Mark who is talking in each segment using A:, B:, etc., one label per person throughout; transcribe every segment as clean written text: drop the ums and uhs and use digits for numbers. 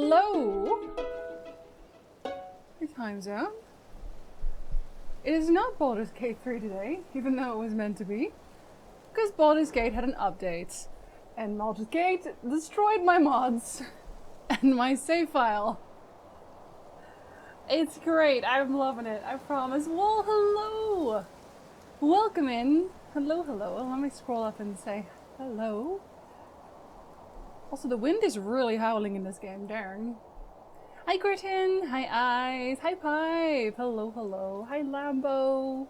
A: hello! Your time zone. It is not Baldur's Gate 3 today, even though it was meant to be. Because Baldur's Gate had an update. And Baldur's Gate destroyed my mods. And my save file. It's great, I'm loving it, I promise. Well, hello! Welcome in. Hello, hello. Let me scroll up and say hello. Also, the wind is really howling in this game, darn. Hi, Grittin. Hi, Eyes. Hi, Pipe. Hello, hello. Hi, Lambo.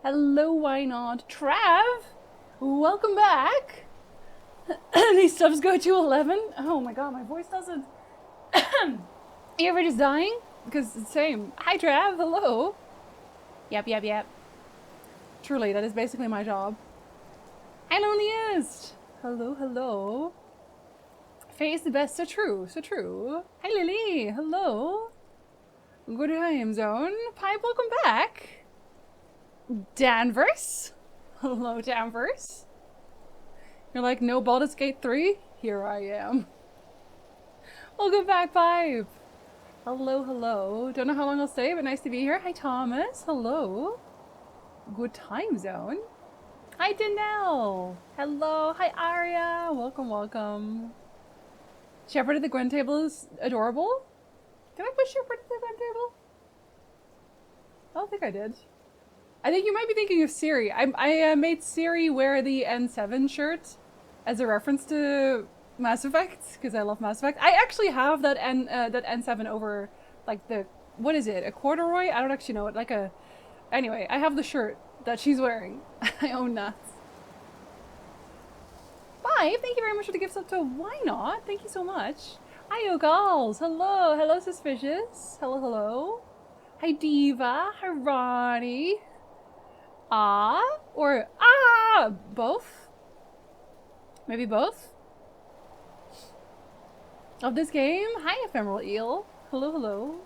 A: Hello, why not? Trav! Welcome back! These subs go to 11. Oh my god, my voice doesn't... You ever just dying? Because it's the same. Hi, Trav. Hello. Yep, yep, yep. Truly, that is basically my job. Hi, Loneliest. Hello, hello. Faye is the best, so true, so true. Hi, Lily. Hello. Good time zone. Pipe, welcome back. Danvers. Hello, Danvers. You're like, no Baldur's Gate 3? Here I am. Welcome back, Pipe. Hello, hello. Don't know how long I'll stay, but nice to be here. Hi, Thomas. Hello. Good time zone. Hi, Danelle. Hello. Hi, Aria. Welcome, welcome. Shepherd at the Gwen table is adorable. Did I put Shepherd at the Gwen table? I don't think I did. I think you might be thinking of Ciri. I made Ciri wear the N7 shirt as a reference to Mass Effect, because I love Mass Effect. I actually have that N7 over, like, the, what is it, a corduroy? I don't actually know it, like a, anyway, I have the shirt that she's wearing. I own that. Bye, thank you very much for the gift sub to Why Not? Thank you so much. Hi, Ogals. Hello. Hello, Suspicious. Hello, hello. Hi, Diva. Hi, Ronnie. Ah? Or ah? Both? Maybe both? Of this game? Hi, Ephemeral Eel. Hello, hello.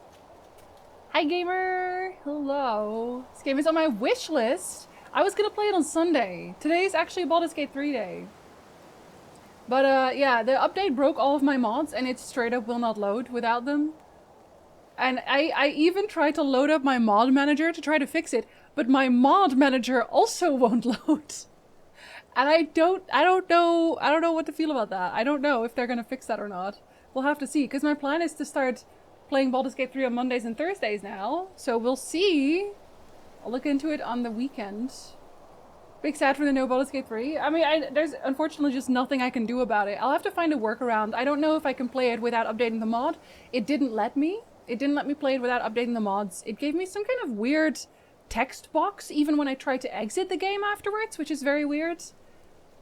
A: Hi, Gamer. Hello. This game is on my wish list. I was gonna play it on Sunday. Today's actually Baldur's Gate 3 day. But yeah, the update broke all of my mods and it straight up will not load without them. And I even tried to load up my mod manager to try to fix it, but my mod manager also won't load. And I don't know what to feel about that. I don't know if they're gonna fix that or not. We'll have to see, because my plan is to start playing Baldur's Gate 3 on Mondays and Thursdays now. So we'll see. I'll look into it on the weekend. Big sad for the no Baldur's Gate 3. I mean, there's unfortunately just nothing I can do about it. I'll have to find a workaround. I don't know if I can play it without updating the mod. It didn't let me. It didn't let me play it without updating the mods. It gave me some kind of weird text box even when I tried to exit the game afterwards, which is very weird.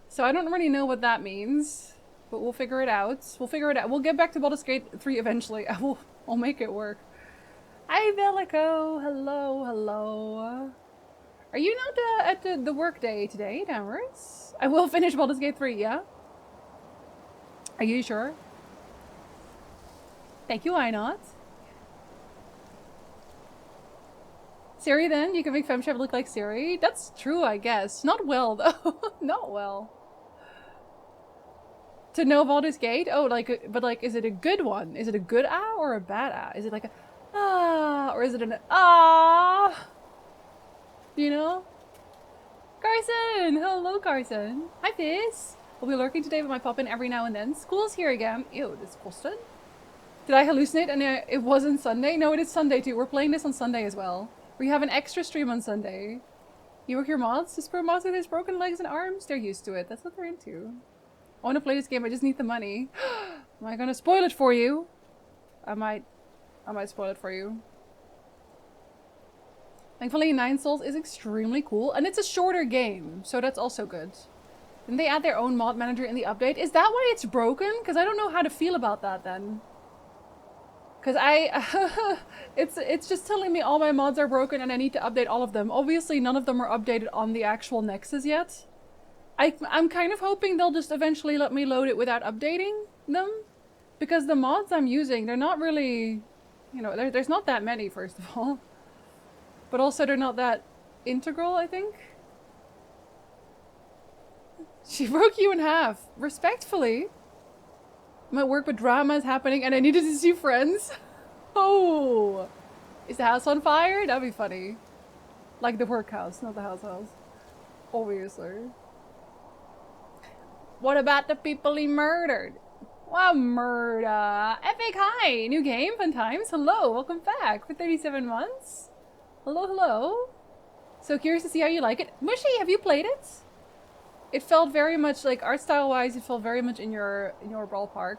A: So I don't really know what that means, but we'll figure it out. We'll figure it out. We'll get back to Baldur's Gate 3 eventually. I'll make it work. Hi, Bellico. Hello, hello. Are you not at the work day today, Dammers? I will finish Baldur's Gate 3, yeah? Are you sure? Thank you, why not? Ciri then? You can make FemChef look like Ciri? That's true, I guess. Not well, though. Not well. To know Baldur's Gate? Oh, like, but like, is it a good one? Is it a good ah or a bad ah? Is it like a ah, or is it an ah? You know? Carson! Hello, Carson. Hi, Fizz. We'll be lurking today, but might pop in every now and then. School's here again. Ew, disgusting. Did I hallucinate and it wasn't Sunday? No, it is Sunday too. We're playing this on Sunday as well. We have an extra stream on Sunday. You work your mods? Just pro mods with his broken legs and arms? They're used to it. That's what they're into. I want to play this game. I just need the money. Am I gonna spoil it for you? I might spoil it for you. Thankfully, Nine Souls is extremely cool, and it's a shorter game, so that's also good. Didn't they add their own mod manager in the update? Is that why it's broken? Because I don't know how to feel about that then. Because it's just telling me all my mods are broken and I need to update all of them. Obviously, none of them are updated on the actual Nexus yet. I'm kind of hoping they'll just eventually let me load it without updating them. Because the mods I'm using, they're not really, you know, there's not that many, first of all. But also they're not that integral, I think. She broke you in half. Respectfully. I'm at work, but drama is happening, and I needed to see friends. Oh, is the house on fire? That'd be funny. Like the workhouse, not the house. Obviously. What about the people he murdered? Wow, murder. Epic, hi! New game, fun times. Hello, welcome back for 37 months. Hello, hello. So curious to see how you like it. Mushy, have you played it? It felt very much like, art style wise, it felt very much in your ballpark.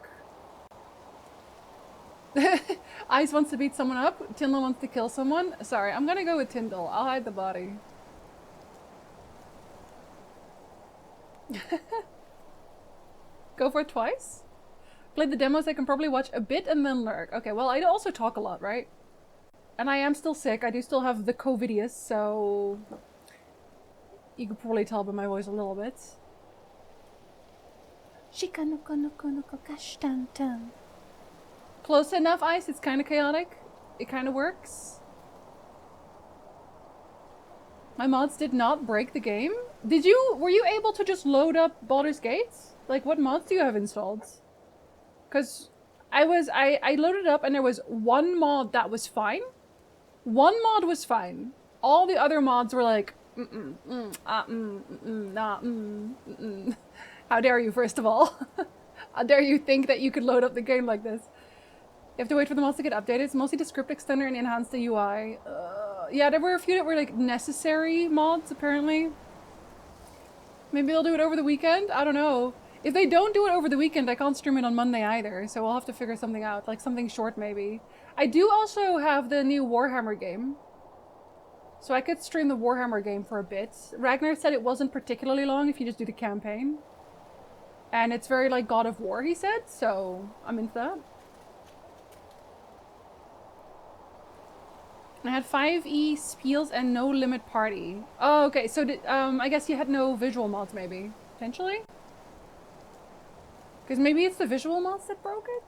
A: Ice wants to beat someone up. Tyndall wants to kill someone. Sorry, I'm gonna go with Tyndall. I'll hide the body. Go for it twice? Played the demos, I can probably watch a bit and then lurk. Okay, well, I also talk a lot, right? And I am still sick. I do still have the COVIDius, so... You can probably tell by my voice a little bit. Close enough, Ice. It's kind of chaotic. It kind of works. My mods did not break the game. Were you able to just load up Baldur's Gate? Like, what mods do you have installed? Because I loaded it up and there was one mod that was fine. One mod was fine. All the other mods were like, How dare you, first of all? How dare you think that you could load up the game like this? You have to wait for the mods to get updated. It's mostly the script extender and enhance the UI. Yeah, there were a few that were like necessary mods, apparently. Maybe they'll do it over the weekend? I don't know. If they don't do it over the weekend, I can't stream it on Monday either, so we'll have to figure something out. Like something short, maybe. I do also have the new Warhammer game. So I could stream the Warhammer game for a bit. Ragnar said it wasn't particularly long if you just do the campaign. And it's very like God of War, he said, so I'm into that. I had 5e spiels and no limit party. Oh, okay, so I guess you had no visual mods maybe, potentially? Because maybe it's the visual mods that broke it?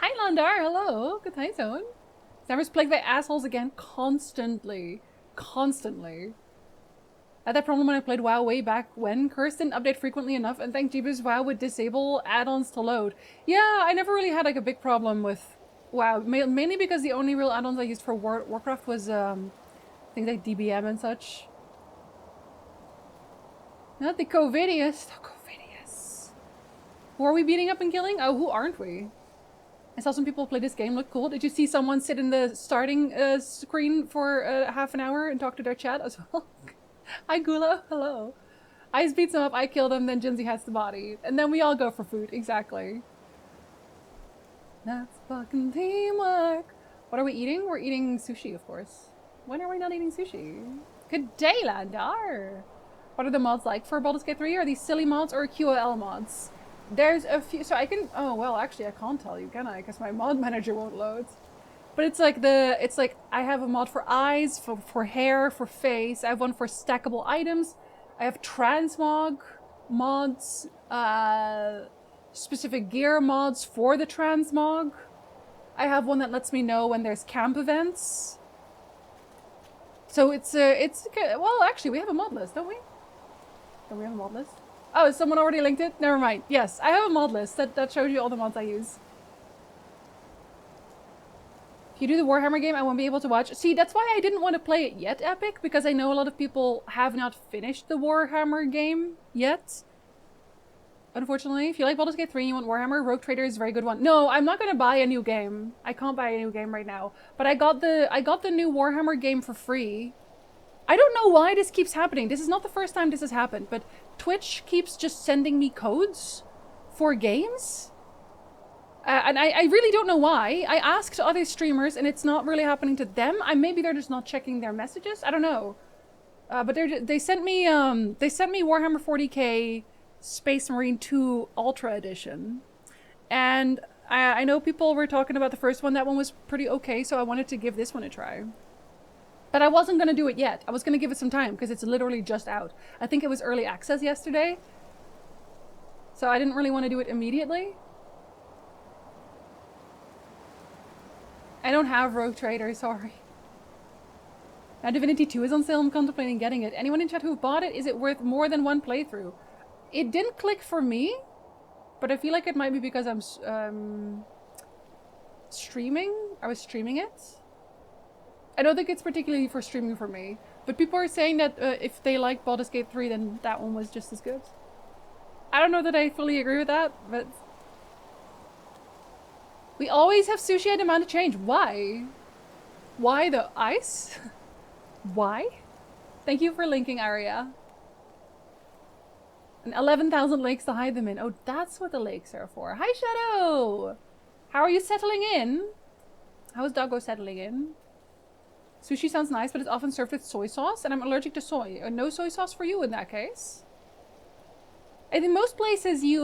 A: Hi Landar, hello, good time zone. Never's plagued by assholes again, constantly. Constantly. I had that problem when I played WoW way back when. Curse didn't update frequently enough, and thank Jeebus, WoW would disable add-ons to load. Yeah, I never really had like a big problem with WoW, mainly because the only real add-ons I used for Warcraft was things like DBM and such. Not the COVIDius. The COVIDius. Who are we beating up and killing? Oh, who aren't we? I saw some people play this game, look cool. Did you see someone sit in the starting screen for half an hour and talk to their chat as well? Hi Gula, hello. Ice beats him up, I killed him, then Jinsey has the body. And then we all go for food, exactly. That's fucking teamwork. What are we eating? We're eating sushi, of course. When are we not eating sushi? Good day, Landar. What are the mods like for Baldur's Gate 3? Are these silly mods or QOL mods? There's a few, so I can, oh well, actually I can't tell you, can I? Because my mod manager won't load. But it's like I have a mod for eyes, for hair, for face. I have one for stackable items. I have transmog mods, specific gear mods for the transmog. I have one that lets me know when there's camp events. So well, actually we have a mod list, don't we? Don't we have a mod list? Oh, someone already linked it? Never mind. Yes, I have a mod list that shows you all the mods I use. If you do the Warhammer game, I won't be able to watch. See, that's why I didn't want to play it yet, Epic, because I know a lot of people have not finished the Warhammer game yet. Unfortunately, if you like Baldur's Gate 3 and you want Warhammer, Rogue Trader is a very good one. No, I'm not going to buy a new game. I can't buy a new game right now. But I got the new Warhammer game for free. I don't know why this keeps happening. This is not the first time this has happened, but Twitch keeps just sending me codes for games. And I really don't know why. I asked other streamers and it's not really happening to them. Maybe they're just not checking their messages. I don't know. But they sent me Warhammer 40k Space Marine 2 Ultra Edition. And I know people were talking about the first one. That one was pretty okay, so I wanted to give this one a try. But I wasn't going to do it yet. I was going to give it some time because it's literally just out. I think it was early access yesterday. So I didn't really want to do it immediately. I don't have Rogue Trader, sorry. Now Divinity 2 is on sale. I'm contemplating getting it. Anyone in chat who bought it? Is it worth more than one playthrough? It didn't click for me, but but I feel like it might be because I'm streaming. I was streaming it. I don't think it's particularly for streaming for me, but people are saying that if they like Baldur's Gate 3, then that one was just as good. I don't know that I fully agree with that, but we always have sushi at Demand to Change. Why? Why the ice? Why? Thank you for linking, Aria. And 11,000 lakes to hide them in. Oh, that's what the lakes are for. Hi, Shadow! How are you settling in? How is Doggo settling in? Sushi sounds nice, but it's often served with soy sauce, and I'm allergic to soy. No soy sauce for you in that case. And in most places, you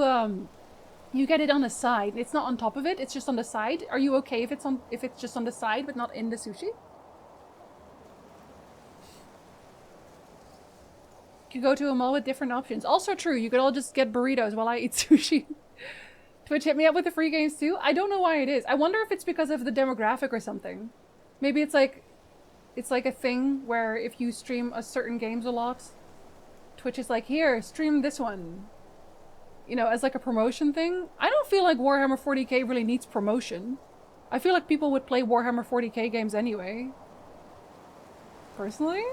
A: get it on the side. It's not on top of it. It's just on the side. Are you okay if it's just on the side, but not in the sushi? You could go to a mall with different options. Also true. You could all just get burritos while I eat sushi. Twitch hit me up with the free games too. I don't know why it is. I wonder if it's because of the demographic or something. Maybe it's like a thing where if you stream a certain games a lot, Twitch is like, here, stream this one. You know, as like a promotion thing. I don't feel like Warhammer 40k really needs promotion. I feel like people would play Warhammer 40k games anyway. Personally?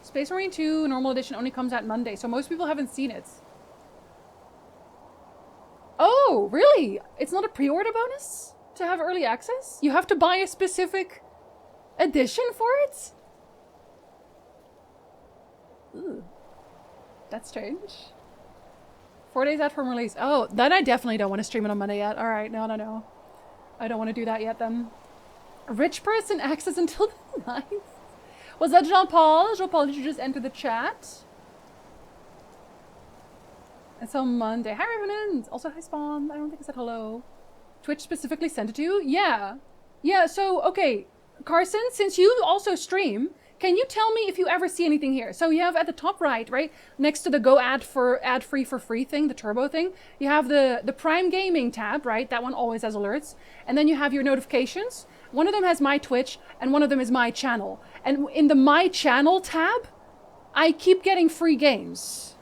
A: Space Marine 2 Normal Edition only comes out Monday, so most people haven't seen it. Oh, really? It's not a pre-order bonus to have early access? You have to buy a specific edition for it? Ooh. That's strange. 4 days out from release. Oh, then I definitely don't want to stream it on Monday yet. Alright, no. I don't want to do that yet then. Rich person access until the 9th. Was that Jean-Paul? Jean-Paul, did you just enter the chat? It's on Monday. Hi, Revenant! Also, hi, Spawn. I don't think I said hello. Twitch specifically sent it to you? Yeah. Yeah, so, okay. Carson, since you also stream, can you tell me if you ever see anything here? So you have at the top right, next to the go ad free for free thing, the turbo thing, you have the Prime Gaming tab, right? That one always has alerts. And then you have your notifications. One of them has my Twitch, and one of them is my channel. And in the My Channel tab, I keep getting free games.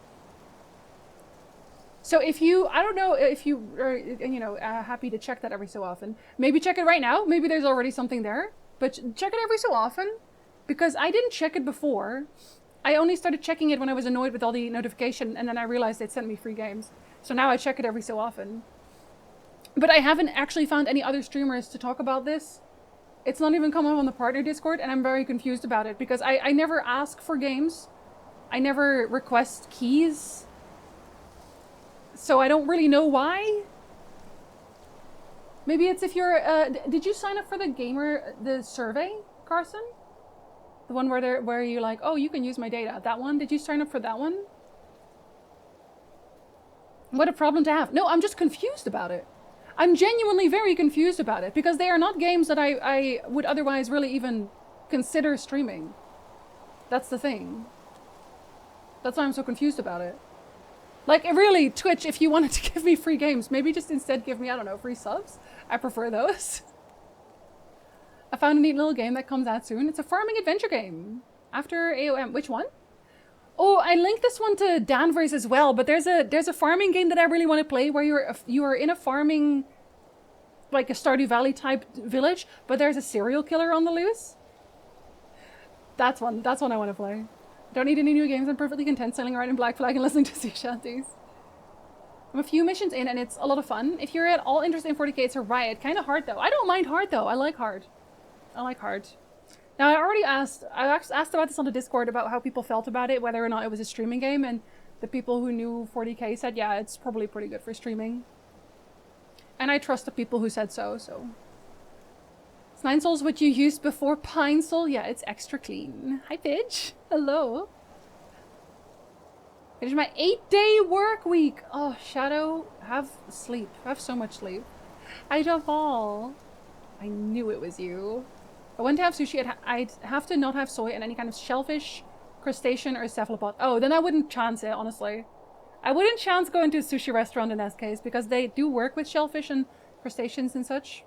A: So if you, I don't know if you are, you know, happy to check that every so often. Maybe check it right now. Maybe there's already something there. But check it every so often. Because I didn't check it before. I only started checking it when I was annoyed with all the notification, and then I realized they'd sent me free games. So now I check it every so often. But I haven't actually found any other streamers to talk about this. It's not even come up on the partner Discord, and I'm very confused about it, because I never ask for games. I never request keys. So I don't really know why. Maybe it's if you're, did you sign up for the survey, Carson? The one where you're like, oh, you can use my data. That one? Did you sign up for that one? What a problem to have. No, I'm just confused about it. I'm genuinely very confused about it, because they are not games that I would otherwise really even consider streaming. That's the thing. That's why I'm so confused about it. Like, really, Twitch, if you wanted to give me free games, maybe just instead give me, I don't know, free subs? I prefer those. I found a neat little game that comes out soon. It's a farming adventure game. After AOM. Which one? Oh, I linked this one to Danvers as well, but there's a farming game that I really want to play where you are in a farming, like a Stardew Valley type village, but there's a serial killer on the loose. That's one I want to play. Don't need any new games. I'm perfectly content sailing around in Black Flag and listening to sea shanties. I'm a few missions in and it's a lot of fun. If you're at all interested in 40k, it's a riot. Kind of hard though. I don't mind hard though. I like hard. I like hard. Now, I asked about this on the Discord about how people felt about it, whether or not it was a streaming game, and the people who knew 40k said, yeah, it's probably pretty good for streaming. And I trust the people who said so. It's 9 souls what you used before Pine Soul? Yeah, it's extra clean. Hi, Pidge. Hello. It is my 8-day work week. Oh, Shadow, have sleep. Have so much sleep. Hi, Javal. I knew it was you. If I went to have sushi, I'd have to not have soy and any kind of shellfish, crustacean, or cephalopod. Oh, then I wouldn't chance it, honestly. I wouldn't chance going to a sushi restaurant in that case, because they do work with shellfish and crustaceans and such.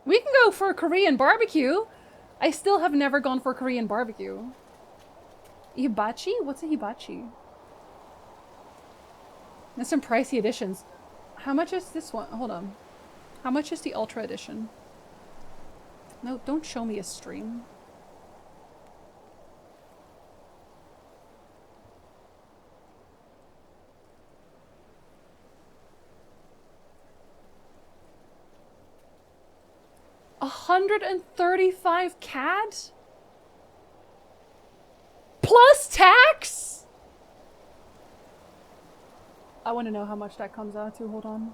A: We can go for a Korean barbecue. I still have never gone for a Korean barbecue. Hibachi? What's a hibachi? There's some pricey editions. How much is this one? Hold on. How much is the Ultra edition? No, don't show me a stream. $135 CAD? Plus tax? I want to know how much that comes out to. Hold on.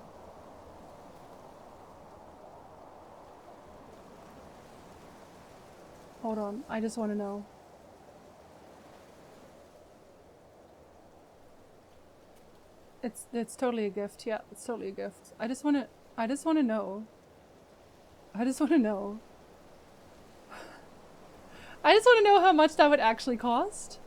A: Hold on. I just want to know. It's totally a gift. Yeah, it's totally a gift. I just want to know. I just want to know. I just want to know how much that would actually cost.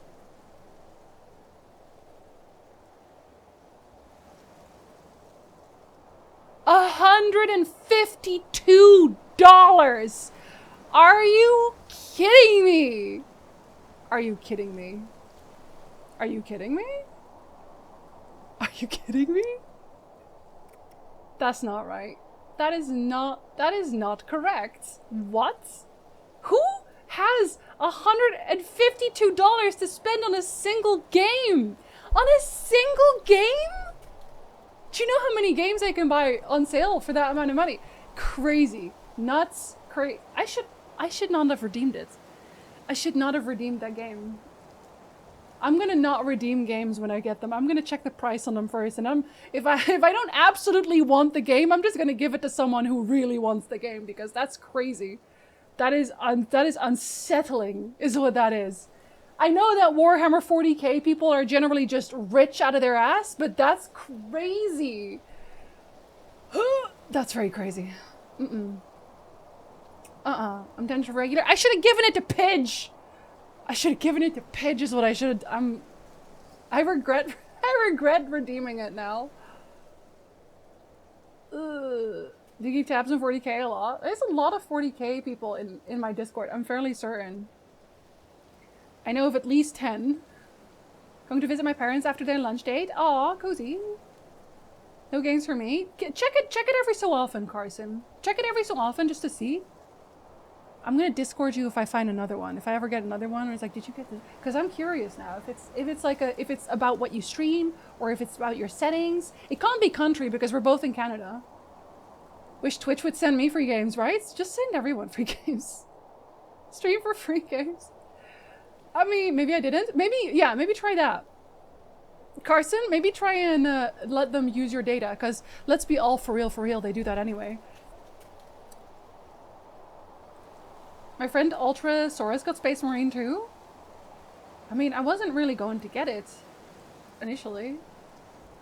A: $152! Are you kidding me? Are you kidding me? Are you kidding me? Are you kidding me? That's not right. That is not correct. What? Who has $152 to spend on a single game? On a single game? Do you know how many games I can buy on sale for that amount of money? Crazy. Nuts. I should not have redeemed it. I should not have redeemed that game. I'm gonna not redeem games when I get them. I'm gonna check the price on them first, and if I don't absolutely want the game, I'm just gonna give it to someone who really wants the game, because that's crazy. That is unsettling, is what that is. I know that Warhammer 40k people are generally just rich out of their ass, but that's crazy. That's very crazy. I'm down to regular. I should have given it to Pidge. I should have given it to Pidge is what I should have. I regret redeeming it now. Do you keep tabs on 40k a lot? There's a lot of 40k people in my Discord. I'm fairly certain. I know of at least 10. Going to visit my parents after their lunch date. Aw, cozy. No games for me. Check it every so often, Carson. Check it every so often just to see. I'm gonna Discord you if I find another one. If I ever get another one, or it's like, did you get this? Because I'm curious now. If it's about what you stream, or if it's about your settings. It can't be country because we're both in Canada. Wish Twitch would send me free games, right? Just send everyone free games. Stream for free games. I mean, maybe I didn't. Maybe try that. Carson, maybe try and let them use your data, because let's be all for real, they do that anyway. My friend Ultrasaurus got Space Marine too. I mean, I wasn't really going to get it initially.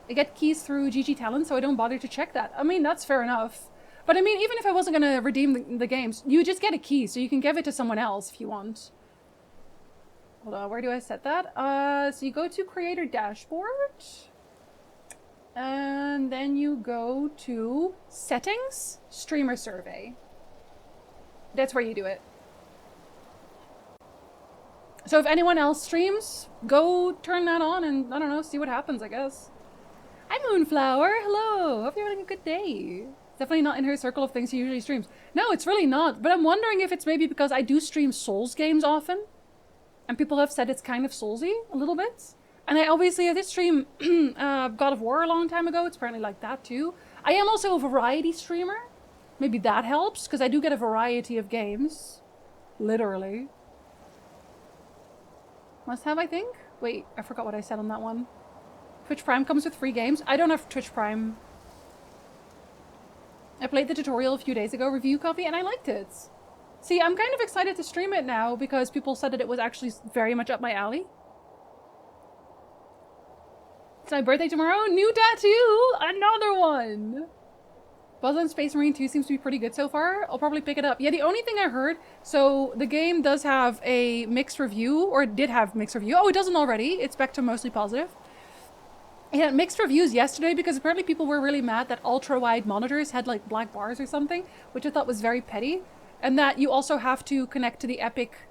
A: I get keys through GG Talent, so I don't bother to check that. I mean, that's fair enough. But I mean, even if I wasn't going to redeem the games, you just get a key, so you can give it to someone else if you want. Hold on, where do I set that? So you go to Creator Dashboard. And then you go to Settings, Streamer Survey. That's where you do it. So if anyone else streams, go turn that on and, I don't know, see what happens, I guess. Hi, Moonflower. Hello. Hope you're having a good day. Definitely not in her circle of things she usually streams. No, it's really not. But I'm wondering if it's maybe because I do stream Souls games often. And people have said it's kind of Soulsy a little bit. And I did stream God of War a long time ago. It's apparently like that too. I am also a variety streamer. Maybe that helps, because I do get a variety of games. Literally. Must have, I think? Wait, I forgot what I said on that one. Twitch Prime comes with free games. I don't have Twitch Prime. I played the tutorial a few days ago, review copy, and I liked it. See, I'm kind of excited to stream it now because people said that it was actually very much up my alley. It's my birthday tomorrow. New tattoo! Another one! Buzz on Space Marine 2 seems to be pretty good so far. I'll probably pick it up. Yeah, the only thing I heard, so the game does have a mixed review, or it did have mixed review. Oh, it doesn't already. It's back to mostly positive. It had mixed reviews yesterday because apparently people were really mad that ultra-wide monitors had like black bars or something, which I thought was very petty. And that you also have to connect to the Epic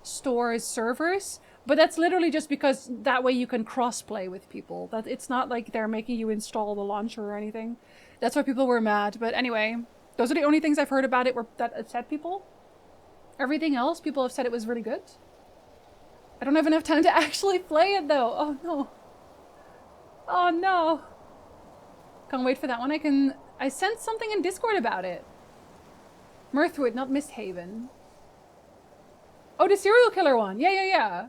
A: Store's servers, But that's literally just because that way you can cross-play with people. That it's not like they're making you install the launcher or anything. That's why people were mad. But anyway, those are the only things I've heard about it that upset people. Everything else, people have said it was really good. I don't have enough time to actually play it though. Oh no. Oh no. Can't wait for that one. I sent something in Discord about it. Mirthwood, not Misthaven. Oh, the serial killer one. Yeah.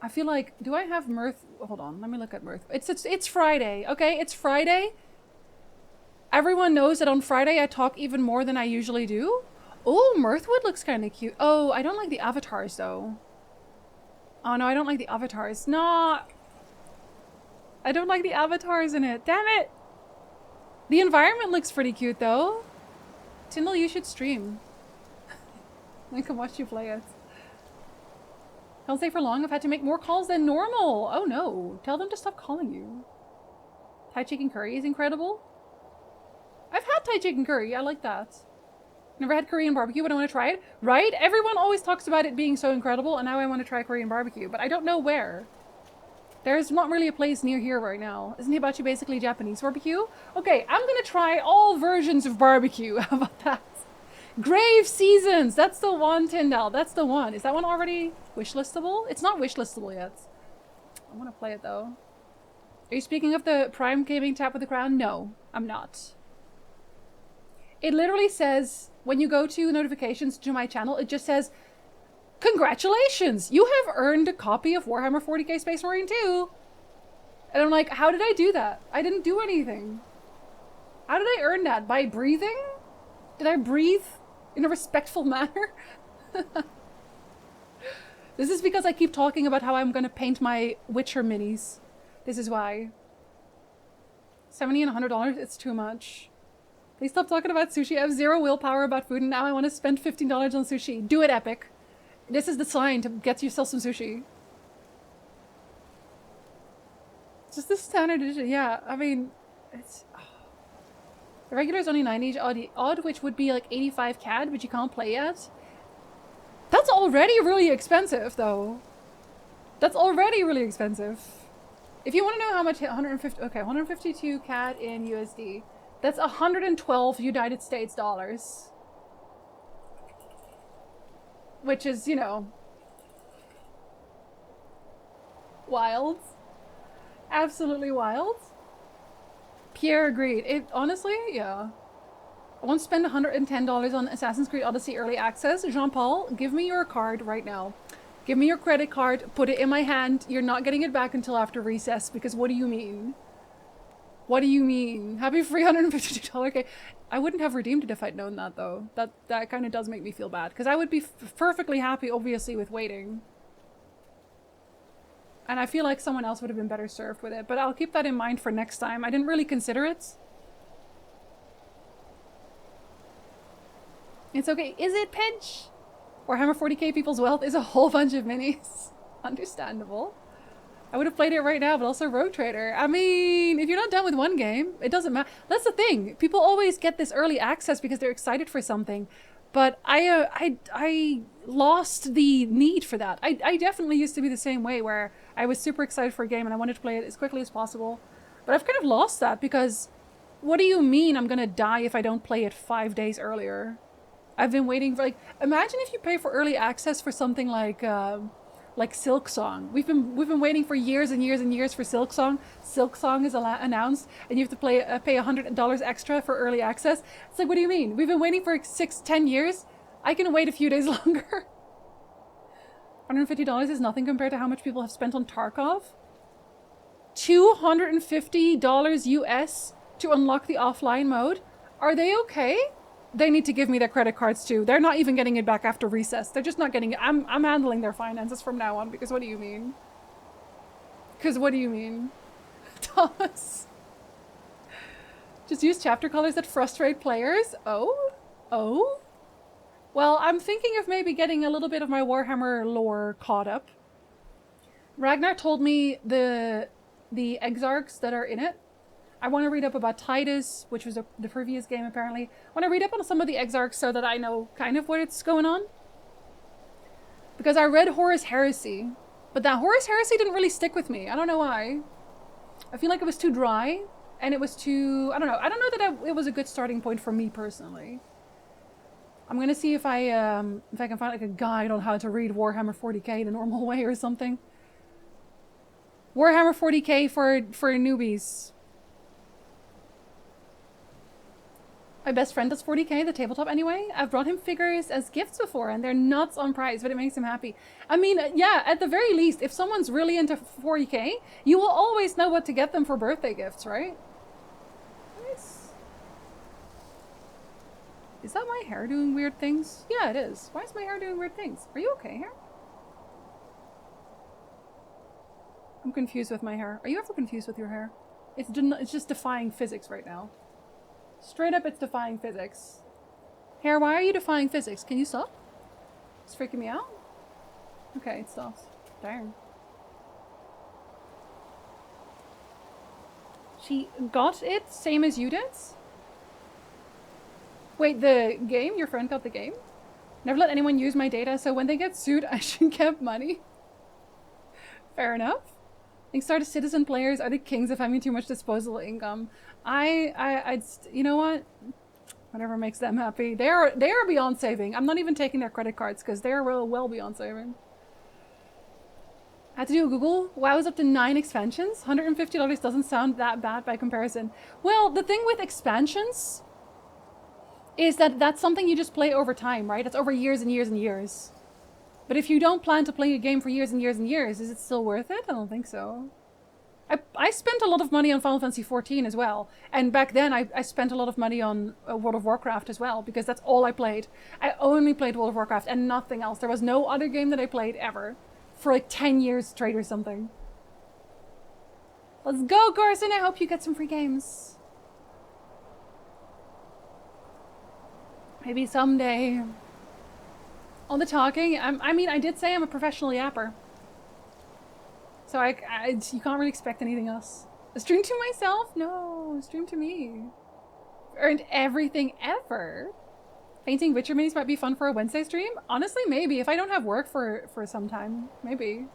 A: I feel like, do I have Mirth? Hold on, let me look at Mirth. It's Friday, okay? It's Friday. Everyone knows that on Friday I talk even more than I usually do. Oh, Mirthwood looks kind of cute. Oh, I don't like the avatars though. Oh no, I don't like the avatars. No, I don't like the avatars in it. Damn it. The environment looks pretty cute though. Tyndall, you should stream. I can watch you play it. Can't stay for long. I've had to make more calls than normal. Oh no. Tell them to stop calling you. Thai chicken curry is incredible. I've had Thai chicken curry. I like that. Never had Korean barbecue, but I want to try it. Right? Everyone always talks about it being so incredible, and now I want to try Korean barbecue, but I don't know where. There's not really a place near here right now. Isn't hibachi basically Japanese barbecue? Okay, I'm gonna try all versions of barbecue. How about that? Grave Seasons! That's the one, Tyndall. That's the one. Is that one already wishlistable? It's not wishlistable yet. I want to play it though. Are you speaking of the Prime Gaming Tap with the Crown? No, I'm not. It literally says, when you go to notifications to my channel, it just says, congratulations! You have earned a copy of Warhammer 40k Space Marine 2! And I'm like, how did I do that? I didn't do anything. How did I earn that? By breathing? Did I breathe in a respectful manner? This is because I keep talking about how I'm gonna paint my Witcher minis. This is why. $70 and $100, it's too much. Please stop talking about sushi. I have zero willpower about food and now I want to spend $15 on sushi. Do it, Epic. This is the sign to get yourself some sushi. Just the standard edition, yeah. I mean, it's... Oh. The regular is only 90 odd, which would be like 85 CAD, but you can't play yet. That's already really expensive, though. That's already really expensive. If you want to know how much 152 CAD in USD. That's 112 United States dollars. Which is, you know, wild. Absolutely wild. Pierre agreed. It honestly, yeah. I won't spend $110 on Assassin's Creed Odyssey Early Access. Jean-Paul, give me your card right now. Give me your credit card, put it in my hand. You're not getting it back until after recess, because what do you mean? What do you mean? Happy free $152. Okay. I wouldn't have redeemed it if I'd known that, though. That kind of does make me feel bad, because I would be perfectly happy, obviously, with waiting. And I feel like someone else would have been better served with it, but I'll keep that in mind for next time. I didn't really consider it. It's okay. Is it pinch? Warhammer 40k People's Wealth is a whole bunch of minis. Understandable. I would have played it right now, but also Rogue Trader. I mean, if you're not done with one game, it doesn't matter. That's the thing. People always get this early access because they're excited for something. But I lost the need for that. I definitely used to be the same way, where I was super excited for a game and I wanted to play it as quickly as possible. But I've kind of lost that, because what do you mean I'm gonna die if I don't play it 5 days earlier? I've been waiting for, like, imagine if you pay for early access for something like Silksong. We've been waiting for years and years and years for Silksong. Silksong is announced, and you have to pay $100 extra for early access. It's like, what do you mean? We've been waiting for 6-10 years. I can wait a few days longer. $150 is nothing compared to how much people have spent on Tarkov. $250 US to unlock the offline mode. Are they okay? They need to give me their credit cards too. They're not even getting it back after recess. They're just not getting it. I'm handling their finances from now on, because what do you mean? Because what do you mean? Thomas. Just use chapter colors that frustrate players? Oh? Oh? Well, I'm thinking of maybe getting a little bit of my Warhammer lore caught up. Ragnar told me the exarchs that are in it. I want to read up about Titus, which was the previous game apparently. I want to read up on some of the exarchs so that I know kind of what's going on. Because I read Horus Heresy, but that Horus Heresy didn't really stick with me. I don't know why. I feel like it was too dry, and it was too... I don't know. I don't know that it was a good starting point for me personally. I'm gonna see if I can find like a guide on how to read Warhammer 40k the normal way or something. Warhammer 40k for newbies. My best friend does 40k, the tabletop anyway. I've brought him figures as gifts before, and they're nuts on price, but it makes him happy. I mean, yeah, at the very least, if someone's really into 40k, you will always know what to get them for birthday gifts, right? Nice. Is that my hair doing weird things? Yeah, it is. Why is my hair doing weird things? Are you okay, hair? I'm confused with my hair. Are you ever confused with your hair? It's just defying physics right now. Straight up, it's defying physics. Hair, why are you defying physics? Can you stop? It's freaking me out. Okay, it stops. Darn. She got it, same as you did? Wait, the game? Your friend got the game? Never let anyone use my data, so when they get sued, I should get money. Fair enough. I think Stardust Citizen players are the kings of having too much disposable income. I'd you know what? Whatever makes them happy. They are beyond saving. I'm not even taking their credit cards because they're well beyond saving. I had to do a Google. WoW is up to 9 expansions. $150 doesn't sound that bad by comparison. Well, the thing with expansions is that that's something you just play over time, right? It's over years and years and years. But if you don't plan to play a game for years and years and years, is it still worth it? I don't think so. I spent a lot of money on Final Fantasy XIV as well. And back then I spent a lot of money on World of Warcraft as well, because that's all I played. I only played World of Warcraft and nothing else. There was no other game that I played ever for like 10 years straight or something. Let's go, Garson. I hope you get some free games. Maybe someday. On the talking, I mean, I did say I'm a professional yapper. So you can't really expect anything else. A stream to myself? No, a stream to me. Earned everything ever. Painting Witcher minis might be fun for a Wednesday stream? Honestly, maybe. If I don't have work for some time, maybe.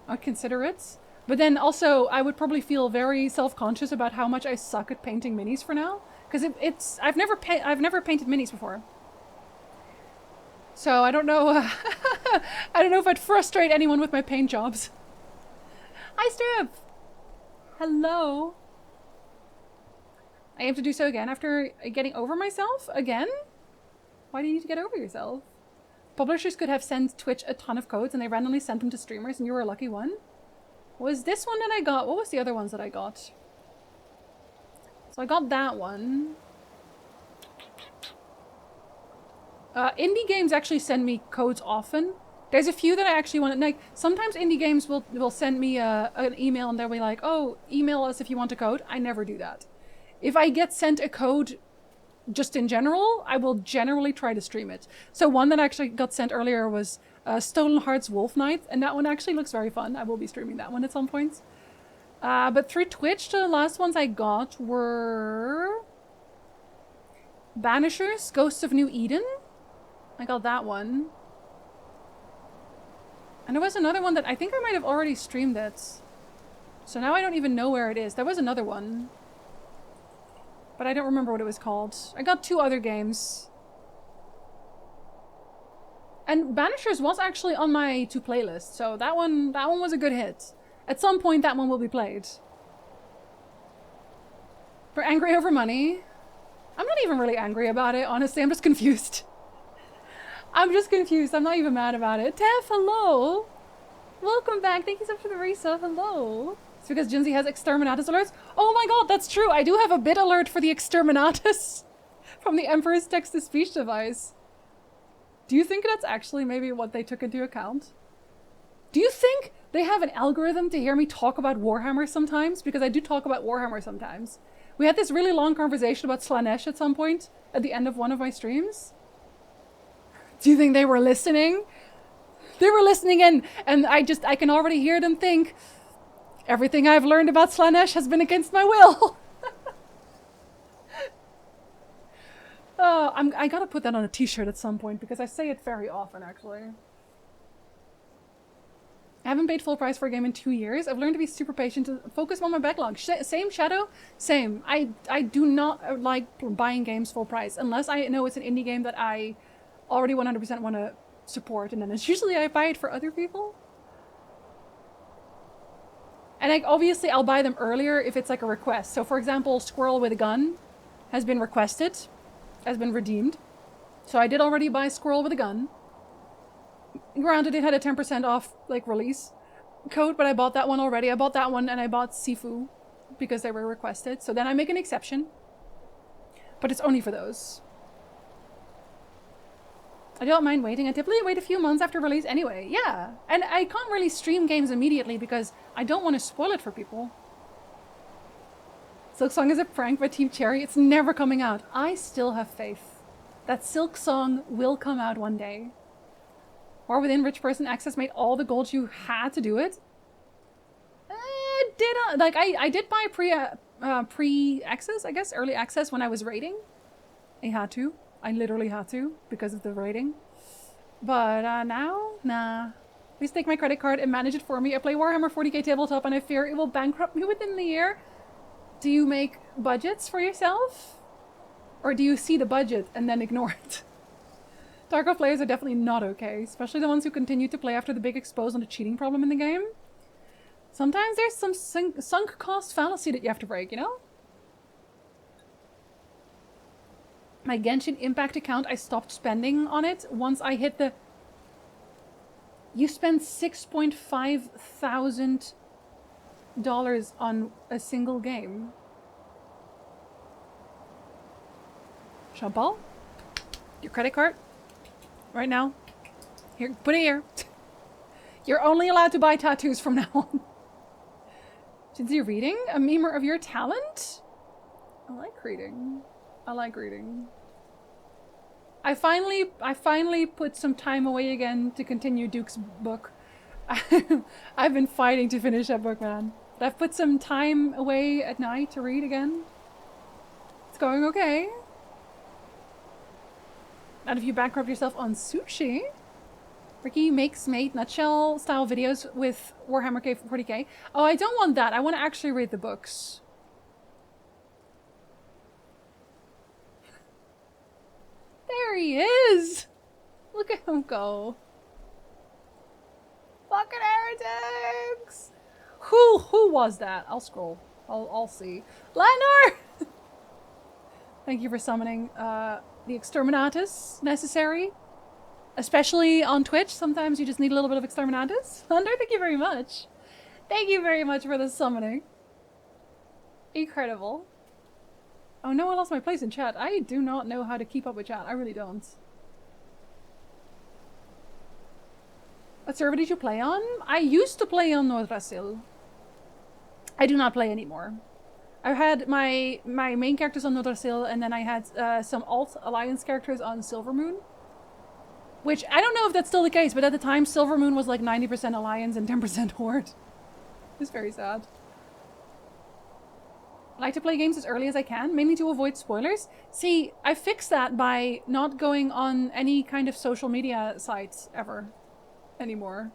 A: I'd consider it. But then also, I would probably feel very self-conscious about how much I suck at painting minis for now. Because I've never painted minis before. So I don't know. I don't know if I'd frustrate anyone with my paint jobs. Hi, Strip. Hello. I have to do so again after getting over myself again. Why do you need to get over yourself? Publishers could have sent Twitch a ton of codes and they randomly sent them to streamers, and you were a lucky one. Was this one that I got? What was the other ones that I got? So I got that one. Indie games actually send me codes often. There's a few that I actually want to, like, sometimes indie games will send me an email and they'll be like, oh, email us if you want a code. I never do that. If I get sent a code just in general, I will generally try to stream it. So one that actually got sent earlier was Stolen Hearts Wolf Knight, and that one actually looks very fun. I will be streaming that one at some point. But through Twitch, the last ones I got were Banishers, Ghosts of New Eden. I got that one. And there was another one that I think I might have already streamed it. So now I don't even know where it is. There was another one. But I don't remember what it was called. I got 2 other games. And Banishers was actually on my to playlist, so that one was a good hit. At some point that one will be played. For angry over money. I'm not even really angry about it, honestly. I'm just confused. I'm just confused. I'm not even mad about it. Tef, hello! Welcome back. Thank you so much for the resub. Hello. It's because Jinzi has Exterminatus alerts. Oh my god, that's true. I do have a bit alert for the Exterminatus from the Emperor's text-to-speech device. Do you think that's actually maybe what they took into account? Do you think they have an algorithm to hear me talk about Warhammer sometimes? Because I do talk about Warhammer sometimes. We had this really long conversation about Slaanesh at some point at the end of one of my streams. Do you think they were listening? They were listening in, and I can already hear them think, everything I've learned about Slaanesh has been against my will. I gotta put that on a t-shirt at some point because I say it very often, actually. haven't paid full price for a game in 2 years. I've learned to be super patient, to focus on my backlog. Same, Shadow? Same. I do not like buying games full price unless I know it's an indie game that I already 100% want to support, and then it's usually I buy it for other people. And obviously I'll buy them earlier if it's like a request. So for example, Squirrel with a Gun has been requested, has been redeemed. So I did already buy Squirrel with a Gun. Granted, it had a 10% off like release code, but I bought that one already. I bought that one and I bought Sifu because they were requested. So then I make an exception, but it's only for those. I don't mind waiting. I typically wait a few months after release anyway. Yeah, and I can't really stream games immediately because I don't want to spoil it for people. Silksong is a prank by Team Cherry. It's never coming out. I still have faith that Silksong will come out one day. Or within Rich Person Access made all the gold you had to do it. I did buy pre-access, I guess, early access when I was raiding. I had to. I literally had to because of the rating. But now, nah. Please take my credit card and manage it for me. I play Warhammer 40k tabletop and I fear it will bankrupt me within the year. Do you make budgets for yourself? Or do you see the budget and then ignore it? Tarkov players are definitely not okay, especially the ones who continue to play after the big expose on the cheating problem in the game. Sometimes there's some sunk cost fallacy that you have to break, you know? My Genshin Impact account, I stopped spending on it once I hit the... You spend $6,500 on a single game. Jean-Paul? Your credit card? Right now? Here, put it here. You're only allowed to buy tattoos from now on. Sincere reading? A memer of your talent? I like reading. I like reading. I finally put some time away again to continue Duke's book. I've been fighting to finish that book, man. But I've put some time away at night to read again. It's going okay. Not if you bankrupt yourself on sushi. Ricky makes mate nutshell style videos with Warhammer 40k. Oh, I don't want that. I want to actually read the books. There he is! Look at him go. Fucking heretics! Who was that? I'll scroll. I'll see. Lenor! Thank you for summoning the Exterminatus necessary. Especially on Twitch. Sometimes you just need a little bit of Exterminatus. Thunder, thank you very much. Thank you very much for the summoning. Incredible. Oh no, I lost my place in chat. I do not know how to keep up with chat. I really don't. What server did you play on? I used to play on Nordrassil. I do not play anymore. I had my main characters on Nordrassil, and then I had some alt alliance characters on Silvermoon. Which, I don't know if that's still the case, but at the time Silvermoon was like 90% alliance and 10% horde. It's very sad. I like to play games as early as I can, mainly to avoid spoilers. See, I fixed that by not going on any kind of social media sites ever anymore.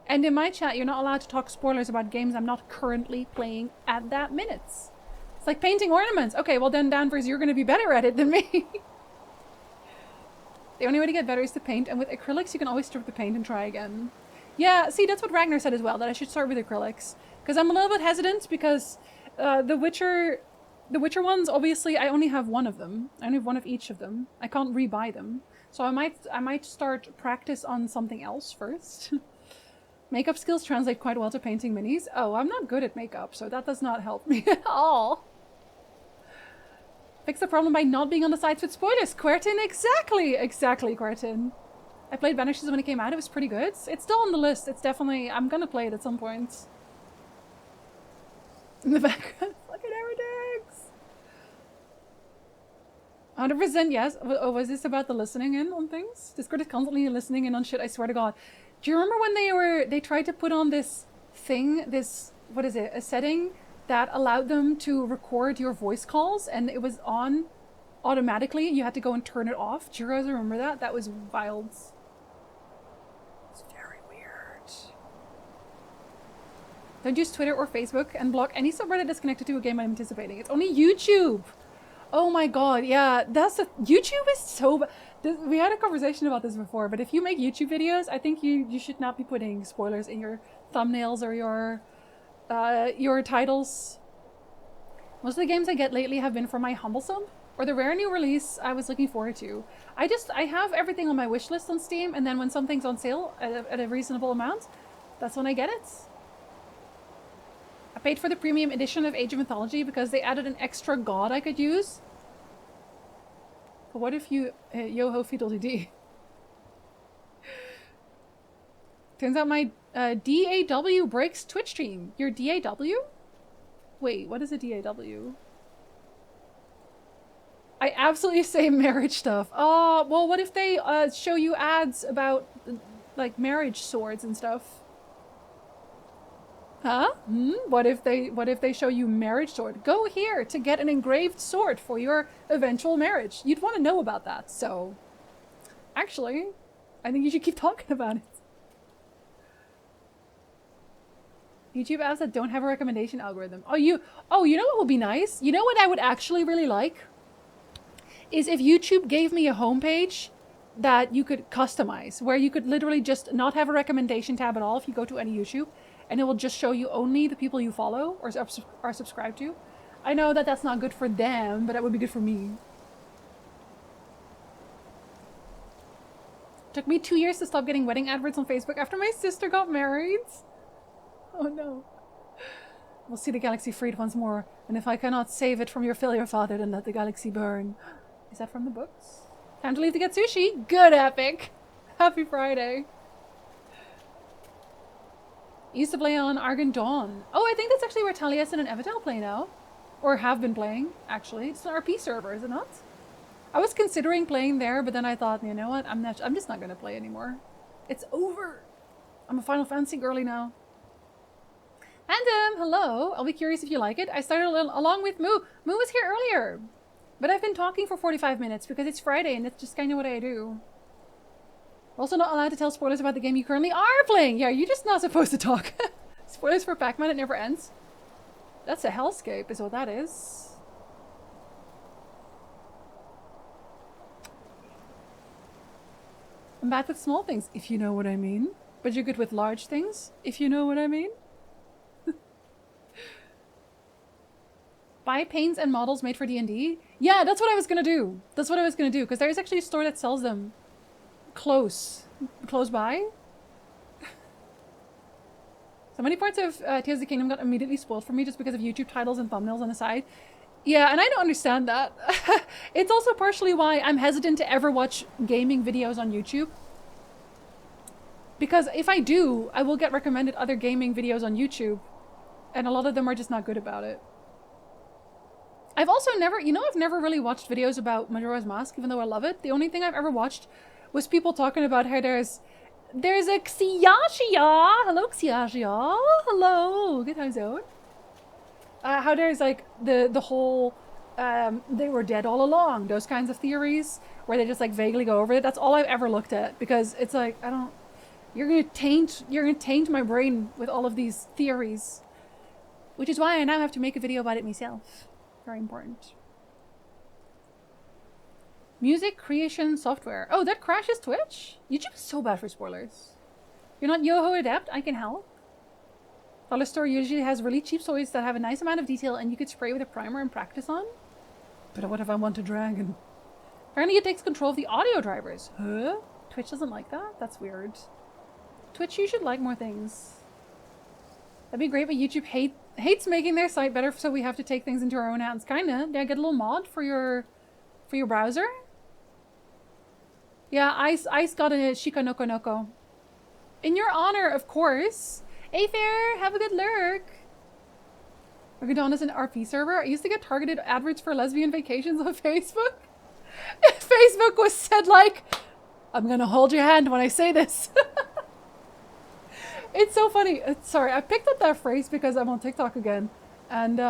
A: And in my chat, you're not allowed to talk spoilers about games I'm not currently playing at that minute. It's like painting ornaments. Okay, well then, Danvers, you're going to be better at it than me. The only way to get better is to paint, and with acrylics, you can always strip the paint and try again. Yeah, see, that's what Ragnar said as well, that I should start with acrylics. Because I'm a little bit hesitant, because the Witcher ones, obviously, I only have one of them. I only have one of each of them. I can't rebuy them. So I might start practice on something else first. Makeup skills translate quite well to painting minis. Oh, I'm not good at makeup, so that does not help me at all. Fix the problem by not being on the sites with spoilers. Quertin, exactly, Quertin. I played Vanishes when it came out. It was pretty good. It's still on the list. It's definitely... I'm gonna play it at some point. In the background. Fucking heretics! 100% yes. Oh, was this about the listening in on things? Discord is constantly listening in on shit, I swear to God. Do you remember when they tried to put on this thing, what is it, a setting that allowed them to record your voice calls, and it was on automatically? You had to go and turn it off. Do you guys remember that? That was wild. It's very weird. Don't use Twitter or Facebook and block any subreddit that's connected to a game I'm anticipating. It's only YouTube. Oh my god, yeah, YouTube is so we had a conversation about this before, but if you make YouTube videos, I think you should not be putting spoilers in your thumbnails or your titles. Most of the games I get lately have been from my Humble Sub, or the rare new release I was looking forward to. I have everything on my wish list on Steam, and then when something's on sale at a reasonable amount, that's when I get it. I paid for the premium edition of Age of Mythology because they added an extra god I could use. But what if you... yo-ho fiddle-dee-dee. Turns out my DAW breaks Twitch stream. Your DAW? Wait, what is a DAW? I absolutely say marriage stuff. Oh, well, what if they show you ads about, like, marriage swords and stuff? Huh? What if they show you marriage sword? Go here to get an engraved sword for your eventual marriage. You'd want to know about that, so... Actually, I think you should keep talking about it. YouTube apps that don't have a recommendation algorithm. Oh, you know what would be nice? You know what I would actually really like? Is if YouTube gave me a homepage that you could customize, where you could literally just not have a recommendation tab at all if you go to any YouTube, and it will just show you only the people you follow or are subscribed to. I know that that's not good for them, but that would be good for me. Took me 2 years to stop getting wedding adverts on Facebook after my sister got married. Oh no. We'll see the galaxy freed once more, and if I cannot save it from your failure, Father, then let the galaxy burn. Is that from the books? Time to leave to get sushi. Good, Epic. Happy Friday. Used to play on Argent Dawn. Oh, I think that's actually where Taliesin and Evital play now. Or have been playing, actually. It's an RP server, is it not? I was considering playing there, but then I thought, you know what? I'm just not going to play anymore. It's over. I'm a Final Fantasy girly now. Phantom, hello. I'll be curious if you like it. I started along with Moo. Moo was here earlier. But I've been talking for 45 minutes because it's Friday and that's just kind of what I do. We're also not allowed to tell spoilers about the game you currently are playing. Yeah, you're just not supposed to talk. Spoilers for Pac-Man, it never ends. That's a hellscape is what that is. I'm bad with small things, if you know what I mean. But you're good with large things, if you know what I mean. Buy paints and models made for D&D? Yeah, that's what I was gonna do. That's what I was gonna do, because there's actually a store that sells them close by. So many parts of Tears of the Kingdom got immediately spoiled for me just because of YouTube titles and thumbnails on the side. Yeah, and I don't understand that. It's also partially why I'm hesitant to ever watch gaming videos on YouTube. Because if I do, I will get recommended other gaming videos on YouTube, and a lot of them are just not good about it. I've also never, I've never really watched videos about Majora's Mask, even though I love it. The only thing I've ever watched was people talking about how there's a Xiaxia. Hello, Xiaxia. Hello. Good times out. How there's like the whole, they were dead all along. Those kinds of theories where they just like vaguely go over it. That's all I've ever looked at because it's like, you're gonna taint my brain with all of these theories. Which is why I now have to make a video about it myself. Very important. Music creation software. Oh, that crashes Twitch? YouTube is so bad for spoilers. You're not Yoho Adept? I can help. Dollar store usually has really cheap toys that have a nice amount of detail and you could spray with a primer and practice on. But what if I want a dragon? Apparently it takes control of the audio drivers. Huh? Twitch doesn't like that? That's weird. Twitch, you should like more things. That'd be great, but YouTube hates making their site better, so we have to take things into our own hands. Kinda. Did I get a little mod for your browser? Yeah, Ice got a Shika Noko Noko. In your honor, of course. Hey Fair, have a good lurk. Argadon is an RP server. I used to get targeted adverts for lesbian vacations on Facebook. Facebook was said like, I'm gonna hold your hand when I say this. It's so funny. Sorry, I picked up that phrase because I'm on TikTok again. And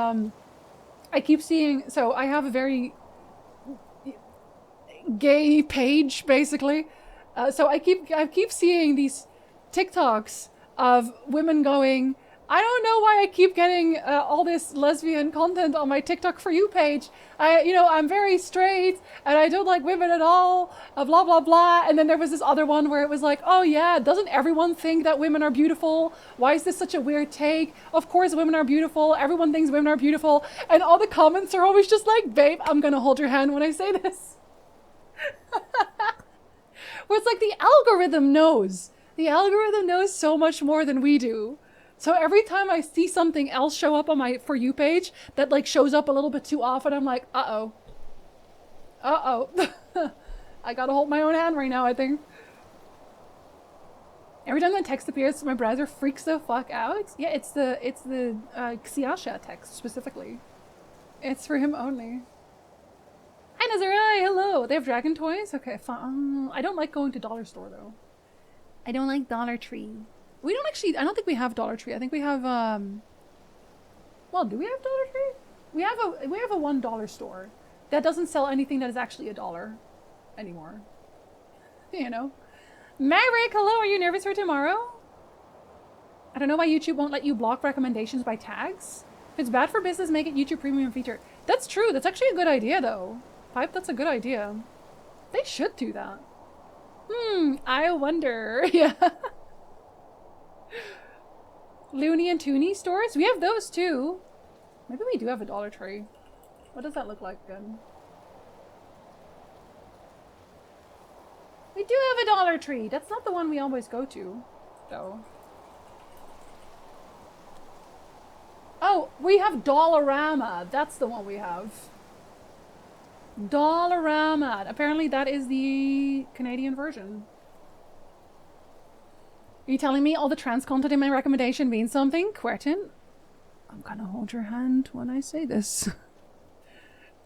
A: I keep seeing, so I have a very gay page basically. So I keep seeing these TikToks of women going, I don't know why I keep getting all this lesbian content on my TikTok For You page. I'm very straight and I don't like women at all, blah, blah, blah. And then there was this other one where it was like, oh yeah, doesn't everyone think that women are beautiful? Why is this such a weird take? Of course women are beautiful. Everyone thinks women are beautiful. And all the comments are always just like, babe, I'm gonna hold your hand when I say this. Where it's like the algorithm knows. The algorithm knows so much more than we do. So every time I see something else show up on my For You page that like shows up a little bit too often, I'm like, uh-oh. Uh-oh. I gotta hold my own hand right now, I think. Every time that text appears, my browser freaks the fuck out. Yeah, it's the Xiaxia text specifically. It's for him only. Hi Nazarai, hello. They have dragon toys? Okay, fine. I don't like going to Dollar Store though. I don't like Dollar Tree. We don't actually, I don't think we have Dollar Tree. I think we have, well, do we have Dollar Tree? We have a $1 store that doesn't sell anything that is actually $1 anymore. You know? Maverick, hello, are you nervous for tomorrow? I don't know why YouTube won't let you block recommendations by tags. If it's bad for business, make it YouTube premium feature. That's true. That's actually a good idea though. Pipe, that's a good idea. They should do that. I wonder. Yeah. Looney and Toony stores? We have those too. Maybe we do have a Dollar Tree. What does that look like again? We do have a Dollar Tree. That's not the one we always go to, though. Oh, we have Dollarama. That's the one we have. Dollarama. Apparently that is the Canadian version. Are you telling me all the trans content in my recommendation means something? Quertin, I'm gonna hold your hand when I say this.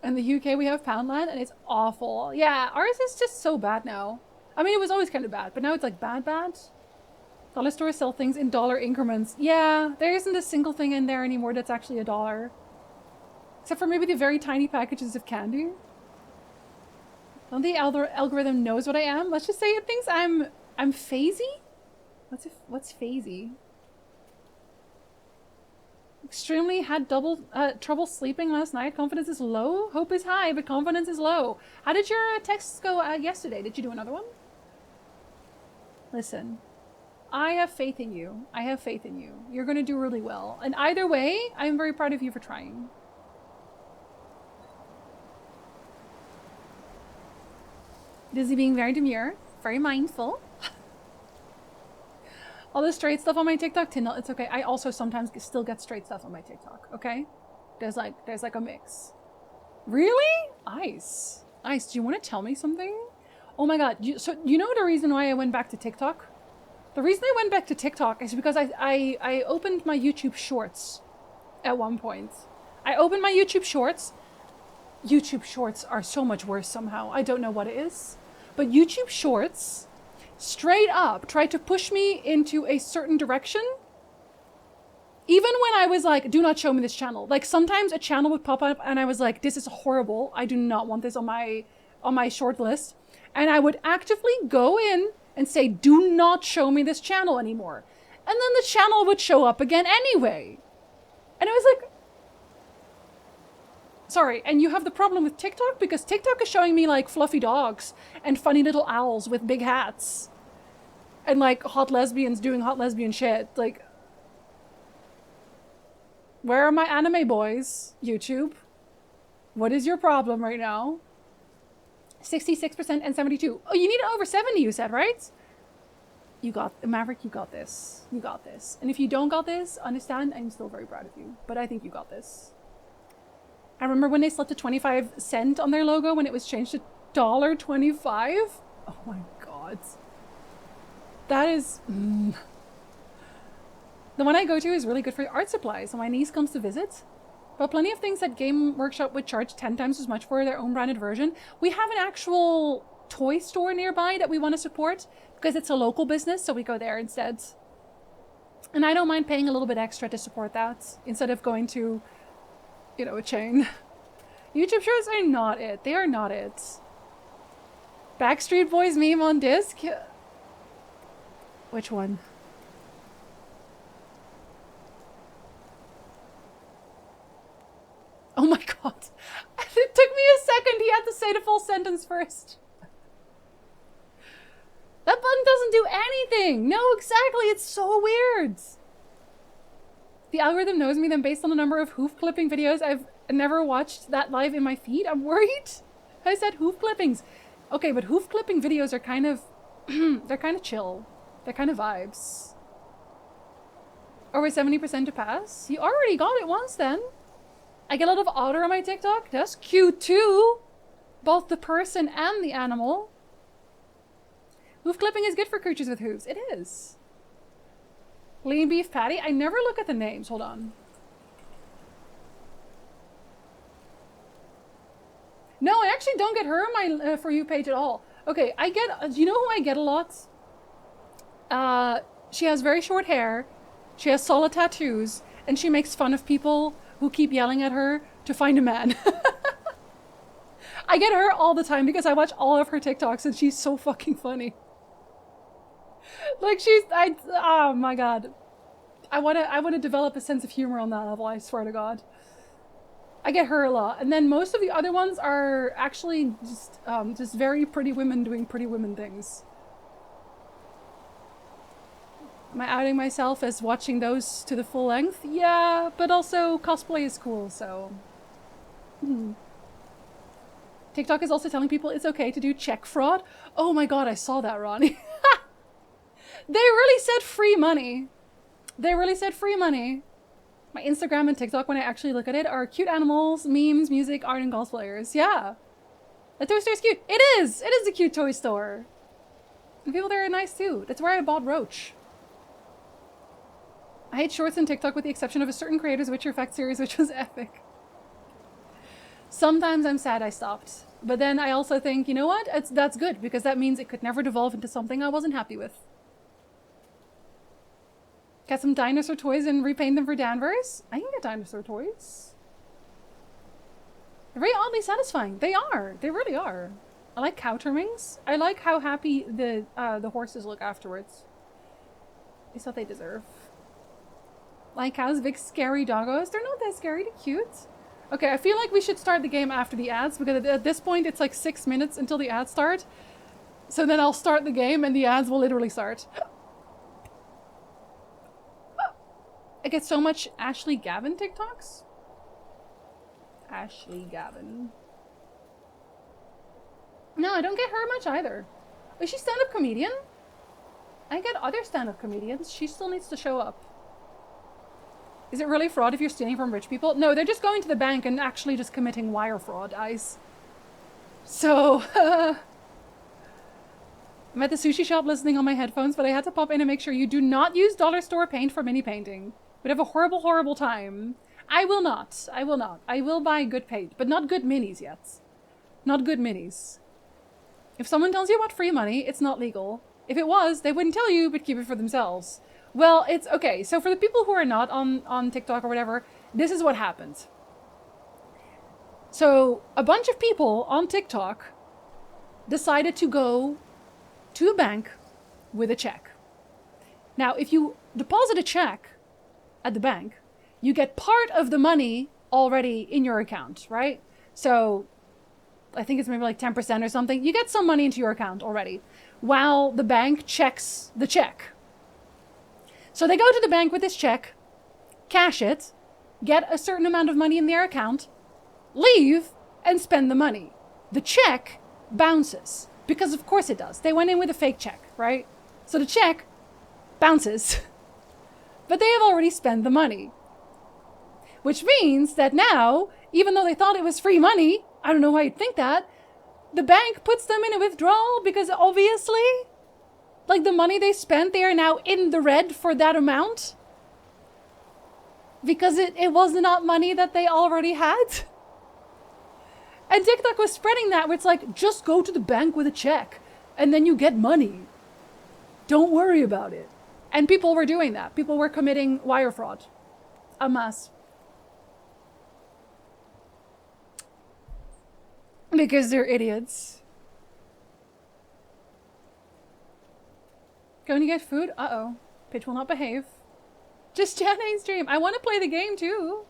A: In the UK we have Poundland and it's awful. Yeah, ours is just so bad now. I mean, it was always kind of bad, but now it's like bad. Dollar stores sell things in dollar increments. Yeah, there isn't a single thing in there anymore that's actually $1. Except for maybe the very tiny packages of candy. Don't the algorithm knows what I am? Let's just say it thinks I'm phasey? What's phasey? Extremely had trouble sleeping last night. Confidence is low. Hope is high, but confidence is low. How did your texts go yesterday? Did you do another one? Listen, I have faith in you. I have faith in you. You're going to do really well. And either way, I'm very proud of you for trying. Dizzy being very demure, very mindful. All the straight stuff on my TikTok, Tyndall, it's okay. I also sometimes still get straight stuff on my TikTok, okay? There's like a mix. Really? Ice. Ice, do you want to tell me something? Oh my god, so you know the reason why I went back to TikTok? The reason I went back to TikTok is because I opened my YouTube Shorts at one point. I opened my YouTube Shorts. YouTube Shorts are so much worse somehow. I don't know what it is. But YouTube Shorts straight up tried to push me into a certain direction. Even when I was like, do not show me this channel. Like sometimes a channel would pop up and I was like, this is horrible. I do not want this on my short list. And I would actively go in and say, do not show me this channel anymore. And then the channel would show up again anyway. And I was like, sorry, and you have the problem with TikTok? Because TikTok is showing me like fluffy dogs and funny little owls with big hats. And like hot lesbians doing hot lesbian shit. Like, where are my anime boys, YouTube? What is your problem right now? 66% and 72. Oh, you need it over 70, you said, right? You got, Maverick, you got this. You got this. And if you don't got this, understand, I'm still very proud of you. But I think you got this. I remember when they slapped a 25 cent on their logo when it was changed to $1.25. Oh my god. That is... The one I go to is really good for art supplies, so my niece comes to visit. But plenty of things that Game Workshop would charge 10 times as much for their own branded version. We have an actual toy store nearby that we want to support because it's a local business, so we go there instead. And I don't mind paying a little bit extra to support that instead of going to, you know, a chain. YouTube Shorts are not it. They are not it. Backstreet Boys meme on disc? Which one? god. It took me a second. He had to say the full sentence first. That button doesn't do anything. No, exactly. It's so weird. The algorithm knows me then based on the number of hoof clipping videos I've never watched that live in my feed. I'm worried. I said hoof clippings. Okay, but hoof clipping videos are kind of... they're kind of chill. They're kind of vibes. Or we're 70% to pass? You already got it once then. I get a lot of otter on my TikTok. That's cute too. Both the person and the animal. Hoof clipping is good for creatures with hooves. It is. Lean beef patty? I never look at the names. Hold on. No, I actually don't get her on my For You page at all. Okay, I get... do you know who I get a lot? She has very short hair. She has solid tattoos. And she makes fun of people who keep yelling at her to find a man. I get her all the time because I watch all of her TikToks and she's so fucking funny. Like oh my god. I wanna develop a sense of humor on that level, I swear to god. I get her a lot. And then most of the other ones are actually just very pretty women doing pretty women things. Am I outing myself as watching those to the full length? Yeah, but also cosplay is cool, so... TikTok is also telling people it's okay to do check fraud. Oh my god, I saw that, Ronnie. They really said free money. They really said free money. My Instagram and TikTok, when I actually look at it, are cute animals, memes, music, art, and cosplayers. Yeah. The toy store is cute. It is! It is a cute toy store. And people there are nice too. That's where I bought Roach. I hate shorts on TikTok with the exception of a certain creator's Witcher Effect series, which was epic. Sometimes I'm sad I stopped. But then I also think, you know what? That's good, because that means it could never devolve into something I wasn't happy with. Get some dinosaur toys and repaint them for Danvers? I can get dinosaur toys. They're very oddly satisfying. They are. They really are. I like cow trimmings. I like how happy the horses look afterwards. It's what they deserve. Like cows, big scary doggos. They're not that scary. They're cute. Okay, I feel like we should start the game after the ads, because at this point it's like 6 minutes until the ads start. So then I'll start the game and the ads will literally start. I get so much Ashley Gavin TikToks. Ashley Gavin. No, I don't get her much either. Is she stand-up comedian? I get other stand-up comedians. She still needs to show up. Is it really fraud if you're stealing from rich people? No, they're just going to the bank and actually just committing wire fraud, guys. So, I'm at the sushi shop listening on my headphones, but I had to pop in and make sure you do not use dollar store paint for mini painting. We'd have a horrible, horrible time. I will not. I will not. I will buy good paint, but not good minis yet. Not good minis. If someone tells you about free money, it's not legal. If it was, they wouldn't tell you, but keep it for themselves. Well, it's okay. So for the people who are not on TikTok or whatever, this is what happens. So a bunch of people on TikTok decided to go to a bank with a check. Now, if you deposit a check at the bank, you get part of the money already in your account, right? So I think it's maybe like 10% or something. You get some money into your account already while the bank checks the check. So they go to the bank with this check, cash it, get a certain amount of money in their account, leave, and spend the money. The check bounces, because of course it does. They went in with a fake check, right? So the check bounces, but they have already spent the money. Which means that now, even though they thought it was free money, I don't know why you'd think that, the bank puts them in a withdrawal because obviously, like the money they spent, they are now in the red for that amount. Because it was not money that they already had. And TikTok was spreading that where it's like, just go to the bank with a check and then you get money. Don't worry about it. And people were doing that. People were committing wire fraud. En masse. Because they're idiots. Going to get food? Uh-oh. Pitch will not behave. Just chatting stream. I want to play the game too.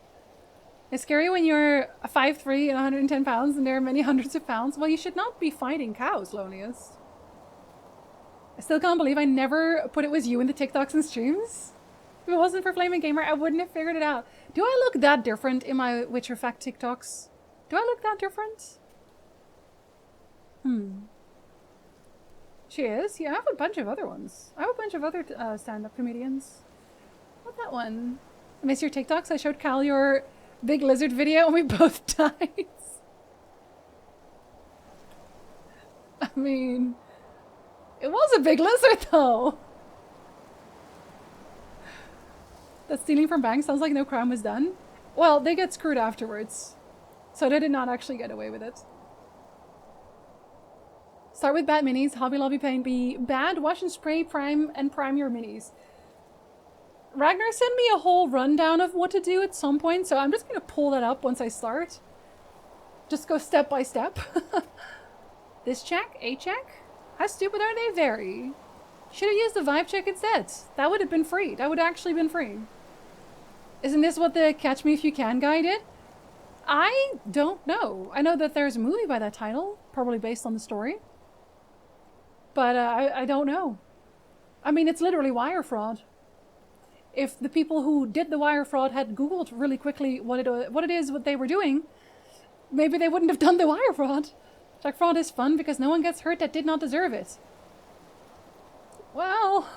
A: It's scary when you're 5'3" and 110 pounds and there are many hundreds of pounds. Well, you should not be fighting cows, Lonius. I still can't believe I never put it was you in the TikToks and streams. If it wasn't for Flaming Gamer, I wouldn't have figured it out. Do I look that different in my Witcher Fact TikToks? Do I look that different? She is? Yeah, I have a bunch of other ones. I have a bunch of other stand-up comedians. What that one? I miss your TikToks. I showed Cal your big lizard video and we both died. I mean, it was a big lizard though. That stealing from banks sounds like no crime was done. Well, they get screwed afterwards. So they did not actually get away with it. Start with bad minis, Hobby Lobby Paint B. Bad, wash and spray, prime, and prime your minis. Ragnar sent me a whole rundown of what to do at some point, so I'm just going to pull that up once I start. Just go step by step. This check? A check? How stupid are they? Very. Should have used the vibe check instead. That would have been free. That would have actually been free. Isn't this what the Catch Me If You Can guy did? I don't know. I know that there's a movie by that title, probably based on the story. But I don't know. I mean, it's literally wire fraud. If the people who did the wire fraud had Googled really quickly what they were doing, maybe they wouldn't have done the wire fraud. Check fraud is fun because no one gets hurt that did not deserve it. Well,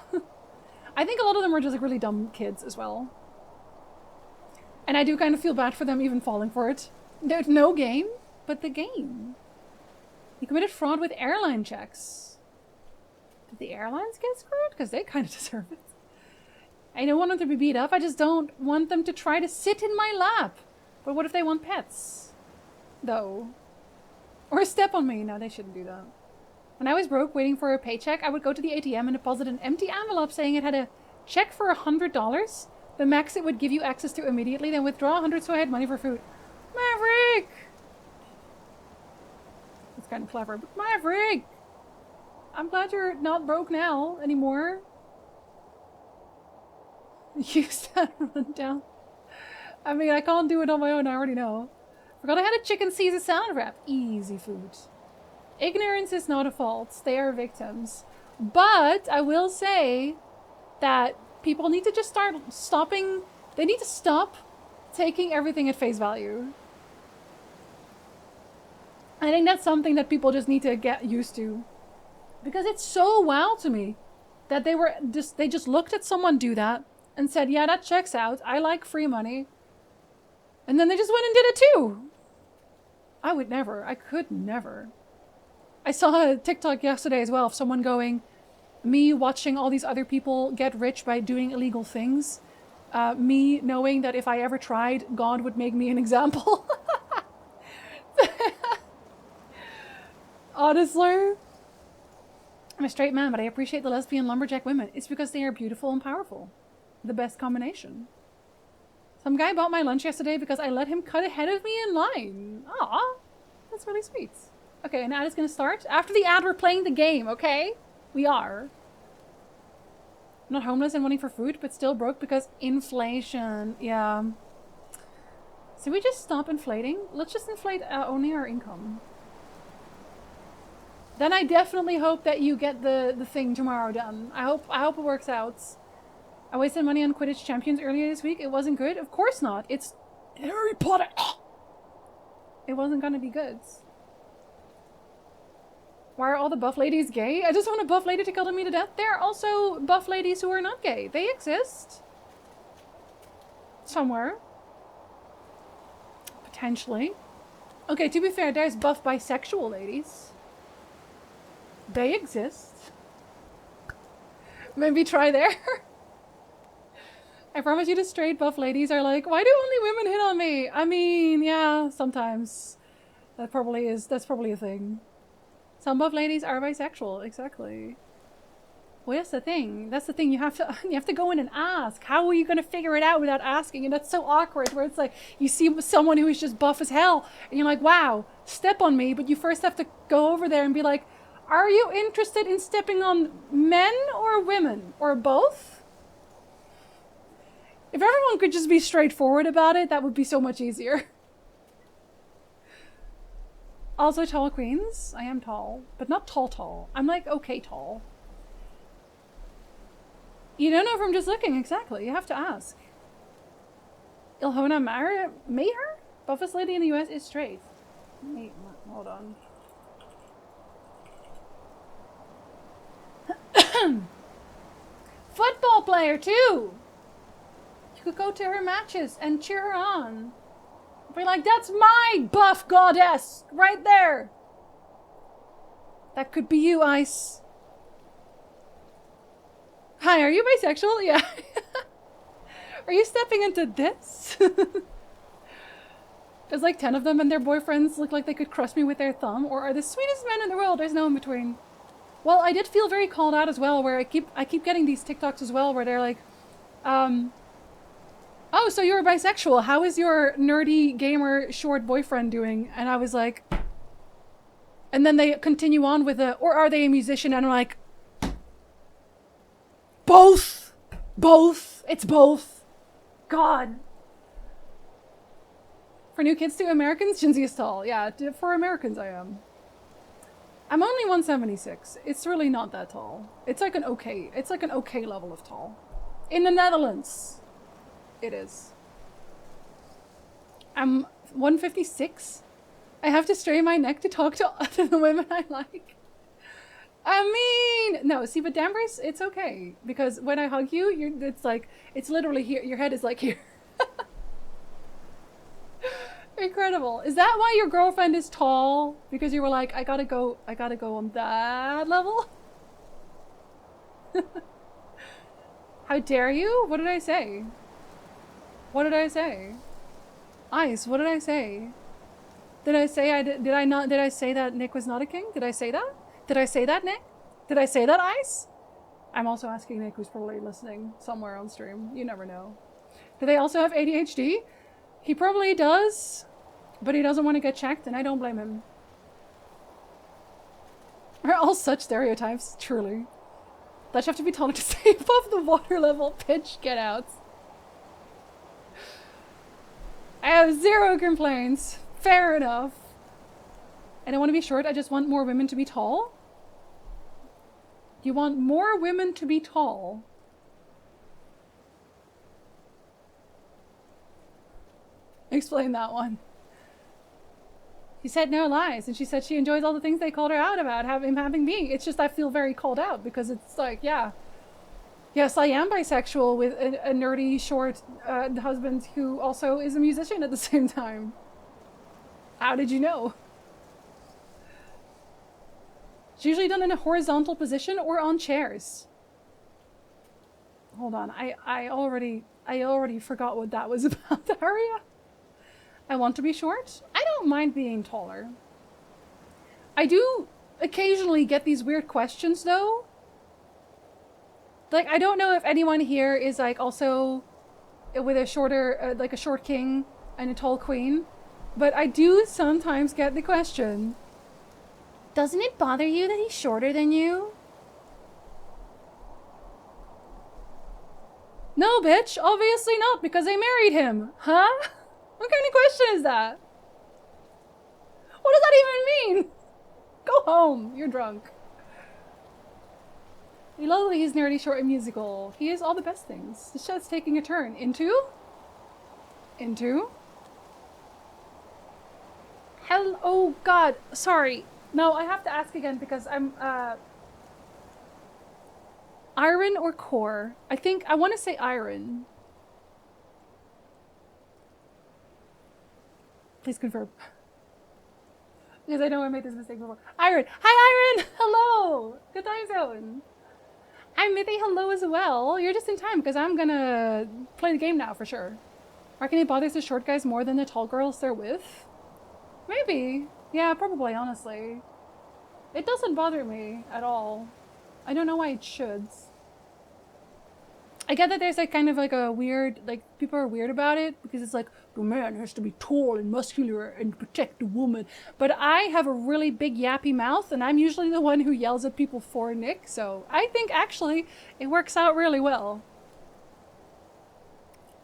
A: I think a lot of them are just like really dumb kids as well. And I do kind of feel bad for them even falling for it. There's no game, but the game. You committed fraud with airline checks. Did the airlines get screwed? Because they kind of deserve it. I don't want them to be beat up. I just don't want them to try to sit in my lap. But what if they want pets? Though. Or step on me. No, they shouldn't do that. When I was broke waiting for a paycheck, I would go to the ATM and deposit an empty envelope saying it had a check for $100. The max it would give you access to immediately, then withdraw 100 so I had money for food. Maverick! That's kind of clever, but Maverick! I'm glad you're not broke now anymore. Use that rundown. I mean, I can't do it on my own, I already know. Forgot I had a chicken Caesar salad wrap. Easy food. Ignorance is not a fault. They are victims. But I will say that people need to just start stopping. They need to stop taking everything at face value. I think that's something that people just need to get used to. Because it's so wild to me that they just looked at someone do that and said, yeah, that checks out. I like free money. And then they just went and did it too. I would never. I could never. I saw a TikTok yesterday as well of someone going, me watching all these other people get rich by doing illegal things. Me knowing that if I ever tried, God would make me an example. Honestly. I'm a straight man, but I appreciate the lesbian lumberjack women. It's because they are beautiful and powerful. The best combination. Some guy bought my lunch yesterday because I let him cut ahead of me in line. Aw, that's really sweet. Okay, an ad is gonna start. After the ad, we're playing the game, okay? We are. I'm not homeless and wanting for food, but still broke because inflation. Yeah. So we just stop inflating? Let's just inflate only our income. Then I definitely hope that you get the thing tomorrow done. I hope it works out. I wasted money on Quidditch Champions earlier this week. It wasn't good. Of course not. It's Harry Potter. It wasn't gonna be good. Why are all the buff ladies gay? I just want a buff lady to cuddle me to death. There are also buff ladies who are not gay. They exist. Somewhere. Potentially. Okay, to be fair, there's buff bisexual ladies. They exist. Maybe try there. I promise you the straight buff ladies are like, why do only women hit on me? I mean, yeah, sometimes. That's probably a thing. Some buff ladies are bisexual, exactly. Well, that's the thing. That's the thing. You have to go in and ask. How are you going to figure it out without asking? And that's so awkward. Where it's like you see someone who is just buff as hell, and you're like, "Wow, step on me!" But you first have to go over there and be like, "Are you interested in stepping on men or women or both?" If everyone could just be straightforward about it, that would be so much easier. Also tall queens. I am tall, but not tall. I'm like okay tall. You don't know from just looking, exactly. You have to ask. Ilhona Maher? Buffest lady in the US is straight. Wait, hold on. Football player too! You could go to her matches and cheer her on. Be like, that's my buff goddess! Right there! That could be you, Ice. Hi, are you bisexual? Yeah. Are you stepping into this? There's like 10 of them and their boyfriends look like they could crush me with their thumb, or are the sweetest men in the world. There's no in between. Well, I did feel very called out as well, where I keep getting these TikToks as well where they're like, oh, so you're bisexual. How is your nerdy gamer short boyfriend doing? And I was like, and then they continue on with or are they a musician? And I'm like, both. It's both. God. For new kids to Americans, Jinsey is tall. Yeah, for Americans I am. I'm only 176. It's really not that tall. It's like an okay level of tall. In the Netherlands, it is. I'm 156. I have to strain my neck to talk to the women I like. I mean, no, see, but Danvers, it's okay. Because when I hug you, it's literally here. Your head is like here. Incredible. Is that why your girlfriend is tall? Because you were like, I gotta go on that level? How dare you? What did I say? What did I say? Ice, what did I say? Did I say that Nick was not a king? Did I say that? Did I say that, Nick? Did I say that, Ice? I'm also asking Nick, who's probably listening somewhere on stream. You never know. Do they also have ADHD? He probably does, but he doesn't want to get checked, and I don't blame him. Are all such stereotypes, truly. That you have to be taller to stay above the water level. Pitch, get out. I have zero complaints. Fair enough. I don't want to be short, I just want more women to be tall. You want more women to be tall? Explain that one. He said no lies, and she said she enjoys all the things they called her out about him having me. It's just I feel very called out because it's like, yeah. Yes, I am bisexual with a nerdy, short husband who also is a musician at the same time. How did you know? It's usually done in a horizontal position or on chairs. Hold on, I already forgot what that was about, Aria. I want to be short. I don't mind being taller. I do occasionally get these weird questions though. Like, I don't know if anyone here is like also with a shorter, like a short king and a tall queen, but I do sometimes get the question, doesn't it bother you that he's shorter than you? No, bitch, obviously not, because I married him. Huh? What kind of question is that? What does that even mean? Go home, you're drunk. We love that he's nerdy, short, and musical. He is all the best things. The show's taking a turn. Into? Hell, oh god, sorry. No, I have to ask again because I'm, iron or core? I want to say iron. Please confirm. Because I know I made this mistake before. Iron! Hi, Iron! Hello! Good time zone. Hi, Mithy. Hello as well. You're just in time because I'm gonna play the game now for sure. Reckon it bothers the short guys more than the tall girls they're with? Maybe. Yeah, probably, honestly. It doesn't bother me at all. I don't know why it should. I get that there's like kind of like a weird, like people are weird about it because it's like the man has to be tall and muscular and protect the woman. But I have a really big yappy mouth and I'm usually the one who yells at people for Nick. So I think actually it works out really well.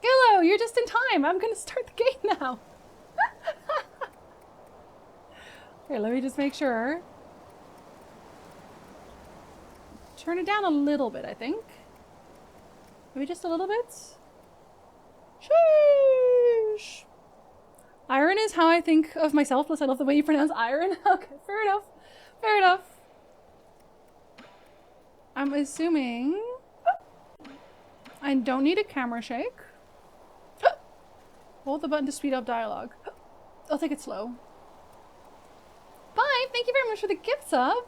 A: Good you're just in time. I'm gonna start the game now. Okay, let me just make sure. Turn it down a little bit, I think. Maybe just a little bit. Sheesh. Iron is how I think of myself, plus I love the way you pronounce iron. Okay, fair enough. Fair enough. I'm assuming I don't need a camera shake. Hold the button to speed up dialogue. I'll take it slow. Bye! Thank you very much for the gift sub!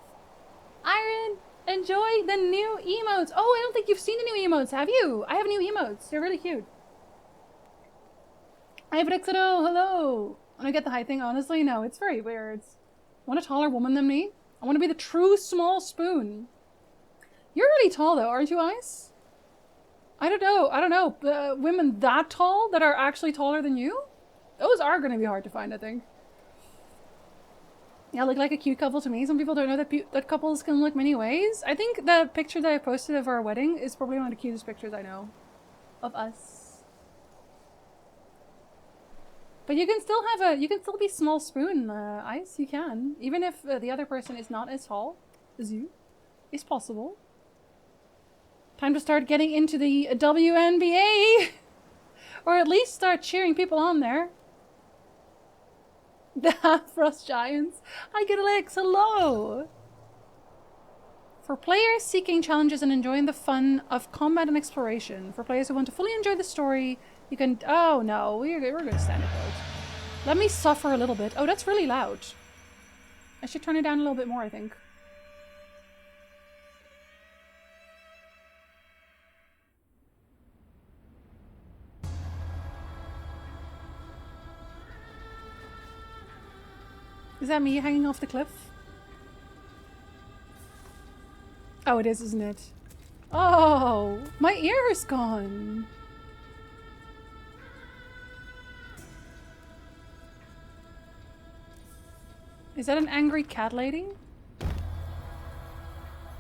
A: Iron, enjoy the new emotes! Oh, I don't think you've seen the new emotes, have you? I have new emotes. They're really cute. Hi, Brixito! Hello! When I get the height thing, honestly, no, it's very weird. I want a taller woman than me. I want to be the true small spoon. You're really tall though, aren't you, Ice? I don't know. Women that tall that are actually taller than you? Those are going to be hard to find, I think. Yeah, look like a cute couple to me. Some people don't know that couples can look many ways. I think the picture that I posted of our wedding is probably one of the cutest pictures I know of us. But you can still be small spoon, Ice. You can, even if the other person is not as tall as you. It's possible. Time to start getting into the WNBA, or at least start cheering people on there. The Half-Frost Giants. Hi, good Alex. Hello. For players seeking challenges and enjoying the fun of combat and exploration, for players who want to fully enjoy the story, you can. Oh no, we're going to stand it out. Let me suffer a little bit. Oh, that's really loud. I should turn it down a little bit more, I think. Is that me hanging off the cliff? Oh, it is, isn't it? Oh, my ear is gone. Is that an angry cat lady? I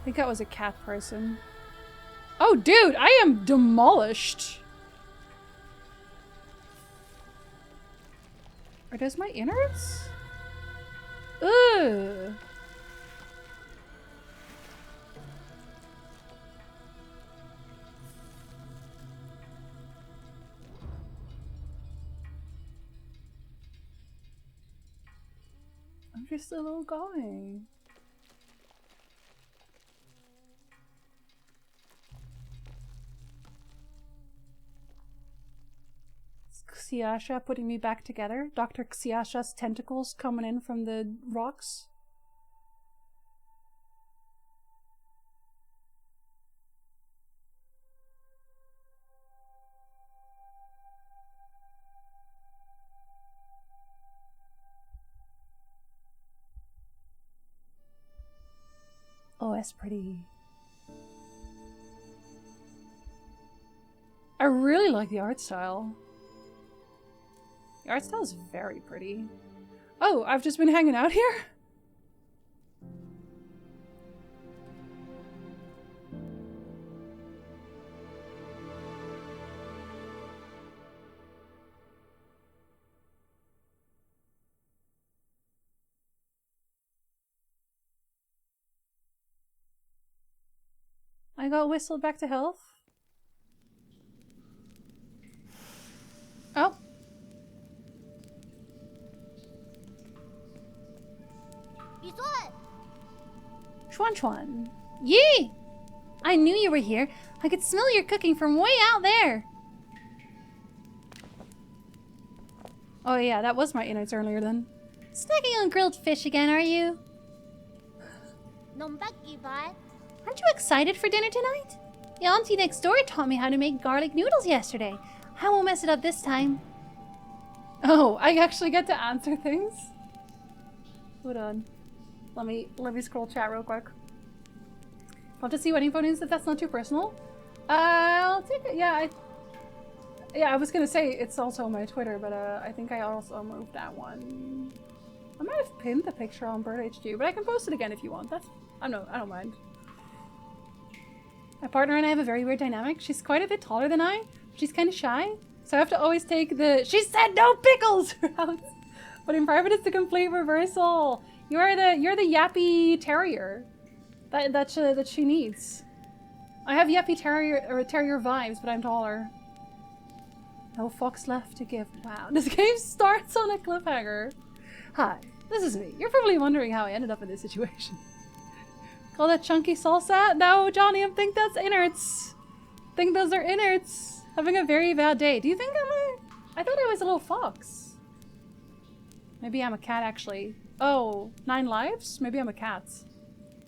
A: think that was a cat person. Oh, dude, I am demolished. Are those my innards? Ugh. I'm just a little guy. Xiasha putting me back together. Dr. Xiasha's tentacles coming in from the rocks. Oh, that's pretty. I really like the art style. The art style is very pretty. Oh, I've just been hanging out here? I got whistled back to health. Oh. Chuan Chuan. Yee! I knew you were here. I could smell your cooking from way out there. Oh yeah, that was my innards earlier then. Snacking on grilled fish again, are you? Aren't you excited for dinner tonight? The auntie next door taught me how to make garlic noodles yesterday. I won't mess it up this time. Oh, I actually get to answer things? Hold on. Let me scroll chat real quick. I'll have to see wedding photos if that's not too personal. I'll take it. Yeah, I was gonna say it's also on my Twitter, but I think I also moved that one. I might have pinned the picture on Bird HQ, but I can post it again if you want. I don't mind. My partner and I have a very weird dynamic. She's quite a bit taller than I. She's kind of shy. So I have to always take the "she said no pickles" route. But in private, it's the complete reversal. You're the yappy terrier that she needs. I have yappy terrier vibes, but I'm taller. No fox left to give. Wow, this game starts on a cliffhanger. Hi, this is me. You're probably wondering how I ended up in this situation. Call that chunky salsa? No, Johnny, I think that's innards. I think those are innards. Having a very bad day. Do you think I thought I was a little fox. Maybe I'm a cat, actually. Oh, 9 lives? Maybe I'm a cat.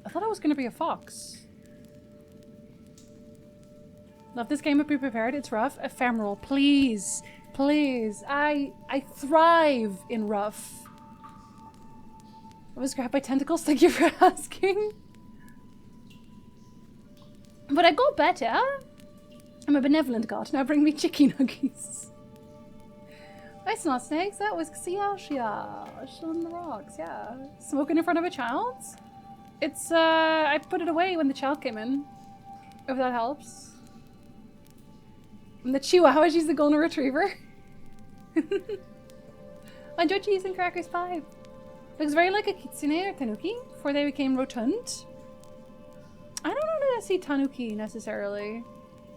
A: I thought I was gonna be a fox. Love this game, but be prepared. It's rough. Ephemeral, please. Please. I thrive in rough. I was grabbed by tentacles, thank you for asking. But I got better. I'm a benevolent god. Now bring me chicken nuggies. It's not snakes, that was Xiaxia. Still in the rocks, yeah. Smoking in front of a child? It's, I put it away when the child came in. If that helps. And the Chihuahua, she's the golden retriever. Enjoy cheese and crackers 5. Looks very like a kitsune or tanuki before they became rotund. I don't know that I see tanuki necessarily.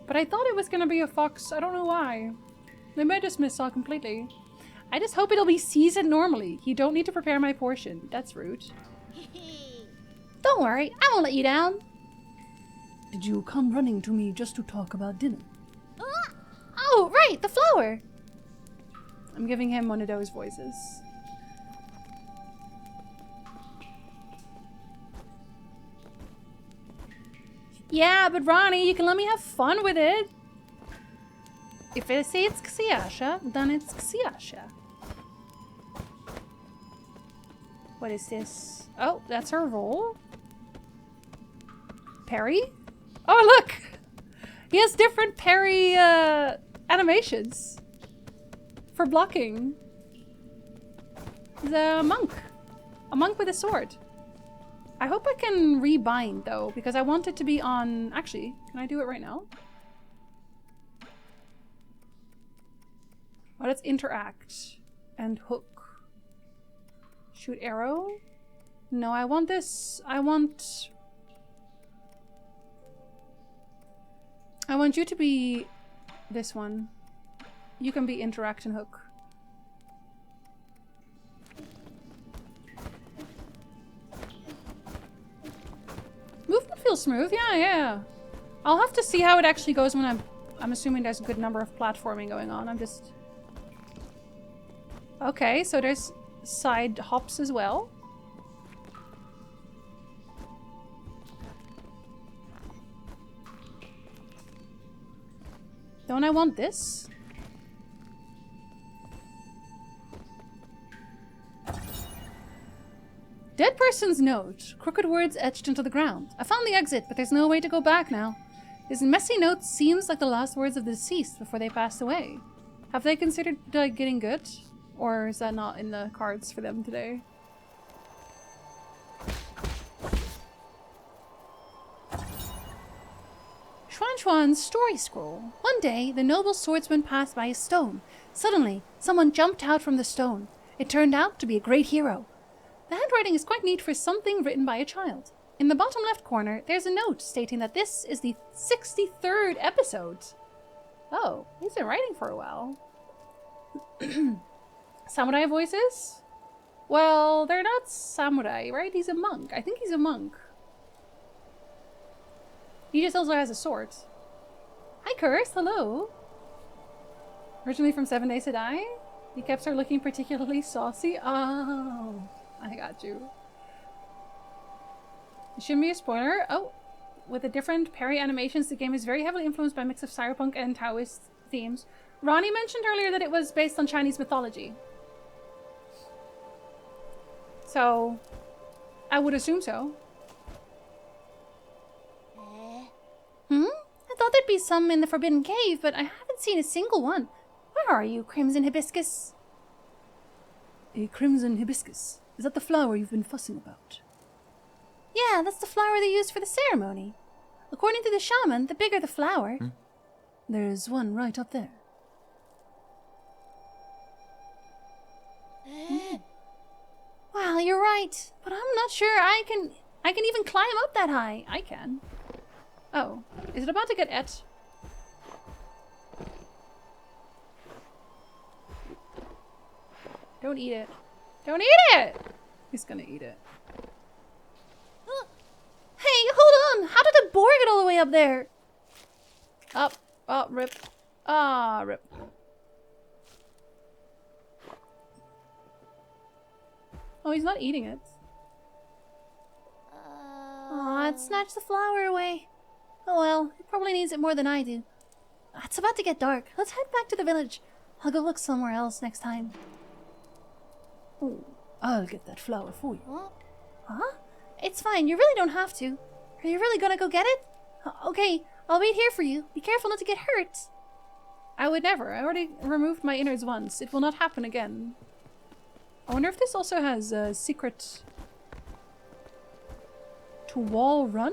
A: But I thought it was gonna be a fox. I don't know why. Maybe I just missaw completely. I just hope it'll be seasoned normally. You don't need to prepare my portion. That's rude. Don't worry, I won't let you down. Did you come running to me just to talk about dinner? Oh, right, the flower. I'm giving him one of those voices. Yeah, but Ronnie, you can let me have fun with it. If I say it's Xiaxia, then it's Xiaxia. What is this? Oh, that's her roll. Parry? Oh, look! He has different parry animations for blocking. He's a monk. A monk with a sword. I hope I can rebind though, because I want it to be on... Actually, can I do it right now? Oh, let's interact. And hook. Shoot arrow? No, I want this. I want you to be this one. You can be interact and hook. Movement feels smooth. Yeah. I'll have to see how it actually goes when I'm assuming there's a good number of platforming going on. I'm just... Okay, so there's side hops as well. Don't I want this? Dead person's note. Crooked words etched into the ground. I found the exit, but there's no way to go back now. This messy note seems like the last words of the deceased before they passed away. Have they considered getting good? Or is that not in the cards for them today? Xuan's story scroll. One day, the noble swordsman passed by a stone. Suddenly, someone jumped out from the stone. It turned out to be a great hero. The handwriting is quite neat for something written by a child. In the bottom left corner, there's a note stating that this is the 63rd episode. Oh, he's been writing for a while. Samurai voices? Well, they're not samurai, right? He's a monk. I think he's a monk. He just also has a sword. Hi, Curse. Hello. Originally from 7 Days to Die? He kept her looking particularly saucy. Oh, I got you. It shouldn't be a spoiler. Oh, with the different parry animations, the game is very heavily influenced by a mix of cyberpunk and Taoist themes. Ronnie mentioned earlier that it was based on Chinese mythology. So, I would assume so. I thought there'd be some in the Forbidden Cave, but I haven't seen a single one. Where are you, Crimson Hibiscus? A crimson hibiscus? Is that the flower you've been fussing about? Yeah, that's the flower they used for the ceremony. According to the shaman, the bigger the flower... There's one right up there. you're right. But I'm not sure I can even climb up that high. I can. Oh, is it about to get et? Don't eat it. Don't eat it! He's gonna eat it. Hey, hold on! How did the boar get all the way up there? Up. Oh, rip. Ah, rip. Oh, he's not eating it. Aw, it snatched the flower away. Oh well, it probably needs it more than I do. It's about to get dark. Let's head back to the village. I'll go look somewhere else next time. Oh, I'll get that flower for you. Huh? It's fine, you really don't have to. Are you really gonna go get it? Okay, I'll wait here for you. Be careful not to get hurt. I would never. I already removed my innards once. It will not happen again. I wonder if this also has a secret to wall run?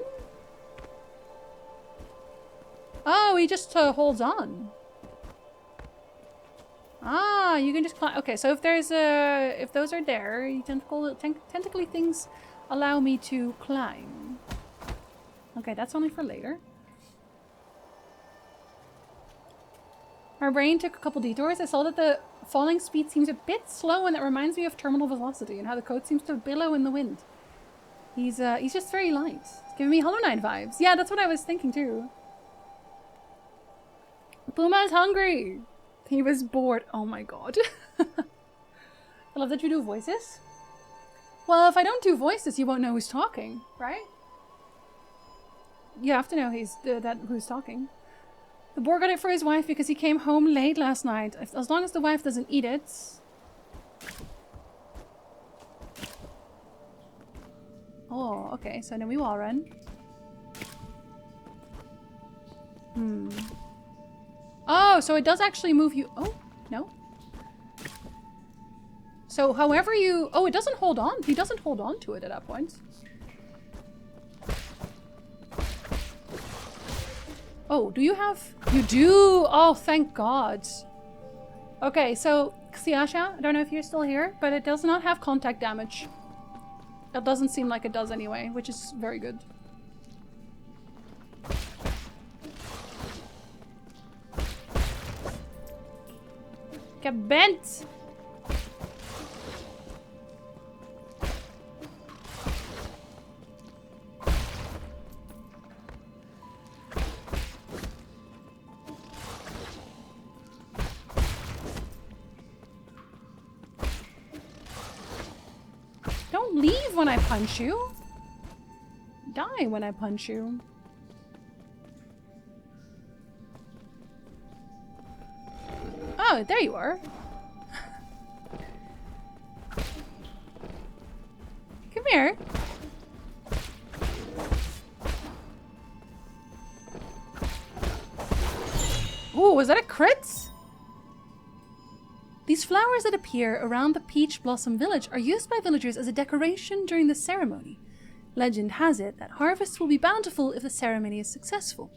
A: Oh, he just holds on. Ah, you can just climb. Okay, so if there's if those are there, tentacly things allow me to climb. Okay, that's only for later. My brain took a couple detours. I saw that the falling speed seems a bit slow, and it reminds me of terminal velocity and how the code seems to billow in the wind. He's just very light. It's giving me Hollow Knight vibes. Yeah, that's what I was thinking too. Puma's hungry. He was bored. Oh my god. I love that you do voices. Well, if I don't do voices, you won't know who's talking, right? You have to know who's talking. The boar got it for his wife because he came home late last night. As long as the wife doesn't eat it. Oh, okay. So then we wall run. Oh, so it does actually move you. Oh, no. So however you... Oh, it doesn't hold on. He doesn't hold on to it at that point. Oh, do you have... You do! Oh, thank God. Okay, so Xiasha, I don't know if you're still here, but it does not have contact damage. It doesn't seem like it does anyway, which is very good. Get bent! Don't leave when I punch you. Die when I punch you. Oh, there you are. Come here. Ooh, was that a crit? These flowers that appear around the Peach Blossom Village are used by villagers as a decoration during the ceremony. Legend has it that harvests will be bountiful if the ceremony is successful.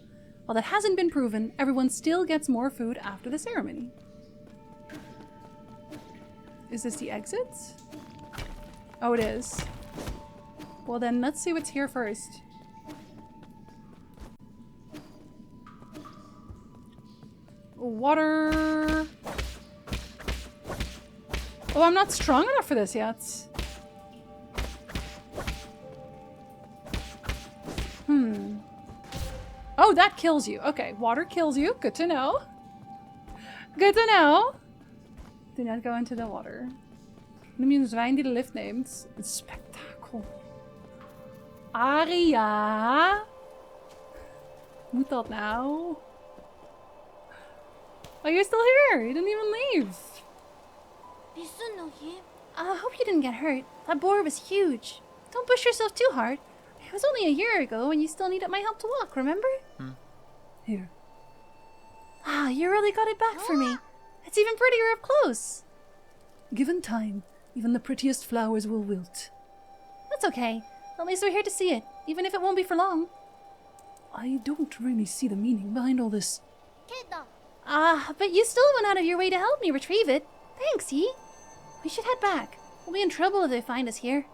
A: While that hasn't been proven, everyone still gets more food after the ceremony. Is this the exit? Oh, it is. Well then, let's see what's here first. Water... Oh, I'm not strong enough for this yet. Oh, that kills you. Okay, water kills you. Good to know. Good to know. Do not go into the water. Noem je een zwijn die de lift neemt? Een spektakel. Aria. Moet dat nou? Oh, you're still here. You didn't even leave. I hope you didn't get hurt. That boar was huge. Don't push yourself too hard. It was only a year ago when you still needed my help to walk, remember? Here. Ah, you really got it back for me. It's even prettier up close. Given time, even the prettiest flowers will wilt. That's okay. At least we're here to see it, even if it won't be for long. I don't really see the meaning behind all this. But you still went out of your way to help me retrieve it. Thanks, Yi. We should head back. We'll be in trouble if they find us here.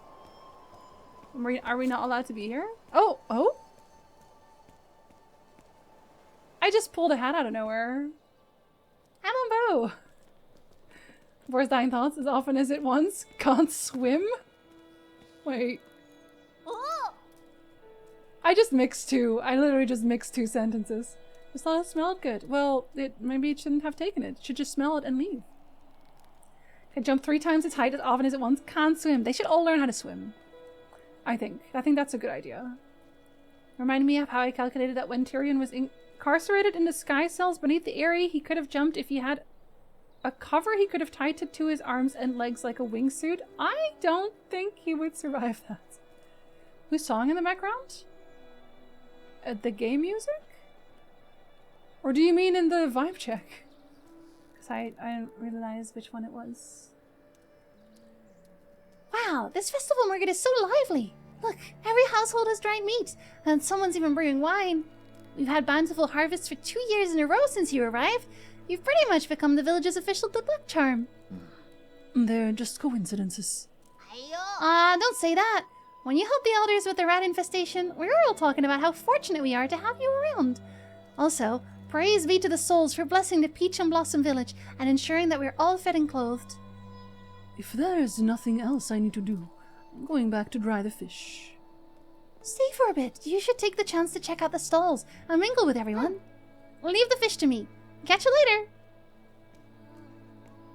A: Are we not allowed to be here? Oh, oh? I just pulled a hat out of nowhere. Hello, Bo. Worst dying thoughts as often as it once. Can't swim? Wait.
B: Oh!
A: I just mixed two. I literally just mixed two sentences. Just thought it smelled good. Well, maybe it shouldn't have taken it. It should just smell it and leave. Can jump 3 times its height as often as it wants. Can't swim. They should all learn how to swim. I think that's a good idea. Reminded me of how I calculated that when Tyrion was incarcerated in the sky cells beneath the Eyrie, he could have jumped if he had a cover he could have tied to his arms and legs like a wingsuit. I don't think he would survive that. Who's song in the background? The game music? Or do you mean in the vibe check? Because I didn't realize which one it was.
B: Wow, this festival market is so lively. Look, every household has dried meat, and someone's even brewing wine. We've had bountiful harvests for 2 years in a row since you arrived. You've pretty much become the village's official good luck charm.
A: They're just coincidences.
B: Don't say that. When you helped the elders with the rat infestation, we were all talking about how fortunate we are to have you around. Also, praise be to the souls for blessing the Peach and Blossom village and ensuring that we're all fed and clothed.
A: If there's nothing else I need to do, I'm going back to dry the fish.
B: Stay for a bit. You should take the chance to check out the stalls and mingle with everyone. Leave the fish to me. Catch you later.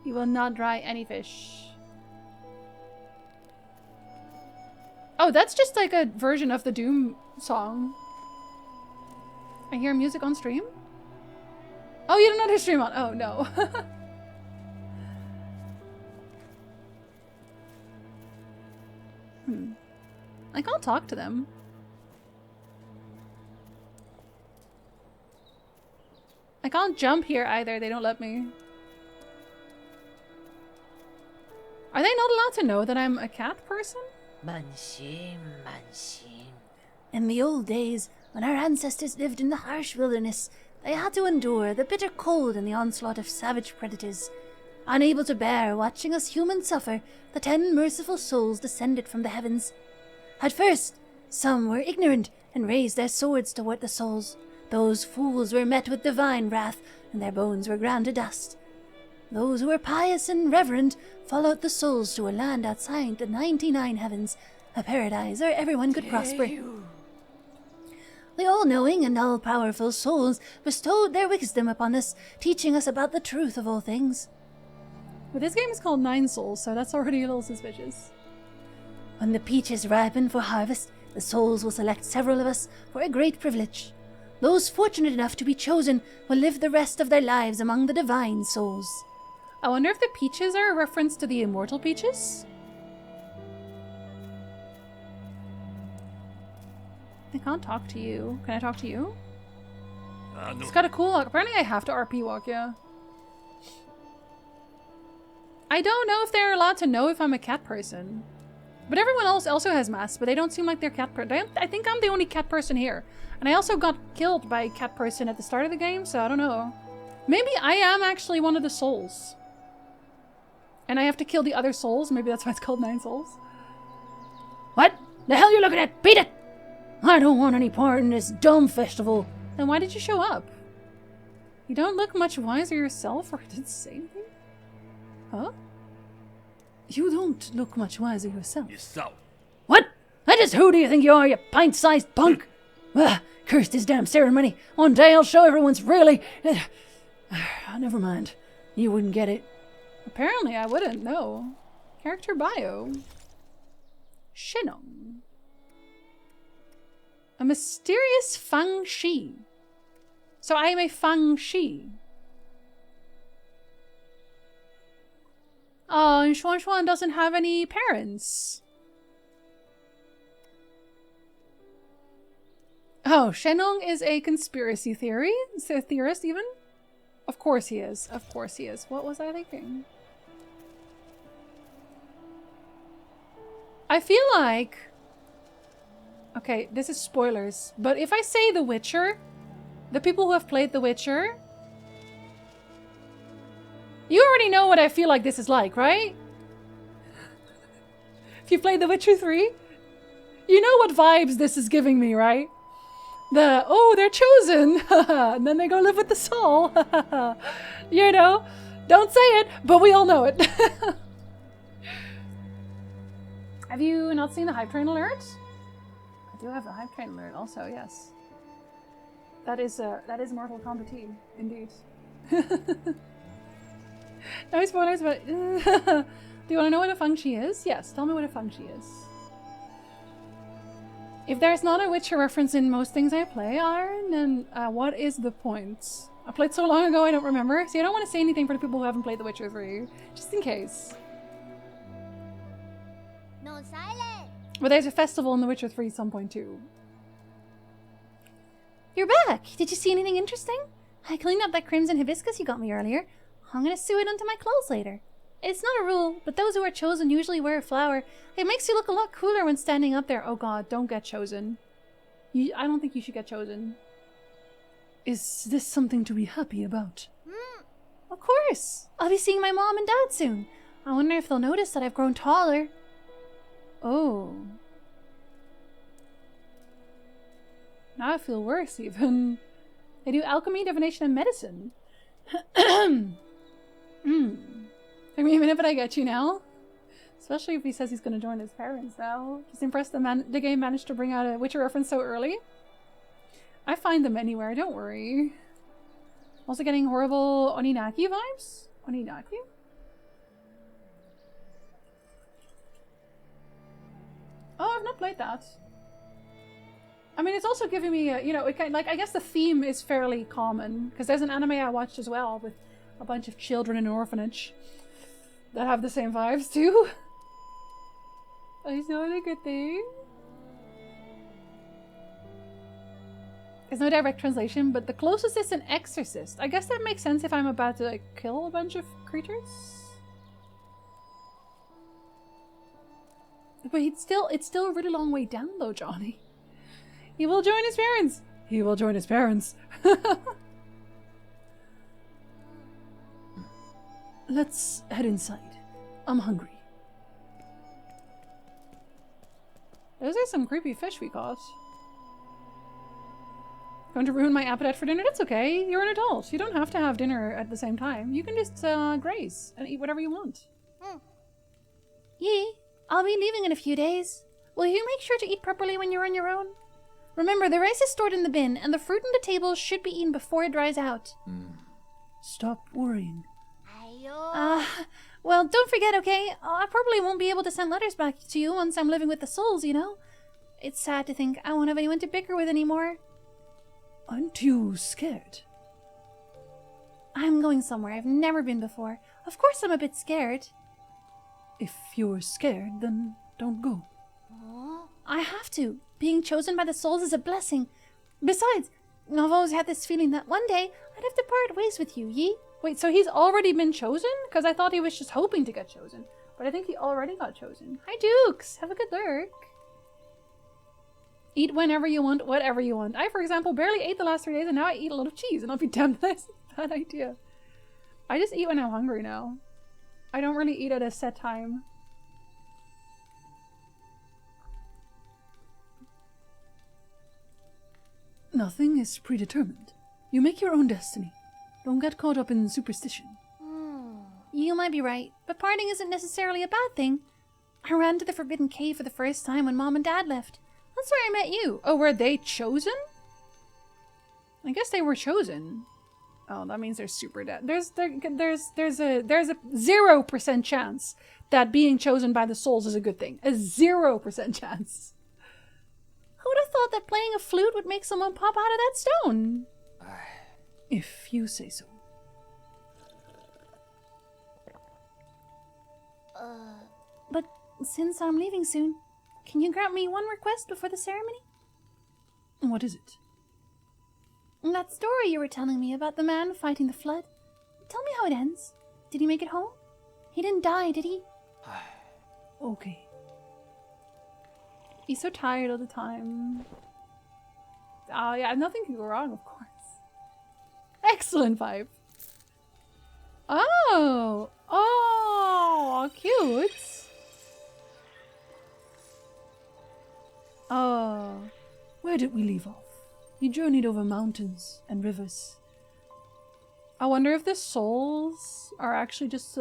A: You will not dry any fish. Oh, that's just like a version of the Doom song. I hear music on stream? Oh, you don't know there's stream on. Oh, no. I can't talk to them. I can't jump here either. They don't let me. Are they not allowed to know that I'm a cat person?
C: Manshim, Manshim.
B: In the old days, when our ancestors lived in the harsh wilderness, they had to endure the bitter cold and the onslaught of savage predators. Unable to bear watching us humans suffer, the 10 merciful souls descended from the heavens. At first, some were ignorant and raised their swords toward the souls. Those fools were met with divine wrath, and their bones were ground to dust. Those who were pious and reverent followed the souls to a land outside the 99 heavens, a paradise where everyone could prosper. The all-knowing and all-powerful souls bestowed their wisdom upon us, teaching us about the truth of all things.
A: But this game is called 9 Souls, so that's already a little suspicious.
B: When the peaches ripen for harvest, the souls will select several of us for a great privilege. Those fortunate enough to be chosen will live the rest of their lives among the divine souls.
A: I wonder if the peaches are a reference to the immortal peaches? I can't talk to you. Can I talk to you?
D: No.
A: It's got a cool walk. Apparently I have to RP walk, yeah. I don't know if they're allowed to know if I'm a cat person. But everyone else also has masks, but they don't seem like they're cat person. I think I'm the only cat person here. And I also got killed by a cat person at the start of the game, so I don't know. Maybe I am actually one of the souls. And I have to kill the other souls. Maybe that's why it's called 9 Souls.
B: What the hell are you looking at? Beat it! I don't want any part in this dumb festival.
A: Then why did you show up? You don't look much wiser yourself, or did it say anything? Huh? You don't look much wiser yourself.
D: Yourself.
B: What? That is who do you think you are, you pint-sized punk? Curse this damn ceremony. One day I'll show everyone's really... Never mind. You wouldn't get it.
A: Apparently I wouldn't, no. Character bio. Shenong. A mysterious Fang Shi. So I am a Fang Shi. Oh, and Xuan Xuan doesn't have any parents. Oh, Shenong is a conspiracy theorist even? Of course he is. Of course he is. What was I thinking? I feel like... Okay, this is spoilers. But if I say The Witcher, the people who have played The Witcher... You already know what I feel like this is like, right? If you played The Witcher 3, you know what vibes this is giving me, right? They're chosen, and then they go live with the soul. You know, don't say it, but we all know it. Have you not seen the Hype Train alert? I do have the Hype Train alert also, yes. That is Mortal Kombat T, indeed. No spoilers, but do you want to know what a Feng Shi is? Yes, tell me what a Feng Shi is. If there's not a Witcher reference in most things I play, Iron, then what is the point? I played so long ago I don't remember, so I don't want to say anything for the people who haven't played The Witcher 3, just in case.
B: No silence.
A: But there's a festival in The Witcher 3 some point too.
B: You're back. Did you see anything interesting? I cleaned up that crimson hibiscus you got me earlier. I'm gonna sew it onto my clothes later. It's not a rule, but those who are chosen usually wear a flower. It makes you look a lot cooler when standing up there. Oh god, don't get chosen. I don't think you should get chosen.
A: Is this something to be happy about?
B: Of course. I'll be seeing my mom and dad soon. I wonder if they'll notice that I've grown taller.
A: Oh. Now I feel worse even. They do alchemy, divination, and medicine. I mean, even if I get you now. Especially if he says he's going to join his parents now. Just impressed the game managed to bring out a Witcher reference so early. I find them anywhere, don't worry. Also getting horrible Oninaki vibes? Oninaki? Oh, I've not played that. I mean, it's also giving me a, you know, it kind of, like, I guess the theme is fairly common. Because there's an anime I watched as well with a bunch of children in an orphanage that have the same vibes too. Is that a good thing? There's no direct translation, but the closest is an exorcist. I guess that makes sense if I'm about to like kill a bunch of creatures. But it's still a really long way down though, Johnny. He will join his parents. He will join his parents. Let's head inside. I'm hungry. Those are some creepy fish we caught. Going to ruin my appetite for dinner? That's okay. You're an adult. You don't have to have dinner at the same time. You can just graze and eat whatever you want.
B: Yee, I'll be leaving in a few days. Will you make sure to eat properly when you're on your own? Remember, the rice is stored in the bin, and the fruit on the table should be eaten before it dries out.
A: Stop worrying.
B: Well, don't forget, okay? I probably won't be able to send letters back to you once I'm living with the souls, you know? It's sad to think I won't have anyone to bicker with anymore.
A: Aren't you scared?
B: I'm going somewhere I've never been before. Of course I'm a bit scared.
A: If you're scared, then don't go.
B: I have to. Being chosen by the souls is a blessing. Besides, I've always had this feeling that one day I'd have to part ways with you, Yi.
A: Wait, so he's already been chosen? Because I thought he was just hoping to get chosen. But I think he already got chosen. Hi, Dukes! Have a good lurk. Eat whenever you want, whatever you want. I, for example, barely ate the last 3 days, and now I eat a lot of cheese, and I'll be damned if that's a bad idea. I just eat when I'm hungry now. I don't really eat at a set time. Nothing is predetermined. You make your own destiny. Don't get caught up in superstition.
B: You might be right, but parting isn't necessarily a bad thing. I ran to the Forbidden Cave for the first time when Mom and Dad left. That's where I met you.
A: Oh, were they chosen? I guess they were chosen. Oh, that means they're super dead. There's a 0% chance that being chosen by the souls is a good thing. A 0% chance.
B: Who would have thought that playing a flute would make someone pop out of that stone?
A: If you say so.
B: But since I'm leaving soon, can you grant me one request before the ceremony?
A: What is it?
B: That story you were telling me about the man fighting the flood. Tell me how it ends. Did he make it home? He didn't die, did he?
A: Okay. He's so tired all the time. Oh yeah, nothing can go wrong, of course. Excellent vibe. Oh! Oh, cute!
B: Where did we leave off? We journeyed over mountains and rivers.
A: I wonder if the souls are actually just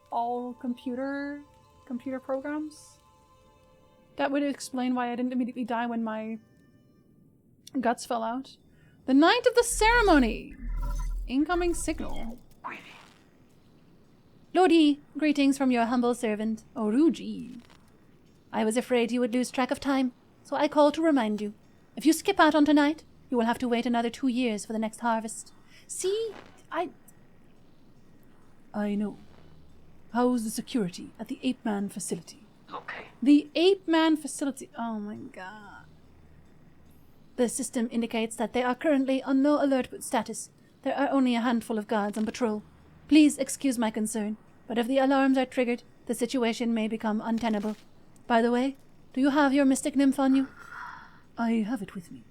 A: all computer programs. That would explain why I didn't immediately die when my guts fell out. The night of the ceremony. Incoming signal.
B: Lordy, greetings from your humble servant, Oruji. I was afraid you would lose track of time, so I called to remind you. If you skip out on tonight, you will have to wait another 2 years for the next harvest. See, I know. How's the security at the Ape-Man facility?
C: Okay.
A: The Ape-Man facility. Oh my god.
B: The system indicates that they are currently on no alert status. There are only a handful of guards on patrol. Please excuse my concern, but if the alarms are triggered, the situation may become untenable. By the way, do you have your Mystic Nymph on you? I have it with me,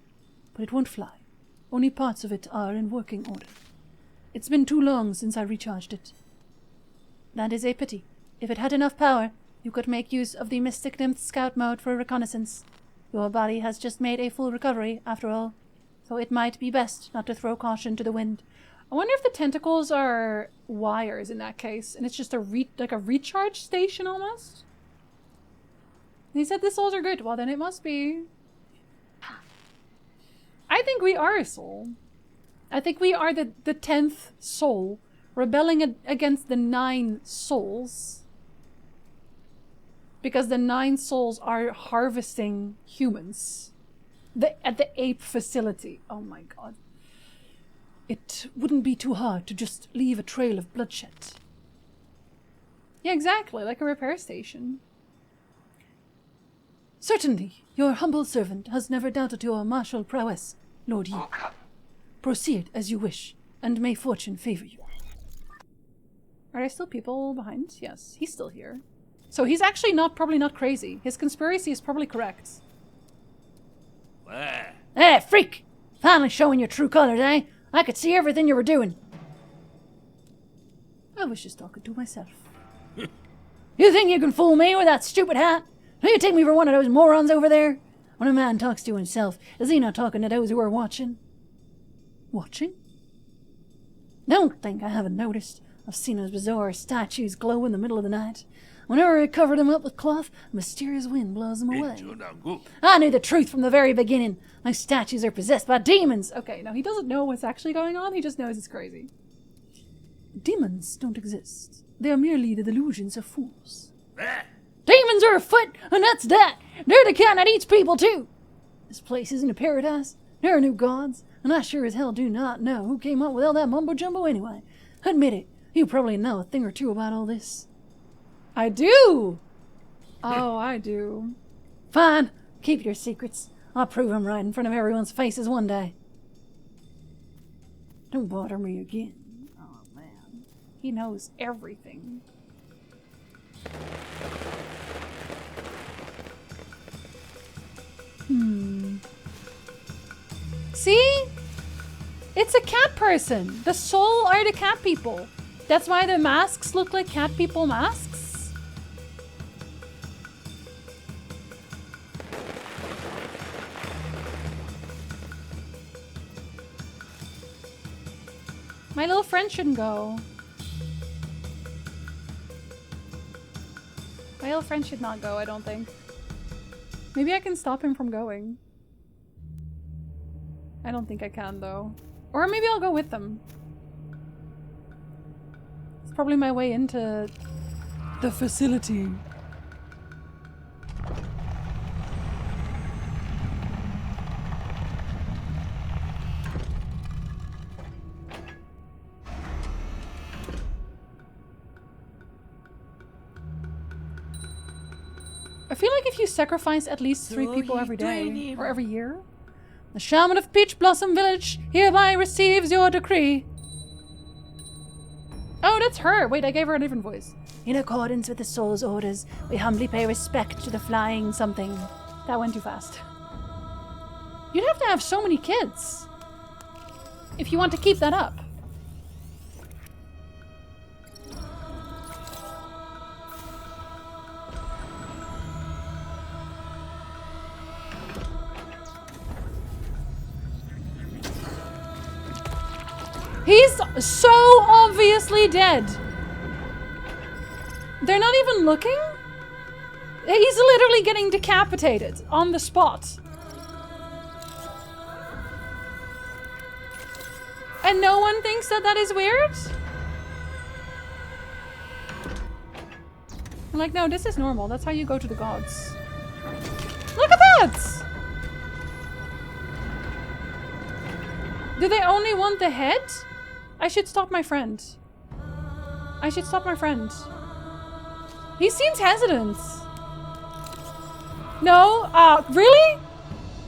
B: but it won't fly. Only parts of it are in working order. It's been too long since I recharged it. That is a pity. If it had enough power, you could make use of the Mystic Nymph scout mode for reconnaissance. Your body has just made a full recovery, after all, so it might be best not to throw caution to the wind.
A: I wonder if the tentacles are wires in that case, and it's just like a recharge station almost? He said the souls are good. Well, then it must be. I think we are a soul. I think we are the 10th soul, rebelling against the 9 souls. Because the 9 souls are harvesting humans. At the ape facility. Oh my god. It wouldn't be too hard to just leave a trail of bloodshed. Yeah, exactly. Like a repair station. Certainly, your humble servant has never doubted your martial prowess, Lord Yi. Proceed as you wish, and may fortune favor you. Are there still people behind? Yes, he's still here. So he's actually probably not crazy. His conspiracy is probably correct.
B: Hey, freak! Finally showing your true colors, eh? I could see everything you were doing. I was just talking to myself. You think you can fool me with that stupid hat? Do you take me for one of those morons over there? When a man talks to himself, is he not talking to those who are watching? Watching? Don't think I haven't noticed. I've seen those bizarre statues glow in the middle of the night. Whenever I cover them up with cloth, a mysterious wind blows them away. I knew the truth from the very beginning. Those statues are possessed by demons.
A: Okay, no, he doesn't know what's actually going on. He just knows it's crazy.
B: Demons don't exist. They are merely the delusions of fools. Demons are afoot, and that's that. They're the kind that eats people, too. This place isn't a paradise. There are no gods, and I sure as hell do not know who came up with all that mumbo-jumbo anyway. Admit it, you probably know a thing or two about all this.
A: I do! Oh, I do.
B: Fine, keep your secrets. I'll prove them right in front of everyone's faces one day. Don't bother me again.
A: Oh, man. He knows everything. See? It's a cat person. The soul are the cat people. That's why the masks look like cat people masks. My little friend shouldn't go. My little friend should not go, I don't think. Maybe I can stop him from going. I don't think I can, though. Or maybe I'll go with them. It's probably my way into the facility. I feel like if you sacrifice at least 3 people every day, or every year, the Shaman of Peach Blossom Village hereby receives your decree. Oh, that's her! Wait, I gave her a different voice.
B: In accordance with the soul's orders, we humbly pay respect to the flying something.
A: That went too fast. You'd have to have so many kids if you want to keep that up. He's so obviously dead. They're not even looking? He's literally getting decapitated on the spot. And no one thinks that that is weird? I'm like, no, this is normal. That's how you go to the gods. Look at that! Do they only want the head? I should stop my friend. I should stop my friend. He seems hesitant. No? Really?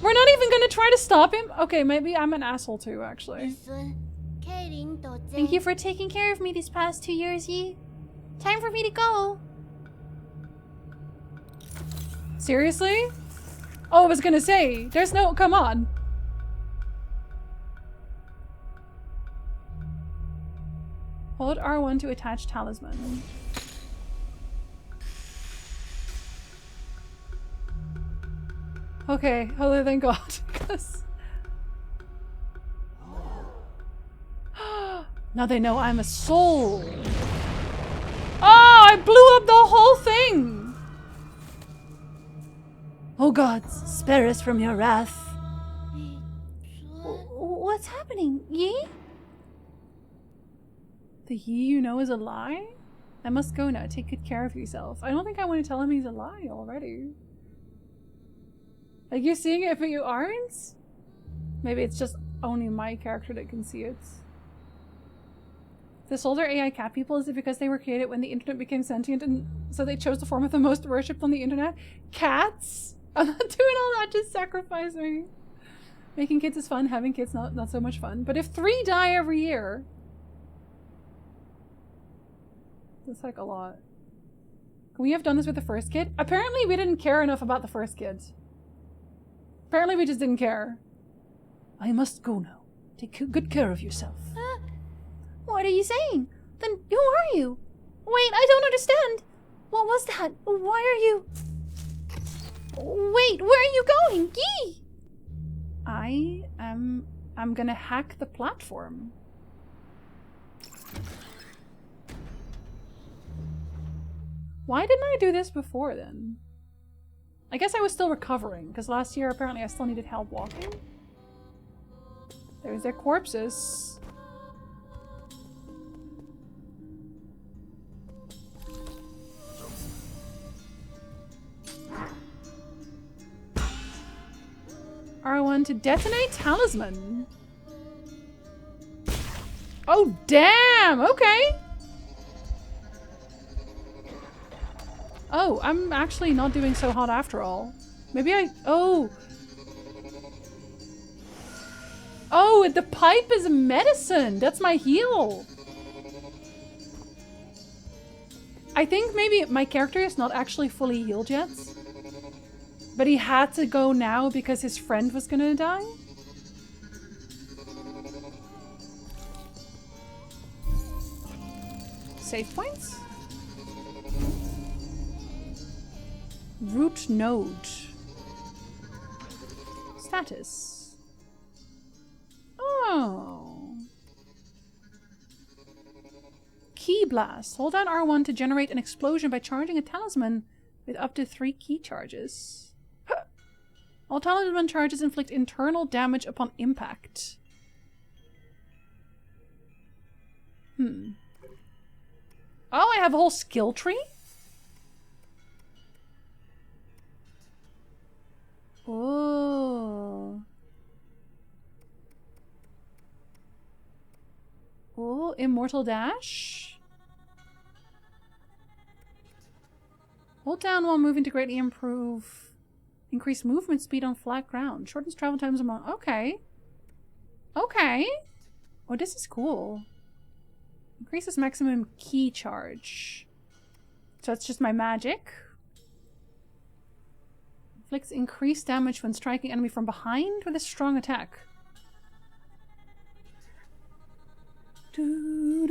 A: We're not even gonna try to stop him? Okay, maybe I'm an asshole too, actually.
B: Thank you for taking care of me these past 2 years, Yi. Time for me to go.
A: Seriously? Oh, I was gonna say, there's no, come on. Hold R1 to attach talisman. Okay, oh thank God. 'Cause now they know I'm a soul. Oh, I blew up the whole thing!
B: Oh gods, spare us from your wrath. What's happening, Yi?
A: The he you know is a lie? I must go now. Take good care of yourself. I don't think I want to tell him he's a lie already. Like, you're seeing it, but you aren't? Maybe it's just only my character that can see it. The souls are AI cat people. Is it because they were created when the internet became sentient and so they chose the form of the most worshipped on the internet? Cats? I'm not doing all that to sacrifice me. Making kids is fun. Having kids not so much fun. But if 3 die every year... That's like a lot. Can we have done this with the first kid? Apparently we didn't care enough about the first kid. Apparently we just didn't care. I must go now. Take good care of yourself.
B: What are you saying? Then who are you? Wait, I don't understand. What was that? Why are you... Wait, where are you going? Yi!
A: I'm gonna hack the platform. Why didn't I do this before then? I guess I was still recovering, because last year apparently I still needed help walking. There's their corpses. R1 to detonate talisman. Oh, damn! Okay! Oh, I'm actually not doing so hot after all. Maybe I... Oh! Oh, the pipe is medicine! That's my heal! I think maybe my character is not actually fully healed yet. But he had to go now because his friend was gonna die? Save points? Root node. Status. Oh. Key blast. Hold down R1 to generate an explosion by charging a talisman with up to 3 key charges. All talisman charges inflict internal damage upon impact. Oh, I have a whole skill tree? Oh. Oh, Immortal Dash? Hold down while moving to greatly improve. Increase movement speed on flat ground. Shortens travel times among... Okay. Okay. Oh, this is cool. Increases maximum key charge. So it's just my magic. Inflicts increased damage when striking enemy from behind with a strong attack. The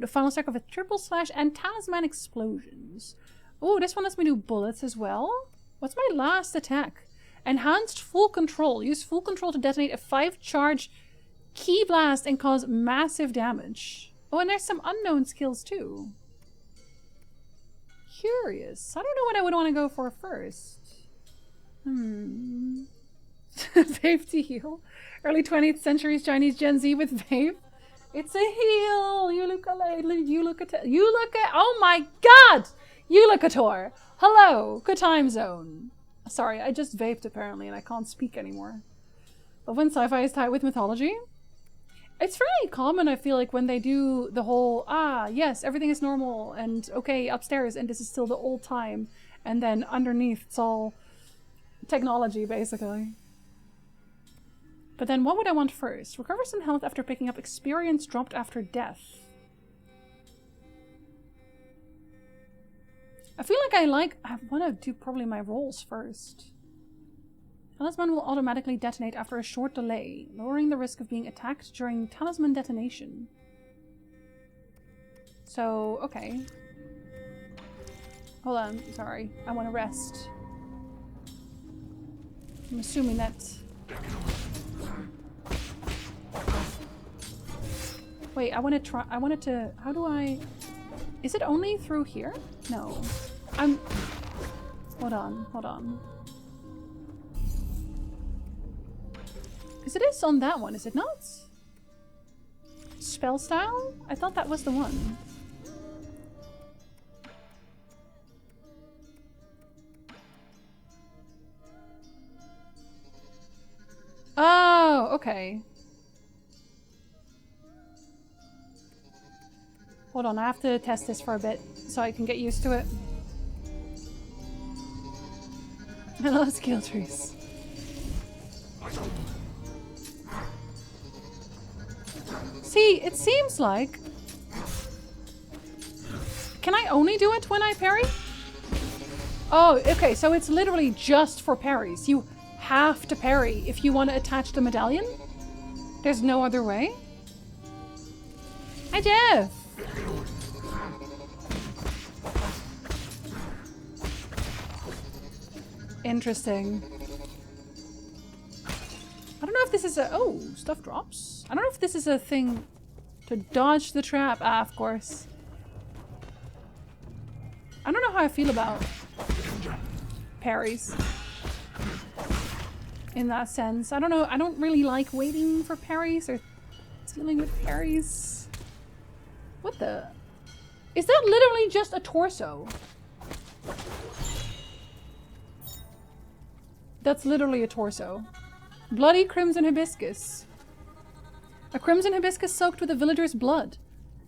A: final stack of a triple slash and talisman explosions. Oh, this one lets me do bullets as well. What's my last attack? Enhanced full control. Use full control to detonate a 5 charge Ki blast and cause massive damage. Oh, and there's some unknown skills too. Curious. I don't know what I would want to go for first. Vape to heal. Early 20th century's Chinese Gen Z with vape. It's a heal. Oh my god! Eulacator. Hello. Good time zone. Sorry, I just vaped apparently and I can't speak anymore. But when sci-fi is tied with mythology, it's fairly common, I feel like, when they do the whole, yes, everything is normal and okay upstairs and this is still the old time. And then underneath it's all technology, basically. But then what would I want first? Recover some health after picking up experience dropped after death. I feel like I want to do probably my rolls first. Talisman will automatically detonate after a short delay, lowering the risk of being attacked during talisman detonation. So, okay. Hold on, sorry. I want to rest. I'm assuming that... Wait, I want to try... I wanted to... How do I... Is it only through here? No. Hold on. Because it is on that one, is it not? Spell style? I thought that was the one. Oh, okay. Hold on, I have to test this for a bit so I can get used to it. I love skill trees. See, it seems like... Can I only do it when I parry? Oh, okay, so it's literally just for parries. You have to parry if you want to attach the medallion? There's no other way? Hi, Jeff! Interesting. I don't know if this is a... Oh, stuff drops. I don't know if this is a thing to dodge the trap. Ah, of course. I don't know how I feel about parries. In that sense. I don't know. I don't really like waiting for parries or dealing with parries. What the... Is that literally just a torso? That's literally a torso. Bloody crimson hibiscus. A crimson hibiscus soaked with a villager's blood.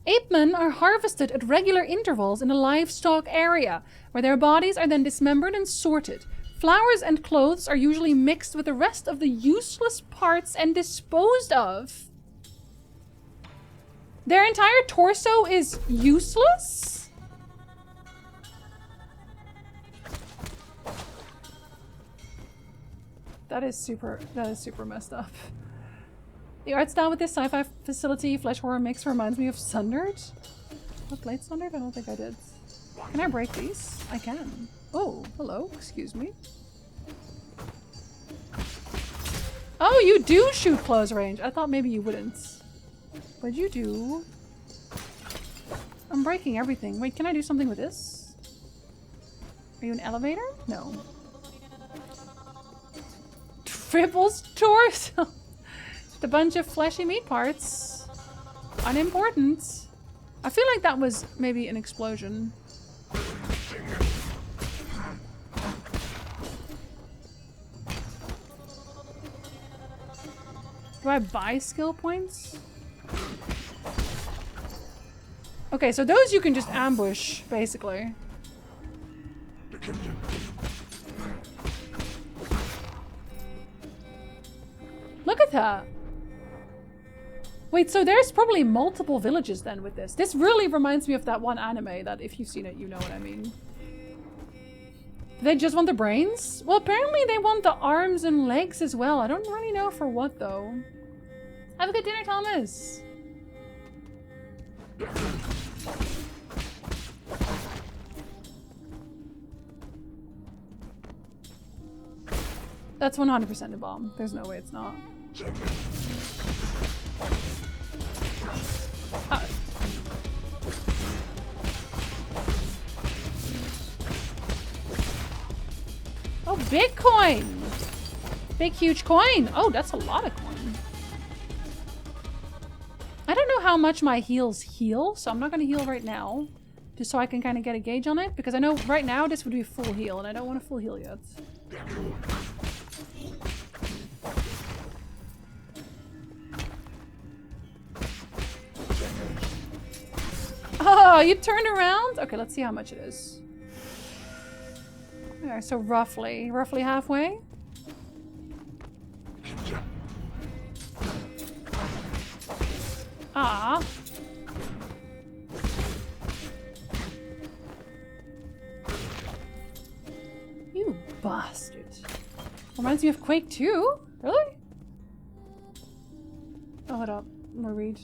A: Apemen are harvested at regular intervals in a livestock area, where their bodies are then dismembered and sorted. Flowers and clothes are usually mixed with the rest of the useless parts and disposed of. Their entire torso is useless? That is super messed up. The art style with this sci-fi facility flesh horror mix reminds me of Sundered. I played Sundered? I don't think I did. Can I break these? I can. Oh, hello. Excuse me. Oh, you do shoot close range. I thought maybe you wouldn't. But you do. I'm breaking everything. Wait, can I do something with this? Are you an elevator? No. Tripple's torso. Just a bunch of fleshy meat parts. Unimportant. I feel like that was maybe an explosion. Do I buy skill points? Okay, so those you can just ambush, basically. Look at that. Wait, so there's probably multiple villages then with this. This really reminds me of that one anime that if you've seen it, you know what I mean. Do they just want the brains? Well, apparently they want the arms and legs as well. I don't really know for what though. Have a good dinner, Thomas. That's 100% a bomb. There's no way it's not. Oh, big coin! Big, huge coin! Oh, that's a lot of coin. I don't know how much my heals heal, so I'm not going to heal right now. Just so I can kind of get a gauge on it. Because I know right now this would be full heal, and I don't want to full heal yet. Oh, you turned around? Okay, let's see how much it is. Okay, so roughly halfway. Ah. You bastard. Reminds me of Quake 2? Really? Oh, hold up. I'm gonna read.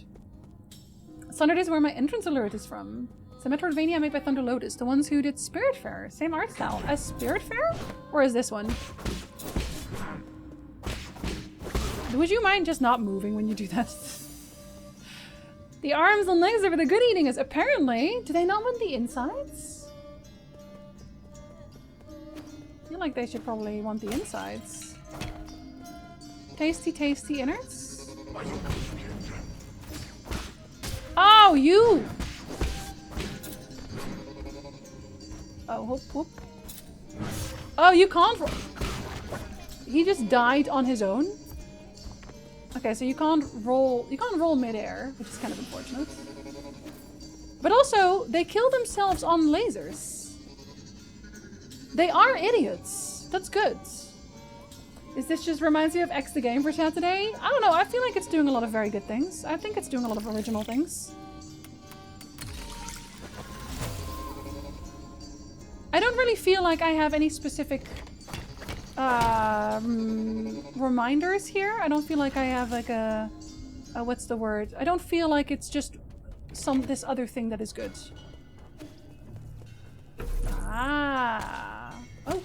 A: Sundered is where my entrance alert is from. It's a Metroidvania made by Thunder Lotus, the ones who did Spiritfarer. Same art style as Spiritfarer? Or is this one? Would you mind just not moving when you do that? The arms and legs are for the good eating is apparently. Do they not want the insides? I feel like they should probably want the insides. Tasty, tasty innards. Oh, you! Oh, whoop, whoop. Oh, you can't. He just died on his own. Okay, so you can't roll midair, which is kind of unfortunate. But also, they kill themselves on lasers. They are idiots. That's good. Is this just reminds me of X the game for chat today? I don't know, I feel like it's doing a lot of very good things. I think it's doing a lot of original things. I don't really feel like I have any specific reminders here. I don't feel like I have like a what's the word? I don't feel like it's just this other thing that is good. Ah. Oh.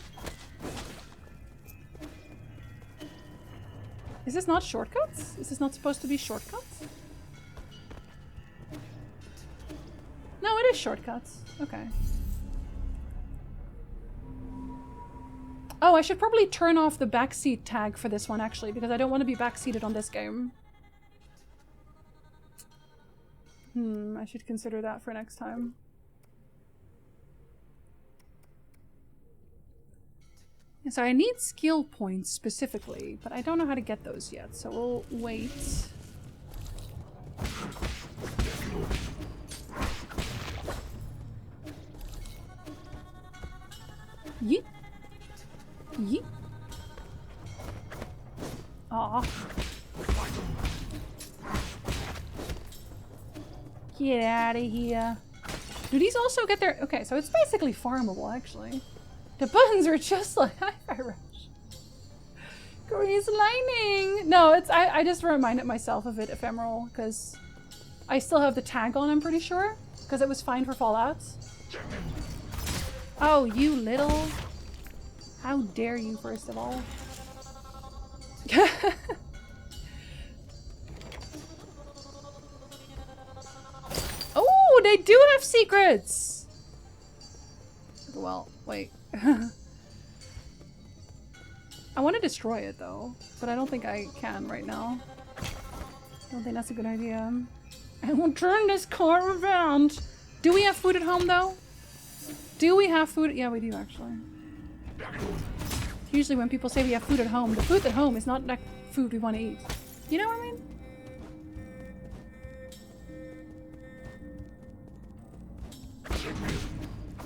A: Is this not shortcuts? Is this not supposed to be shortcuts? No, it is shortcuts. Okay. Oh, I should probably turn off the backseat tag for this one, actually, because I don't want to be backseated on this game. I should consider that for next time. So I need skill points specifically, but I don't know how to get those yet, so we'll wait. Yeet. Yeet. Aw. Get out of here. Do these also get their... Okay, so it's basically farmable, actually. The buttons are just like Hi-Fi Rush. Grease Lightning! No, it's... I just reminded myself of it, Ephemeral, because I still have the tag on, I'm pretty sure. Because it was fine for Fallout. Oh, you little... How dare you, first of all. Oh, they do have secrets! Well, wait. I want to destroy it, though. But I don't think I can right now. I don't think that's a good idea. I will turn this car around! Do we have food at home, though? Do we have food? Yeah, we do, actually. Usually when people say we have food at home, the food at home is not like food we want to eat. You know what I mean?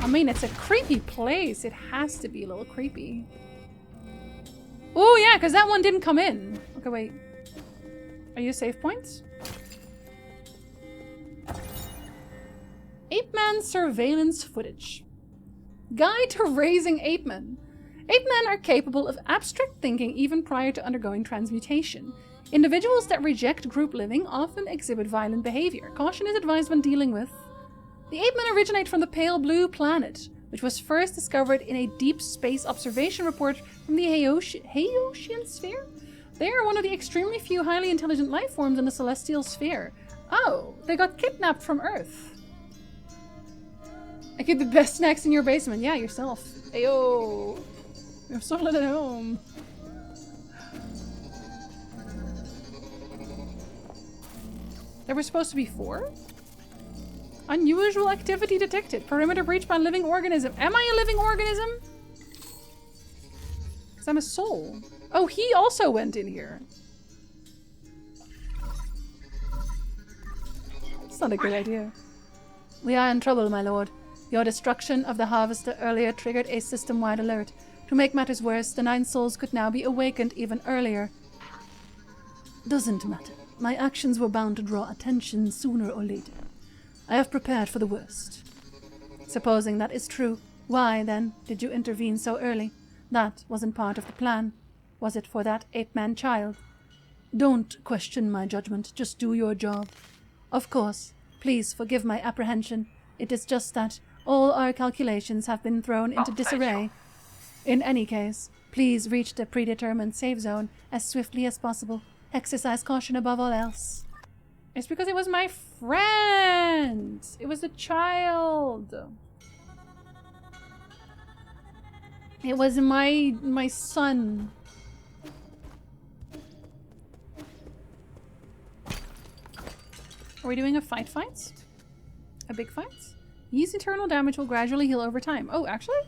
A: I mean, it's a creepy place. It has to be a little creepy. Oh, yeah, because that one didn't come in. Okay, wait. Are you save points? Ape Man surveillance footage. Guide to raising ape men. Ape men are capable of abstract thinking even prior to undergoing transmutation. Individuals that reject group living often exhibit violent behavior. Caution is advised when dealing with... The ape men originate from the Pale Blue Planet, which was first discovered in a deep space observation report from the Haoshian Sphere. They are one of the extremely few highly intelligent life forms in the Celestial Sphere. Oh, they got kidnapped from Earth. I keep the best snacks in your basement. Yeah, yourself. Ayo. We have stolen it home. There were supposed to be 4? Unusual activity detected. Perimeter breach by living organism. Am I a living organism? Because I'm a soul. Oh, he also went in here. It's not a good idea. We are in trouble, my lord. Your destruction of the harvester earlier triggered a system-wide alert. To make matters worse, the 9 souls could now be awakened even earlier. Doesn't matter. My actions were bound to draw attention sooner or later. I have prepared for the worst. Supposing that is true, why, then, did you intervene so early? That wasn't part of the plan. Was it for that 8-man child? Don't question my judgment, just do your job. Of course, please forgive my apprehension. It is just that all our calculations have been thrown into disarray. In any case, please reach the predetermined safe zone as swiftly as possible. Exercise caution above all else. It's because it was my friend! It was a child! It was my son. Are we doing a fight? A big fight? Use eternal damage will gradually heal over time. Oh, actually?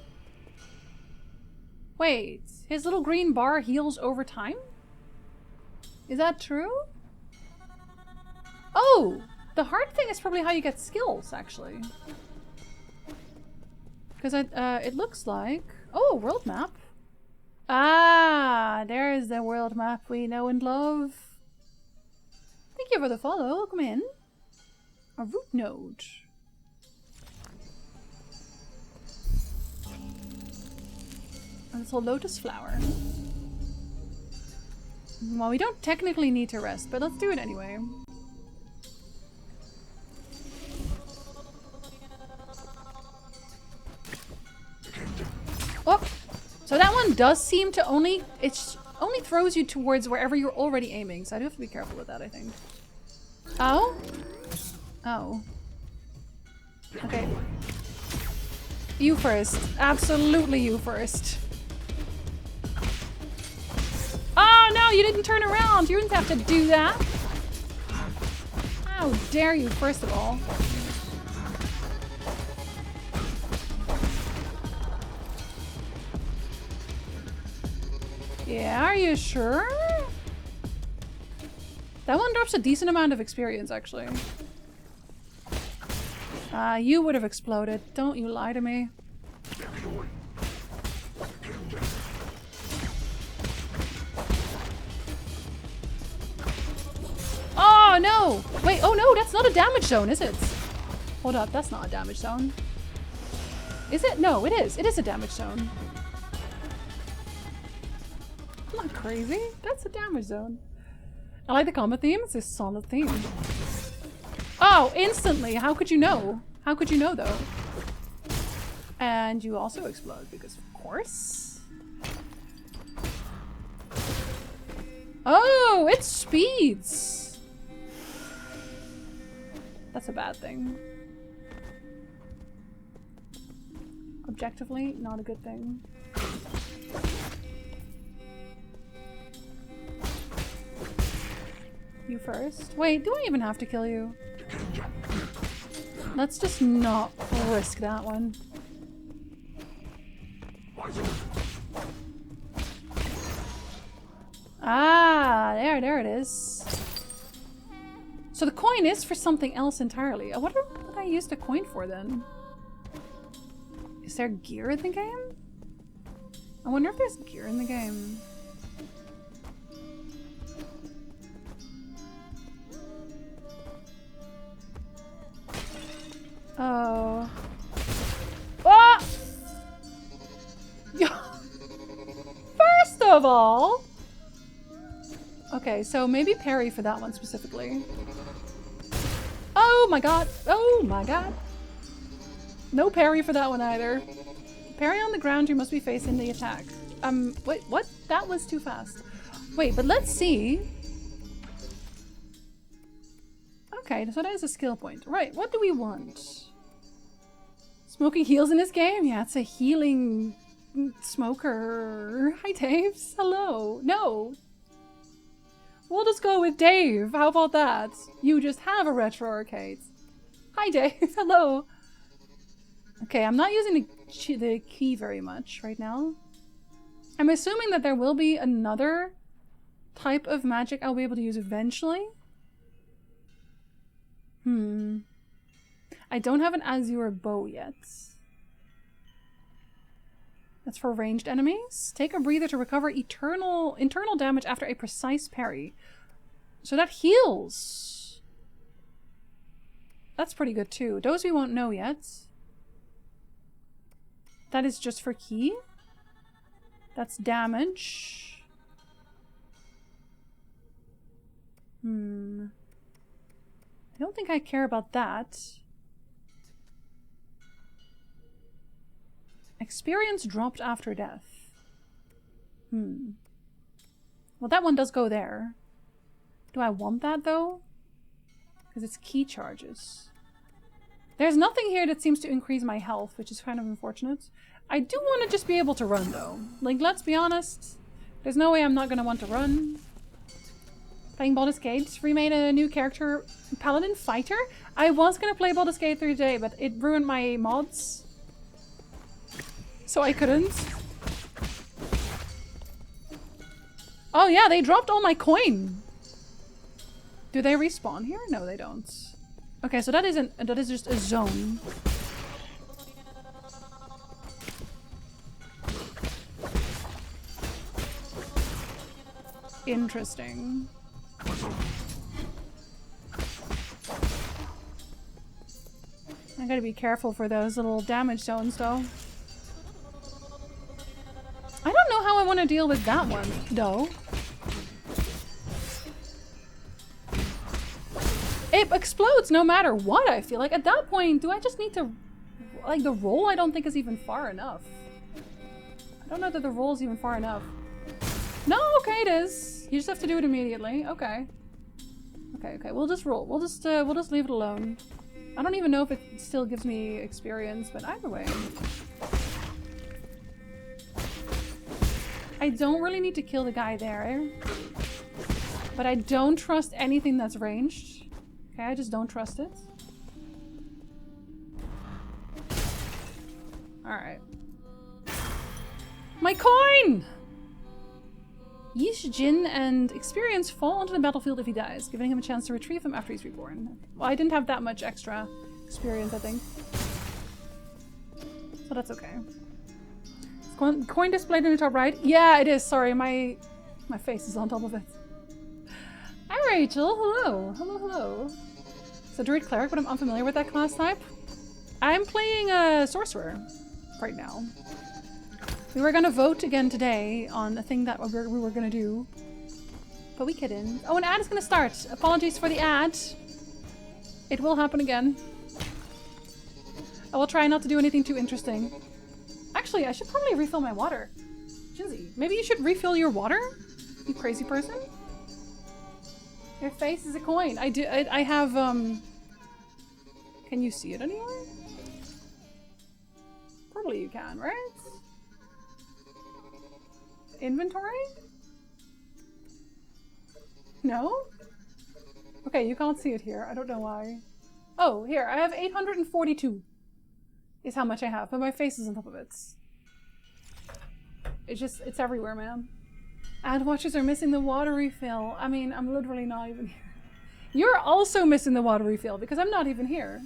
A: Wait, his little green bar heals over time? Is that true? Oh! The heart thing is probably how you get skills, actually. Because it looks like... Oh, world map. Ah, there is the world map we know and love. Thank you for the follow. Welcome in. A root node. A little lotus flower. Well, we don't technically need to rest, but let's do it anyway. Oh! So that one does seem to only throws you towards wherever you're already aiming, so I do have to be careful with that, I think. Oh? Oh. Okay. You first. Absolutely you first. Oh no, you didn't turn around! You didn't have to do that! How dare you, first of all. Yeah, are you sure? That one drops a decent amount of experience, actually. You would have exploded. Don't you lie to me. Oh, no! Wait, oh no, that's not a damage zone, is it? Hold up, that's not a damage zone. Is it? No, it is. It is a damage zone. I'm not crazy. That's a damage zone. I like the combat theme. It's a solid theme. Oh, instantly. How could you know? How could you know, though? And you also explode, because of course. Oh, it speeds. That's a bad thing. Objectively, not a good thing. You first. Wait, do I even have to kill you? Let's just not risk that one. Ah, there it is. So the coin is for something else entirely. I wonder what I used the coin for then. Is there gear in the game? I wonder if there's gear in the game. Oh. Ah! First of all. Okay, so maybe parry for that one specifically. Oh my god. Oh my god. No parry for that one either. Parry on the ground, you must be facing the attack. Wait, what? That was too fast. Wait, but let's see. Okay, so that is a skill point. Right, what do we want? Smoking heals in this game? Yeah, it's a healing Smoker. Hi, Daves. Hello. No. We'll just go with Dave. How about that? You just have a retro arcade. Hi, Dave. Hello. Okay, I'm not using the key very much right now. I'm assuming that there will be another type of magic I'll be able to use eventually. I don't have an Azure bow yet. That's for ranged enemies. Take a breather to recover internal damage after a precise parry. So that heals. That's pretty good too. Those we won't know yet. That is just for key. That's damage. I don't think I care about that. Experience dropped after death. Well, that one does go there. Do I want that, though? Because it's key charges. There's nothing here that seems to increase my health, which is kind of unfortunate. I do want to just be able to run, though. Like, let's be honest. There's no way I'm not going to want to run. Playing Baldur's Gate. Remade a new character, Paladin Fighter. I was going to play Baldur's Gate 3 today, but it ruined my mods. So I couldn't. Oh yeah, they dropped all my coin. Do they respawn here? No, they don't. Okay, so that is just a zone. Interesting. I gotta be careful for those little damage zones, though. I don't know how I want to deal with that one, though. It explodes no matter what, I feel like. At that point, do I just need to... Like, the roll I don't think is even far enough. I don't know that the roll is even far enough. No, okay, it is. You just have to do it immediately. Okay. Okay, we'll just roll. We'll just leave it alone. I don't even know if it still gives me experience, but either way. I don't really need to kill the guy there. But I don't trust anything that's ranged. Okay, I just don't trust it. Alright. My coin! Yish, Jin, and experience fall onto the battlefield if he dies, giving him a chance to retrieve him after he's reborn. Well, I didn't have that much extra experience, I think. So that's okay. Coin displayed in the top right? Yeah, it is. Sorry, my face is on top of it. Hi, Rachel. Hello. Hello. So Druid Cleric, but I'm unfamiliar with that class type. I'm playing a Sorcerer right now. We were gonna vote again today on a thing that we were gonna do, but we couldn't. Oh, an ad is gonna start. Apologies for the ad. It will happen again. I will try not to do anything too interesting. Actually, I should probably refill my water. Jinzy, maybe you should refill your water? You crazy person? Your face is a coin. I have, Can you see it anywhere? Probably you can, right? Inventory? No? Okay, you can't see it here. I don't know why. Oh, here. I have 842 is how much I have, but my face is on top of it. It's everywhere, man. Ad watchers are missing the water refill. I mean, I'm literally not even here. You're also missing the water refill because I'm not even here.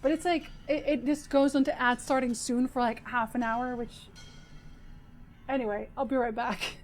A: But it's like, it just goes into ad starting soon for like half an hour, which... Anyway, I'll be right back.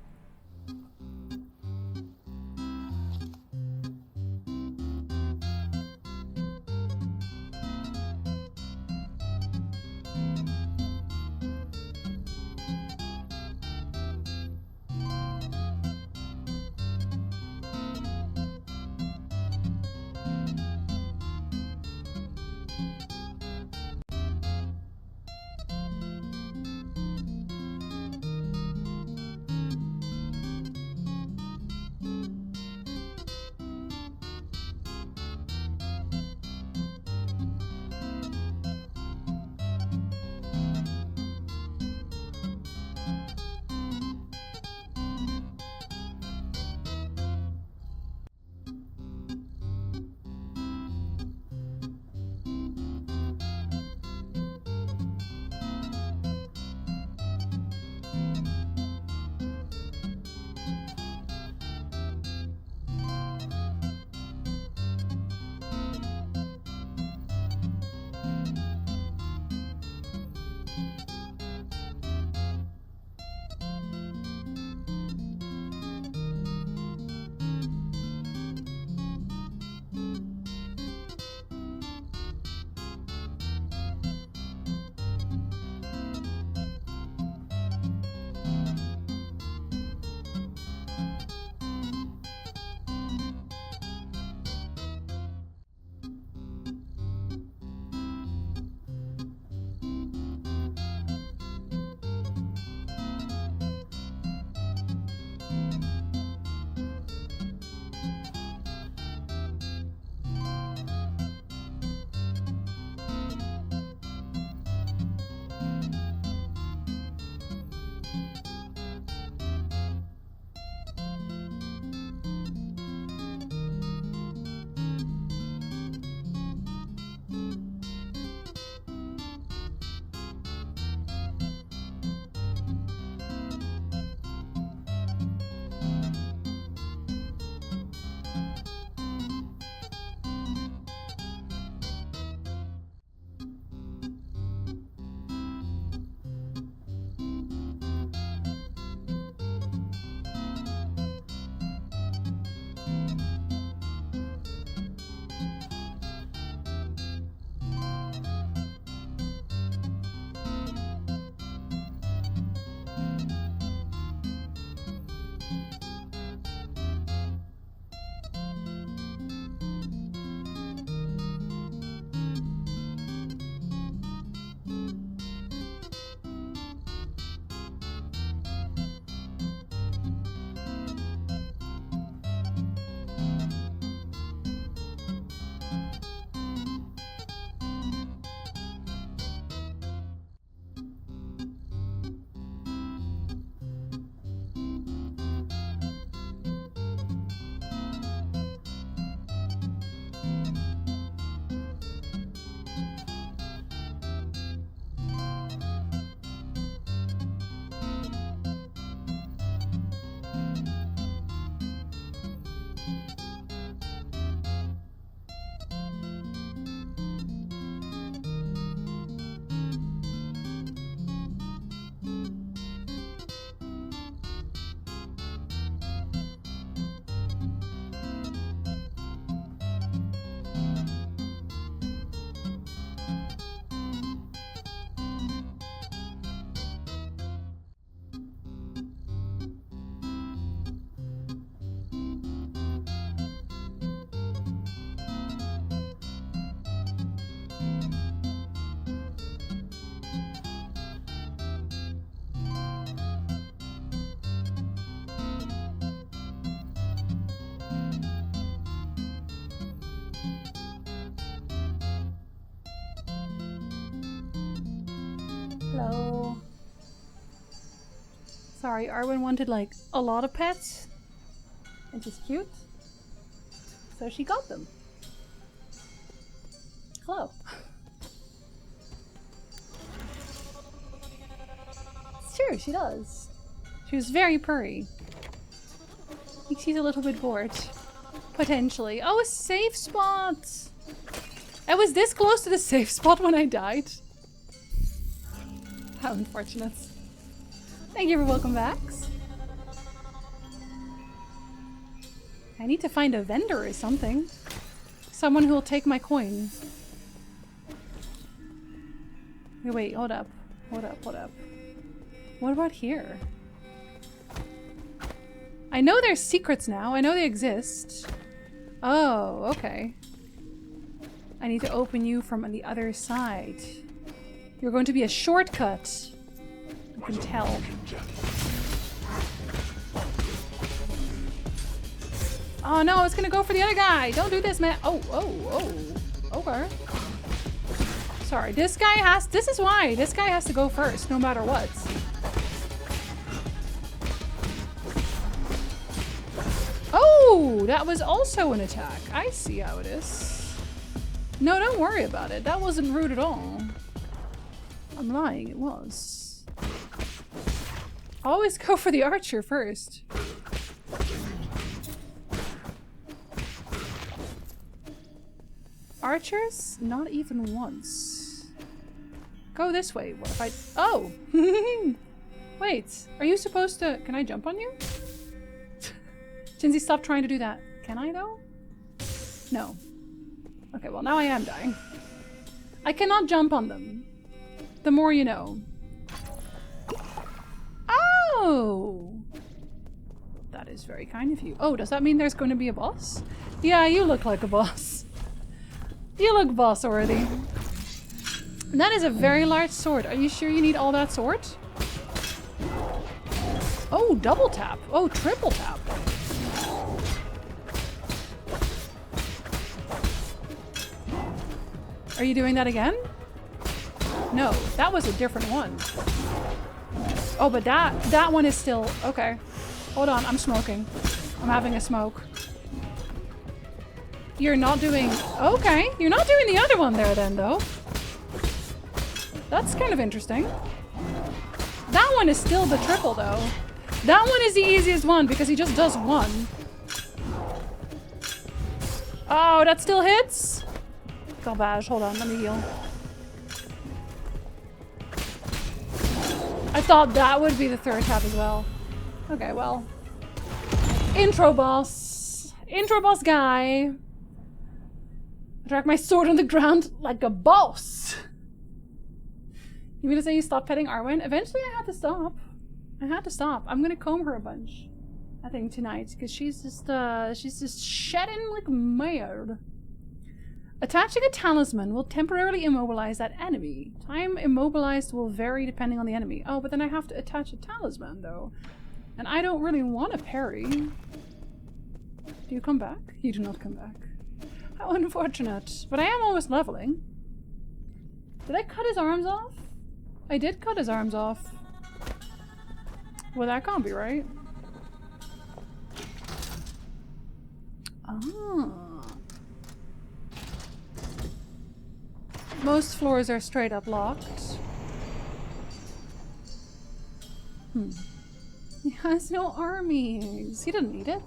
A: Hello. Sorry, Arwen wanted like a lot of pets. And she's cute. So she got them. Hello. It's true, she does. She was very purry. I think she's a little bit bored. Potentially. Oh, a safe spot! I was this close to the safe spot when I died. How unfortunate. Thank you for welcome backs. I need to find a vendor or something. Someone who will take my coin. Wait, hold up. Hold up, hold up. What about here? I know there's secrets now. I know they exist. Oh, okay. I need to open you from the other side. You're going to be a shortcut. You can tell. Oh no, I was gonna go for the other guy. Don't do this, man. Oh. Okay. Sorry, this is why. This guy has to go first, no matter what. Oh, that was also an attack. I see how it is. No, don't worry about it. That wasn't rude at all. I'm lying, it was. Always go for the archer first. Archers? Not even once. Go this way. What if I... Oh! Wait, are you supposed to... Can I jump on you? Jinzi, stop trying to do that. Can I though? No. Okay, well now I am dying. I cannot jump on them. The more you know. Oh! That is very kind of you. Oh, does that mean there's going to be a boss? Yeah, you look like a boss. You look boss-worthy. That is a very large sword. Are you sure you need all that sword? Oh, double tap. Oh, triple tap. Are you doing that again? No, that was a different one. Oh, but that one is still... Okay. Hold on, I'm smoking. I'm having a smoke. You're not doing... Okay, you're not doing the other one there then, though. That's kind of interesting. That one is still the triple, though. That one is the easiest one because he just does one. Oh, that still hits? Garbage, hold on, let me heal. I thought that would be the third tap as well. Okay, well. Intro boss. Intro boss guy. I drag my sword on the ground like a boss. You mean to say you stopped petting Arwen? Eventually I had to stop. I had to stop. I'm gonna comb her a bunch, I think, tonight, because she's just shedding like mad. Attaching a talisman will temporarily immobilize that enemy. Time immobilized will vary depending on the enemy. Oh, but then I have to attach a talisman, though. And I don't really want to parry. Do you come back? You do not come back. How unfortunate. But I am almost leveling. Did I cut his arms off? I did cut his arms off. Well, that can't be right. Ah. Most floors are straight up locked. He has no armies. He doesn't need it.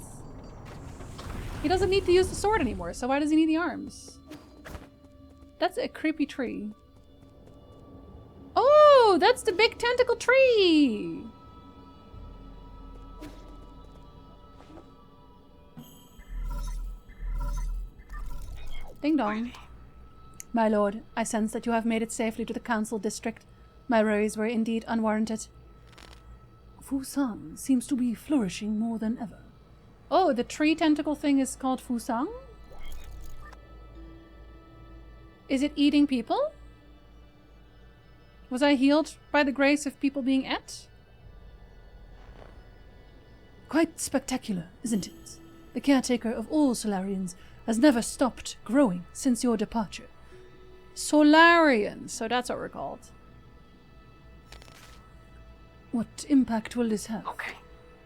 A: He doesn't need to use the sword anymore, so why does he need the arms? That's a creepy tree. Oh, that's the big tentacle tree! Ding dong. My lord, I sense that you have made it safely to the council district. My worries were indeed unwarranted. Fusang seems to be flourishing more than ever. Oh, the tree tentacle thing is called Fusang? Is it eating people? Was I healed by the grace of people being ate? Quite spectacular, isn't it? The caretaker of all Solarians has never stopped growing since your departure. Solarians, so that's what we're called. What impact will this have?
C: Okay.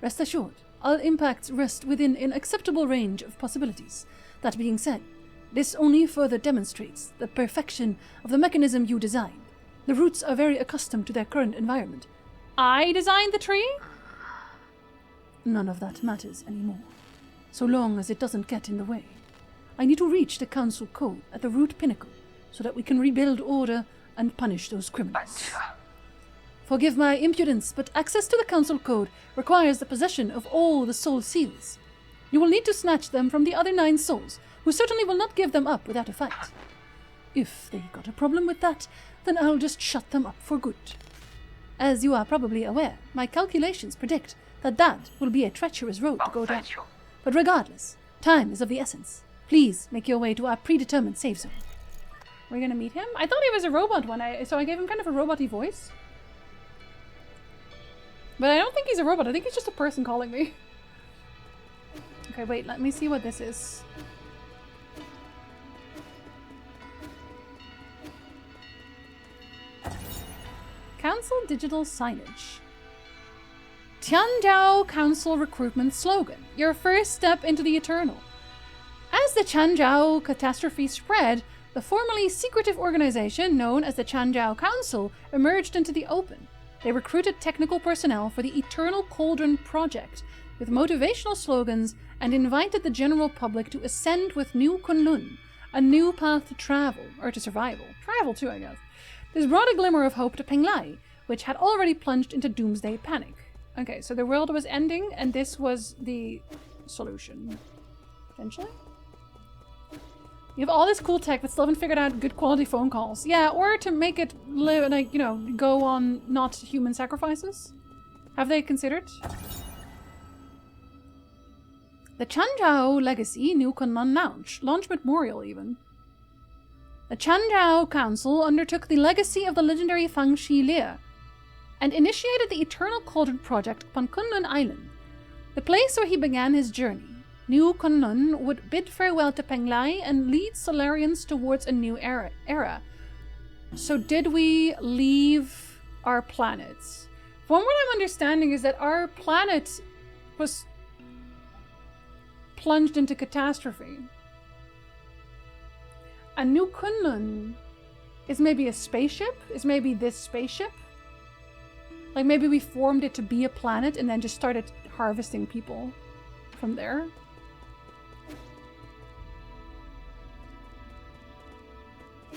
A: Rest assured, all impacts rest within an acceptable range of possibilities. That being said, this only further demonstrates the perfection of the mechanism you designed. The roots are very accustomed to their current environment. I designed the tree? None of that matters anymore, so long as it doesn't get in the way. I need to reach the Council Code at the root pinnacle so that we can rebuild order and punish those criminals. Forgive my impudence, but access to the Council Code requires the possession of all the soul seals. You will need to snatch them from the other 9 souls, who certainly will not give them up without a fight. If they got a problem with that, then I'll just shut them up for good. As you are probably aware, my calculations predict that will be a treacherous road to go down. But regardless, time is of the essence. Please make your way to our predetermined safe zone. We're gonna meet him? I thought he was a robot so I gave him kind of a robot-y voice. But I don't think he's a robot. I think he's just a person calling me. Okay, wait, let me see what this is. Council digital signage. Tianjiao Council recruitment slogan. Your first step into the eternal. As the Tianjiao catastrophe spread, the formerly secretive organization known as the Tianjiao Council emerged into the open. They recruited technical personnel for the Eternal Cauldron project with motivational slogans and invited the general public to ascend with New Kunlun, a new path to travel, or to survival. Travel too, I guess. This brought a glimmer of hope to Penglai, which had already plunged into doomsday panic. Okay, so the world was ending, and this was the solution. Potentially? You have all this cool tech but still haven't figured out good quality phone calls. Yeah, or to make it live, like, you know, go on not human sacrifices. Have they considered? The Tianjiao Legacy New Kunlun launch memorial even. The Tianjiao Council undertook the legacy of the legendary Fang Shi Lie and initiated the Eternal Cauldron project upon Kunlun Island, the place where he began his journey. New Kunlun would bid farewell to Penglai and lead Solarians towards a new era. So did we leave our planet? From what I'm understanding is that our planet was plunged into catastrophe. And New Kunlun is maybe a spaceship? Is maybe this spaceship? Like maybe we formed it to be a planet and then just started harvesting people from there?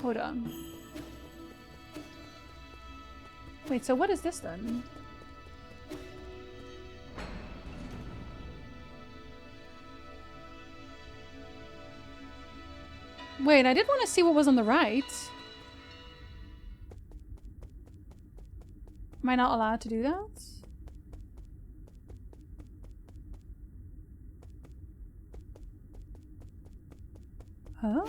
A: Hold on. Wait, so what is this then? Wait, I did want to see what was on the right. Am I not allowed to do that? Huh?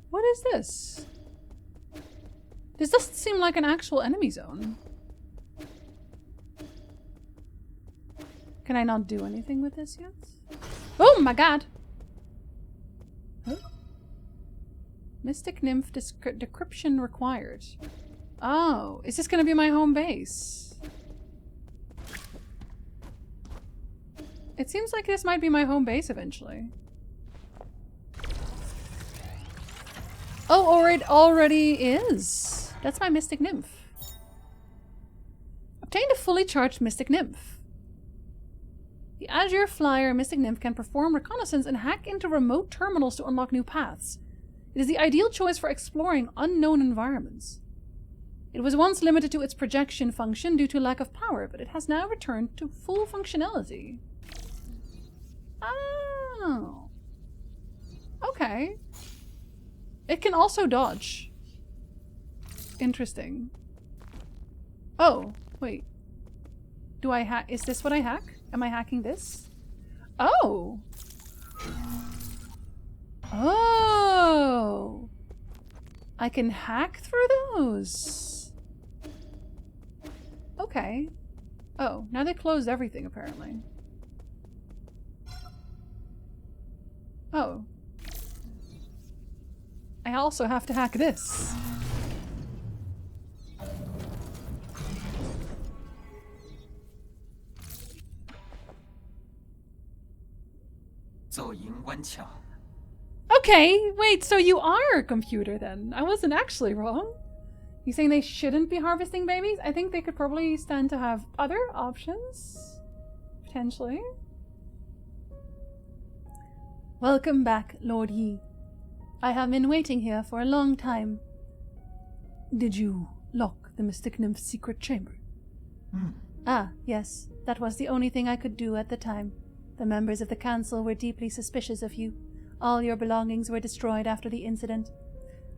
A: What is this? This doesn't seem like an actual enemy zone. Can I not do anything with this yet? Oh my god! Huh? Mystic Nymph decryption required. Oh, is this gonna be my home base? It seems like this might be my home base eventually. Oh, or it already is. That's my Mystic Nymph. Obtained a fully charged Mystic Nymph. The Azure Flyer Mystic Nymph can perform reconnaissance and hack into remote terminals to unlock new paths. It is the ideal choice for exploring unknown environments. It was once limited to its projection function due to lack of power, but it has now returned to full functionality. Oh. Okay. It can also dodge. Interesting. Oh, wait. Do I hack? Is this what I hack? Am I hacking this? Oh! Oh! I can hack through those. Okay. Oh, now they closed everything apparently. Oh. I also have to hack this.
D: 巧。
A: Okay, wait, so you are a computer then. I wasn't actually wrong. You saying they shouldn't be harvesting babies? I think they could probably stand to have other options. Potentially. Welcome back, Lord Yi. I have been waiting here for a long time. Did you lock the Mystic Nymph's secret chamber? Ah, yes. That was the only thing I could do at the time. The members of the council were deeply suspicious of you. All your belongings were destroyed after the incident.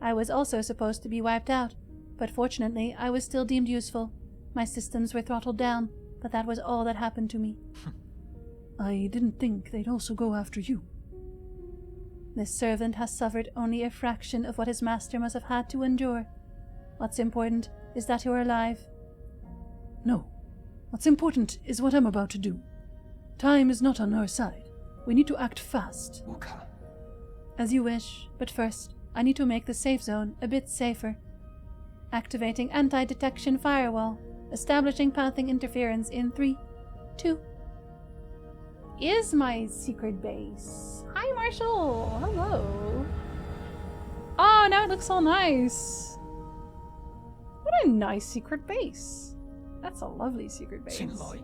A: I was also supposed to be wiped out, but fortunately I was still deemed useful. My systems were throttled down, but that was all that happened to me. I didn't think they'd also go after you. This servant has suffered only a fraction of what his master must have had to endure. What's important is that you're alive. No. What's important is what I'm about to do. Time is not on our side. We need to act fast.
D: 不看，
A: As you wish, but first, I need to make the safe zone a bit safer. Activating anti-detection firewall. Establishing pathing interference in 3, 2. Is my secret base. Hi, Marshall. Hello. Oh, now it looks all nice. What a nice secret base. That's a lovely secret base.
D: 进来。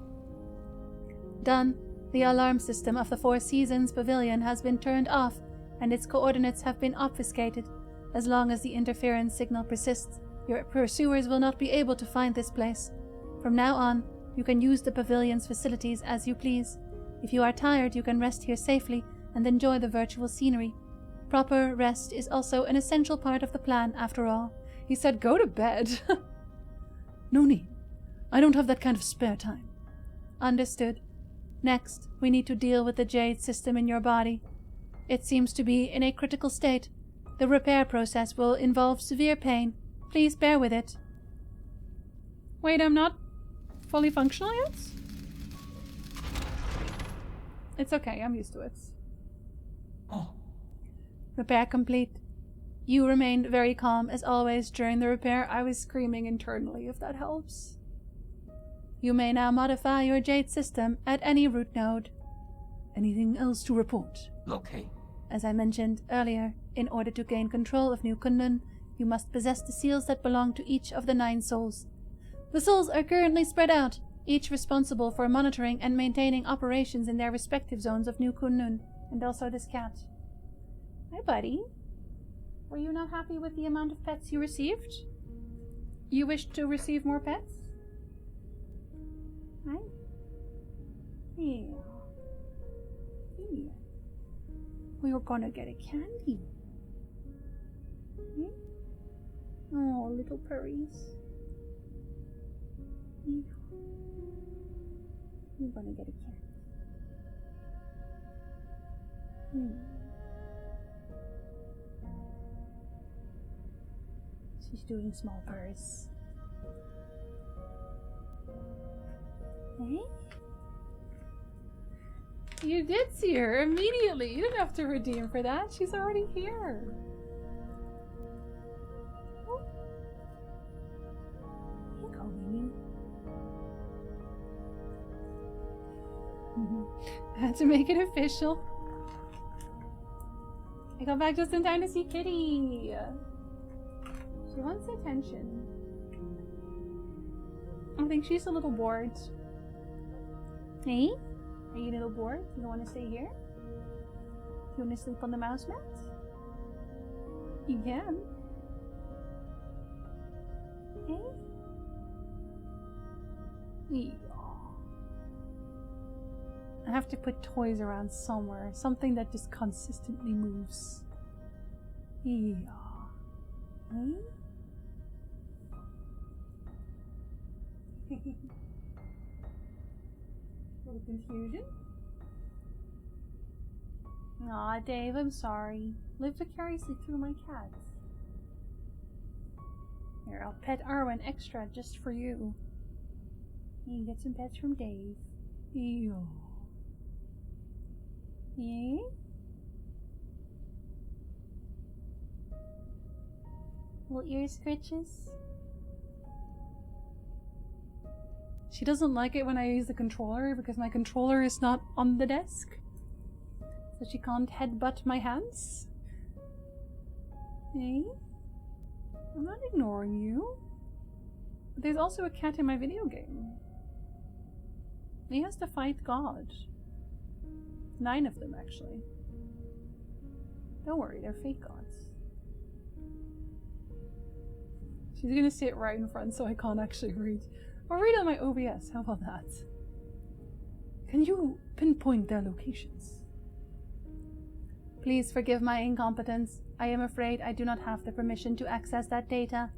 A: Done. The alarm system of the Four Seasons Pavilion has been turned off, and its coordinates have been obfuscated. As long as the interference signal persists, your pursuers will not be able to find this place. From now on, you can use the pavilion's facilities as you please. If you are tired, you can rest here safely and enjoy the virtual scenery. Proper rest is also an essential part of the plan, after all. He said go to bed.
B: No need. I don't have that kind of spare time.
A: Understood. Next, we need to deal with the jade system in your body. It seems to be in a critical state. The repair process will involve severe pain. Please bear with it. Wait, I'm not fully functional yet? It's okay, I'm used to it.
D: 哦，
A: Repair complete. You remained very calm as always during the repair. I was screaming internally, if that helps. You may now modify your jade system at any root node.
B: Anything else to report?
D: OK，
A: As I mentioned earlier, in order to gain control of New Kunlun, you must possess the seals that belong to each of the 9 souls. The souls are currently spread out, each responsible for monitoring and maintaining operations in their respective zones of New Kunlun, and also this cat. Hi, buddy. Were you not happy with the amount of pets you received? You wish to receive more pets? Hi. Yeah. Yeah. We were gonna get a candy. Yeah. Oh, little purries. Yeah. We're gonna get a candy. She's doing small purrs. Hey? You did see her immediately. You didn't have to redeem for that. She's already here. Oh. Here you go, Mimi. I had to make it official. I got back just in time to see Kitty. She wants attention. I think she's a little bored. Hey? Are you a little bored? You don't want to stay here? You want to sleep on the mouse mat? You can. Hey? Yeah. I have to put toys around somewhere. Something that just consistently moves. Yeah. Hey? Little confusion? Aw, Dave, I'm sorry. Live vicariously through my cats. Here, I'll pet Arwen extra just for you. You can get some pets from Dave. Ew. Yeah? Little ear scratches? She doesn't like it when I use the controller because my controller is not on the desk. So she can't headbutt my hands? Hey? I'm not ignoring you. But there's also a cat in my video game. He has to fight God. 9 of them, actually. Don't worry, they're fake gods. She's gonna sit right in front so I can't actually read. Or read on my OBS, how about that? Can you pinpoint their locations? Please forgive my incompetence. I am afraid I do not have the permission to access that data.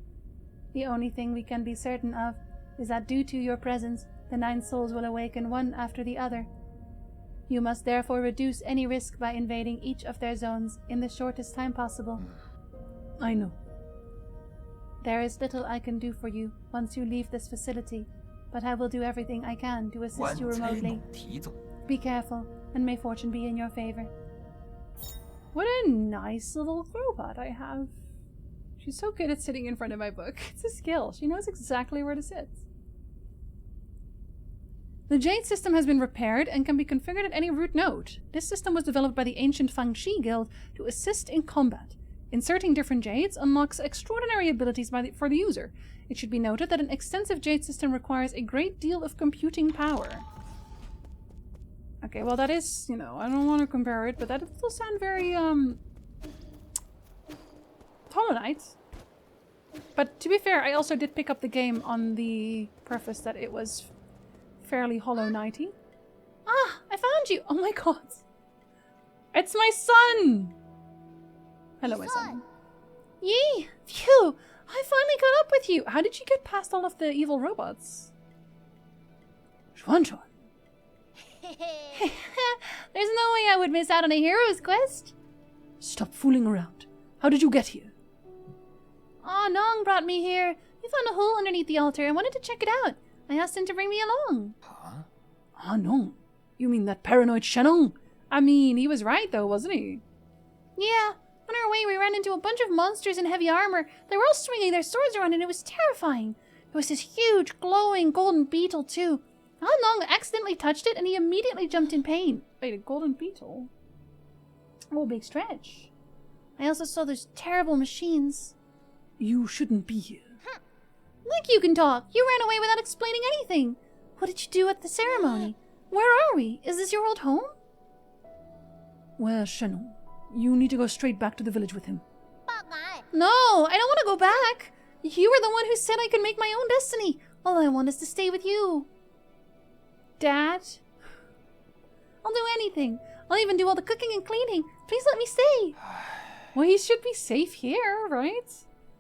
A: The only thing we can be certain of is that due to your presence, the 9 souls will awaken one after the other. You must therefore reduce any risk by invading each of their zones in the shortest time possible. I know. There is little I can do for you once you leave this facility, but I will do everything I can to assist you remotely. Be careful, and may fortune be in your favor. What a nice little robot I have. She's so good at sitting in front of my book. It's a skill. She knows exactly where to sit. The Jade system has been repaired and can be configured at any root node. This system was developed by the ancient Fang Shi Guild to assist in combat. Inserting different Jades unlocks extraordinary abilities for the user. It should be noted that an extensive Jade system requires a great deal of computing power. Okay, well that is, you know, I don't want to compare it, but that will sound very, Hollow Knight. But to be fair, I also did pick up the game on the preface that it was fairly Hollow Knighty. Ah, I found you! Oh my god. It's my son! Hello, my son. Yee! Phew! I finally caught up with you! How did you get past all of the evil robots? Xuan. There's no way I would miss out on a hero's quest. Stop fooling around. How did you get here? Ah, Nong brought me here. He found a hole underneath the altar and wanted to check it out. I asked him to bring me along. Huh? Ah, Nong. You mean that paranoid Shenong? I mean, he was right though, wasn't he? Yeah. On our way, we ran into a bunch of monsters in heavy armor. They were all swinging their swords around and it was terrifying. There was this huge, glowing golden beetle too. Han Nong accidentally touched it and he immediately jumped in pain. Wait, a golden beetle? Oh, big stretch. I also saw those terrible machines. You shouldn't be here. Like you can talk. You ran away without explaining anything. What did you do at the ceremony? Where are we? Is this your old home? Where's Shenong? You need to go straight back to the village with him. No, I don't want to go back. You were the one who said I could make my own destiny. All I want is to stay with you. Dad? I'll do anything. I'll even do all the cooking and cleaning. Please let me stay. Well, he should be safe here, right?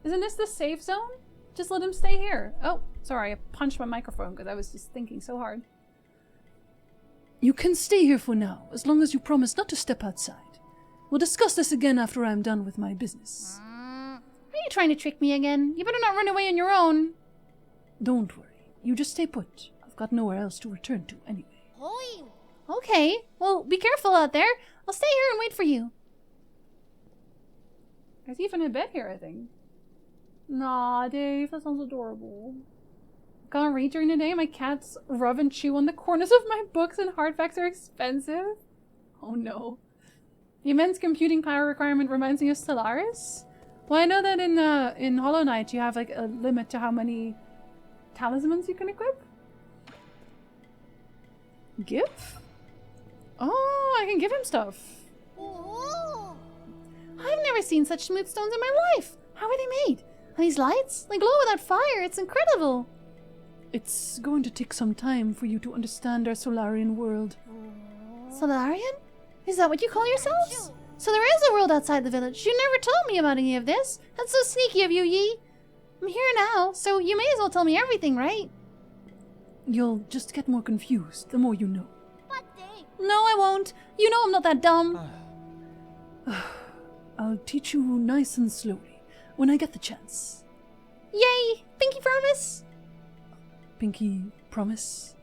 A: Isn't this the safe zone? Just let him stay here. Oh, sorry, I punched my microphone because I was just thinking so hard. You can stay here for now, as long as you promise not to step outside. We'll discuss this again after I'm done with my business. Are you trying to trick me again? You better not run away on your own. Don't worry. You just stay put. I've got nowhere else to return to anyway. Okay. Well, be careful out there. I'll stay here and wait for you. There's even a bed here, I think. Nah, Dave, that sounds adorable. Can't read during the day. My cats rub and chew on the corners of my books and hardbacks are expensive. Oh no. The immense computing power requirement reminds me of Stellaris. Well, I know that in Hollow Knight you have like a limit to how many talismans you can equip. Give? Oh, I can give him stuff. I've never seen such smooth stones in my life. How are they made? Are these lights? They glow without fire. It's incredible. It's going to take some time for you to understand our Solarian world. Solarian? Is that what you call yourselves? So there is a world outside the village. You never told me about any of this. That's so sneaky of you, Yi. I'm here now, so you may as well tell me everything, right? You'll just get more confused the more you know. No, I won't. You know I'm not that dumb. I'll teach you nice and slowly when I get the chance. Yay! Pinky promise? Pinky promise?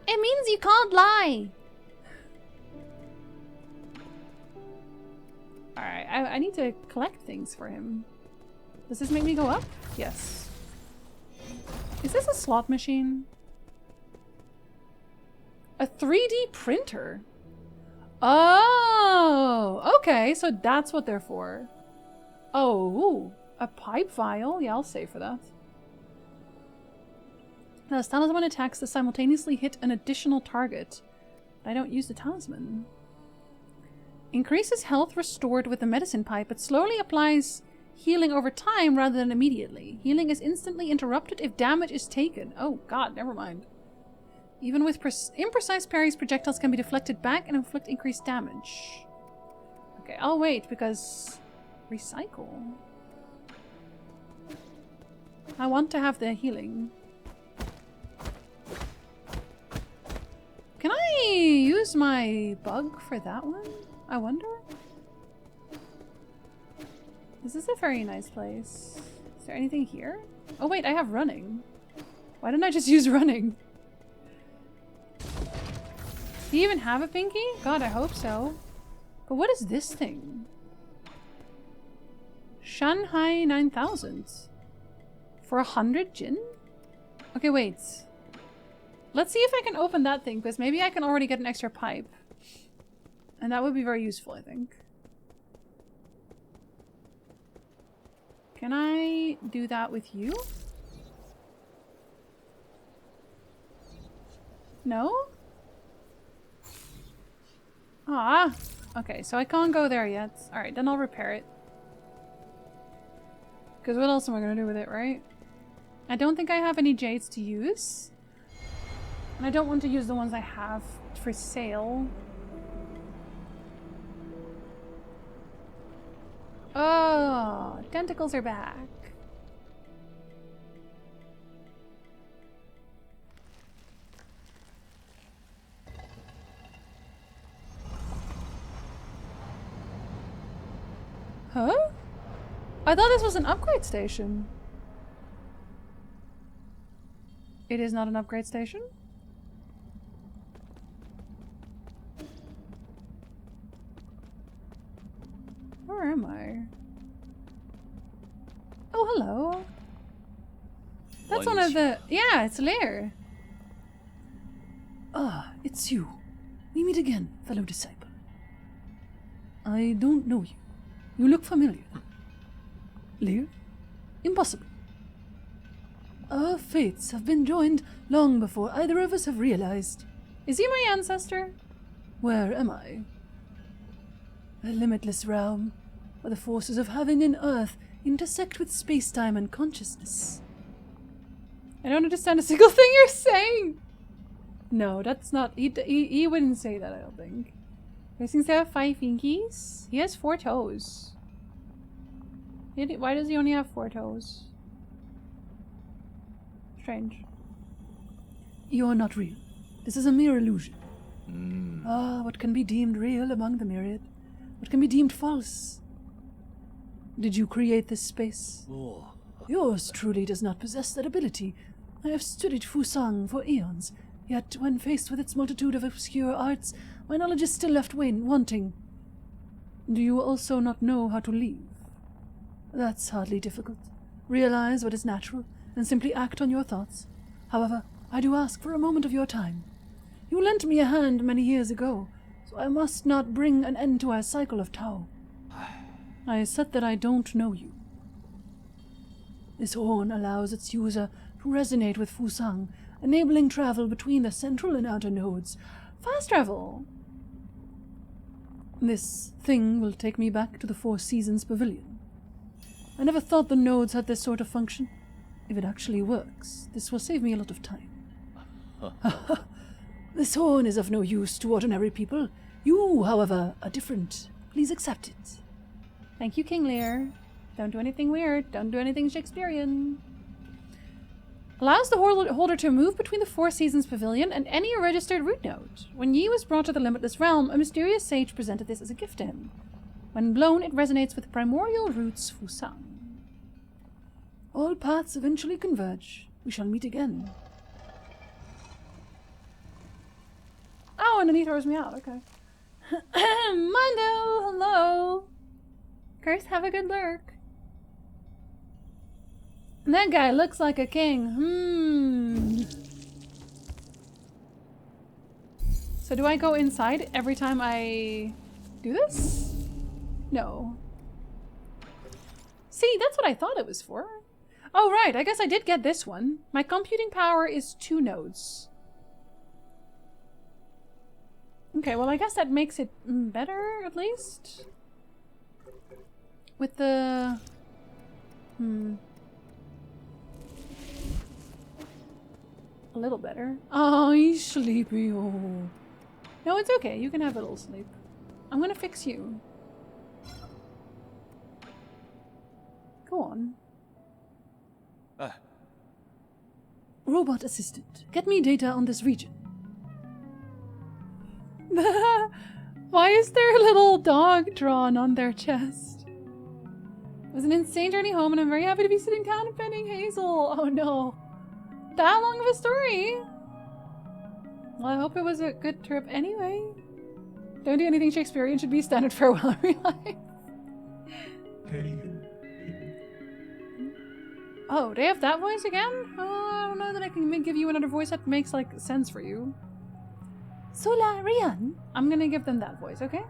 A: It means you can't lie. Alright, I need to collect things for him. Does this make me go up? Yes. Is this a slot machine? A 3D printer? Oh, okay, so that's what they're for. Oh, a pipe vial. Yeah, I'll save for that. Now, this talisman attacks to simultaneously hit an additional target. I don't use the talisman. Increases health restored with the medicine pipe, but slowly applies healing over time rather than immediately. Healing is instantly interrupted if damage is taken. Oh god, never mind. Even with imprecise parries, projectiles can be deflected back and inflict increased damage. Okay, I'll wait because... Recycle? I want to have the healing. Can I use my bug for that one? I wonder? This is a very nice place. Is there anything here? Oh wait, I have running. Why didn't I just use running? Do you even have a pinky? God, I hope so. But what is this thing? Shanghai 9000. For 100 Jin? Okay, wait. Let's see if I can open that thing, because maybe I can already get an extra pipe. And that would be very useful, I think. Can I do that with you? No? Ah, okay, so I can't go there yet. Alright, then I'll repair it. Because what else am I going to do with it, right? I don't think I have any jades to use. And I don't want to use the ones I have for sale. Oh, tentacles are back. Huh? I thought this was an upgrade station. It is not an upgrade station? Where am I? Oh, hello. That's one of the... Yeah, it's Lear.
D: Ah, it's you. We meet again, fellow disciple. I don't know you. You look familiar. Lear? Impossible. Our fates have been joined long before either of us have realized.
A: Is he my ancestor?
D: Where am I? A limitless realm, where the forces of heaven and earth intersect with space-time and consciousness.
A: I don't understand a single thing you're saying. No, that's not... He wouldn't say that, I don't think. He seems to have 5 finkies. He has 4 toes. Why does he only have 4 toes? Strange.
D: You're not real. This is a mere illusion. Ah, what can be deemed real among the myriad? What can be deemed false? Did you create this space? Yours truly does not possess that ability. I have studied Fusang for eons, yet when faced with its multitude of obscure arts, my knowledge is still left wanting. Do you also not know how to leave? That's hardly difficult. Realize what is natural, and simply act on your thoughts. However, I do ask for a moment of your time. You lent me a hand many years ago, so I must not bring an end to our cycle of Tao. I said that I don't know you. This horn allows its user to resonate with Fusang, enabling travel between the central and outer nodes.
A: Fast travel!
D: This thing will take me back to the Four Seasons Pavilion. I never thought the nodes had this sort of function. If it actually works, this will save me a lot of time. This horn is of no use to ordinary people. You, however, are different. Please accept it.
A: Thank you, King Lear. Don't do anything weird. Don't do anything Shakespearean. Allows the holder to move between the Four Seasons Pavilion and any registered root node. When Yi was brought to the Limitless Realm, a mysterious sage presented this as a gift to him. When blown, it resonates with primordial roots Fusang.
D: All paths eventually converge. We shall meet again.
A: Oh, and then he throws me out. Okay. Mondo, hello. Curse, have a good lurk. And that guy looks like a king. So do I go inside every time I do this? No. See, that's what I thought it was for. Oh, right. I guess I did get this one. My computing power is 2 nodes. Okay, well, I guess that makes it better, at least. With the... A little better. Oh, he's sleepy. Oh. No, it's okay. You can have a little sleep. I'm gonna fix you. Go on.
D: Robot assistant, get me data on this region.
A: Why is there a little dog drawn on their chest? It was an insane journey home, and I'm very happy to be sitting down and petting Hazel. Oh no. That long of a story? Well, I hope it was a good trip anyway. Don't do anything Shakespearean, should be standard farewell in real life. Oh, they have that voice again? Oh, I don't know that I can give you another voice that makes, like, sense for you.
B: Solarian?
A: I'm gonna give them that voice, okay?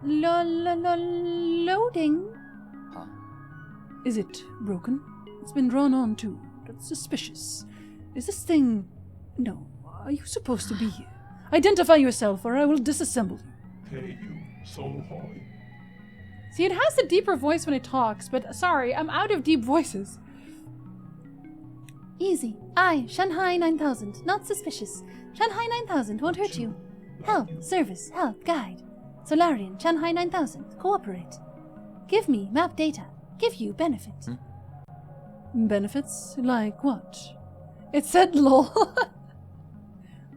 B: Loading?
E: Huh?
D: Is it broken? It's been drawn on too. That's suspicious. Is this thing... No. Are you supposed to be here? Identify yourself or I will disassemble you.
A: See, it has a deeper voice when it talks, but sorry, I'm out of deep voices.
B: Easy. I, Shanghai 9000. Not suspicious. Shanghai 9000 won't hurt you. Help, service, help, guide. Solarian, Shanghai 9000. Cooperate. Give me map data. Give you benefit.
D: Benefits? Like what?
A: It said lol.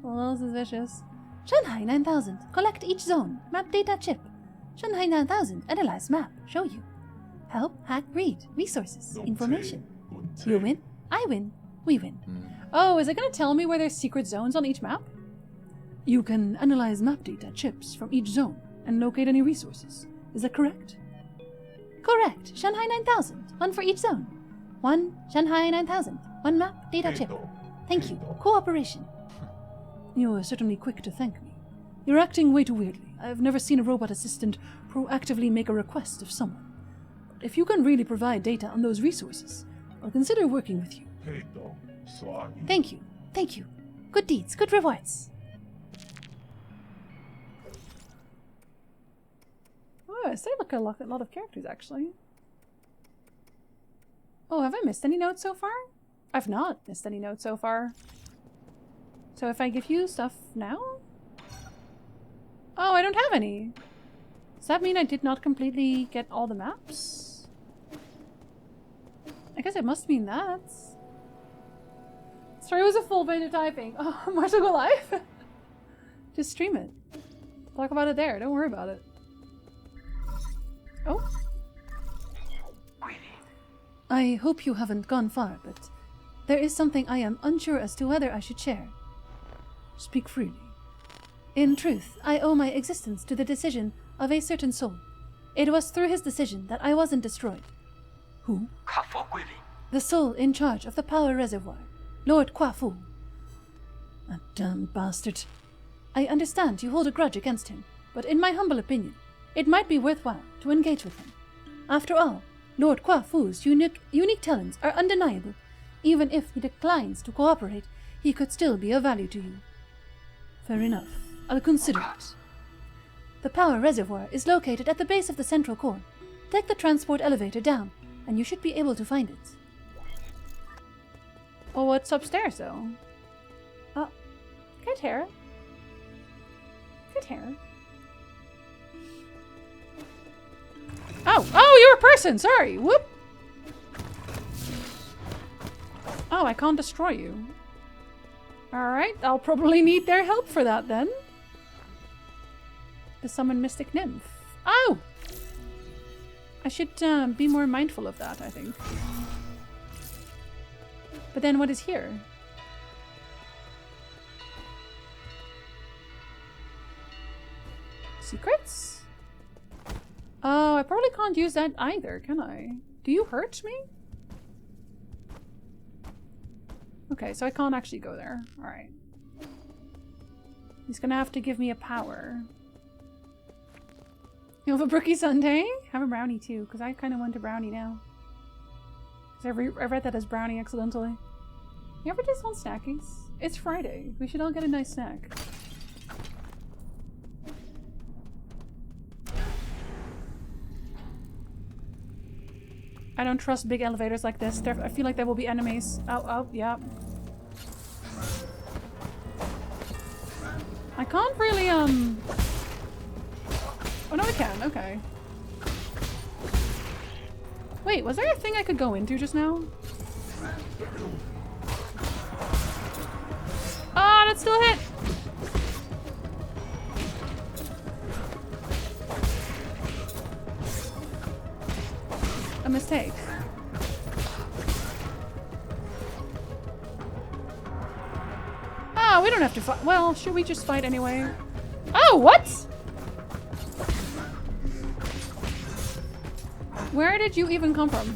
A: A little suspicious.
B: Shanghai 9000. Collect each zone. Map data chip. Shanghai 9000. Analyze map. Show you. Help, hack, read. Resources. Information. You win. I win. We win.
A: Oh, is it gonna tell me where there's secret zones on each map?
D: You can analyze map data chips from each zone and locate any resources. Is that correct?
B: Correct. Shanghai 9000. One for each zone. 1 Shanghai 9000. 1 map data chip. Thank you. Cooperation.
D: You are certainly quick to thank me. You're acting way too weirdly. I've never seen a robot assistant proactively make a request of someone. But if you can really provide data on those resources, I'll consider working with you.
B: Thank you. Thank you. Good deeds. Good rewards.
A: Oh, I say look a lot of characters, actually. Oh, have I missed any notes so far? I've not missed any notes so far. So if I give you stuff now? Oh, I don't have any. Does that mean I did not completely get all the maps? I guess it must mean that. Sorry, it was a full page of typing. Oh, Marshall go live? Just stream it. Talk about it there. Don't worry about it. Oh.
D: I hope you haven't gone far, but there is something I am unsure as to whether I should share. Speak freely.
B: In truth, I owe my existence to the decision of a certain soul. It was through his decision that I wasn't destroyed.
D: Who?
B: The soul in charge of the power reservoir, Lord Kwafu.
D: That damned bastard.
B: I understand you hold a grudge against him, but in my humble opinion, it might be worthwhile to engage with him. After all, Lord Kwafu's unique talents are undeniable. Even if he declines to cooperate, he could still be of value to you.
D: Fair enough. I'll consider it.
B: The power reservoir is located at the base of the central core. Take the transport elevator down, and you should be able to find it.
A: Well, what's upstairs, though? Good hair. Good hair. Oh, you're a person! Sorry! Whoop! Oh, I can't destroy you. Alright, I'll probably need their help for that then. To summon Mystic Nymph. Oh! I should be more mindful of that, I think. But then what is here? Secrets? Oh, I probably can't use that either, can I? Do you hurt me? Okay, so I can't actually go there. Alright. He's gonna have to give me a power. You have a brookie sundae? Have a brownie too, because I kind of want a brownie now. Because I read that as brownie accidentally. You ever just want snackies? It's Friday. We should all get a nice snack. I don't trust big elevators like this. I feel like there will be enemies. Oh, oh, yeah. I can't really, Oh no, I can. Okay. Wait, was there a thing I could go into just now? Ah, that's still a hit! A mistake. Ah, we don't have to fight. Well, should we just fight anyway? Oh, what? Where did you even come from?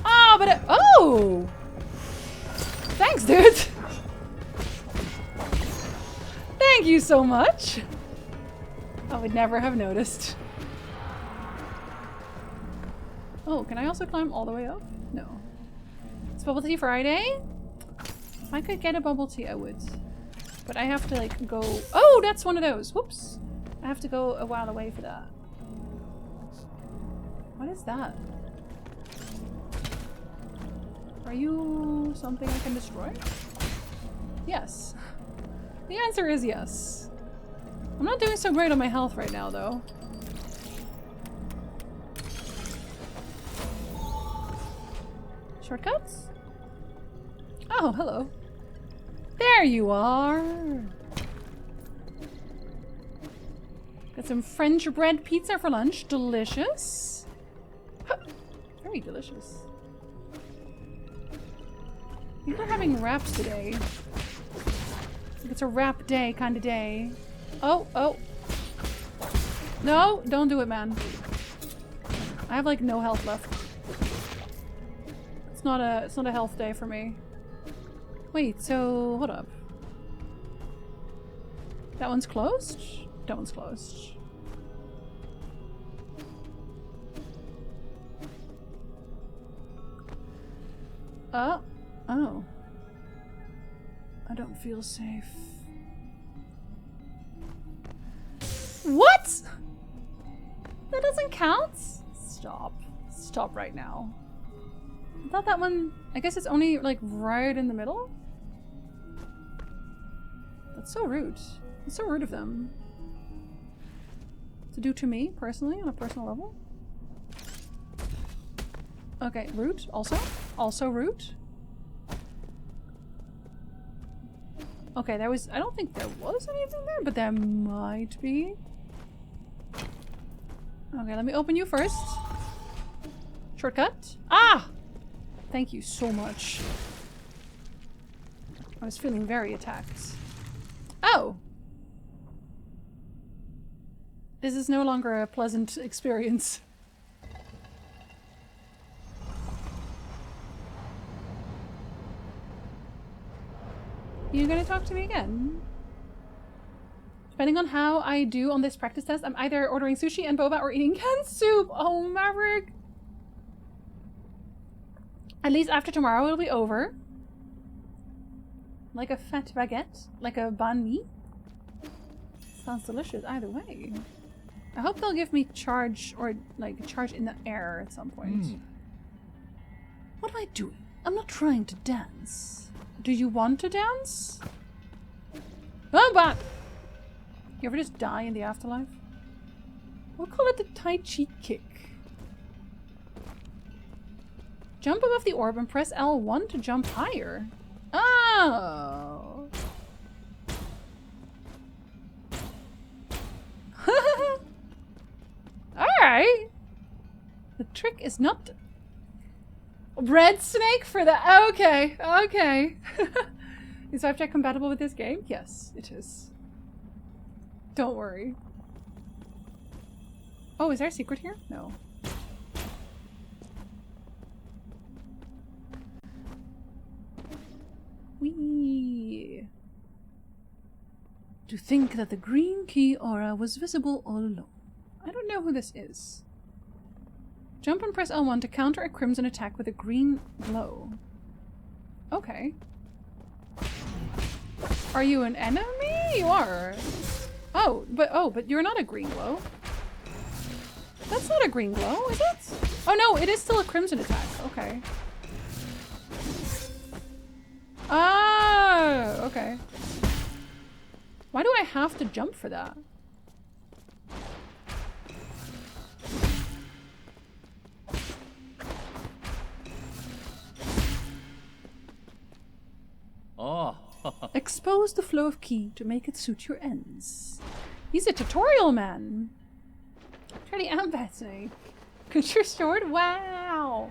A: Oh, but oh! Thanks, dude! Thank you so much! I would never have noticed. Oh, can I also climb all the way up? No. It's Bubble Tea Friday? If I could get a bubble tea, I would. But I have to, like, go... Oh, that's one of those! Whoops! I have to go a while away for that. What is that? Are you something I can destroy? Yes. The answer is yes. I'm not doing so great on my health right now, though. Shortcuts? Oh, hello. There you are! Got some French bread pizza for lunch. Delicious. Very delicious. People are having wraps today. It's a wrap day kind of day. Oh, oh. No, don't do it, man. I have like no health left. It's not a health day for me. Wait, so hold up. That one's closed? That one's closed. Oh. Oh. I don't feel safe. What? That doesn't count? Stop. Stop right now. I thought that one... I guess it's only, like, right in the middle? That's so rude. It's so rude of them. To do to me, personally, on a personal level. Okay, rude, also. Also rude. Okay, there was... I don't think there was anything there, but there might be. Okay, let me open you first. Shortcut. Ah! Thank you so much. I was feeling very attacked. Oh! This is no longer a pleasant experience. You gonna talk to me again? Depending on how I do on this practice test, I'm either ordering sushi and boba or eating canned soup. Oh, Maverick! At least after tomorrow it'll be over. Like a fat baguette? Like a banh mi? Sounds delicious either way. I hope they'll give me charge or like charge in the air at some point.
D: What am I doing? I'm not trying to dance.
A: Do you want to dance? Oh, but you ever just die in the afterlife? We'll call it the Tai Chi kick. Jump above the orb and press L1 to jump higher. Oh. Alright. The trick is not... Red snake for the... Okay, okay. Is Vivecheck compatible with this game? Yes, it is. Don't worry. Oh, is there a secret here? No.
D: Whee! To think that the green key aura was visible all along.
A: I don't know who this is. Jump and press L1 to counter a crimson attack with a green glow. Okay. Are you an enemy? You are. Oh, but you're not a green glow. That's not a green glow, is it? Oh no, it is still a crimson attack. Okay. Ah, okay. Why do I have to jump for that?
E: Oh.
A: Expose the flow of ki to make it suit your ends. He's a tutorial man. Pretty am fascinating. Control sword? Wow.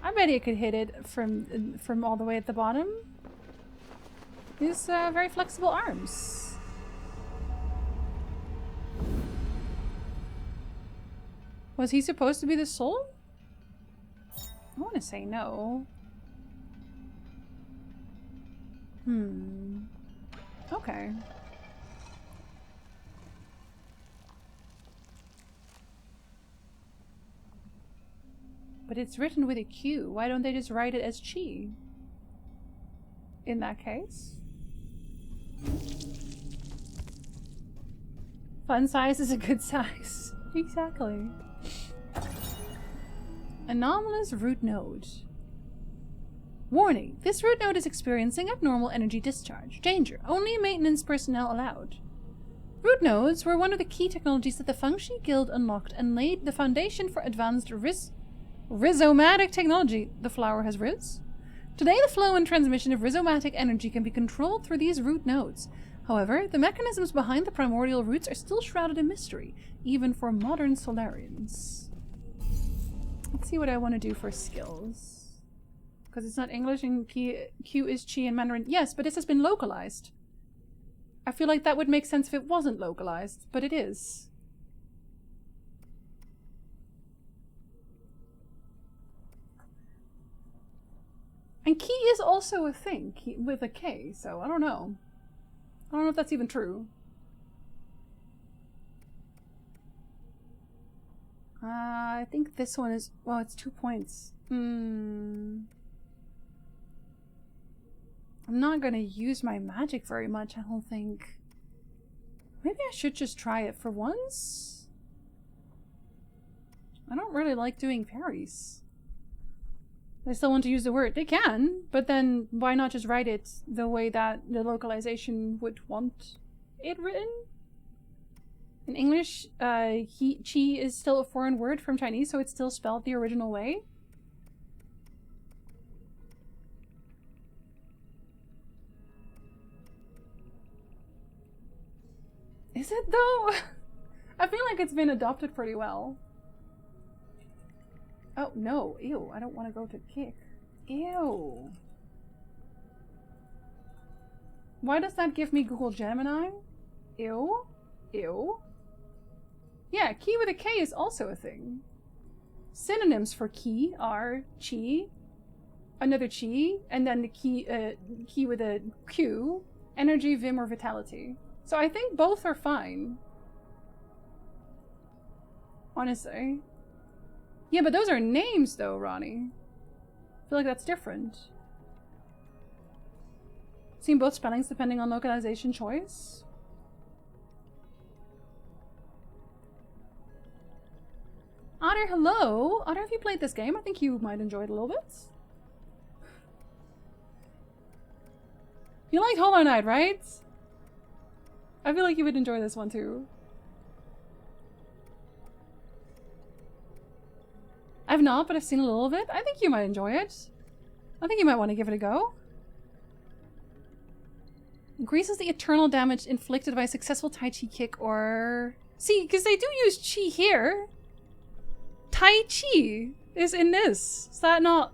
A: I bet he could hit it from all the way at the bottom. He's very flexible arms. Was he supposed to be the soul? I want to say no. Okay. But it's written with a Q. Why don't they just write it as chi? In that case. Fun size is a good size. Exactly. Anomalous root node. Warning, this root node is experiencing abnormal energy discharge. Danger, only maintenance personnel allowed. Root nodes were one of the key technologies that the Fengshi Guild unlocked and laid the foundation for advanced rhizomatic technology. The flower has riz? Today, the flow and transmission of rhizomatic energy can be controlled through these root nodes. However, the mechanisms behind the primordial roots are still shrouded in mystery, even for modern Solarians. Let's see what I want to do for skills. Because it's not English and Q is Chi in Mandarin. Yes, but this has been localized. I feel like that would make sense if it wasn't localized, but it is. And Ki is also a thing with a K, so I don't know. I don't know if that's even true. I think this one is... Well, it's 2 points. I'm not gonna use my magic very much, I don't think. Maybe I should just try it for once? I don't really like doing parries. They still want to use the word. They can, but then why not just write it the way that the localization would want it written? In English, chi is still a foreign word from Chinese, so it's still spelled the original way. Is it though? I feel like it's been adopted pretty well. Oh no, ew, I don't want to go to kick. Ew. Why does that give me Google Gemini? Ew. Ew. Yeah, ki with a K is also a thing. Synonyms for ki are chi, another chi, and then the ki with a Q, energy, vim, or vitality. So I think both are fine. Honestly. Yeah, but those are names though, Ronnie. I feel like that's different. Seen both spellings depending on localization choice. Otter, hello! Otter, have you played this game? I think you might enjoy it a little bit. You liked Hollow Knight, right? I feel like you would enjoy this one too. I've not, but I've seen a little bit. I think you might enjoy it. I think you might want to give it a go. Increases the eternal damage inflicted by a successful Tai Chi kick or... See, because they do use Chi here. Tai Chi is in this. Is that not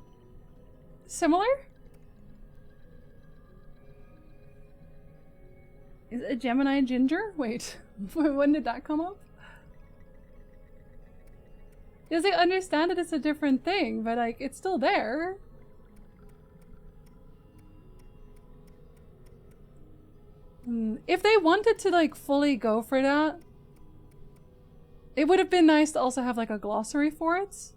A: similar? Is it a Gemini Ginger? Wait, when did that come up? Because I understand that it's a different thing, but like, it's still there. If they wanted to like fully go for that, it would have been nice to also have like a glossary for it.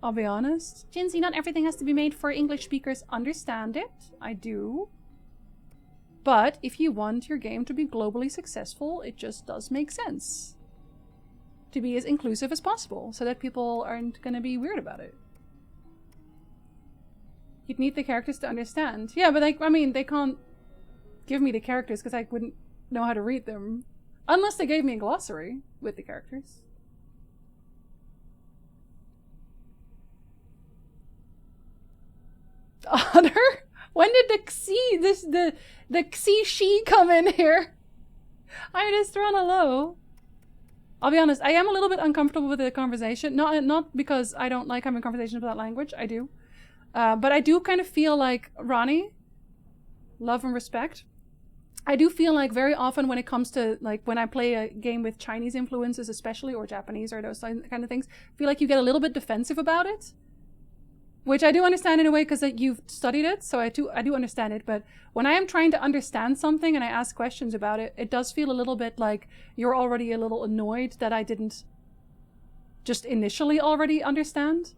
A: I'll be honest. Jinsey, not everything has to be made for English speakers. Understand it. I do. But if you want your game to be globally successful, it just does make sense to be as inclusive as possible so that people aren't going to be weird about it. You'd need the characters to understand. Yeah, but like, I mean, they can't give me the characters because I wouldn't know how to read them. Unless they gave me a glossary with the characters. Otter? When did the Xi, the Xi she come in here? I just run a low. I'll be honest, I am a little bit uncomfortable with the conversation. Not because I don't like having conversations about that language, I do. But I do kind of feel like, Ronnie, love and respect, I do feel like very often when it comes to, like, when I play a game with Chinese influences especially, or Japanese or those kind of things, I feel like you get a little bit defensive about it. Which I do understand in a way because you've studied it, so I do understand it. But when I am trying to understand something and I ask questions about it, it does feel a little bit like you're already a little annoyed that I didn't just initially already understand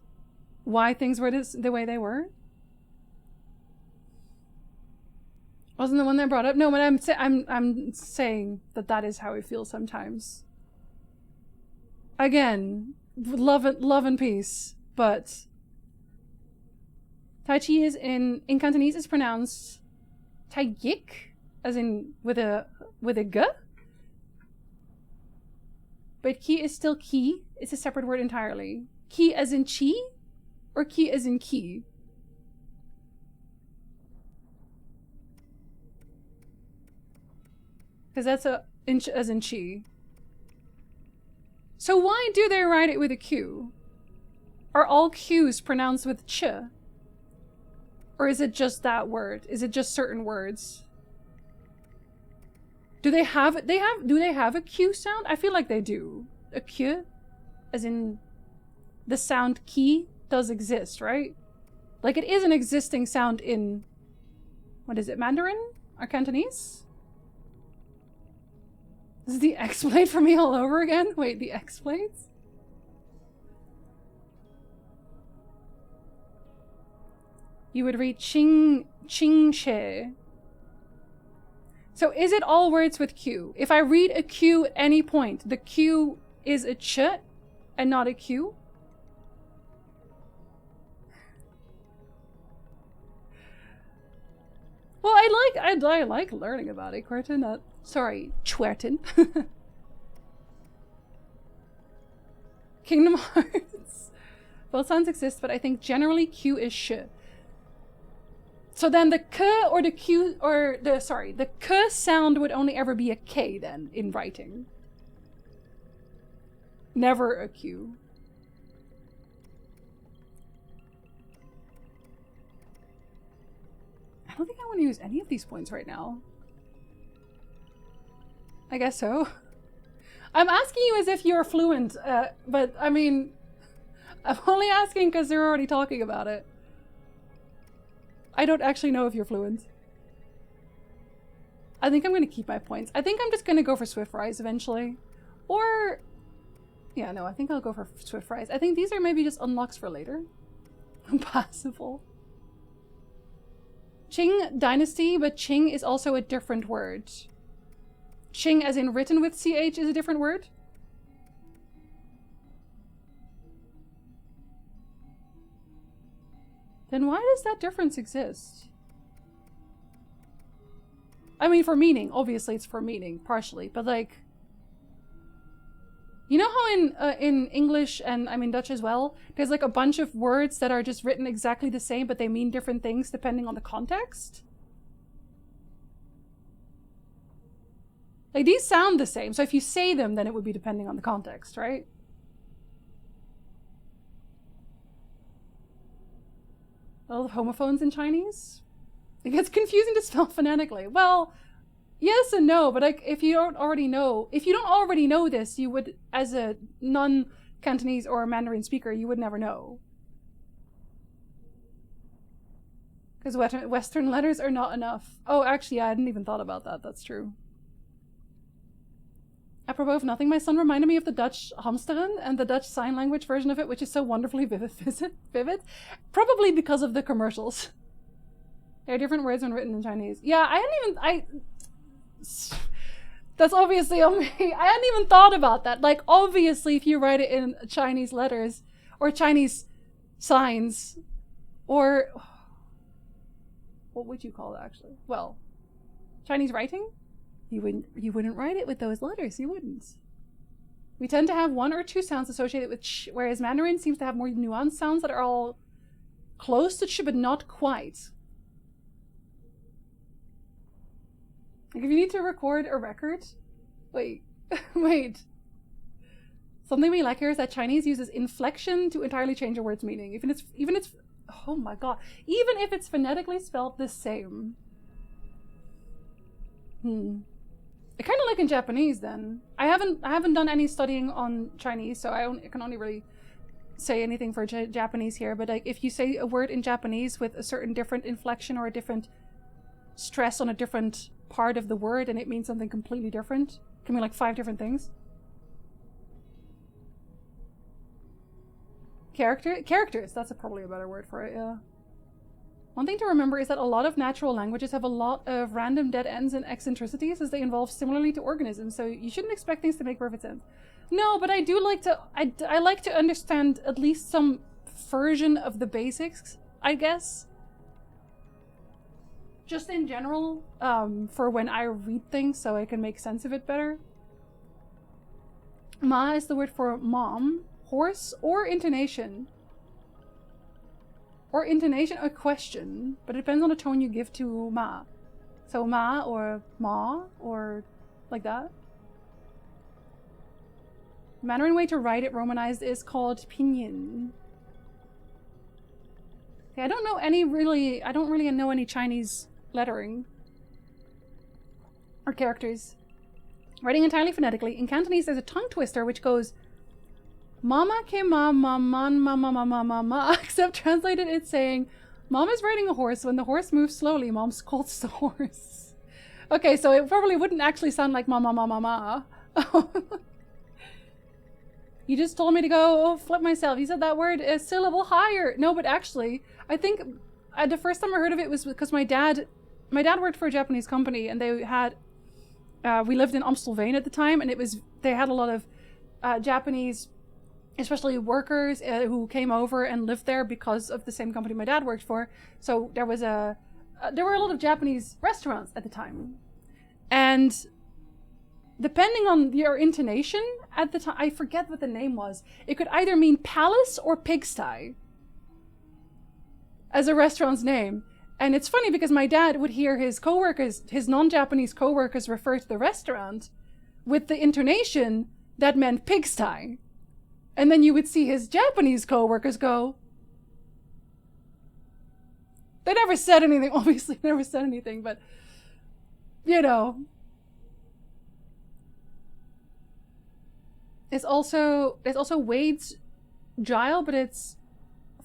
A: why things were the way they were. Wasn't the one that brought up? No, but I'm saying that is how it feels sometimes. Again, love and peace, but Tai Chi is in Cantonese is pronounced Tai Yik, as in with a g. But Ki is still Ki. It's a separate word entirely. Ki as in Chi, or Ki as in Ki? Because that's as in Chi. So why do they write it with a Q? Are all Q's pronounced with ch? Or is it just that word? Is it just certain words? Do they have a Q sound? I feel like they do. A Q? As in the sound ki does exist, right? Like it is an existing sound in, what is it, Mandarin? Or Cantonese? This is the X-Blade for me all over again? Wait, the X-Blades? You would read Qing She. So is it all words with Q? If I read a Q at any point, the Q is a ch and not a Q? Well, I like learning about it, Quertin. Sorry, Chwerton. Kingdom Hearts. Both sounds exist, but I think generally Q is sh. So then the k or the q or the k sound would only ever be a k then in writing. Never a q. I don't think I want to use any of these points right now. I guess so. I'm asking you as if you're fluent, but I mean, I'm only asking because they're already talking about it. I don't actually know if you're fluent. I think I'm going to keep my points. I think I'm just going to go for Swift Rise eventually. Or, yeah, no, I think I'll go for Swift Rise. I think these are maybe just unlocks for later. Impossible. Qing Dynasty, but Qing is also a different word. Qing as in written with CH is a different word? Then why does that difference exist? I mean, for meaning. Obviously, it's for meaning, partially. But, like... You know how in English, and I mean Dutch as well, there's like a bunch of words that are just written exactly the same, but they mean different things depending on the context? Like, these sound the same, so if you say them, then it would be depending on the context, right? All the homophones in Chinese? It gets confusing to spell phonetically. Well, yes and no, but like if you don't already know this, you would, as a non-Cantonese or Mandarin speaker, you would never know. Because Western letters are not enough. Oh, actually, yeah, I hadn't even thought about that. That's true. Apropos of nothing, my son reminded me of the Dutch hamsteren and the Dutch sign language version of it, which is so wonderfully vivid. Probably because of the commercials. There are different words when written in Chinese. Yeah, that's obviously on me. I hadn't even thought about that. Like, obviously, if you write it in Chinese letters, or Chinese signs, or... what would you call it, actually? Well, Chinese writing? You wouldn't write it with those letters. You wouldn't. We tend to have one or two sounds associated with ch, whereas Mandarin seems to have more nuanced sounds that are all close to ch, but not quite. Like, if you need to record a record... Wait. Wait. Something we like here is that Chinese uses inflection to entirely change a word's meaning. Even it's... Oh my god. Even if it's phonetically spelled the same. I kind of like in Japanese then. I haven't done any studying on Chinese, so I can only really say anything for Japanese here. But like, if you say a word in Japanese with a certain different inflection or a different stress on a different part of the word, and it means something completely different, it can mean like 5 different things. Characters. That's probably a better word for it. Yeah. One thing to remember is that a lot of natural languages have a lot of random dead ends and eccentricities as they involve similarly to organisms, so you shouldn't expect things to make perfect sense. No, but I do like to... I like to understand at least some version of the basics, I guess. Just in general, for when I read things, so I can make sense of it better. Ma is the word for mom, horse, or intonation. Or intonation or question, but it depends on the tone you give to ma. So ma or ma or like that. The Mandarin way to write it romanized is called pinyin. Okay, I don't really know any Chinese lettering or characters. Writing entirely phonetically. In Cantonese there's a tongue twister which goes Mama ke ma ma man ma ma ma ma ma ma, except translated it's saying, Mom is riding a horse. When the horse moves slowly, Mom scolds the horse. Okay, so it probably wouldn't actually sound like ma ma ma ma ma. You just told me to go flip myself. You said that word a syllable higher. No, but actually, I think the first time I heard of it was because my dad worked for a Japanese company, and they had, we lived in Amstelveen at the time, and they had a lot of Japanese, especially workers who came over and lived there because of the same company my dad worked for. So there were a lot of Japanese restaurants at the time. And depending on your intonation at the time, I forget what the name was. It could either mean palace or pigsty as a restaurant's name. And it's funny because my dad would hear his non-Japanese co-workers refer to the restaurant with the intonation that meant pigsty. And then you would see his Japanese co-workers go... They never said anything, obviously never said anything, but... You know. It's also Wade's Gile, but it's...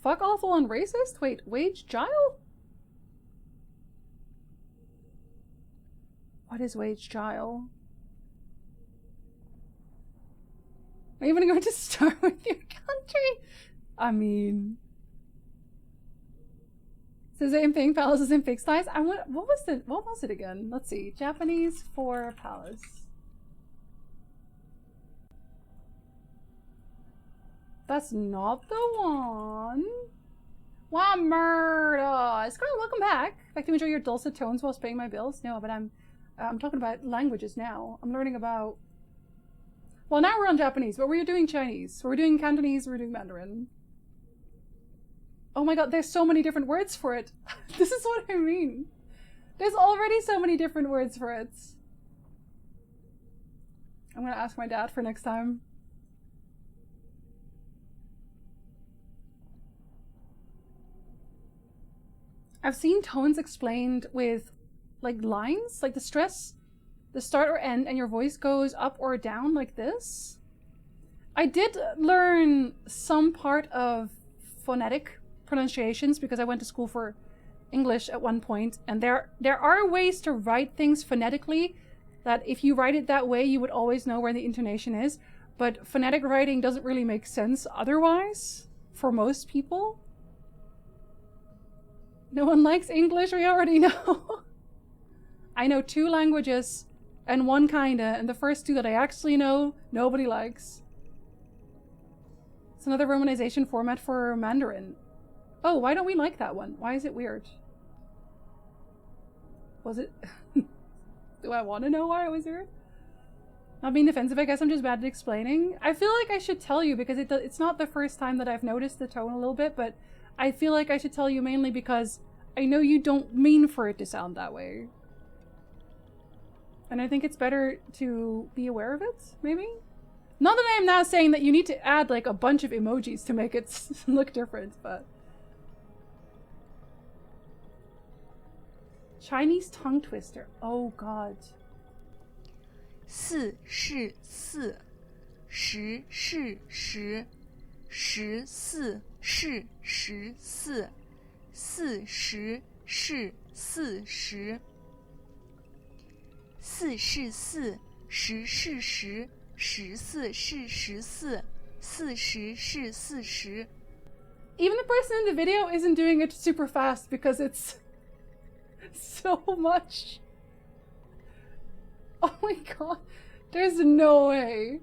A: Fuck awful and racist? Wait, Wade's Gile? What is Wade's Gile? Are you even going to start with your country? I mean... It's the same thing, palaces and pigsties. What was it again? Let's see. Japanese for palace. That's not the one. Wow, murder! Scarlet, welcome back. Like to enjoy your dulcet tones while paying my bills? No, but I'm talking about languages now. I'm learning about... Well, now we're on Japanese, but we're doing Chinese. We're doing Cantonese, we're doing Mandarin. Oh my god, there's so many different words for it. This is what I mean. There's already so many different words for it. I'm gonna ask my dad for next time. I've seen tones explained with, like, lines, like the stress, the start or end, and your voice goes up or down like this. I did learn some part of phonetic pronunciations because I went to school for English at one point, and there are ways to write things phonetically that if you write it that way, you would always know where the intonation is. But phonetic writing doesn't really make sense otherwise for most people. No one likes English, we already know. I know 2 languages and 1 kinda, and the first 2 that I actually know, nobody likes. It's another romanization format for Mandarin. Oh, why don't we like that one? Why is it weird? Was it... Do I want to know why it was weird? Not being defensive, I guess I'm just bad at explaining. I feel like I should tell you because it's not the first time that I've noticed the tone a little bit, but I feel like I should tell you mainly because I know you don't mean for it to sound that way. And I think it's better to be aware of it, maybe? Not that I am now saying that you need to add like a bunch of emojis to make it look different, but... Chinese tongue twister. Oh god.
C: 4是4，10是10，14是14，40是40，4是4，10是4，10是10，14是14，40是40。
A: Even the person in the video isn't doing it super fast because it's so much. Oh my god. There's no way.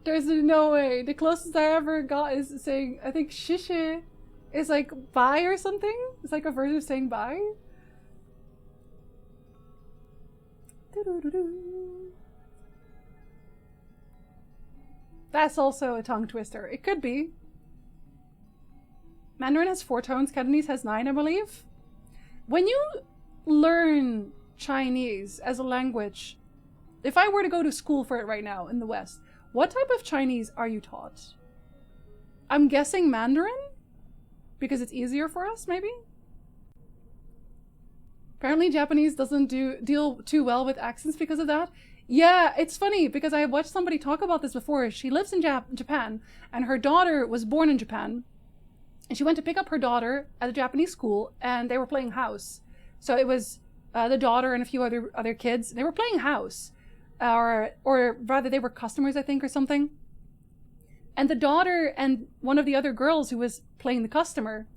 A: There's no way. The closest I ever got is saying, I think shishe is like bye or something. It's like a version of saying bye. That's also a tongue twister. It could be. Mandarin has 4 tones, Cantonese has 9, I believe. When you learn Chinese as a language, if I were to go to school for it right now in the West, what type of Chinese are you taught? I'm guessing Mandarin? Because it's easier for us, maybe? Apparently Japanese doesn't deal too well with accents because of that. Yeah, it's funny because I watched somebody talk about this before. She lives in Japan, and her daughter was born in Japan. And she went to pick up her daughter at a Japanese school, and they were playing house. So it was the daughter and a few other kids. They were playing house. Or rather, they were customers, I think, or something. And the daughter and one of the other girls who was playing the customer,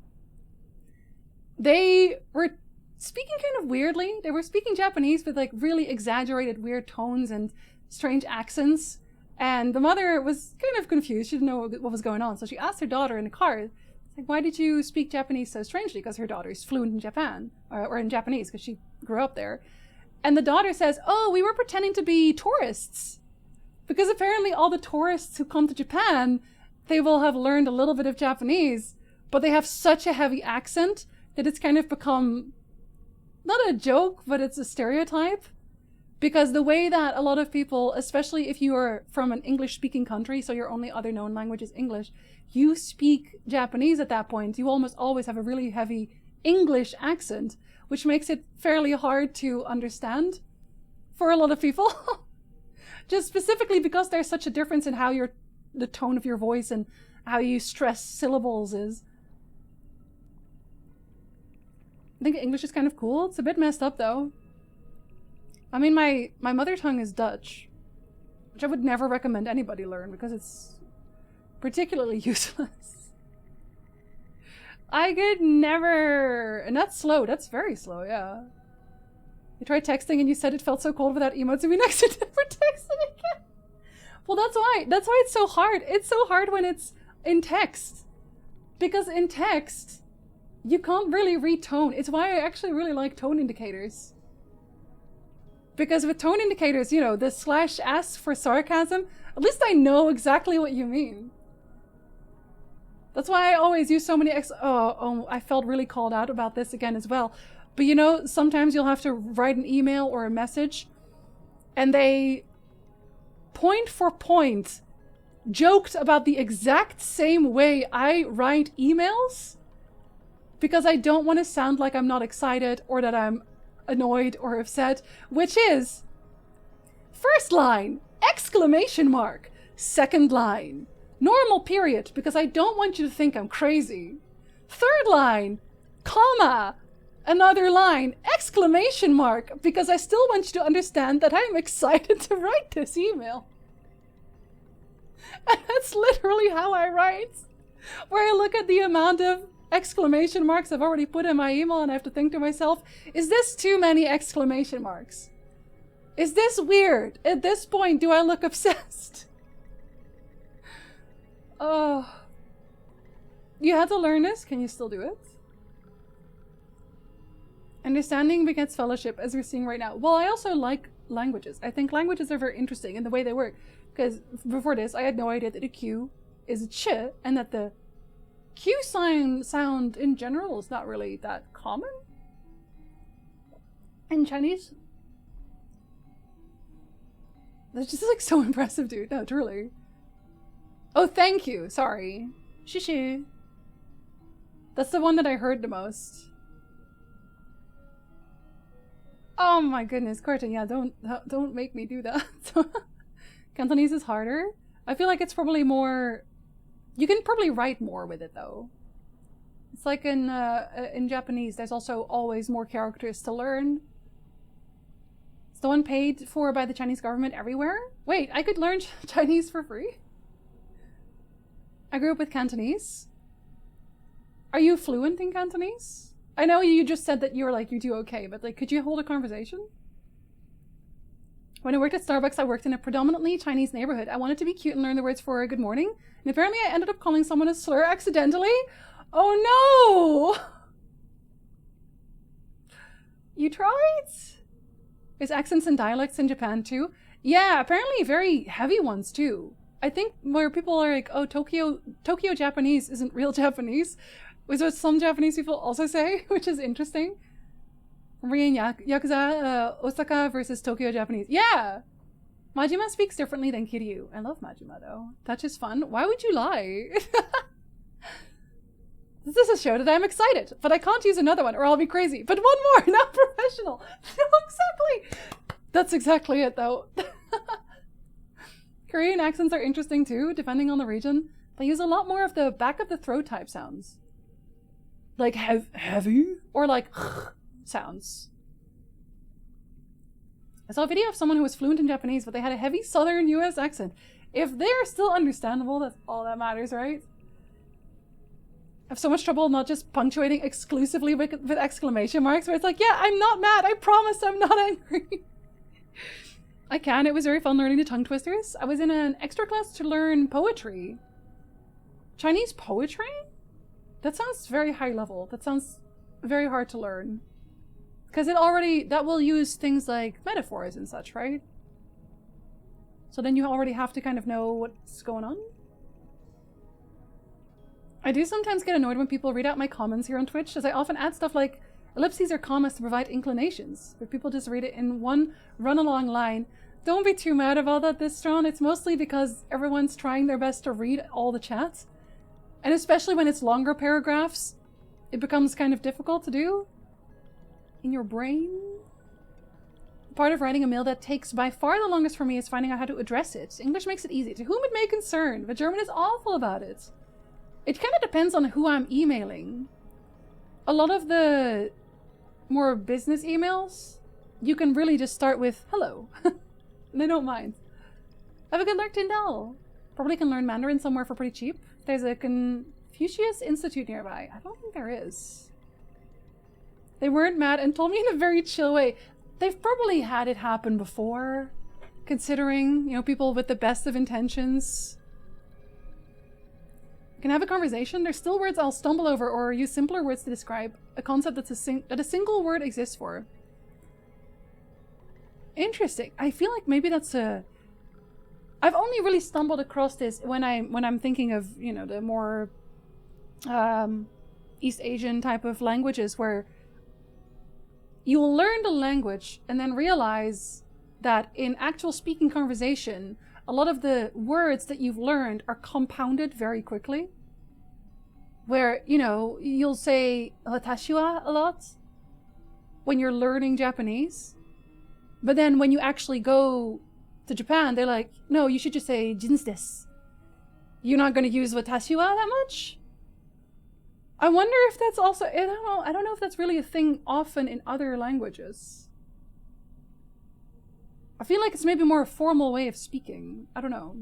A: they were speaking kind of weirdly. They were speaking Japanese with like really exaggerated weird tones and strange accents. And the mother was kind of confused. She didn't know what was going on. So she asked her daughter in the car, like, why did you speak Japanese so strangely? Because her daughter is fluent in Japan, or in Japanese, because she grew up there. And the daughter says, oh, we were pretending to be tourists. Because apparently all the tourists who come to Japan, they will have learned a little bit of Japanese, but they have such a heavy accent that it's kind of become, not a joke, but it's a stereotype. Because the way that a lot of people, especially if you are from an English-speaking country, so your only other known language is English, you speak Japanese at that point, you almost always have a really heavy English accent, which makes it fairly hard to understand for a lot of people. Just specifically because there's such a difference in how the tone of your voice and how you stress syllables is. I think English is kind of cool. It's a bit messed up though. I mean, my mother tongue is Dutch, which I would never recommend anybody learn because it's particularly useless. I could never, and that's slow, that's very slow, yeah. You tried texting and you said it felt so cold without emotes, and we next never texted again. Well, that's why it's so hard. It's so hard when it's in text. Because in text, you can't really read tone. It's why I actually really like tone indicators. Because with tone indicators, you know, the /s for sarcasm, at least I know exactly what you mean. That's why I always use so many oh, I felt really called out about this again as well. But you know, sometimes you'll have to write an email or a message, and they, point for point, joked about the exact same way I write emails, because I don't want to sound like I'm not excited or that I'm annoyed or upset, which is, first line, exclamation mark, second line, normal period, because I don't want you to think I'm crazy, third line, comma, another line, exclamation mark, because I still want you to understand that I'm excited to write this email. And that's literally how I write. Where I look at the amount of exclamation marks I've already put in my email and I have to think to myself, is this too many exclamation marks? Is this weird? At this point, do I look obsessed? Oh. You had to learn this? Can you still do it? Understanding begets fellowship, as we're seeing right now. Well, I also like languages. I think languages are very interesting in the way they work. Because before this, I had no idea that a Q is a ch, and that the Q sound in general is not really that common in Chinese. That's just like so impressive, dude. No, truly. Oh, thank you. Sorry. Shishi. That's the one that I heard the most. Oh my goodness, Corton, yeah, don't make me do that. Cantonese is harder. I feel like it's probably more... You can probably write more with it, though. It's like in Japanese, there's also always more characters to learn. It's the one paid for by the Chinese government everywhere? Wait, I could learn Chinese for free? I grew up with Cantonese. Are you fluent in Cantonese? I know you just said that you were like, you do okay, but like, could you hold a conversation? When I worked at Starbucks, I worked in a predominantly Chinese neighborhood. I wanted to be cute and learn the words for good morning. And apparently I ended up calling someone a slur accidentally. Oh no! You tried? There's accents and dialects in Japan too. Yeah, apparently very heavy ones too. I think where people are like, oh, Tokyo Japanese isn't real Japanese, was what some Japanese people also say, which is interesting. Reading Yakuza, Osaka versus Tokyo Japanese. Yeah! Majima speaks differently than Kiryu. I love Majima though. That's just fun. Why would you lie? This is a show that I'm excited, but I can't use another one or I'll be crazy. But one more, not professional. No, exactly. That's exactly it though. Korean accents are interesting too, depending on the region. They use a lot more of the back of the throat type sounds. Like heavy or like sounds. I saw a video of someone who was fluent in Japanese, but they had a heavy southern US accent. If they're still understandable, that's all that matters, right? I have so much trouble not just punctuating exclusively with exclamation marks, where it's like, yeah, I'm not mad, I promise I'm not angry. I can. It was very fun learning the tongue twisters. I was in an extra class to learn poetry. Chinese poetry? That sounds very high level. That sounds very hard to learn. Because that will use things like metaphors and such, right? So then you already have to kind of know what's going on. I do sometimes get annoyed when people read out my comments here on Twitch, as I often add stuff like ellipses or commas to provide inclinations, but people just read it in one run-along line. Don't be too mad about that, this strong. It's mostly because everyone's trying their best to read all the chat. And especially when it's longer paragraphs, it becomes kind of difficult to do in your brain. Part of writing a mail that takes by far the longest for me is finding out how to address it. English makes it easy. To whom it may concern, but German is awful about it. It kind of depends on who I'm emailing. A lot of the more business emails, you can really just start with hello. And I don't mind. Have a good luck, Tyndall. Probably can learn Mandarin somewhere for pretty cheap. There's a Confucius Institute nearby. I don't think there is. They weren't mad and told me in a very chill way. They've probably had it happen before, considering, you know, people with the best of intentions can have a conversation. There's still words I'll stumble over or use simpler words to describe a concept that a single word exists for. Interesting. I feel like maybe that's a... I've only really stumbled across this when I'm thinking of, you know, the more East Asian type of languages, where you'll learn the language and then realize that in actual speaking conversation, a lot of the words that you've learned are compounded very quickly. Where, you know, you'll say watashi wa a lot when you're learning Japanese. But then when you actually go to Japan, they're like, no, you should just say jinsu desu. You're not going to use watashi wa that much? I wonder if that's also, I don't know if that's really a thing often in other languages. I feel like it's maybe more a formal way of speaking. I don't know.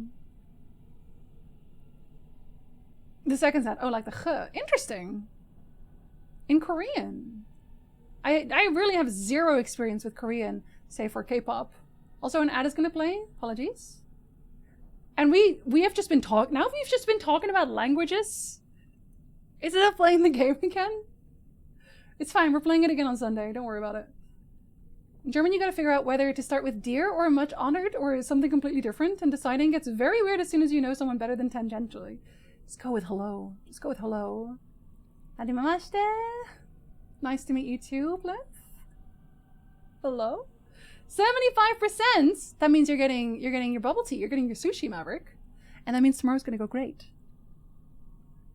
A: The second sound, oh, like the ch. Interesting. In Korean. I really have zero experience with Korean, say for K-pop. Also, an ad is gonna play. Apologies. And we have just been talking about languages instead of playing the game again. It's fine. We're playing it again on Sunday. Don't worry about it. In German, you gotta figure out whether to start with dear or much honored or something completely different, and deciding gets very weird as soon as you know someone better than tangentially. Just go with hello. Just go with hello. Hajimemashite. Nice to meet you too, Bliff. Hello. 75%. That means you're getting your bubble tea. You're getting your sushi, Maverick, and that means tomorrow's gonna go great.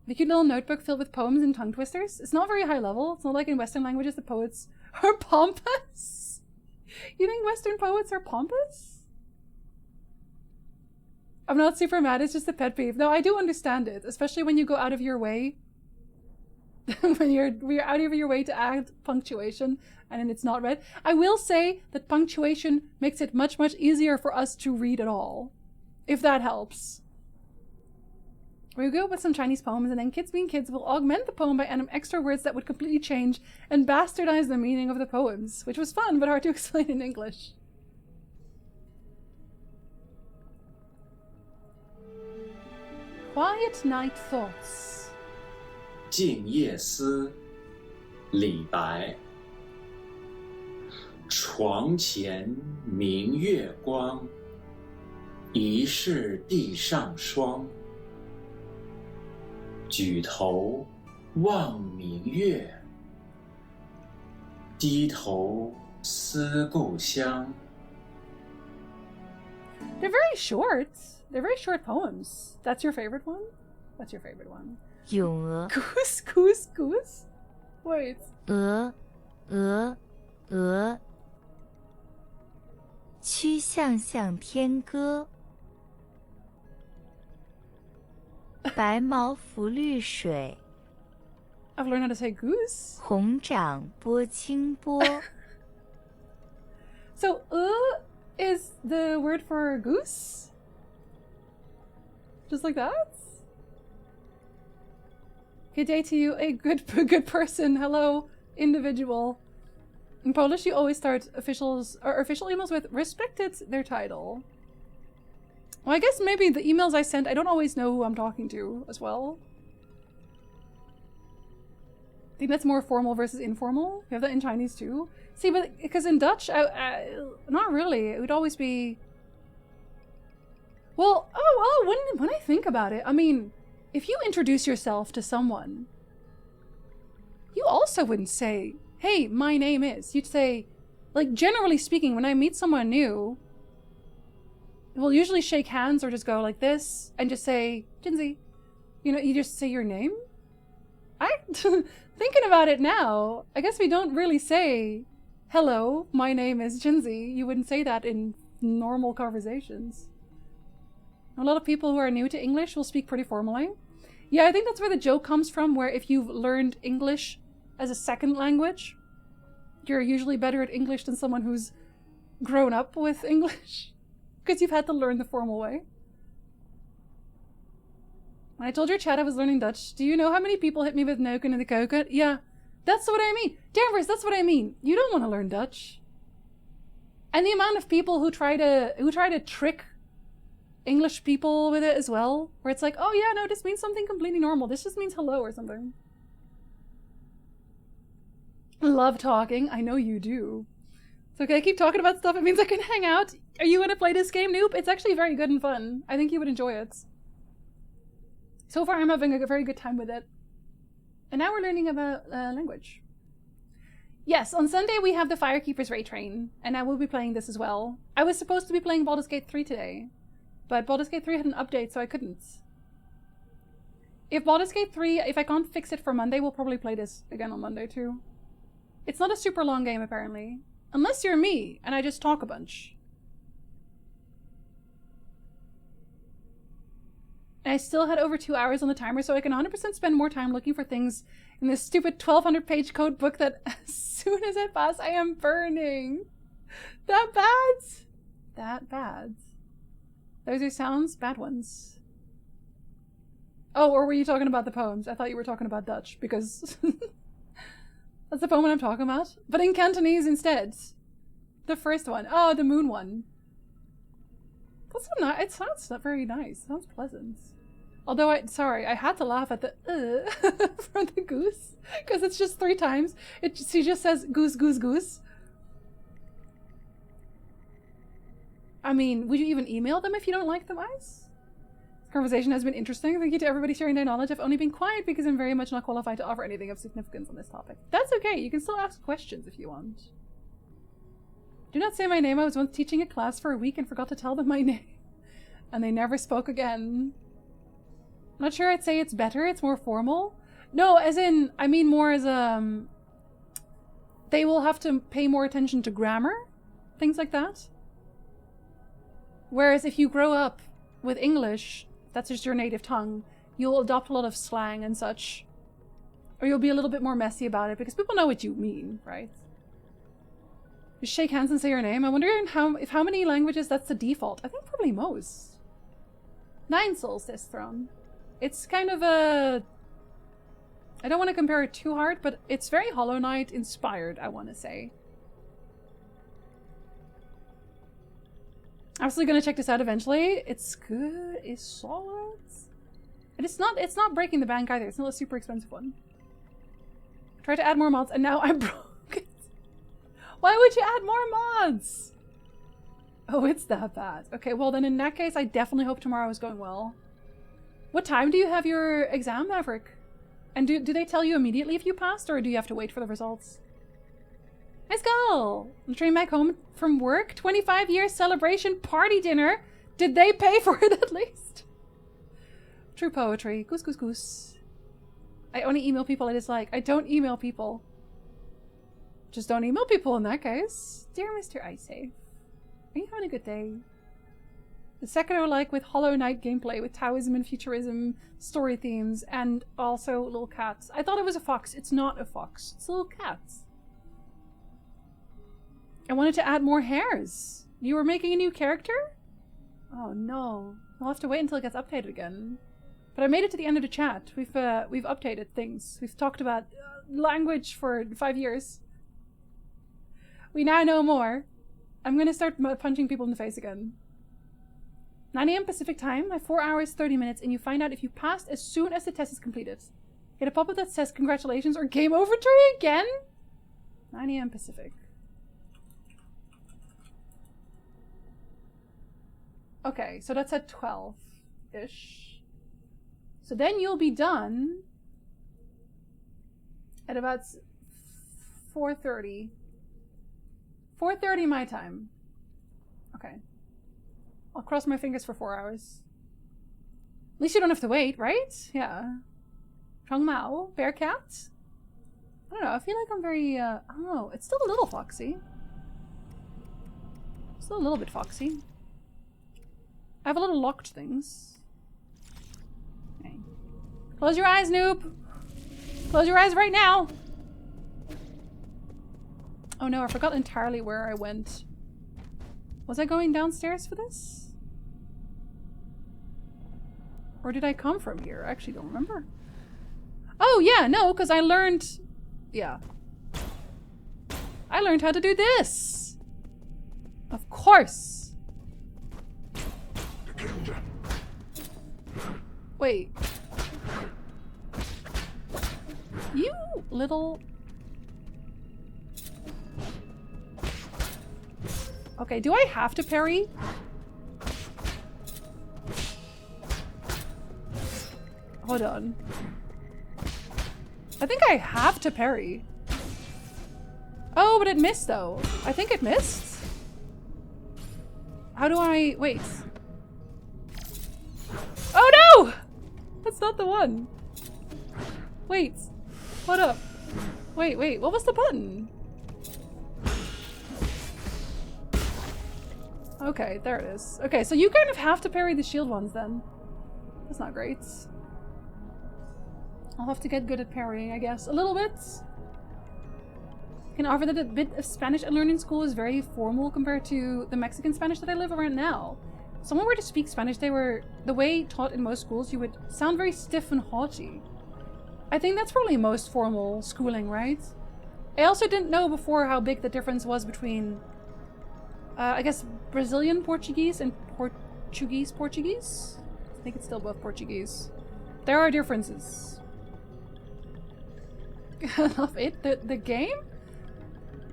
A: The cute little notebook filled with poems and tongue twisters. It's not very high level. It's not like in Western languages the poets are pompous. You think Western poets are pompous? I'm not super mad. It's just a pet peeve. No, I do understand it, especially when you go out of your way. when you're out of your way to add punctuation and then it's not read. I will say that punctuation makes it much, much easier for us to read at all, if that helps. We go with some Chinese poems, and then Kids Being Kids will augment the poem by adding extra words that would completely change and bastardize the meaning of the poems, which was fun but hard to explain in English. Quiet Night Thoughts.
E: 静夜思，李白。床前明月光，疑是地上霜。举头望明月，低头思故乡。
A: They're very short. They're very short poems. That's your favorite one? What's your favorite one?
C: 咏鹅
A: Goose, goose, goose? Wait.
C: 鹅鹅曲项向天歌，白毛浮绿水，
A: I've learned how to say goose.
C: 红掌拨清波。
A: So, is the word for goose? Just like that? Good day to you, a good person. Hello, individual. In Polish, you always start official emails with respected their title. Well, I guess maybe the emails I sent, I don't always know who I'm talking to as well. I think that's more formal versus informal. You have that in Chinese too. See, but because in Dutch, not really. It would always be. Well, when I think about it, I mean, if you introduce yourself to someone, you also wouldn't say, "Hey, my name is." You'd say, like, generally speaking, when I meet someone new, we'll usually shake hands or just go like this and just say, "Jinzi." You know, you just say your name. Thinking about it now, I guess we don't really say, "Hello, my name is Jinzi." You wouldn't say that in normal conversations. A lot of people who are new to English will speak pretty formally. Yeah, I think that's where the joke comes from, where if you've learned English as a second language, you're usually better at English than someone who's grown up with English, because you've had to learn the formal way. When I told your chat I was learning Dutch, do you know how many people hit me with neuken in the koken? Yeah, that's what I mean. Danvers, that's what I mean. You don't want to learn Dutch. And the amount of people who try to trick English people with it as well, where it's like, oh yeah, no, this means something completely normal. This just means hello or something. Love talking. I know you do. It's okay, keep talking about stuff. It means I can hang out. Are you going to play this game, Noob? It's actually very good and fun. I think you would enjoy it. So far, I'm having a very good time with it. And now we're learning about language. Yes, on Sunday we have the Firekeeper's Raid Train, and I will be playing this as well. I was supposed to be playing Baldur's Gate 3 today, but Baldur's Gate 3 had an update, so I couldn't. If Baldur's Gate 3, if I can't fix it for Monday, we'll probably play this again on Monday too. It's not a super long game, apparently. Unless you're me, and I just talk a bunch. And I still had over 2 hours on the timer, so I can 100% spend more time looking for things in this stupid 1200-page code book that as soon as I pass, I am burning. That bad? That bad. Those are sounds? Bad ones. Oh, or were you talking about the poems? I thought you were talking about Dutch, because that's the poem I'm talking about. But in Cantonese instead. The first one. Oh, the moon one. That's so nice. It sounds not very nice. It sounds pleasant. Although, I had to laugh at the for the goose. Because it's just 3 times. She just says goose, goose, goose. I mean, would you even email them if you don't like them, Ice? This conversation has been interesting. Thank you to everybody sharing their knowledge. I've only been quiet because I'm very much not qualified to offer anything of significance on this topic. That's okay. You can still ask questions if you want. Do not say my name. I was once teaching a class for a week and forgot to tell them my name. And they never spoke again. I'm not sure I'd say it's better. It's more formal. No, as in, I mean more as they will have to pay more attention to grammar. Things like that. Whereas if you grow up with English, that's just your native tongue, you'll adopt a lot of slang and such. Or you'll be a little bit more messy about it because people know what you mean, right? Just shake hands and say your name. I wonder if how many languages that's the default. I think probably most. 9 souls, this throne. It's kind of a... I don't want to compare it too hard, but it's very Hollow Knight inspired, I want to say. Absolutely gonna check this out eventually. It's good. It's solid. And it's not breaking the bank either. It's not a super expensive one. Tried to add more mods and now I broke it. Why would you add more mods? Oh, it's that bad. Okay, well then in that case, I definitely hope tomorrow is going well. What time do you have your exam, Maverick? And do they tell you immediately if you passed, or do you have to wait for the results? Let's go! I'm train back home from work. 25-year celebration party dinner. Did they pay for it at least? True poetry. Goose, goose, goose. I only email people I dislike. I don't email people. Just don't email people in that case. Dear Mr. Icesafe, are you having a good day? The Sekiro-like with Hollow Knight gameplay with Taoism and Futurism story themes and also little cats. I thought it was a fox. It's not a fox. It's a little cat. I wanted to add more hairs. You were making a new character? Oh no. We'll have to wait until it gets updated again. But I made it to the end of the chat. We've updated things. We've talked about language for 5 years. We now know more. I'm gonna start punching people in the face again. 9 AM Pacific time, 4 hours, 30 minutes, and you find out if you passed as soon as the test is completed. Get a pop-up that says congratulations or game over. Try again? 9 AM Pacific. Okay, so that's at 12-ish. So then you'll be done at about 4:30. 4:30 my time. Okay. I'll cross my fingers for 4 hours. At least you don't have to wait, right? Yeah. Chong Mao, Bearcat? I don't know, I feel like I'm very, oh, it's still a little foxy. Still a little bit foxy. I have a little locked things. Okay. Close your eyes, noob! Close your eyes right now! Oh no, I forgot entirely where I went. Was I going downstairs for this? Or did I come from here? I actually don't remember. Oh yeah, no, because I learned... Yeah. I learned how to do this! Of course! Wait. You little... Okay, do I have to parry? Hold on. I think I have to parry. Oh, but it missed though. I think it missed. How do I... Wait. Oh no! That's not the one. Wait. Hold up. Wait, what was the button? Okay, there it is. Okay, so you kind of have to parry the shield ones then. That's not great. I'll have to get good at parrying, I guess. A little bit. I can offer that a bit of Spanish I learned in school is very formal compared to the Mexican Spanish that I live around now. If someone were to speak Spanish, the way taught in most schools, you would sound very stiff and haughty. I think that's probably most formal schooling, right? I also didn't know before how big the difference was between, I guess, Brazilian Portuguese and Portuguese Portuguese? I think it's still both Portuguese. There are differences. I love it. The game?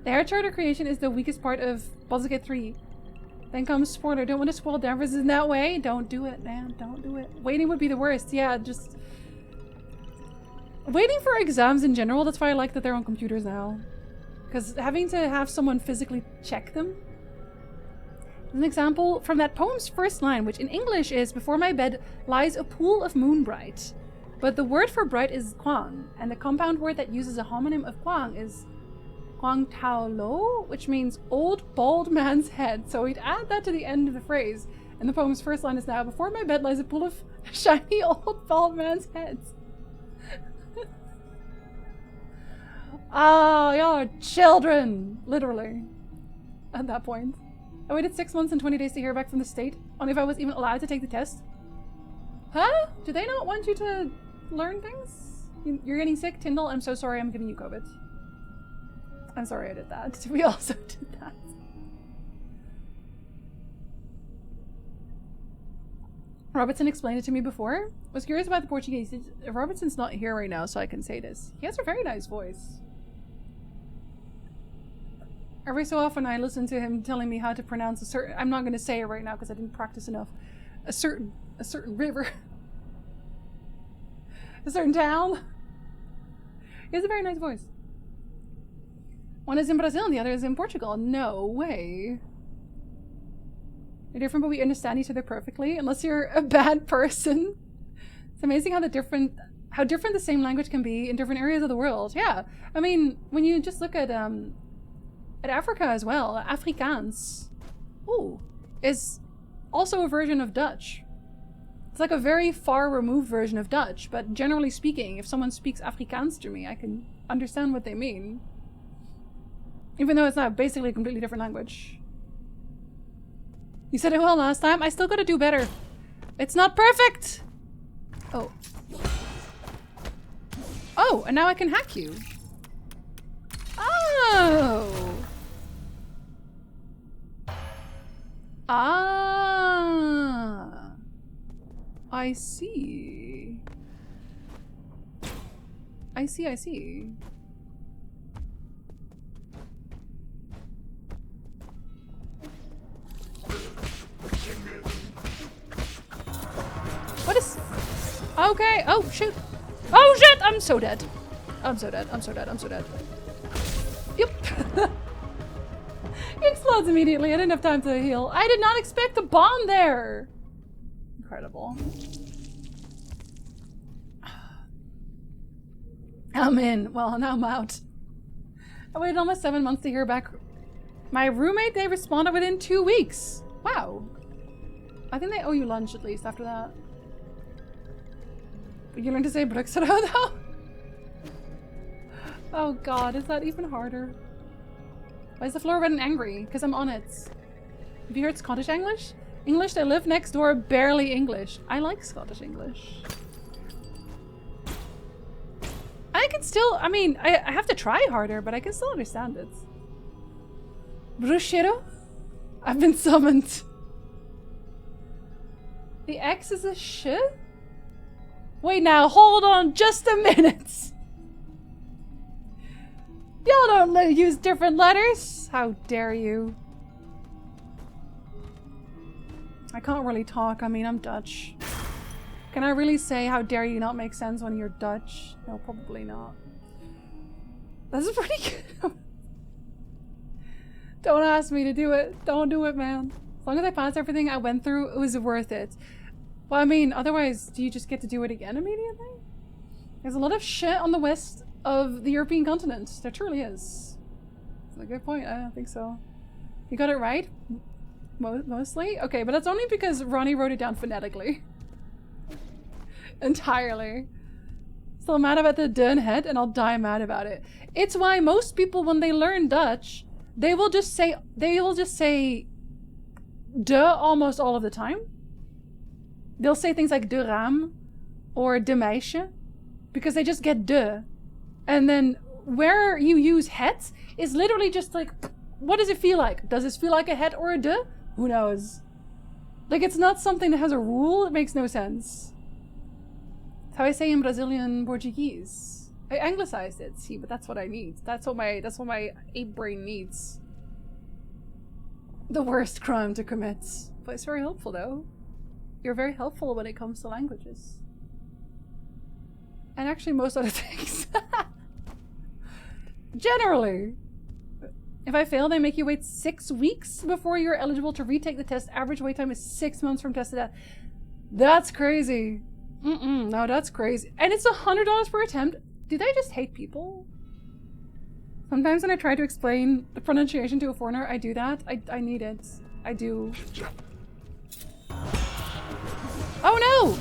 A: The air charter creation is the weakest part of Baldur's Gate 3. Then comes spoiler. Don't want to spoil Danvers in that way. Don't do it, man. Don't do it. Waiting would be the worst. Yeah, just... Waiting for exams in general, that's why I like that they're on computers now. Because having to have someone physically check them. An example from that poem's first line, which in English is, "Before my bed lies a pool of moonbright." But the word for bright is Quang, and the compound word that uses a homonym of Quang is Quang Tao Lo, which means old bald man's head. So we'd add that to the end of the phrase. And the poem's first line is now, "Before my bed lies a pool of shiny old bald man's heads." Oh, y'all are children! Literally. At that point. I waited 6 months and 20 days to hear back from the state, on if I was even allowed to take the test. Huh? Do they not want you to learn things? You're getting sick? Tyndall, I'm so sorry I'm giving you COVID. I'm sorry I did that. We also did that. Robertson explained it to me before. Was curious about the Portuguese. Robertson's not here right now, so I can say this. He has a very nice voice. Every so often I listen to him telling me how to pronounce a certain... I'm not going to say it right now because I didn't practice enough. A certain river. A certain town. He has a very nice voice. One is in Brazil and the other is in Portugal. No way. They're different, but we understand each other perfectly, unless you're a bad person. It's amazing how different the same language can be in different areas of the world. Yeah, I mean, when you just look at Africa as well, Afrikaans, is also a version of Dutch. It's like a very far removed version of Dutch, but generally speaking, if someone speaks Afrikaans to me, I can understand what they mean. Even though it's not basically a completely different language. You said it well last time. I still gotta do better. It's not perfect! Oh. Oh, and now I can hack you. Oh! Ah! I see. I see. What is... Okay, oh shoot. Oh shit, I'm so dead. I'm so dead. Yep. He explodes immediately. I didn't have time to heal. I did not expect a bomb there. Incredible. I'm in. Well, now I'm out. I waited almost 7 months to hear back. My roommate, they responded within 2 weeks. Wow. I think they owe you lunch at least after that. But you learn to say Bruxero though? Oh god, is that even harder? Why is the floor red and angry? Because I'm on it. Have you heard Scottish English? English that live next door, barely English. I like Scottish English. I can still, I mean, I have to try harder, but I can still understand it. Bruxero? I've been summoned. The X is a sh? Wait now, hold on just a minute. Y'all don't use different letters. How dare you? I can't really talk. I mean, I'm Dutch. Can I really say how dare you not make sense when you're Dutch? No, probably not. That's pretty good. Don't ask me to do it. Don't do it, man. As long as I passed everything I went through, it was worth it. Well, I mean, otherwise, do you just get to do it again immediately? There's a lot of shit on the west of the European continent. There truly is. That's a good point. I don't think so. You got it right? Mostly? Okay, but that's only because Ronnie wrote it down phonetically. Entirely. Still mad about the dun head, and I'll die mad about it. It's why most people, when they learn Dutch, they will just say de almost all of the time. They'll say things like de raam or de meisje because they just get de. And then where you use het is literally just like, what does it feel like? Does this feel like a het or a de? Who knows? Like, it's not something that has a rule. It makes no sense. That's how I say in Brazilian Portuguese. I anglicized it, see, but that's what I need. That's what my ape brain needs. The worst crime to commit. But it's very helpful, though. You're very helpful when it comes to languages. And actually most other things. Generally. If I fail, they make you wait 6 weeks before you're eligible to retake the test. Average wait time is 6 months from test to death. That's crazy. No, that's crazy. And it's $100 per attempt. Do they just hate people? Sometimes when I try to explain the pronunciation to a foreigner, I do that. I need it. I do. Oh no!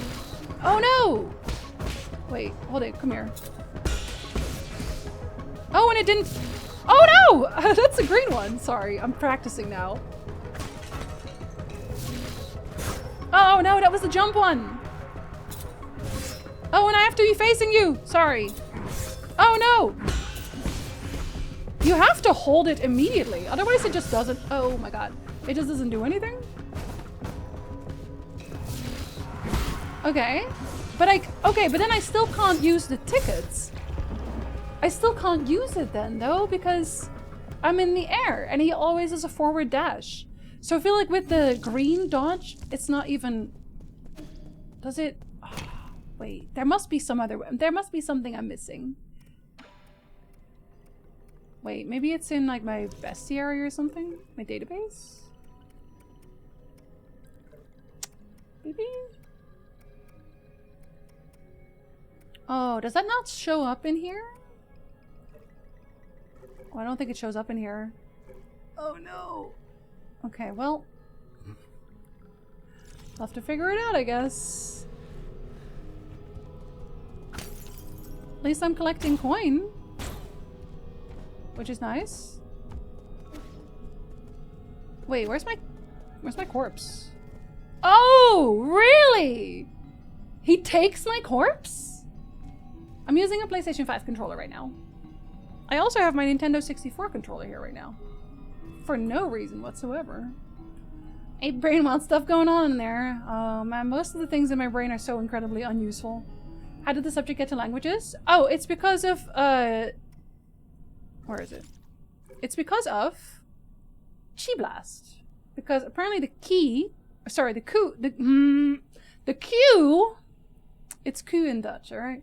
A: Oh no! Wait, hold it. Come here. Oh, and it didn't... Oh no! That's a green one. Sorry, I'm practicing now. Oh no, that was the jump one. Oh, and I have to be facing you. Sorry. Oh no! You have to hold it immediately. Otherwise it just doesn't... Oh my god. It just doesn't do anything? Okay. But then I still can't use the tickets. I still can't use it then, though, because I'm in the air, and he always has a forward dash. So I feel like with the green dodge, it's not even... Does it... Oh, wait, there must be some other... There must be something I'm missing. Wait, maybe it's in, like, my bestiary or something? My database? Maybe? Oh, does that not show up in here? Oh, I don't think it shows up in here. Oh no. Okay, well. I'll have to figure it out, I guess. At least I'm collecting coin. Which is nice. Wait, where's my corpse? Oh, really? He takes my corpse? I'm using a PlayStation 5 controller right now. I also have my Nintendo 64 controller here right now. For no reason whatsoever. Ape brain wants stuff going on in there. Man, most of the things in my brain are so incredibly unuseful. How did the subject get to languages? Oh, it's because of, where is it? It's because of Chi Blast. Because apparently the key, sorry, the Q, it's Q in Dutch, alright?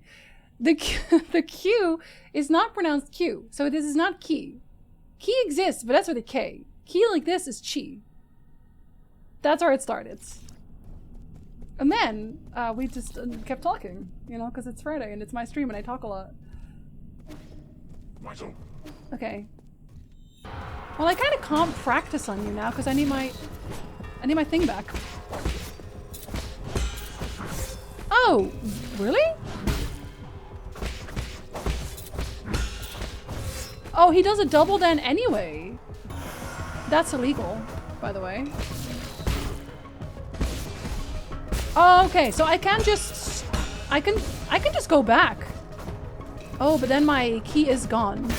A: The Q is not pronounced Q, so this is not key. Key exists, but that's with a K. Key like this is chi. That's where it started. And then we just kept talking, you know, because it's Friday and it's my stream and I talk a lot. Okay. Well, I kind of can't practice on you now because I need my thing back. Oh, really? Oh, he does a double then anyway. That's illegal, by the way. Oh, okay, so I can just go back. Oh, but then my key is gone.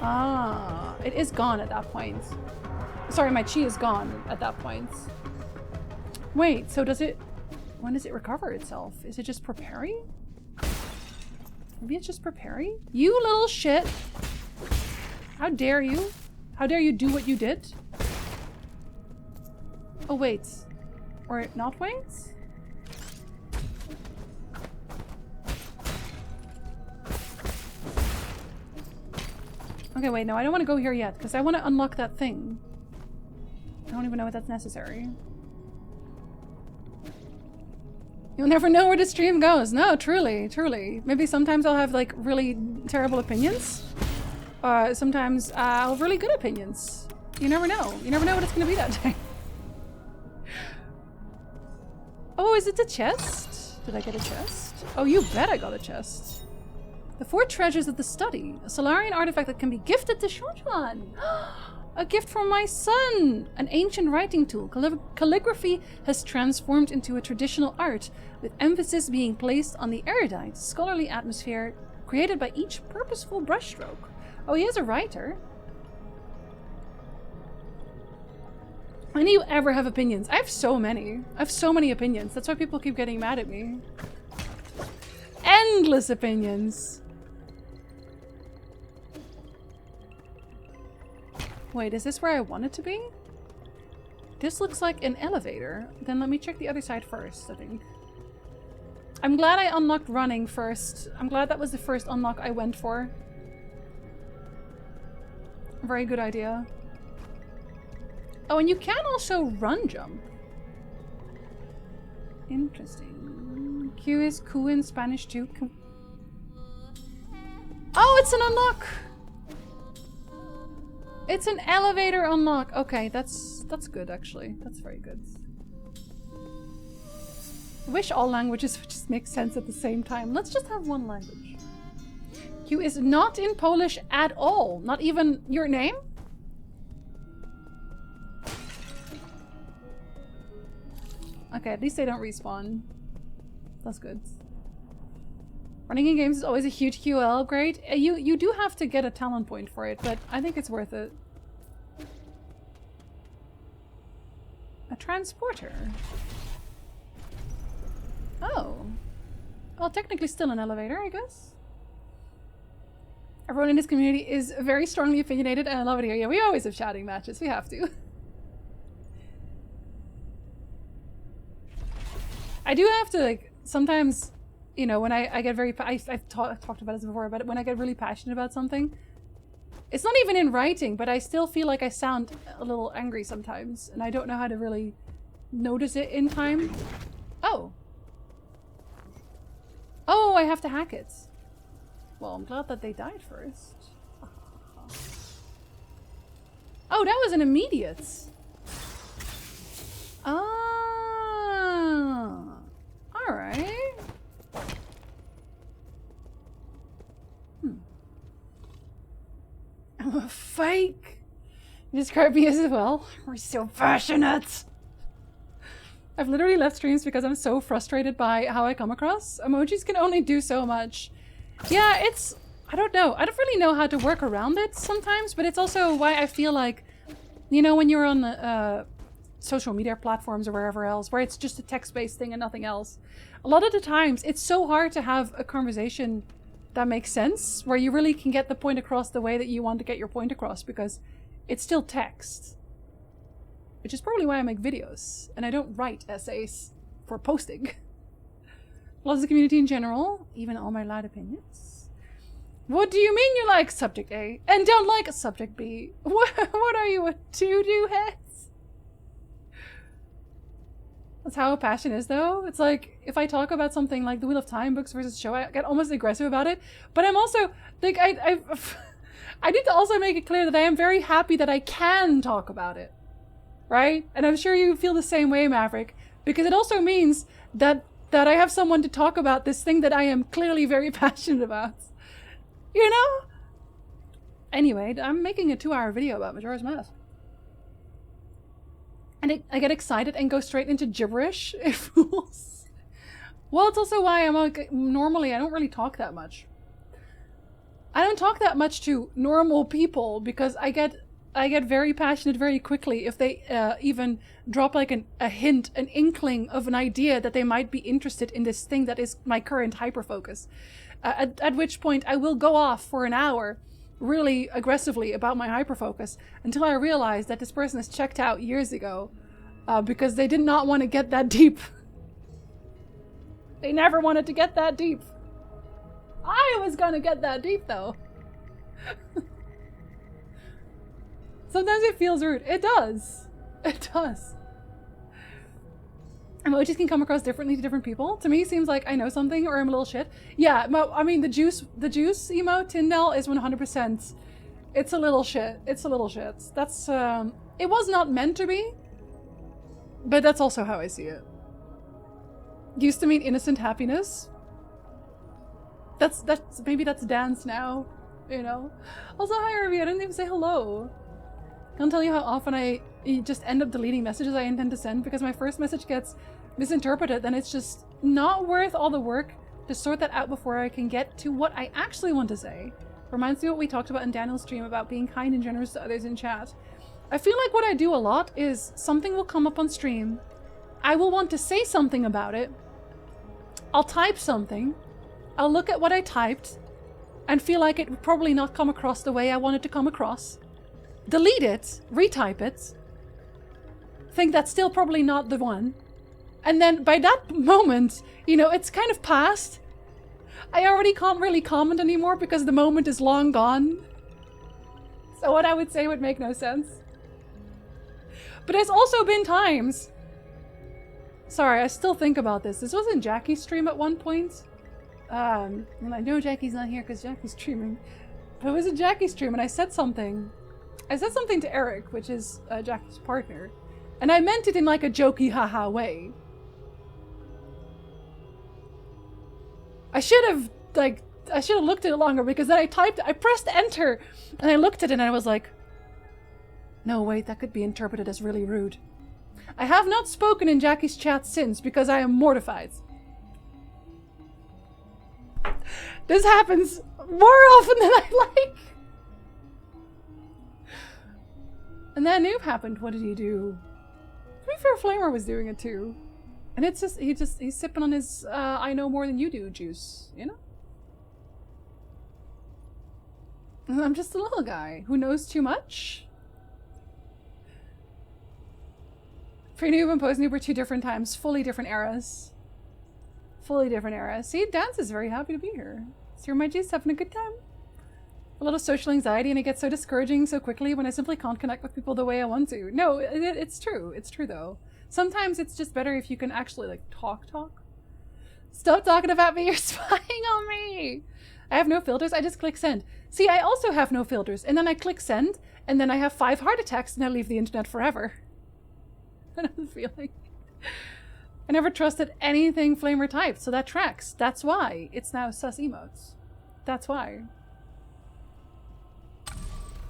A: Ah, it is gone at that point. Sorry, my chi is gone at that point. Wait, so when does it recover itself? Is it just preparing? Maybe it's just preparing? You little shit. How dare you? How dare you do what you did? Oh, wait. Or not wait? Okay, wait, no, I don't want to go here yet, because I want to unlock that thing. I don't even know if that's necessary. You'll never know where the stream goes. No, truly, truly. Maybe sometimes I'll have, like, really terrible opinions. Sometimes I'll have really good opinions. You never know. You never know what it's going to be that day. Oh, is it the chest? Did I get a chest? Oh, you bet I got a chest. The 4 treasures of the study. A Solarian artifact that can be gifted to Shortjuan. A gift from my son! An ancient writing tool. Calligraphy has transformed into a traditional art, with emphasis being placed on the erudite, scholarly atmosphere created by each purposeful brushstroke. Oh, he is a writer. When do you ever have opinions? I have so many. I have so many opinions. That's why people keep getting mad at me. Endless opinions. Wait, is this where I want it to be? This looks like an elevator. Then let me check the other side first, I think. I'm glad I unlocked running first. I'm glad that was the first unlock I went for. Very good idea. Oh, and you can also run jump. Interesting. Q is Q in Spanish too. Oh, it's an unlock! It's an elevator unlock. Okay, that's good actually. That's very good. I wish all languages would just make sense at the same time. Let's just have one language. Q is not in Polish at all. Not even your name? Okay, at least they don't respawn. That's good. Running in games is always a huge QL upgrade. You do have to get a talent point for it, but I think it's worth it. A transporter. Oh. Well, technically still an elevator, I guess. Everyone in this community is very strongly opinionated and I love it here. Yeah, we always have shouting matches. We have to. I do have to, like, sometimes, you know, when I get very... I've talked about this before, but when I get really passionate about something, it's not even in writing, but I still feel like I sound a little angry sometimes, and I don't know how to really notice it in time. Oh. Oh, I have to hack it. Well, I'm glad that they died first. Oh, that was an immediate. Ah. Alright. I'm a fake. You describe me as well. We're so passionate. I've literally left streams because I'm so frustrated by how I come across. Emojis can only do so much. Yeah, it's... I don't know. I don't really know how to work around it sometimes, but it's also why I feel like, you know, when you're on the social media platforms or wherever else, where it's just a text-based thing and nothing else, a lot of the times it's so hard to have a conversation that makes sense, where you really can get the point across the way that you want to get your point across, because it's still text. Which is probably why I make videos, and I don't write essays for posting. Loves the community in general, even all my loud opinions. What do you mean you like subject A and don't like subject B? What are you, a doo-doo heads? That's how a passion is, though. It's like, if I talk about something like the Wheel of Time books versus show, I get almost aggressive about it. But I'm also, like, I need to also make it clear that I am very happy that I can talk about it. Right? And I'm sure you feel the same way, Maverick. Because it also means that I have someone to talk about this thing that I am clearly very passionate about. You know? Anyway, I'm making a 2-hour video about Majora's Mask. And I get excited and go straight into gibberish. It fools. Well, it's also why I'm like, normally I don't really talk that much. I don't talk that much to normal people because I get very passionate very quickly if they even drop like a hint, an inkling of an idea that they might be interested in this thing that is my current hyperfocus. At which point I will go off for an hour really aggressively about my hyperfocus until I realize that this person has checked out years ago because they did not want to get that deep. They never wanted to get that deep. I was gonna get that deep though. Sometimes it feels rude. It does. It does. Emojis can come across differently to different people. To me, it seems like I know something or I'm a little shit. Yeah, I mean, the juice emote, Tyndall, is 100%. It's a little shit. It's a little shit. That's, it was not meant to be, but that's also how I see it. used to mean innocent happiness. That's maybe that's dance now, you know. Also, hi Irby, I didn't even say hello. Can't tell you how often I just end up deleting messages I intend to send because my first message gets misinterpreted, then it's just not worth all the work to sort that out before I can get to what I actually want to say. Reminds me of what we talked about in Daniel's stream about being kind and generous to others in chat. I feel like what I do a lot is something will come up on stream. I will want to say something about it. I'll type something. I'll look at what I typed and feel like it would probably not come across the way I want it to come across. Delete it, retype it. Think that's still probably not the one. And then by that moment, you know, it's kind of past. I already can't really comment anymore because the moment is long gone. So what I would say would make no sense. But there's also been times... Sorry, I still think about this. This was in Jackie's stream at one point. And I know Jackie's not here because Jackie's streaming. But it was a Jackie's stream and I said something. I said something to Eric, which is Jackie's partner. And I meant it in like a jokey haha way. I should have looked at it longer because then I pressed enter and I looked at it and I was like, no, wait, that could be interpreted as really rude. I have not spoken in Jackie's chat since because I am mortified. This happens more often than I like. And that noob happened. What did he do? To be fair, Flamer was doing it too. And it's just, he's sipping on his, I know more than you do juice, you know? And I'm just a little guy who knows too much. Pre-noob and post-noob were two different times, fully different eras. Fully different eras. See, Dance is very happy to be here. So you're my G's having a good time. A lot of social anxiety and it gets so discouraging so quickly when I simply can't connect with people the way I want to. No, it's true. It's true though. Sometimes it's just better if you can actually like talk. Stop talking about me, you're spying on me. I have no filters, I just click send. See, I also have no filters and then I click send and then I have 5 heart attacks and I leave the internet forever. I know the feeling. I never trusted anything Flamer typed, so that tracks. That's why it's now sus emotes. That's why.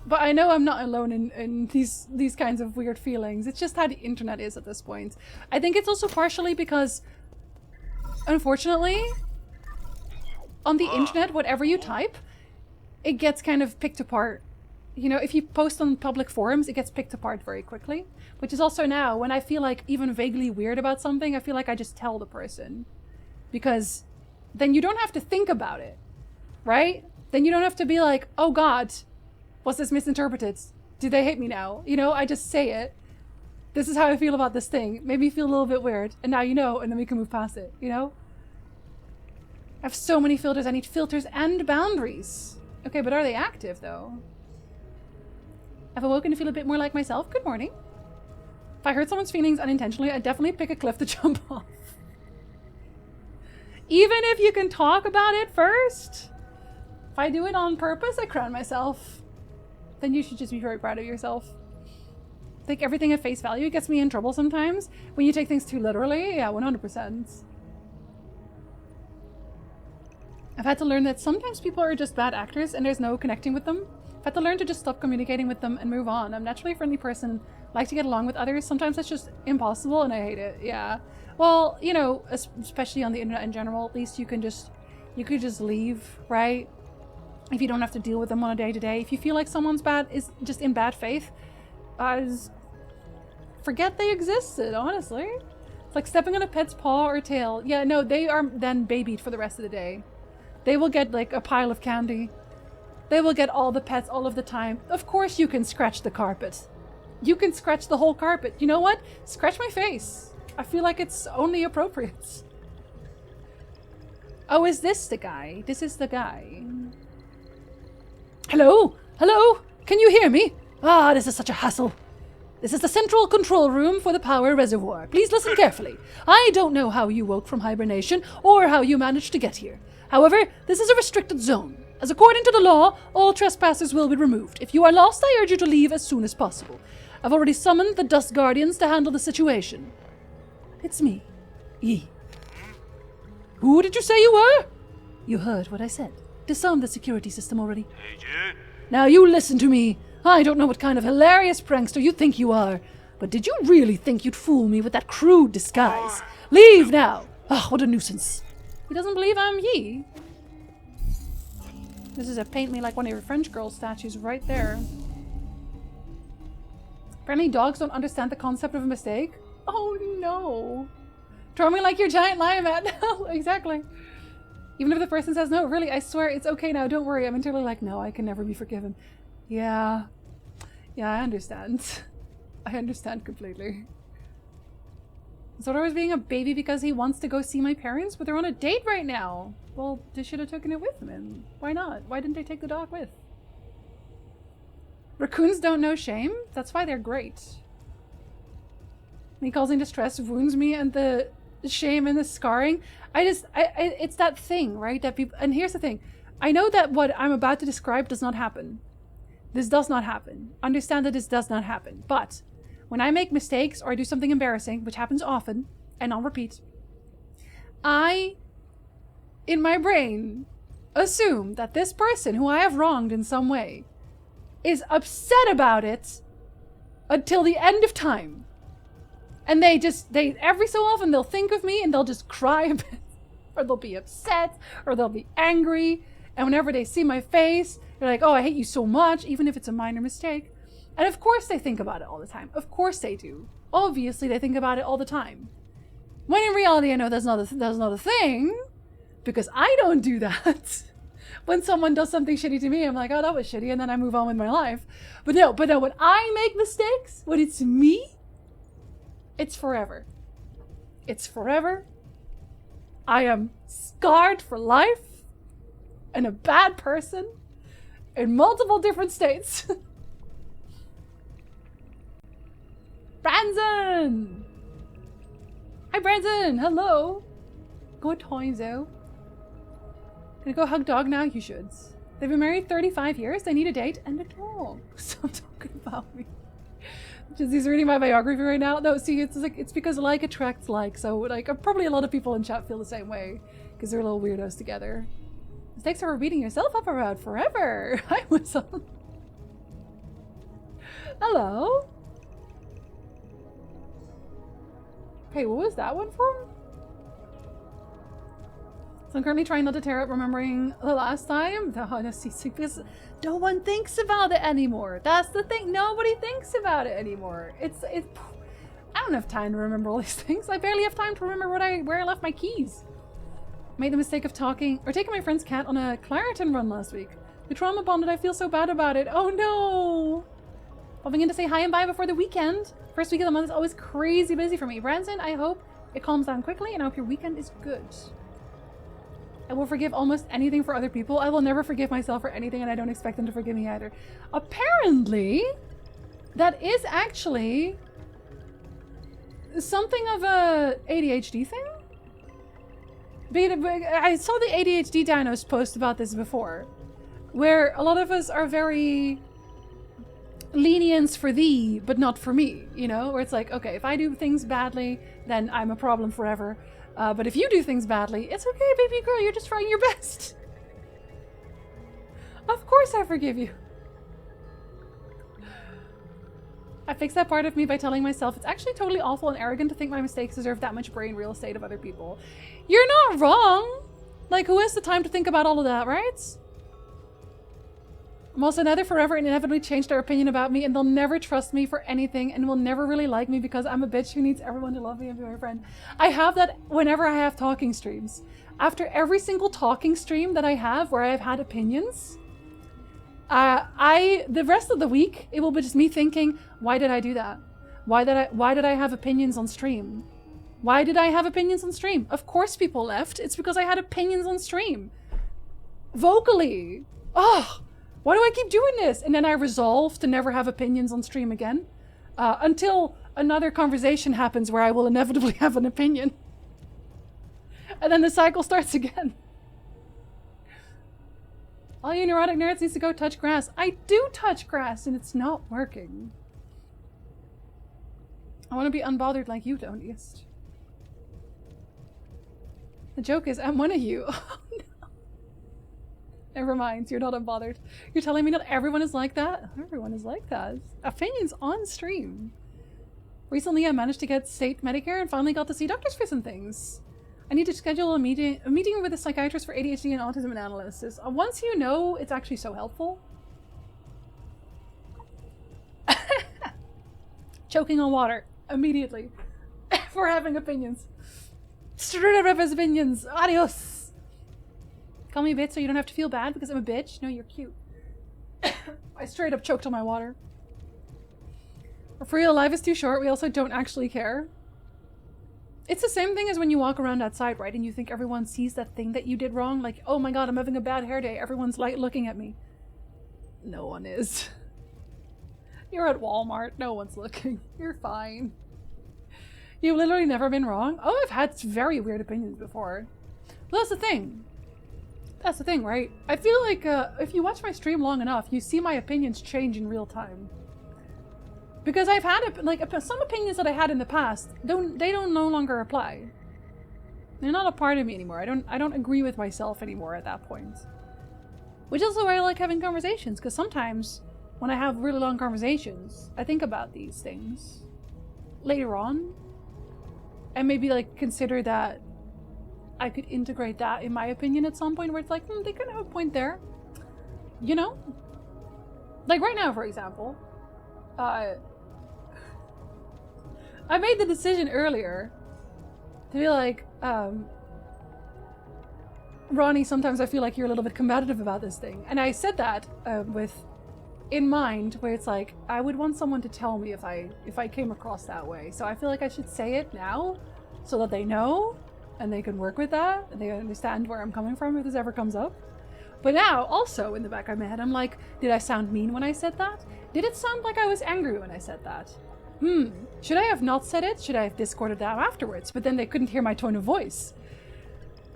A: But I know I'm not alone in these kinds of weird feelings. It's just how the internet is at this point. I think it's also partially because, unfortunately, on the internet, whatever you type, it gets kind of picked apart. You know, if you post on public forums, it gets picked apart very quickly. Which is also now, when I feel like even vaguely weird about something, I feel like I just tell the person. Because then you don't have to think about it, right? Then you don't have to be like, oh God, was this misinterpreted? Do they hate me now? You know, I just say it. This is how I feel about this thing. Maybe you feel a little bit weird. And now you know, and then we can move past it, you know? I have so many filters. I need filters and boundaries. Okay, but are they active though? I've awoken to feel a bit more like myself. Good morning. If I hurt someone's feelings unintentionally, I'd definitely pick a cliff to jump off. Even if you can talk about it first. If I do it on purpose, I crown myself. Then you should just be very proud of yourself. Take everything at face value. It gets me in trouble sometimes. When you take things too literally, yeah, 100%. I've had to learn that sometimes people are just bad actors and there's no connecting with them. I've had to learn to just stop communicating with them and move on. I'm naturally a friendly person, like to get along with others. Sometimes that's just impossible and I hate it, yeah. Well, you know, especially on the internet in general, at least you could just leave, right? If you don't have to deal with them on a day-to-day. If you feel like someone's is just in bad faith, just forget they existed, honestly. It's like stepping on a pet's paw or tail. Yeah, no, they are then babied for the rest of the day. They will get like a pile of candy. They will get all the pets all of the time. Of course you can scratch the carpet. You can scratch the whole carpet. You know what? Scratch my face. I feel like it's only appropriate. Oh, is this the guy? This is the guy. Hello? Hello? Can you hear me? Ah, this is such a hassle. This is the central control room for the power reservoir. Please listen carefully. I don't know how you woke from hibernation or how you managed to get here. However, this is a restricted zone. As according to the law, all trespassers will be removed. If you are lost, I urge you to leave as soon as possible. I've already summoned the Dust Guardians to handle the situation. It's me, Yi.
D: Who did you say you were? You heard what I said. Disarm the security system already. Now you listen to me. I don't know what kind of hilarious prankster you think you are, but did you really think you'd fool me with that crude disguise? Leave now! Ah, what a nuisance.
A: He doesn't believe I'm Yi. This is a paint me like one of your French girl statues right there. Apparently dogs don't understand the concept of a mistake. Oh no. Throw me like your giant lion man. Exactly. Even if the person says, no, really, I swear, it's okay now, don't worry. I'm entirely like, no, I can never be forgiven. Yeah. Yeah, I understand. I understand completely. Zoro is being a baby because he wants to go see my parents, but they're on a date right now. Well, they should have taken it with them. Why not? Why didn't they take the dog with? Raccoons don't know shame. That's why they're great. Me causing distress wounds me, and the shame and the scarring. It's that thing, right? That people, and here's the thing. I know that what I'm about to describe does not happen. This does not happen. Understand that this does not happen. But when I make mistakes or I do something embarrassing, which happens often, and on repeat, I, in my brain, assume that this person who I have wronged in some way is upset about it until the end of time. And they every so often they'll think of me and they'll just cry a bit, or they'll be upset, or they'll be angry. And whenever they see my face, they're like, oh, I hate you so much, even if it's a minor mistake. And of course they think about it all the time. Of course they do. Obviously they think about it all the time. When in reality, I know that's not a thing, because I don't do that. When someone does something shitty to me, I'm like, oh, that was shitty, and then I move on with my life. But no, when I make mistakes, when it's me, it's forever. It's forever. I am scarred for life and a bad person in multiple different states. Branson! Hi, Branson! Hello! Good times, though. Gonna go hug dog now? You should. They've been married 35 years, they need a date and a dog. Stop talking about me. Just he's reading my biography right now. No, see, it's because like attracts like. So like probably a lot of people in chat feel the same way because they're little weirdos together. Mistakes are beating yourself up about forever. Hi, Whistle. Hello. Okay, what was that one from? So I'm currently trying not to tear up remembering the last time. Because no one thinks about it anymore. That's the thing. Nobody thinks about it anymore. It's I don't have time to remember all these things. I barely have time to remember where I left my keys. Made the mistake of taking my friend's cat on a Claritin run last week. The trauma bonded. I feel so bad about it. Oh no. Popping in to say hi and bye before the weekend. First week of the month is always crazy busy for me. Branson, I hope it calms down quickly and I hope your weekend is good. I will forgive almost anything for other people. I will never forgive myself for anything, and I don't expect them to forgive me either. Apparently, that is actually something of a ADHD thing. I saw the ADHD dinos post about this before, where a lot of us are very lenient for thee, but not for me, you know? Where it's like, okay, if I do things badly, then I'm a problem forever. But if you do things badly, it's okay, baby girl, you're just trying your best. Of course I forgive you. I fixed that part of me by telling myself it's actually totally awful and arrogant to think my mistakes deserve that much brain real estate of other people. You're not wrong! Like, who has the time to think about all of that, right? I'm also neither forever and inevitably change their opinion about me, and they'll never trust me for anything and will never really like me because I'm a bitch who needs everyone to love me and be my friend. I have that whenever I have talking streams. After every single talking stream that I have where I've had opinions, the rest of the week, it will be just me thinking, why did I do that? Why did I have opinions on stream? Why did I have opinions on stream? Of course people left. It's because I had opinions on stream. Vocally. Oh, why do I keep doing this? And then I resolve to never have opinions on stream again. Until another conversation happens where I will inevitably have an opinion. And then the cycle starts again. All you neurotic nerds needs to go touch grass. I do touch grass and it's not working. I want to be unbothered like you, Doniest. The joke is, I'm one of you. Oh, no. Never mind, you're not unbothered. You're telling me not everyone is like that? Everyone is like that. Opinions on stream. Recently, I managed to get state Medicare and finally got to see doctors for some things. I need to schedule a meeting with a psychiatrist for ADHD and autism analysis. Once you know, it's actually so helpful. Choking on water immediately for having opinions. Straight up his opinions. Adios. Call me a bitch so you don't have to feel bad because I'm a bitch. No, you're cute. I straight up choked on my water. For real, life is too short. We also don't actually care. It's the same thing as when you walk around outside, right? And you think everyone sees that thing that you did wrong. Like, oh my god, I'm having a bad hair day. Everyone's like looking at me. No one is. You're at Walmart. No one's looking. You're fine. You've literally never been wrong. Oh, I've had very weird opinions before. But that's the thing. That's the thing, right? I feel like if you watch my stream long enough, you see my opinions change in real time. Because I've had some opinions that I had in the past they don't no longer apply. They're not a part of me anymore. I don't agree with myself anymore at that point. Which is why I like having conversations, because sometimes when I have really long conversations, I think about these things later on and maybe like consider that I could integrate that in my opinion at some point where it's like, they could have a point there. You know? Like right now, for example, I made the decision earlier to be like, Ronnie, sometimes I feel like you're a little bit combative about this thing. And I said that with in mind, where it's like, I would want someone to tell me if I came across that way. So I feel like I should say it now so that they know and they can work with that and they understand where I'm coming from if this ever comes up. But now, also in the back of my head, I'm like, did I sound mean when I said that? Did it sound like I was angry when I said that? Should I have not said it? Should I have discorded that afterwards? But then they couldn't hear my tone of voice.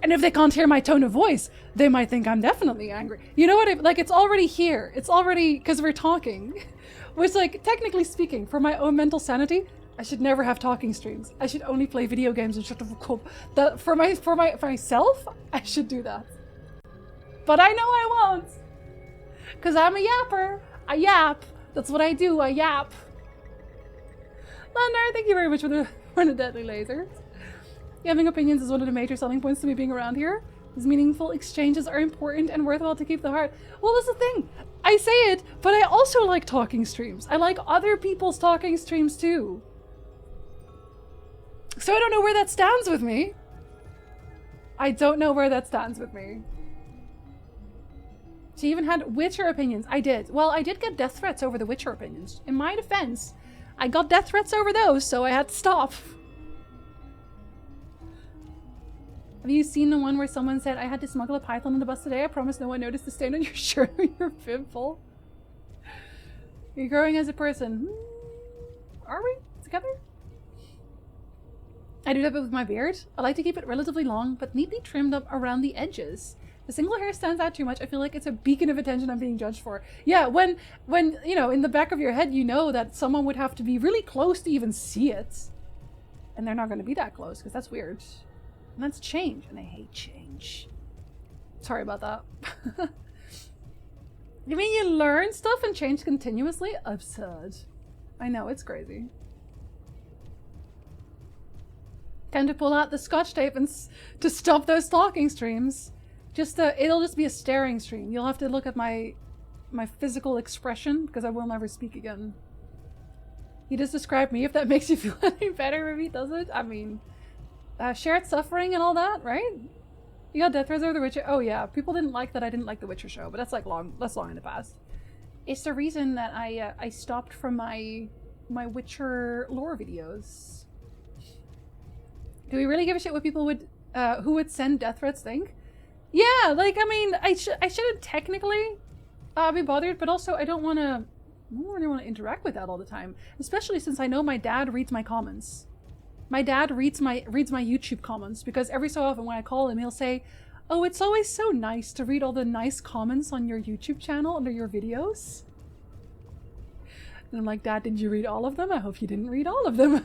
A: And if they can't hear my tone of voice, they might think I'm definitely angry. You know what? Like, it's already here. It's already, because we're talking. Which, like, technically speaking, for my own mental sanity, I should never have talking streams. I should only play video games and shut the fuck up. That for myself, I should do that. But I know I won't. Because I'm a yapper. I yap. That's what I do. I yap. Lander, thank you very much for the deadly lasers. Having opinions is one of the major selling points to me being around here. These meaningful exchanges are important and worthwhile to keep the heart. Well, that's the thing. I say it, but I also like talking streams. I like other people's talking streams too. So I don't know where that stands with me. I don't know where that stands with me. She even had Witcher opinions. I did. Well, I did get death threats over the Witcher opinions. In my defense, I got death threats over those, so I had to stop. Have you seen the one where someone said, I had to smuggle a python on the bus today? I promise no one noticed the stain on your shirt or your pimple. You're growing as a person. Are we together? I do that with my beard. I like to keep it relatively long, but neatly trimmed up around the edges. The single hair stands out too much. I feel like it's a beacon of attention I'm being judged for. Yeah, when you know, in the back of your head, you know that someone would have to be really close to even see it. And they're not going to be that close, because that's weird. And that's change, and I hate change. Sorry about that. You mean you learn stuff and change continuously? Absurd. I know, it's crazy. Time to pull out the scotch tape and to stop those talking streams. It'll just be a staring stream. You'll have to look at my physical expression, because I will never speak again. You just described me, if that makes you feel any better, maybe, does it? I mean... shared suffering and all that, right? You got death threats over The Witcher. Oh yeah, people didn't like that I didn't like The Witcher show, but that's like long in the past. It's the reason that I stopped from my Witcher lore videos. Do we really give a shit what people would who would send death threats think? Yeah, like, I mean, I shouldn't technically be bothered, but also I don't really want to interact with that all the time, especially since I know my dad reads my comments. My dad reads my YouTube comments, because every so often when I call him, he'll say, oh, it's always so nice to read all the nice comments on your YouTube channel under your videos. And I'm like, Dad, did you read all of them? I hope you didn't read all of them.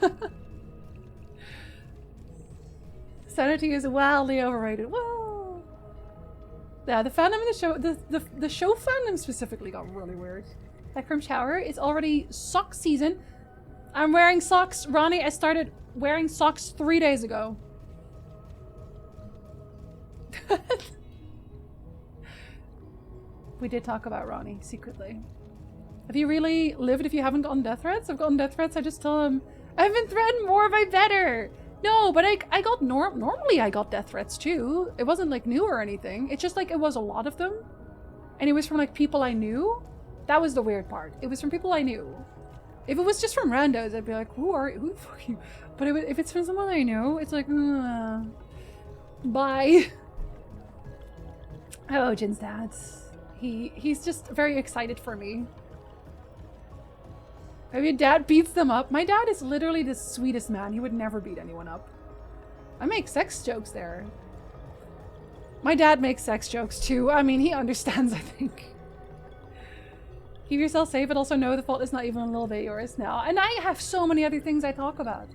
A: Sanity is wildly overrated. Whoa. Yeah, the fandom in the show, the show fandom specifically got really weird. Back from shower. It's already sock season. I'm wearing socks. Ronnie, I started wearing socks 3 days ago. We did talk about Ronnie secretly. Have you really lived if you haven't gotten death threats? I've gotten death threats. I just tell him, I've been threatened more by better. No, but I got normally I got death threats too. It wasn't like new or anything. It's just like it was a lot of them. And it was from like people I knew. That was the weird part. It was from people I knew. If it was just from randos, I'd be like, who the fuck are you? But if it's from someone I know, it's like, bye. Oh, Jin's dad. He's just very excited for me. I mean, dad beats them up. My dad is literally the sweetest man. He would never beat anyone up. I make sex jokes there. My dad makes sex jokes too. I mean, he understands, I think. Keep yourself safe, but also know the fault is not even a little bit yours now. And I have so many other things I talk about.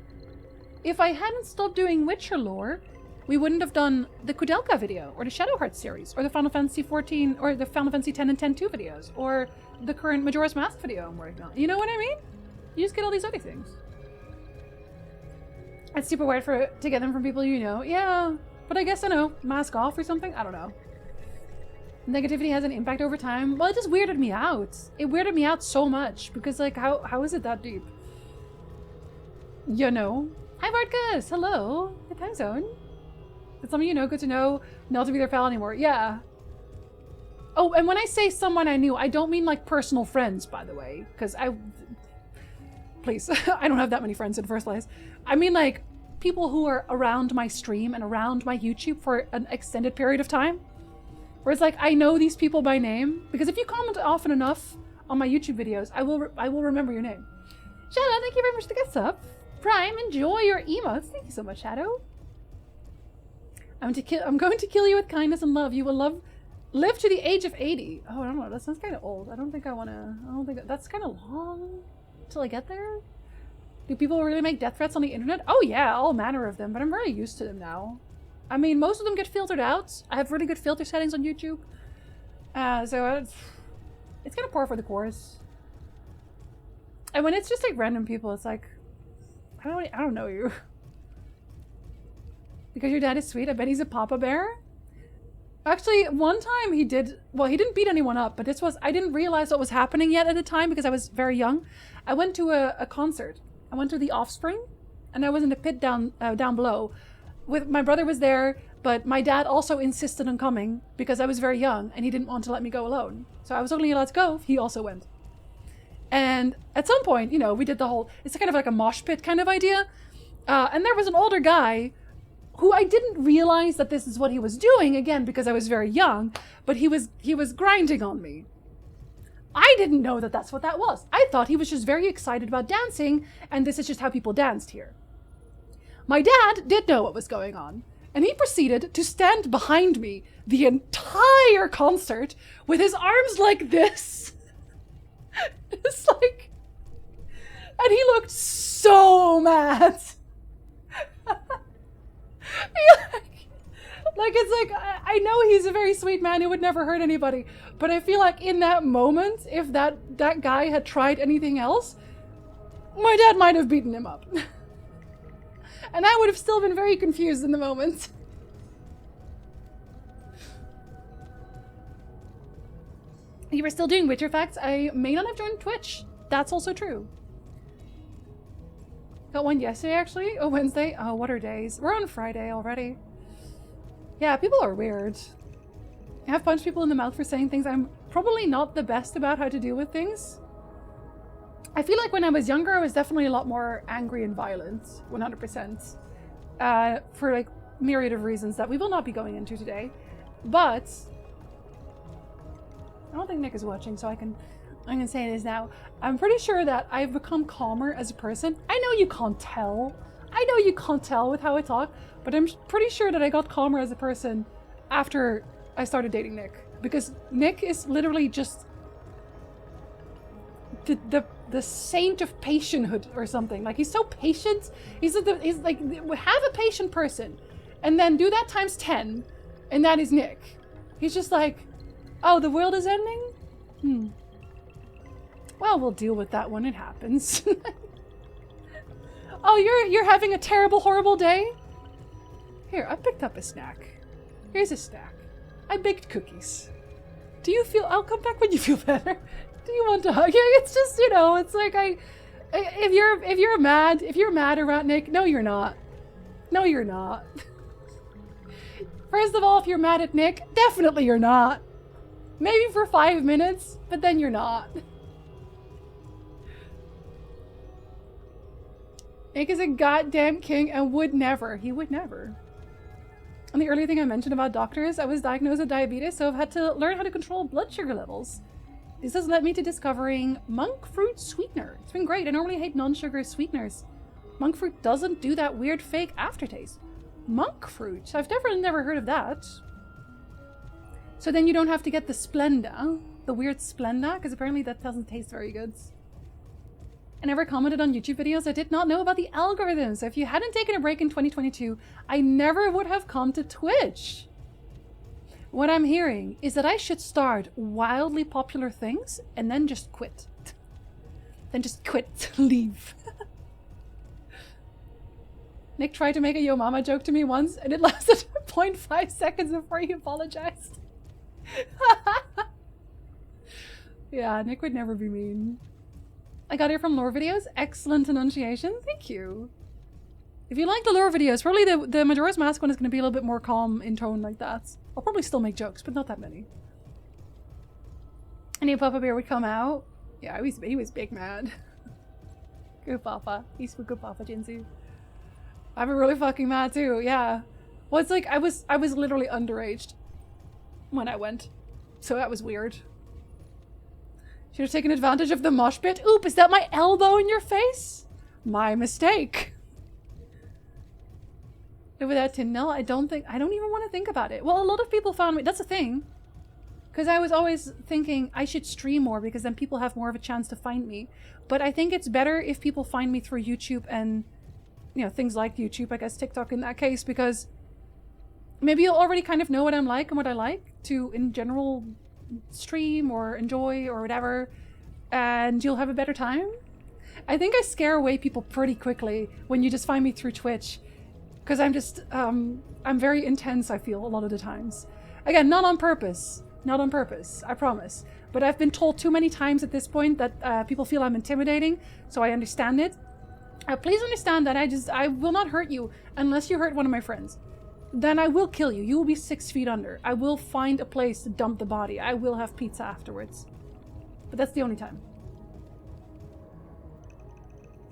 A: If I hadn't stopped doing Witcher lore, we wouldn't have done the Kudelka video, or the Shadowheart series, or the Final Fantasy 14, or the Final Fantasy 10 and 10-2 videos, or the current Majora's Mask video I'm working on. You know what I mean? You just get all these other things. It's super weird to get them from people you know. Yeah, but I guess I know. Mask off or something? I don't know. Negativity has an impact over time. Well, it just weirded me out. It weirded me out so much because, like, how is it that deep? You know? Hi, Bartkus! Hello! Good time zone. It's someone you know, good to know not to be their pal anymore. Yeah. Oh, and when I say someone I knew, I don't mean, like, personal friends, by the way. Because please, I don't have that many friends in the first place. I mean, like, people who are around my stream and around my YouTube for an extended period of time. Where it's like, I know these people by name. Because if you comment often enough on my YouTube videos, I will remember your name. Shadow, thank you very much for the gift sub. Prime, enjoy your emotes. Thank you so much, Shadow. I'm going to kill you with kindness and love. You will live to the age of 80. Oh, I don't know. That sounds kind of old. I don't think that's kind of long till I get there. Do people really make death threats on the internet? Oh yeah, all manner of them, but I'm very used to them now. I mean, most of them get filtered out. I have really good filter settings on YouTube. So it's kind of par for the course. And when it's just like random people, it's like, I don't know you. Because your dad is sweet, I bet he's a papa bear. Actually, one time he didn't beat anyone up, but I didn't realize what was happening yet at the time because I was very young. I went to a concert. I went to The Offspring, and I was in the pit down below. My brother was there, but my dad also insisted on coming because I was very young and he didn't want to let me go alone. So I was only allowed to go if he also went. And at some point, you know, we did it's kind of like a mosh pit kind of idea. And there was an older guy who I didn't realize that this is what he was doing, again, because I was very young, but he was grinding on me. I didn't know that that's what that was. I thought he was just very excited about dancing, and this is just how people danced here. My dad did know what was going on, and he proceeded to stand behind me the entire concert with his arms like this. It's like... And he looked so mad. Like, it's like, I know he's a very sweet man who would never hurt anybody, but I feel like in that moment, if that guy had tried anything else, my dad might have beaten him up. And I would have still been very confused in the moment. You were still doing Witcher facts. I may not have joined Twitch. That's also true. Got one yesterday, actually. Oh, Wednesday. Oh, what are days? We're on Friday already. Yeah, people are weird. I have punched people in the mouth for saying things I'm probably not the best about how to deal with things. I feel like when I was younger, I was definitely a lot more angry and violent, 100%, for like myriad of reasons that we will not be going into today. But I don't think Nick is watching, so I can say this now. I'm pretty sure that I've become calmer as a person. I know you can't tell. I know you can't tell with how I talk, but I'm pretty sure that I got calmer as a person after I started dating Nick, because Nick is literally just the saint of patienthood or something. Like, he's so patient. He's like have a patient person, And then do that times 10. And that is Nick. He's just like, oh, the world is ending? Well, we'll deal with that when it happens. Oh, you're having a terrible, horrible day? Here, I picked up a snack. Here's a snack. I baked cookies. Do you feel... I'll come back when you feel better. Do you want to hug? Yeah, it's just, you know, it's like if you're mad around Nick, no, you're not. No, you're not. First of all, if you're mad at Nick, definitely you're not. Maybe for 5 minutes, but then you're not. Nick is a goddamn king and would never. He would never. And the earlier thing I mentioned about doctors, I was diagnosed with diabetes, so I've had to learn how to control blood sugar levels. This has led me to discovering monk fruit sweetener. It's been great. I normally hate non-sugar sweeteners. Monk fruit doesn't do that weird fake aftertaste. Monk fruit? I've never heard of that. So then you don't have to get the Splenda, the weird Splenda, because apparently that doesn't taste very good. I never commented on YouTube videos. I did not know about the algorithm. So if you hadn't taken a break in 2022, I never would have come to Twitch. What I'm hearing is that I should start wildly popular things and then just quit. Then just quit, leave. Nick tried to make a Yo Mama joke to me once and it lasted 0.5 seconds before he apologized. Yeah, Nick would never be mean. I got it from lore videos. Excellent enunciation. Thank you. If you like the lore videos, probably the Majora's Mask one is going to be a little bit more calm in tone like that. I'll probably still make jokes, but not that many. I knew Papa Bear would come out. Yeah, he was big mad. Good Papa. He's a good Papa, Jinzu. I'm really fucking mad too, yeah. Well, it's like I was literally underaged when I went. So that was weird. Should have taken advantage of the mosh pit. Oop, is that my elbow in your face? My mistake. Without Tyndall, I don't even want to think about it. Well, a lot of people found me, that's the thing. Because I was always thinking I should stream more because then people have more of a chance to find me. But I think it's better if people find me through YouTube and, you know, things like YouTube, I guess TikTok in that case, because maybe you'll already kind of know what I'm like and what I like to, in general, stream or enjoy or whatever, and you'll have a better time. I think I scare away people pretty quickly when you just find me through Twitch, because I'm just I'm very intense, I feel, a lot of the times. Again, not on purpose, I promise, but I've been told too many times at this point that people feel I'm intimidating, so I understand it. Please understand that I will not hurt you unless you hurt one of my friends. Then I will kill you. You will be 6 feet under. I will find a place to dump the body. I will have pizza afterwards. But that's the only time.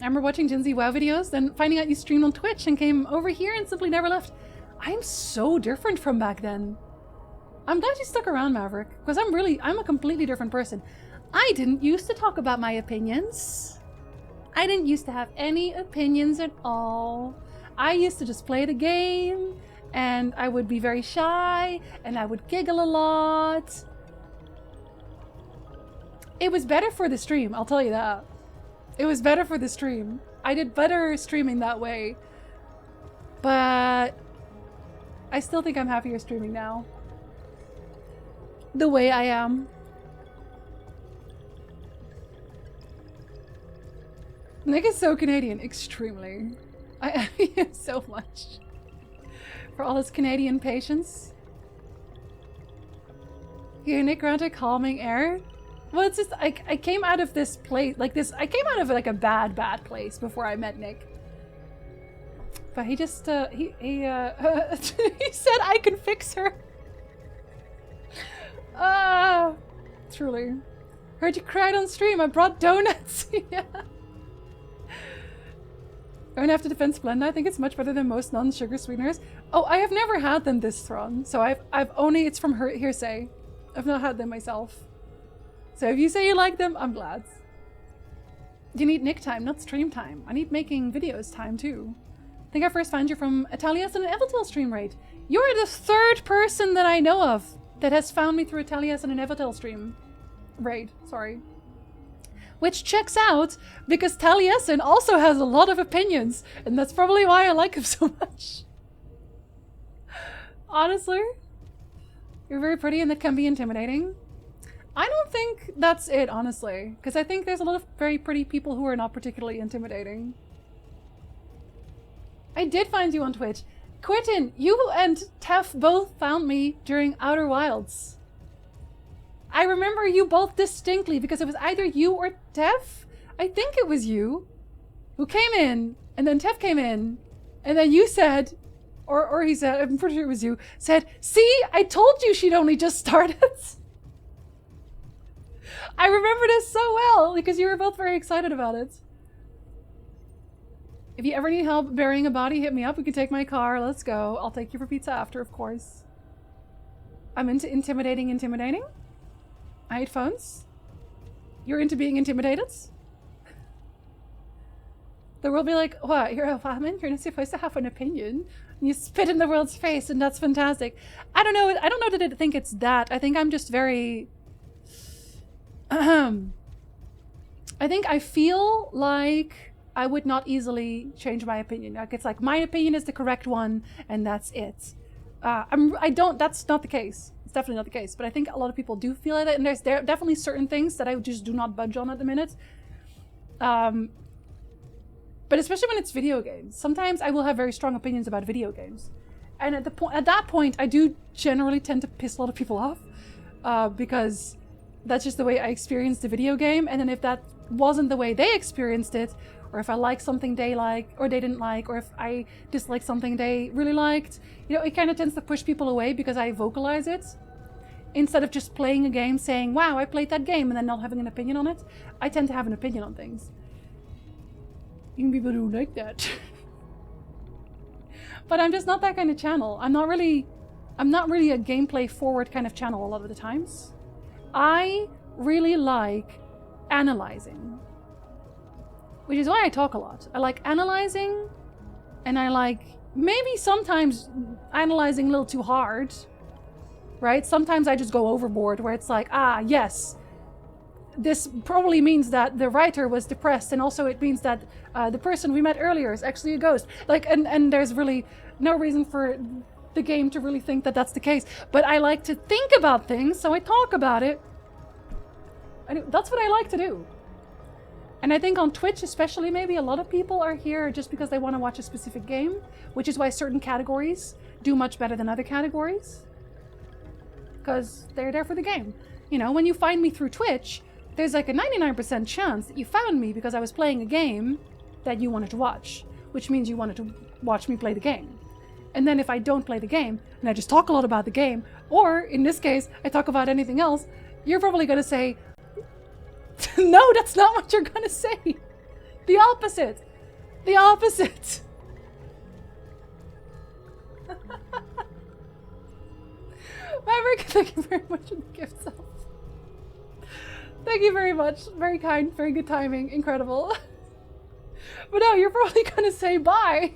A: I remember watching Jinzy WoW videos, then finding out you streamed on Twitch and came over here and simply never left. I'm so different from back then. I'm glad you stuck around, Maverick, because I'm a completely different person. I didn't used to talk about my opinions. I didn't used to have any opinions at all. I used to just play the game, and I would be very shy, and I would giggle a lot. It was better for the stream, I'll tell you that. It was better for the stream. I did better streaming that way. But I still think I'm happier streaming now. The way I am. Nick is so Canadian, extremely. I envy him so much. For all his Canadian patience. Here, Nick granted calming air. Well, it's just, I came out of this place, I came out of like a bad place before I met Nick. But he just, he said I can fix her. Truly. Heard you cried on stream, I brought donuts. Yeah. Going to have to defend Splenda. I think it's much better than most non-sugar sweeteners. Oh, I have never had them this Thron, so I've only, it's from hearsay. I've not had them myself. So if you say you like them, I'm glad. You need Nick time, not stream time. I need making videos time too. I think I first found you from Atalias and an Evatel stream raid. You're the third person that I know of that has found me through Atalias and an Evatel stream raid, sorry. Which checks out because Taliesin also has a lot of opinions, and that's probably why I like him so much. Honestly, you're very pretty and that can be intimidating. I don't think that's it, honestly, because I think there's a lot of very pretty people who are not particularly intimidating. I did find you on Twitch. Quentin, you and Tef both found me during Outer Wilds. I remember you both distinctly because it was either you or Tef. I think it was you who came in, and then Tef came in, and then you said, or he said, I'm pretty sure it was you, said, "See, I told you she'd only just started." I remember this so well because you were both very excited about it. If you ever need help burying a body, hit me up. We can take my car. Let's go. I'll take you for pizza after, of course. I'm into intimidating. I hate phones. You're into being intimidated? The world be like, what? You're a woman? You're not supposed to have an opinion. And you spit in the world's face, and that's fantastic. I don't know. I don't know that I think it's that. I think I'm just very... I think I feel like I would not easily change my opinion. Like it's like my opinion is the correct one, and that's it. That's not the case. It's definitely not the case. But I think a lot of people do feel like that, and there are definitely certain things that I just do not budge on at the minute. But especially when it's video games. Sometimes I will have very strong opinions about video games. And at that point, I do generally tend to piss a lot of people off. Because that's just the way I experienced the video game. And then if that wasn't the way they experienced it, or if I liked something they like or they didn't like, or if I disliked something they really liked, you know, it kind of tends to push people away because I vocalize it. Instead of just playing a game saying, wow, I played that game, and then not having an opinion on it, I tend to have an opinion on things. Even people who like that. But I'm just not that kind of channel. I'm not really a gameplay forward kind of channel a lot of the times. I really like analyzing. Which is why I talk a lot. I like analyzing, and I like maybe sometimes analyzing a little too hard, right? Sometimes I just go overboard where it's like, yes, this probably means that the writer was depressed, and also it means that the person we met earlier is actually a ghost. Like, and there's really no reason for the game to really think that that's the case. But I like to think about things, so I talk about it. And that's what I like to do. And I think on Twitch especially, maybe a lot of people are here just because they want to watch a specific game, which is why certain categories do much better than other categories. Because they're there for the game. You know, when you find me through Twitch, there's like a 99% chance that you found me because I was playing a game that you wanted to watch, which means you wanted to watch me play the game. And then if I don't play the game, and I just talk a lot about the game, or in this case, I talk about anything else, you're probably going to say, no, that's not what you're gonna say. The opposite. The opposite. Maverick, thank you very much for the gift sub. Thank you very much. Very kind, very good timing. Incredible. But no, you're probably gonna say bye.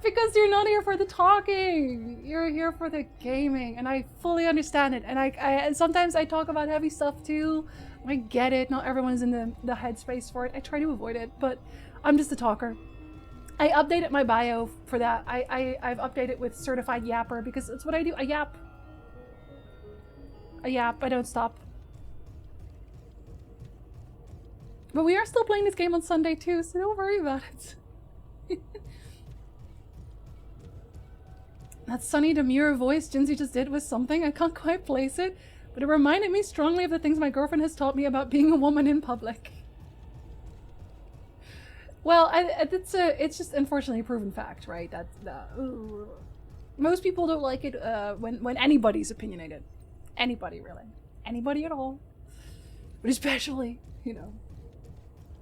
A: Because you're not here for the talking. You're here for the gaming. And I fully understand it. And sometimes I talk about heavy stuff too. I get it. Not everyone's in the headspace for it. I try to avoid it, but I'm just a talker. I updated my bio for that. I've updated with certified yapper because that's what I do. I yap. I yap. I don't stop. But we are still playing this game on Sunday too, so don't worry about it. That sunny demure voice Jinsey just did was something. I can't quite place it. But it reminded me strongly of the things my girlfriend has taught me about being a woman in public. Well, it's just unfortunately a proven fact, right? That most people don't like it when anybody's opinionated. Anybody, really. Anybody at all. But especially, you know.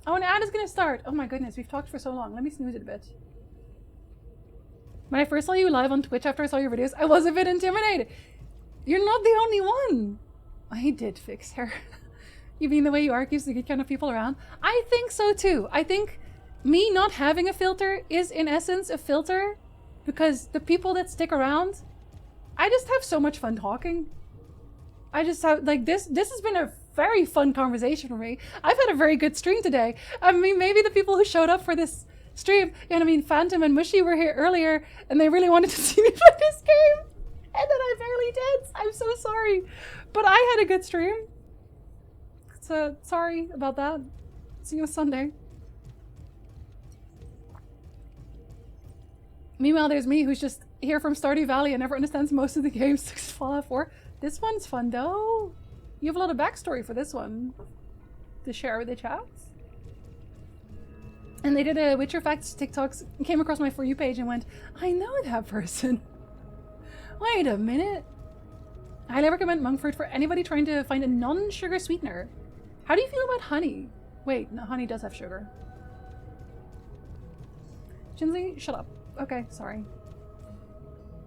A: Oh, an ad is gonna start. Oh my goodness, we've talked for so long. Let me snooze it a bit. When I first saw you live on Twitch after I saw your videos, I was a bit intimidated. You're not the only one. I did fix her. You mean the way you argue to get kind of people around? I think so too. I think me not having a filter is in essence a filter because the people that stick around, I just have so much fun talking. I just have, like, this has been a very fun conversation for me. I've had a very good stream today. I mean, maybe the people who showed up for this stream. You know what I mean? Phantom and Mushy were here earlier, and they really wanted to see me play this game. And then I barely did. I'm so sorry. But I had a good stream. So, sorry about that. See you Sunday. Meanwhile, there's me who's just here from Stardew Valley and never understands most of the games. Fallout 4. This one's fun though. You have a lot of backstory for this one to share with the chat. And they did a Witcher Facts TikToks, came across my For You page and went, I know that person. Wait a minute. I highly recommend monk fruit for anybody trying to find a non-sugar sweetener. How do you feel about honey? Wait, no, honey does have sugar. Jinzi, shut up. Okay, sorry.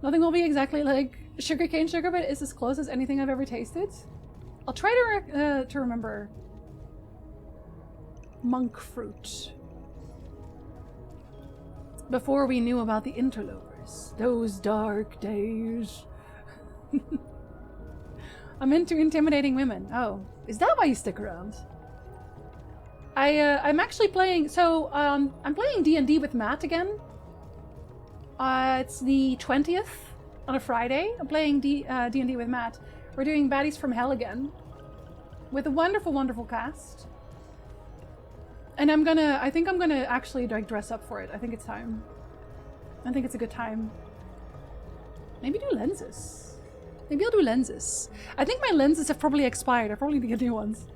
A: Nothing will be exactly like sugarcane sugar, but it's as close as anything I've ever tasted. I'll try to remember. Monk fruit. Before we knew about the interlopers. Those dark days. I'm into intimidating women. Oh, is that why you stick around? I'm actually playing, so I'm playing D&D with Matt again. It's the 20th on a Friday. I'm playing D&D with Matt. We're doing Baddies from Hell again with a wonderful, wonderful cast. And I think I'm gonna actually like dress up for it. I think it's time. I think it's a good time. Maybe do lenses. Maybe I'll do lenses. I think my lenses have probably expired. I probably need to get new ones.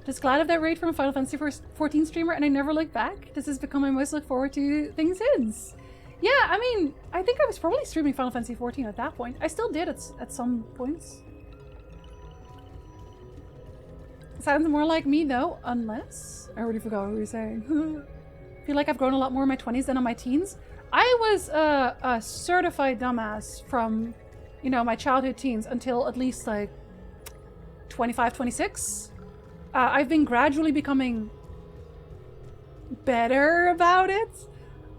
A: Just glad of that raid from a Final Fantasy 14 streamer, and I never looked back. This has become my most look forward to thing since. Yeah, I mean, I think I was probably streaming Final Fantasy 14 at that point. I still did at some points. Sounds more like me though, unless... I already forgot what we were saying. I feel like I've grown a lot more in my 20s than in my teens. I was a certified dumbass from, you know, my childhood teens until at least like 25, 26. I've been gradually becoming better about it,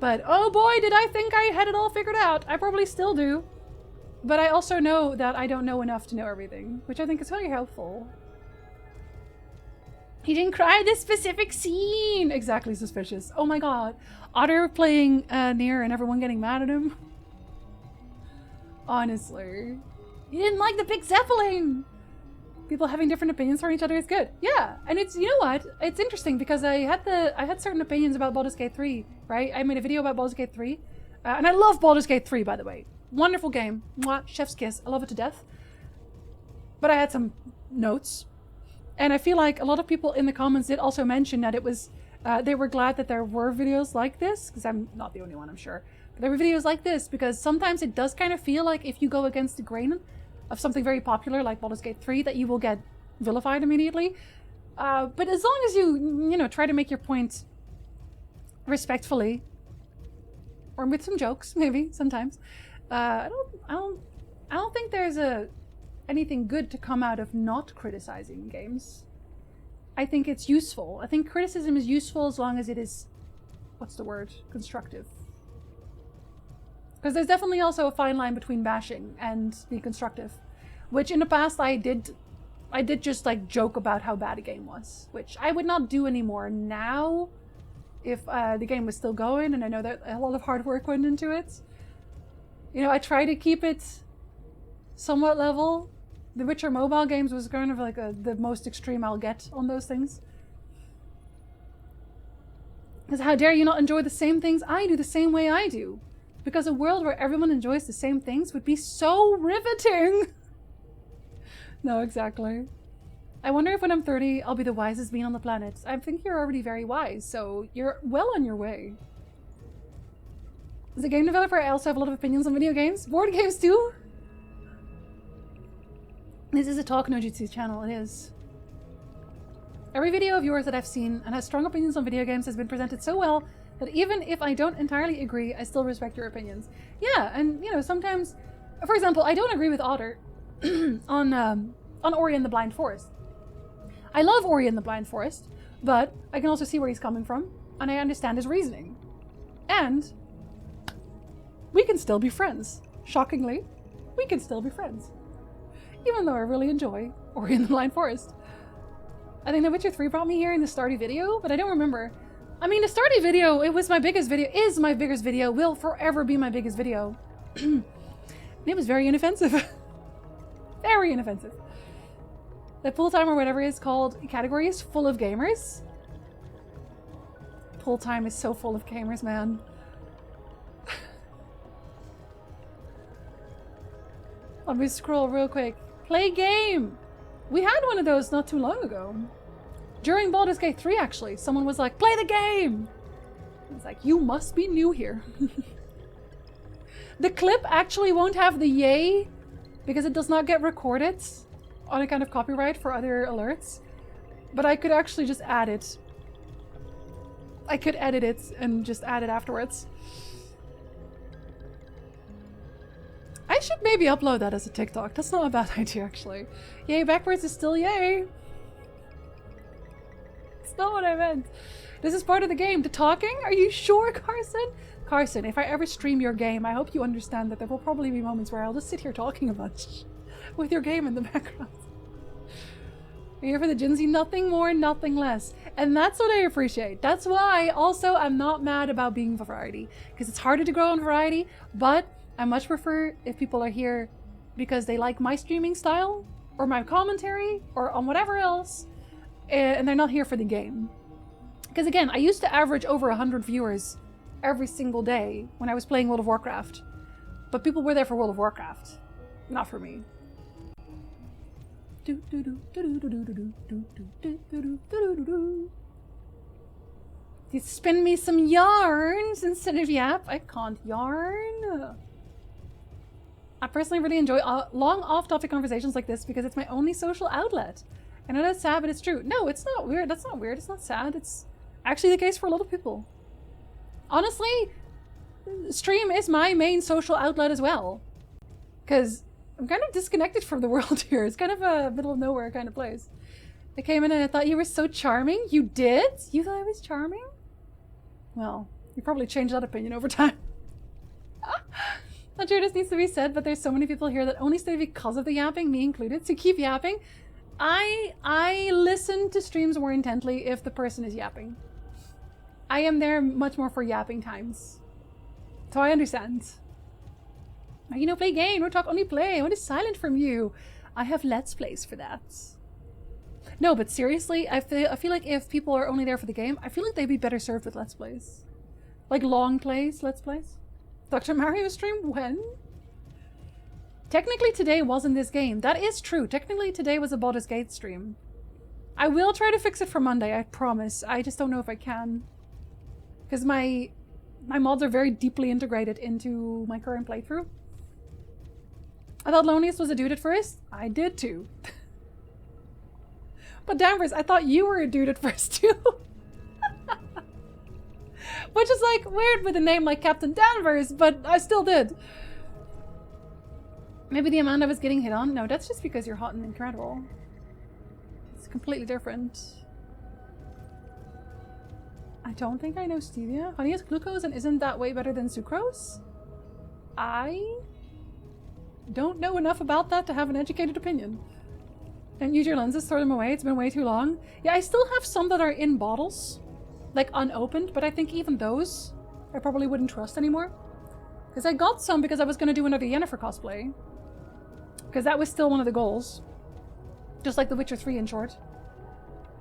A: but oh boy, did I think I had it all figured out. I probably still do, but I also know that I don't know enough to know everything, which I think is very helpful. He didn't cry this specific scene. Exactly, suspicious. Oh my god. Otter playing Nier and everyone getting mad at him. Honestly. He didn't like the big Zeppelin. People having different opinions from each other is good. Yeah, and it's, you know what? It's interesting because I had certain opinions about Baldur's Gate 3, right? I made a video about Baldur's Gate 3. And I love Baldur's Gate 3, by the way. Wonderful game. Mwah, chef's kiss. I love it to death. But I had some notes. And I feel like a lot of people in the comments did also mention that it was, they were glad that there were videos like this, because I'm not the only one, I'm sure. But there were videos like this, because sometimes it does kind of feel like if you go against the grain of something very popular like Baldur's Gate 3, that you will get vilified immediately. But as long as you know, try to make your point respectfully, or with some jokes, maybe, sometimes, I don't think there's anything good to come out of not criticizing games. I think it's useful. I think criticism is useful as long as it is, what's the word? Constructive. Because there's definitely also a fine line between bashing and being constructive, which in the past I did just like joke about how bad a game was, which I would not do anymore now if the game was still going and I know that a lot of hard work went into it. You know, I try to keep it somewhat level. The Witcher mobile games was kind of like the most extreme I'll get on those things. Because how dare you not enjoy the same things I do the same way I do? Because a world where everyone enjoys the same things would be so riveting. No, exactly. I wonder if when I'm 30, I'll be the wisest being on the planet. I think you're already very wise, so you're well on your way. As a game developer, I also have a lot of opinions on video games. Board games too? This is a Talk No Jutsu channel, it is. Every video of yours that I've seen and has strong opinions on video games has been presented so well that even if I don't entirely agree, I still respect your opinions. Yeah, and you know, sometimes, for example, I don't agree with Otter on Ori and the Blind Forest. I love Ori and the Blind Forest, but I can also see where he's coming from, and I understand his reasoning. And we can still be friends. Shockingly, we can still be friends. Even though I really enjoy Ori and the Blind Forest. I think The Witcher 3 brought me here in the Stardew video, but I don't remember. I mean, the Stardew video, it was my biggest video, is my biggest video, will forever be my biggest video. It was very inoffensive. Very inoffensive. The Pool Time or whatever it's called category is full of gamers. Pool Time is so full of gamers, man. Let me scroll real quick. Play game! We had one of those not too long ago. During Baldur's Gate 3, actually. Someone was like, play the game! I was like, you must be new here. The clip actually won't have the yay because it does not get recorded on a kind of copyright for other alerts. But I could actually just add it. I could edit it and just add it afterwards. I should maybe upload that as a TikTok. That's not a bad idea, actually. Yay backwards is still yay. It's not what I meant. This is part of the game. The talking? Are you sure, Carson? Carson, if I ever stream your game, I hope you understand that there will probably be moments where I'll just sit here talking a bunch with your game in the background. You're here for the Jinsey, nothing more, nothing less. And that's what I appreciate. That's why also I'm not mad about being variety. Because it's harder to grow on variety, but I much prefer if people are here because they like my streaming style or my commentary or on whatever else, and they're not here for the game. Because again, I used to average over 100 viewers every single day when I was playing World of Warcraft. But people were there for World of Warcraft, not for me. You spin me some yarns instead of yap. I can't yarn. I personally really enjoy long off-topic conversations like this because it's my only social outlet. I know that's sad, but it's true. No, it's not weird. That's not weird. It's not sad. It's actually the case for a lot of people. Honestly, stream is my main social outlet as well. Because I'm kind of disconnected from the world here. It's kind of a middle of nowhere kind of place. I came in and I thought you were so charming. You did? You thought I was charming? Well, you probably changed that opinion over time. Not sure this needs to be said, but there's so many people here that only stay because of the yapping, me included, so keep yapping. I listen to streams more intently if the person is yapping. I am there much more for yapping times. So I understand. Now, you know, play game, no talk, only play. I want it silent from you. I have Let's Plays for that. No, but seriously, I feel like if people are only there for the game, I feel like they'd be better served with Let's Plays. Like long plays, Let's Plays. Dr. Mario stream when? Technically today wasn't this game. That is true. Technically today was a Baldur's Gate stream. I will try to fix it for Monday, I promise. I just don't know if I can. Because my mods are very deeply integrated into my current playthrough. I thought Loneliest was a dude at first. I did too. But Danvers, I thought you were a dude at first too. Which is like weird with a name like Captain Danvers, but I still did. Maybe the Amanda was getting hit on? No, that's just because you're hot and incredible. It's completely different. I don't think I know stevia. Honey has glucose and isn't that way better than sucrose? I don't know enough about that to have an educated opinion. And use your lenses, throw them away. It's been way too long. Yeah, I still have some that are in bottles. Like unopened, but I think even those I probably wouldn't trust anymore. Because I got some because I was going to do another Yennefer cosplay. Because that was still one of the goals. Just like The Witcher 3 in short.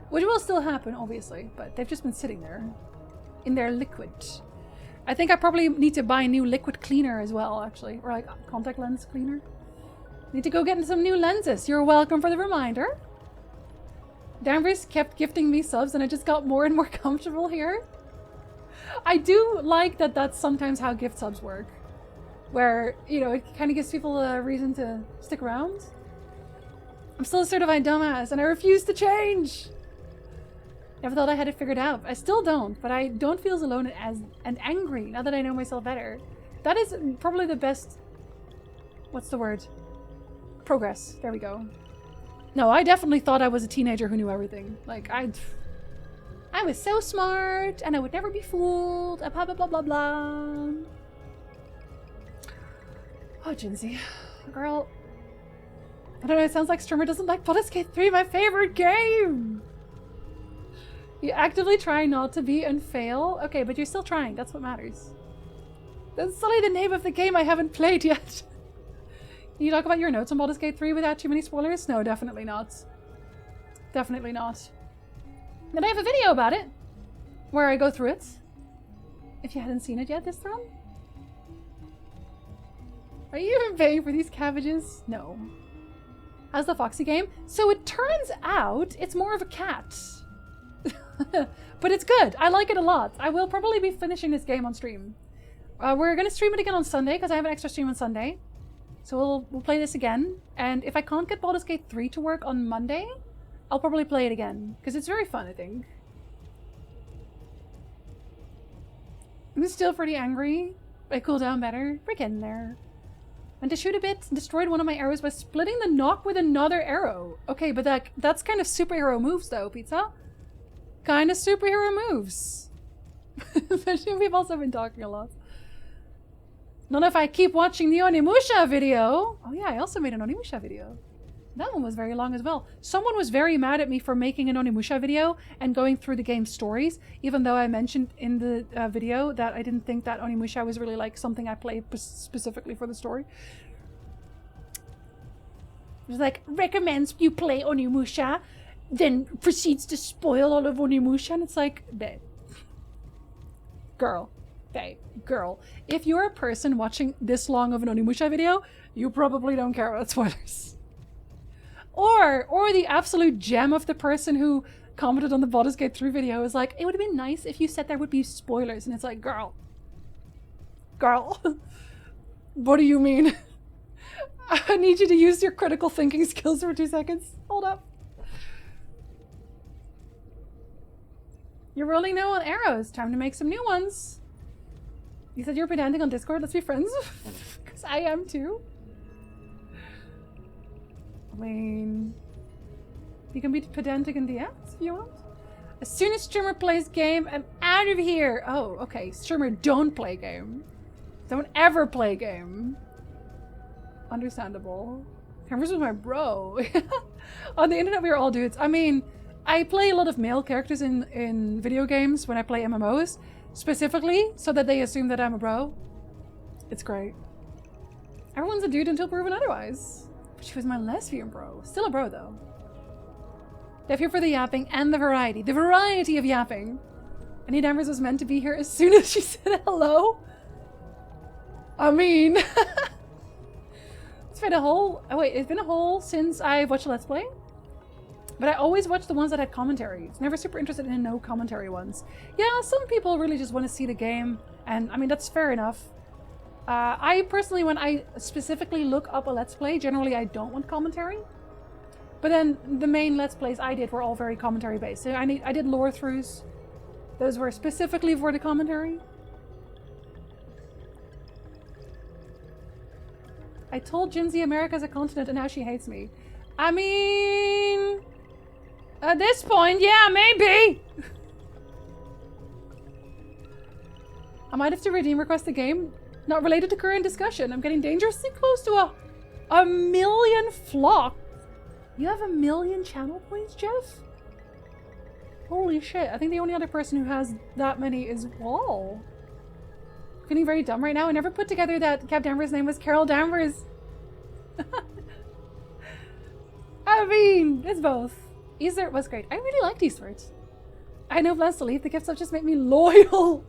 A: Which will still happen, obviously, but they've just been sitting there. In their liquid. I think I probably need to buy a new liquid cleaner as well, actually. Or like contact lens cleaner. Need to go get some new lenses. You're welcome for the reminder. Danvers kept gifting me subs and I just got more and more comfortable here. I do like that that's sometimes how gift subs work. Where, you know, it kind of gives people a reason to stick around. I'm still a certified dumbass and I refuse to change. Never thought I had it figured out. I still don't, but I don't feel as alone and angry now that I know myself better. That is probably the best... What's the word? Progress. There we go. No, I definitely thought I was a teenager who knew everything. Like, I was so smart, and I would never be fooled, and blah blah blah blah blah. Oh, Jinsey. Girl. I don't know, it sounds like Streamer doesn't like Baldur's Gate 3, my favorite game! You actively try not to be and fail? Okay, but you're still trying. That's what matters. That's only the name of the game I haven't played yet. Can you talk about your notes on Baldur's Gate 3 without too many spoilers? No, definitely not. Definitely not. And I have a video about it, where I go through it. If you hadn't seen it yet this run. Are you even paying for these cabbages? No. How's the Foxy game? So it turns out it's more of a cat. But it's good. I like it a lot. I will probably be finishing this game on stream. We're going to stream it again on Sunday, because I have an extra stream on Sunday. So we'll play this again. And if I can't get Baldur's Gate 3 to work on Monday, I'll probably play it again. Because it's very fun, I think. I'm still pretty angry. I cool down better. We're getting there. And to shoot a bit, destroyed one of my arrows by splitting the knock with another arrow. Okay, but that's kind of superhero moves though, Pizza. Kind of superhero moves. Especially we've also been talking a lot. Not if I keep watching the Onimusha video. Oh yeah, I also made an Onimusha video. That one was very long as well. Someone was very mad at me for making an Onimusha video and going through the game's stories, even though I mentioned in the video that I didn't think that Onimusha was really like something I played specifically for the story. It was like, recommends you play Onimusha, then proceeds to spoil all of Onimusha, and it's like, babe. Girl. Babe. Girl. If you're a person watching this long of an Onimusha video, you probably don't care about spoilers. Or the absolute gem of the person who commented on the Baldur's Gate 3 video is like, it would have been nice if you said there would be spoilers. And it's like, girl. What do you mean? I need you to use your critical thinking skills for 2 seconds. Hold up. You're rolling now on arrows. Time to make some new ones. You said you're pedantic on Discord. Let's be friends. Because I am too. I mean, you can be pedantic in DMs if you want. As soon as streamer plays game, I'm out of here. Oh, okay. Streamer, don't play game. Don't ever play game. Understandable. Cameras with my bro. On the internet, we are all dudes. I mean, I play a lot of male characters in video games when I play MMOs, specifically so that they assume that I'm a bro. It's great. Everyone's a dude until proven otherwise. She was my lesbian bro. Still a bro, though. They're here for the yapping and the variety. The variety of yapping. Annie Danvers was meant to be here as soon as she said hello. I mean... It's been a whole... Oh, wait. It's been a whole since I watched Let's Play. But I always watch the ones that had commentary. Never super interested in no commentary ones. Yeah, some people really just want to see the game. And, I mean, that's fair enough. I personally, when I specifically look up a Let's Play, generally I don't want commentary. But then the main Let's Plays I did were all very commentary based. So I did lore throughs. Those were specifically for the commentary. I told Jinzy America's a continent and now she hates me. I mean... At this point, yeah, maybe! I might have to redeem request the game. Not related to current discussion. I'm getting dangerously close to a million flock. You have 1 million channel points, Jeff? Holy shit. I think the only other person who has that many is Wall. Feeling very dumb right now. I never put together that Cap Danvers' name was Carol Danvers. I mean, it's both. Easter was great. I really liked Eastward. I know plans to leave. The gifts have just made me loyal.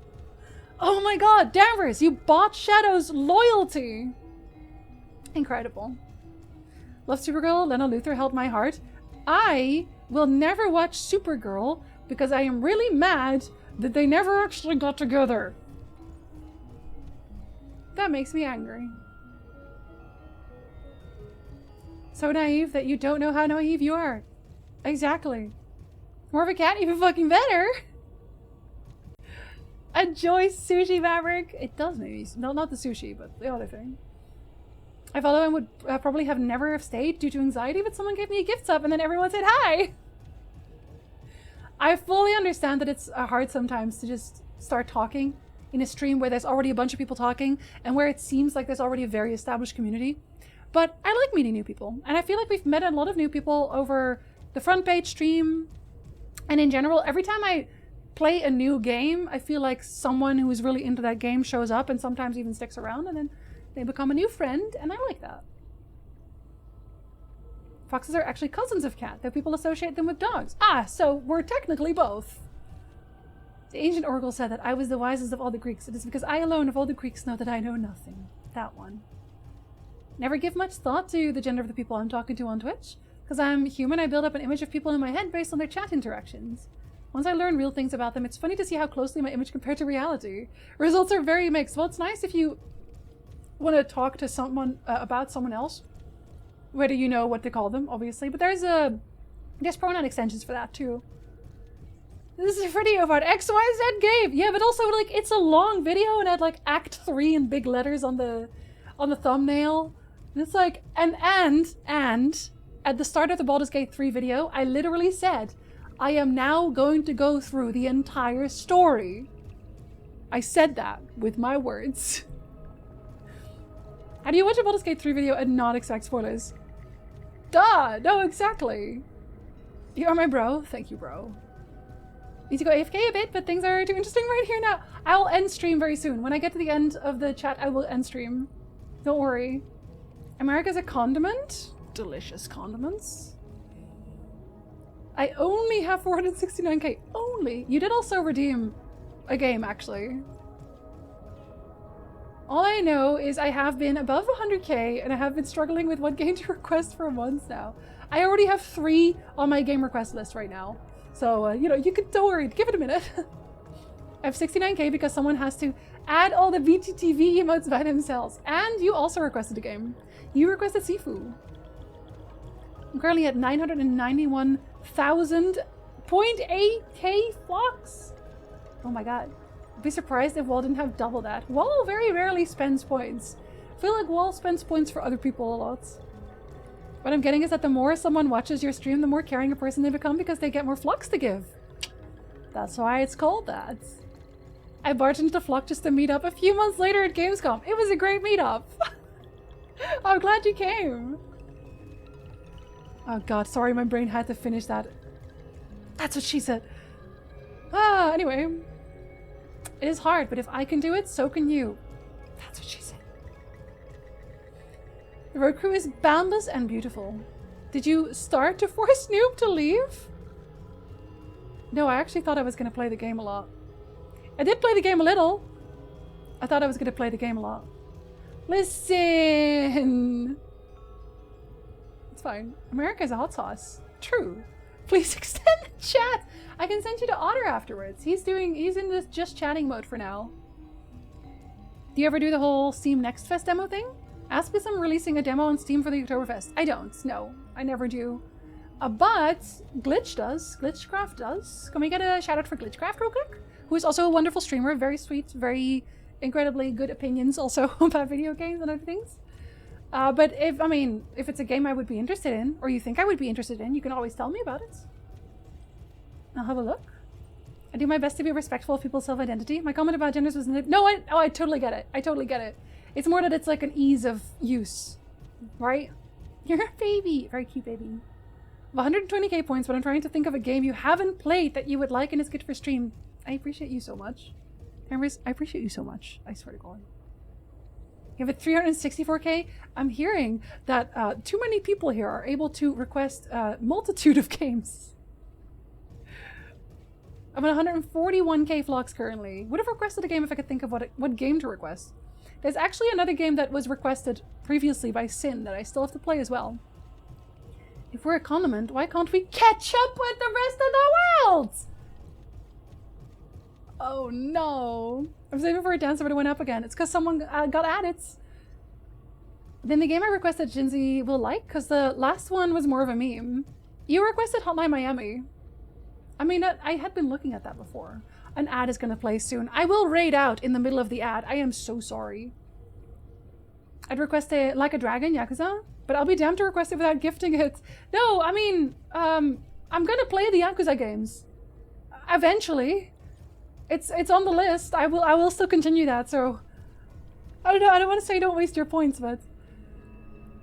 A: Oh my god, Danvers, you bought Shadow's loyalty. Incredible. Love Supergirl. Lena Luthor held my heart. I will never watch Supergirl because I am really mad that they never actually got together. That makes me angry. So naive that you don't know how naive you are. Exactly. More of a cat, even fucking better. Enjoy sushi, Maverick. It does maybe. No, not the sushi, but the other thing. I thought I would probably have never have stayed due to anxiety, but someone gave me a gift sub and then everyone said hi. I fully understand that it's hard sometimes to just start talking in a stream where there's already a bunch of people talking and where it seems like there's already a very established community. But I like meeting new people. And I feel like we've met a lot of new people over the front page stream, And in general, every time I play a new game, I feel like someone who is really into that game shows up and sometimes even sticks around, and then they become a new friend, and I like that. Foxes are actually cousins of cat, though people associate them with dogs. Ah, so we're technically both. The ancient oracle said that I was the wisest of all the Greeks. It is because I alone of all the Greeks know that I know nothing. That one. Never give much thought to the gender of the people I'm talking to on Twitch. Because I'm human, I build up an image of people in my head based on their chat interactions. Once I learn real things about them, it's funny to see how closely my image compared to reality. Results are very mixed. Well, it's nice if you want to talk to someone about someone else, whether you know what to call them, obviously. But there's pronoun extensions for that too. This is a video about XYZ game. Yeah, but also like it's a long video and I had like Act 3 in big letters on the thumbnail. And it's like and at the start of the Baldur's Gate 3 video, I literally said, I am now going to go through the entire story. I said that with my words. How do you watch a Baldur's Gate 3 video and not expect spoilers? Duh! No, exactly. You are my bro. Thank you, bro. Need to go AFK a bit, but things are too interesting right here now. I'll end stream very soon. When I get to the end of the chat, I will end stream. Don't worry. America's a condiment? Delicious condiments. I only have 469k. Only? You did also redeem a game, actually. All I know is I have been above 100k and I have been struggling with what game to request for months now. I already have 3 on my game request list right now. So, you know, you could, don't worry, give it a minute. I have 69k because someone has to add all the BTTV emotes by themselves. And you also requested a game. You requested Sifu. I'm currently at 991,000.8k flocks. Oh my god. I'd be surprised if Wall didn't have double that. Wall very rarely spends points. I feel like Wall spends points for other people a lot. What I'm getting is that the more someone watches your stream, the more caring a person they become because they get more flocks to give. That's why it's called that. I barged into the flock just to meet up a few months later at Gamescom. It was a great meetup. I'm glad you came. Oh god, sorry, my brain had to finish that. That's what she said. Anyway. It is hard, but if I can do it, so can you. That's what she said. The road crew is boundless and beautiful. Did you start to force Noob to leave? No, I actually thought I was going to play the game a lot. I did play the game a little. I thought I was going to play the game a lot. Listen! It's fine. America's a hot sauce. True. Please extend the chat. I can send you to Otter afterwards. He's in this just chatting mode for now. Do you ever do the whole Steam Next Fest demo thing? Ask if I'm releasing a demo on Steam for the Oktoberfest. I don't. No, I never do. But Glitch does. Glitchcraft does. Can we get a shout out for Glitchcraft real quick? Who is also a wonderful streamer. Very sweet, very incredibly good opinions also about video games and other things. But if it's a game I would be interested in, or you think I would be interested in, you can always tell me about it. I'll have a look. I do my best to be respectful of people's self-identity. My comment about genders was... No, I totally get it. I totally get it. It's more that it's like an ease of use. Right? You're a baby. Very cute baby. 120k points, but I'm trying to think of a game you haven't played that you would like and is good for stream. I appreciate you so much. I appreciate you so much. I swear to God. You have a 364k? I'm hearing that too many people here are able to request a multitude of games. I'm at 141k flocks currently. Would have requested a game if I could think of what game to request. There's actually another game that was requested previously by Sin that I still have to play as well. If we're a condiment, why can't we catch up with the rest of the world? Oh no. I'm saving for a dance but it went up again. It's because someone got added. Then the game I requested Jinzi will like, because the last one was more of a meme. You requested Hotline Miami. I mean, I had been looking at that before. An ad is going to play soon. I will raid out in the middle of the ad. I am so sorry. I'd request a Like a Dragon Yakuza, but I'll be damned to request it without gifting it. No, I mean, I'm going to play the Yakuza games. Eventually. It's on the list. I will still continue that, so... I don't know, I don't want to say don't waste your points, but...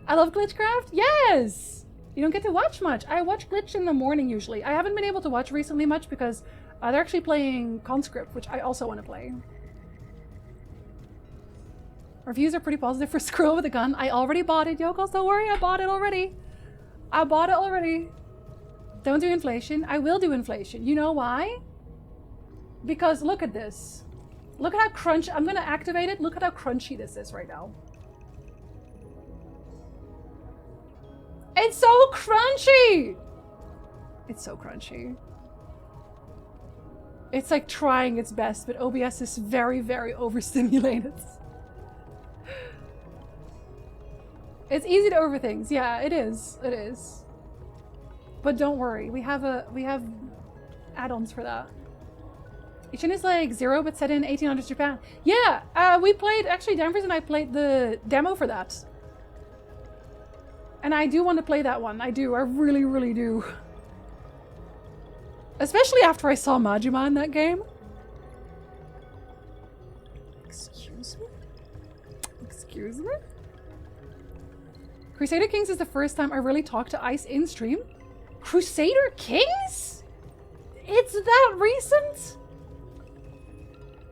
A: I love Glitchcraft? Yes! You don't get to watch much. I watch Glitch in the morning usually. I haven't been able to watch recently much because they're actually playing Conscript, which I also want to play. Reviews are pretty positive for Squirrel with a Gun. I already bought it, Yokos. Don't worry, I bought it already. I bought it already. Don't do inflation. I will do inflation. You know why? Because look at this. Look at how crunchy. I'm going to activate it. Look at how crunchy this is right now. It's so crunchy! It's so crunchy. It's like trying its best, but OBS is very, very overstimulated. It's easy to over things. Yeah, it is. It is. But don't worry, we have add-ons for that. Ishin is like 0 but set in 1800s Japan. Yeah, we played, actually Danvers and I played the demo for that. And I do want to play that one. I do. I really, really do. Especially after I saw Majima in that game. Excuse me? Excuse me? Crusader Kings is the first time I really talked to Ice in stream. Crusader Kings? It's that recent?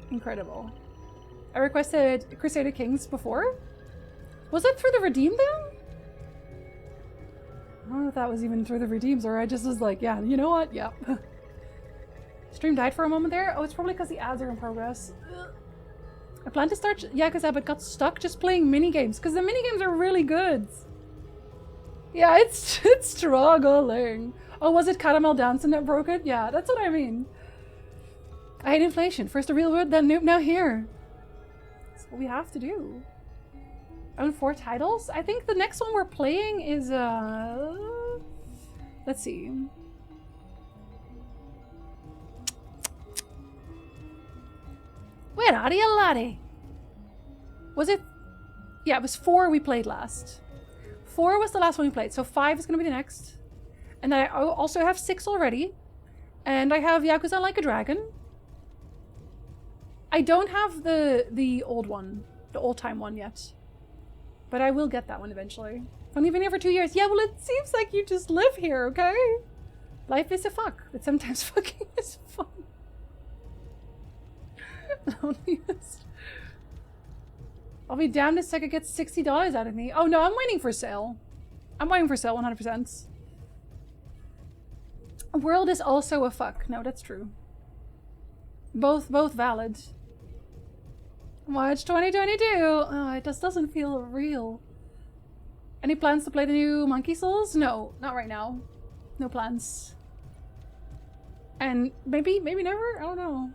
A: Incredible. I requested Crusader Kings before. Was it through the Redeem then? I don't know if that was even through the Redeems or I just was like, yeah, you know what? Yep. Stream died for a moment there. Oh, it's probably because the ads are in progress. I plan to start Yakuza but got stuck just playing minigames because the minigames are really good. Yeah, it's struggling. Oh, was it Caramel Dancing that broke it? Yeah, that's what I mean. I hate inflation. First a real word, then noob, now here. That's what we have to do. Own 4 titles? I think the next one we're playing is, let's see. Where are you, laddie? Was it? Yeah, it was 4 we played last. 4 was the last one we played, so 5 is going to be the next. And then I also have 6 already. And I have Yakuza Like a Dragon. I don't have the old one, the old-time one yet. But I will get that one eventually. I've only been here for 2 years. Yeah, well, it seems like you just live here, okay? Life is a fuck, but sometimes fucking is fun. Loneliest. I'll be damned if Sega gets $60 out of me. Oh no, I'm waiting for sale. I'm waiting for sale 100%. World is also a fuck. No, that's true. Both valid. March 2022. Oh, it just doesn't feel real. Any plans to play the new Monkey Souls? No, not right now. No plans. And maybe never? I don't know.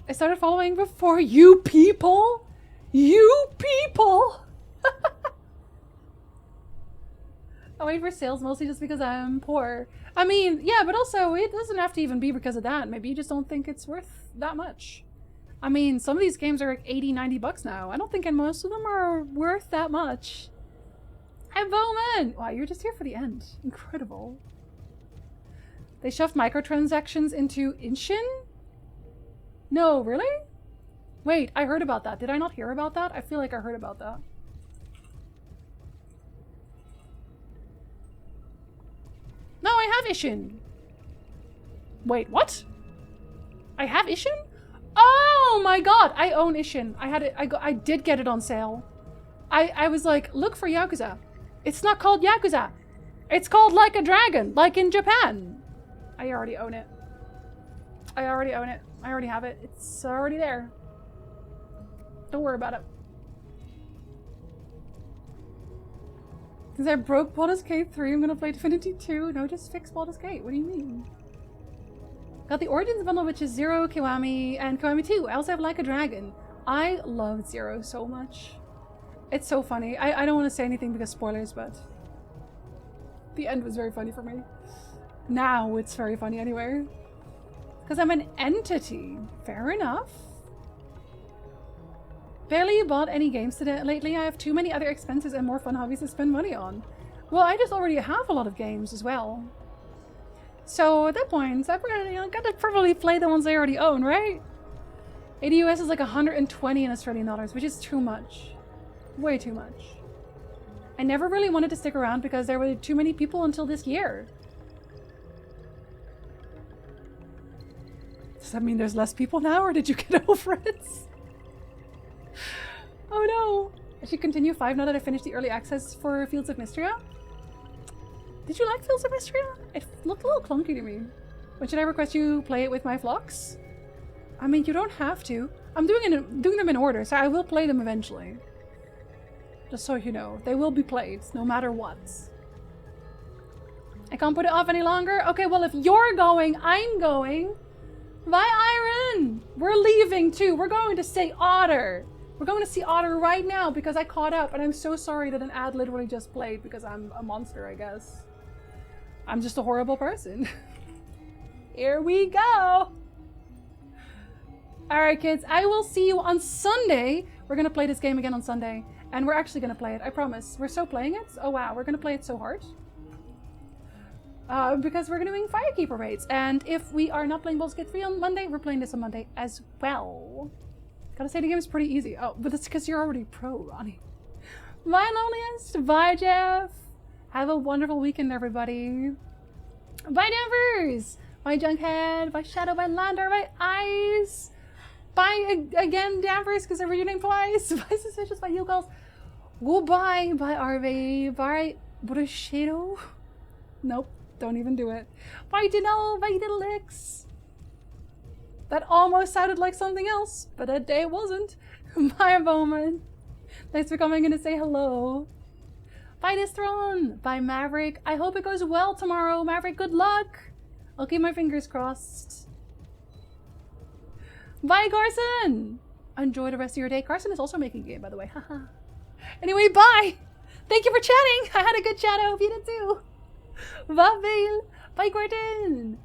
A: I started following before you people. You people! I wait for sales mostly just because I'm poor. I mean, yeah, but also it doesn't have to even be because of that. Maybe you just don't think it's worth that much. I mean, some of these games are like 80, 90 bucks now. I don't think most of them are worth that much. Hi, Bowman! Wow, you're just here for the end. Incredible. They shoved microtransactions into Inshin? No, really? Wait, I heard about that. Did I not hear about that? I feel like I heard about that. No, I have Ishin. Wait, what? I have Ishin? Oh my god, I own Ishin. I had it. I did get it on sale. I was like, look for Yakuza. It's not called Yakuza. It's called Like a Dragon, like in Japan. I already own it. I already own it. I already have it. It's already there. Don't worry about it. Since I broke Baldur's Gate 3, I'm gonna play Divinity 2. No, just fix Baldur's Gate. What do you mean? Got the Origins bundle, which is 0, Kiwami, and Kiwami 2. I also have Like a Dragon. I love 0 so much. It's so funny. I don't want to say anything because spoilers, but the end was very funny for me. Now it's very funny anyway. Because I'm an entity. Fair enough. Barely bought any games today lately. I have too many other expenses and more fun hobbies to spend money on. Well, I just already have a lot of games as well. So at that point, I've gotta probably play the ones I already own, right? 80 US is like 120 in Australian dollars, which is too much. Way too much. I never really wanted to stick around because there were too many people until this year. Does that mean there's less people now, or did you get over it? Oh no! I should continue 5 now that I finished the early access for Fields of Mystria. Did you like Fields of Mystria? It looked a little clunky to me. When should I request you play it with my flocks? I mean, you don't have to. I'm doing them in order, so I will play them eventually. Just so you know, they will be played, no matter what. I can't put it off any longer? Okay, well, if you're going, I'm going. Bye, Iron! We're leaving, too. We're going to St. Otter. We're going to see Otter right now because I caught up, and I'm so sorry that an ad literally just played because I'm a monster, I guess. I'm just a horrible person. Here we go! Alright, kids, I will see you on Sunday. We're gonna play this game again on Sunday. And we're actually gonna play it, I promise. We're so playing it. Oh wow, we're gonna play it so hard. Because we're doing Firekeeper raids. And if we are not playing Baldur's Gate 3 on Monday, we're playing this on Monday as well. Gotta say, the game is pretty easy. Oh, but that's because you're already pro, Ronnie. Bye, Loneliest. Bye, Jeff. Have a wonderful weekend, everybody. Bye, Danvers. Bye, Junkhead. Bye, Shadow. Bye, Lander. Bye, Ice. Bye again, Danvers, because I read your name twice. Bye, Suspicious. Bye, Yukals. Goodbye. Bye, RV. Bye, Brushedo. Nope, don't even do it. Bye, Dino. Bye, Diddlix. That almost sounded like something else, but that day it wasn't. Bye, Bowman. Thanks for coming in to say hello. Bye, Distron. Bye, Maverick. I hope it goes well tomorrow. Maverick, good luck. I'll keep my fingers crossed. Bye, Carson! Enjoy the rest of your day. Carson is also making a game, by the way. Haha. Anyway, bye! Thank you for chatting! I had a good chat. I hope you did too. Bye, Vale. Bye, Gordon.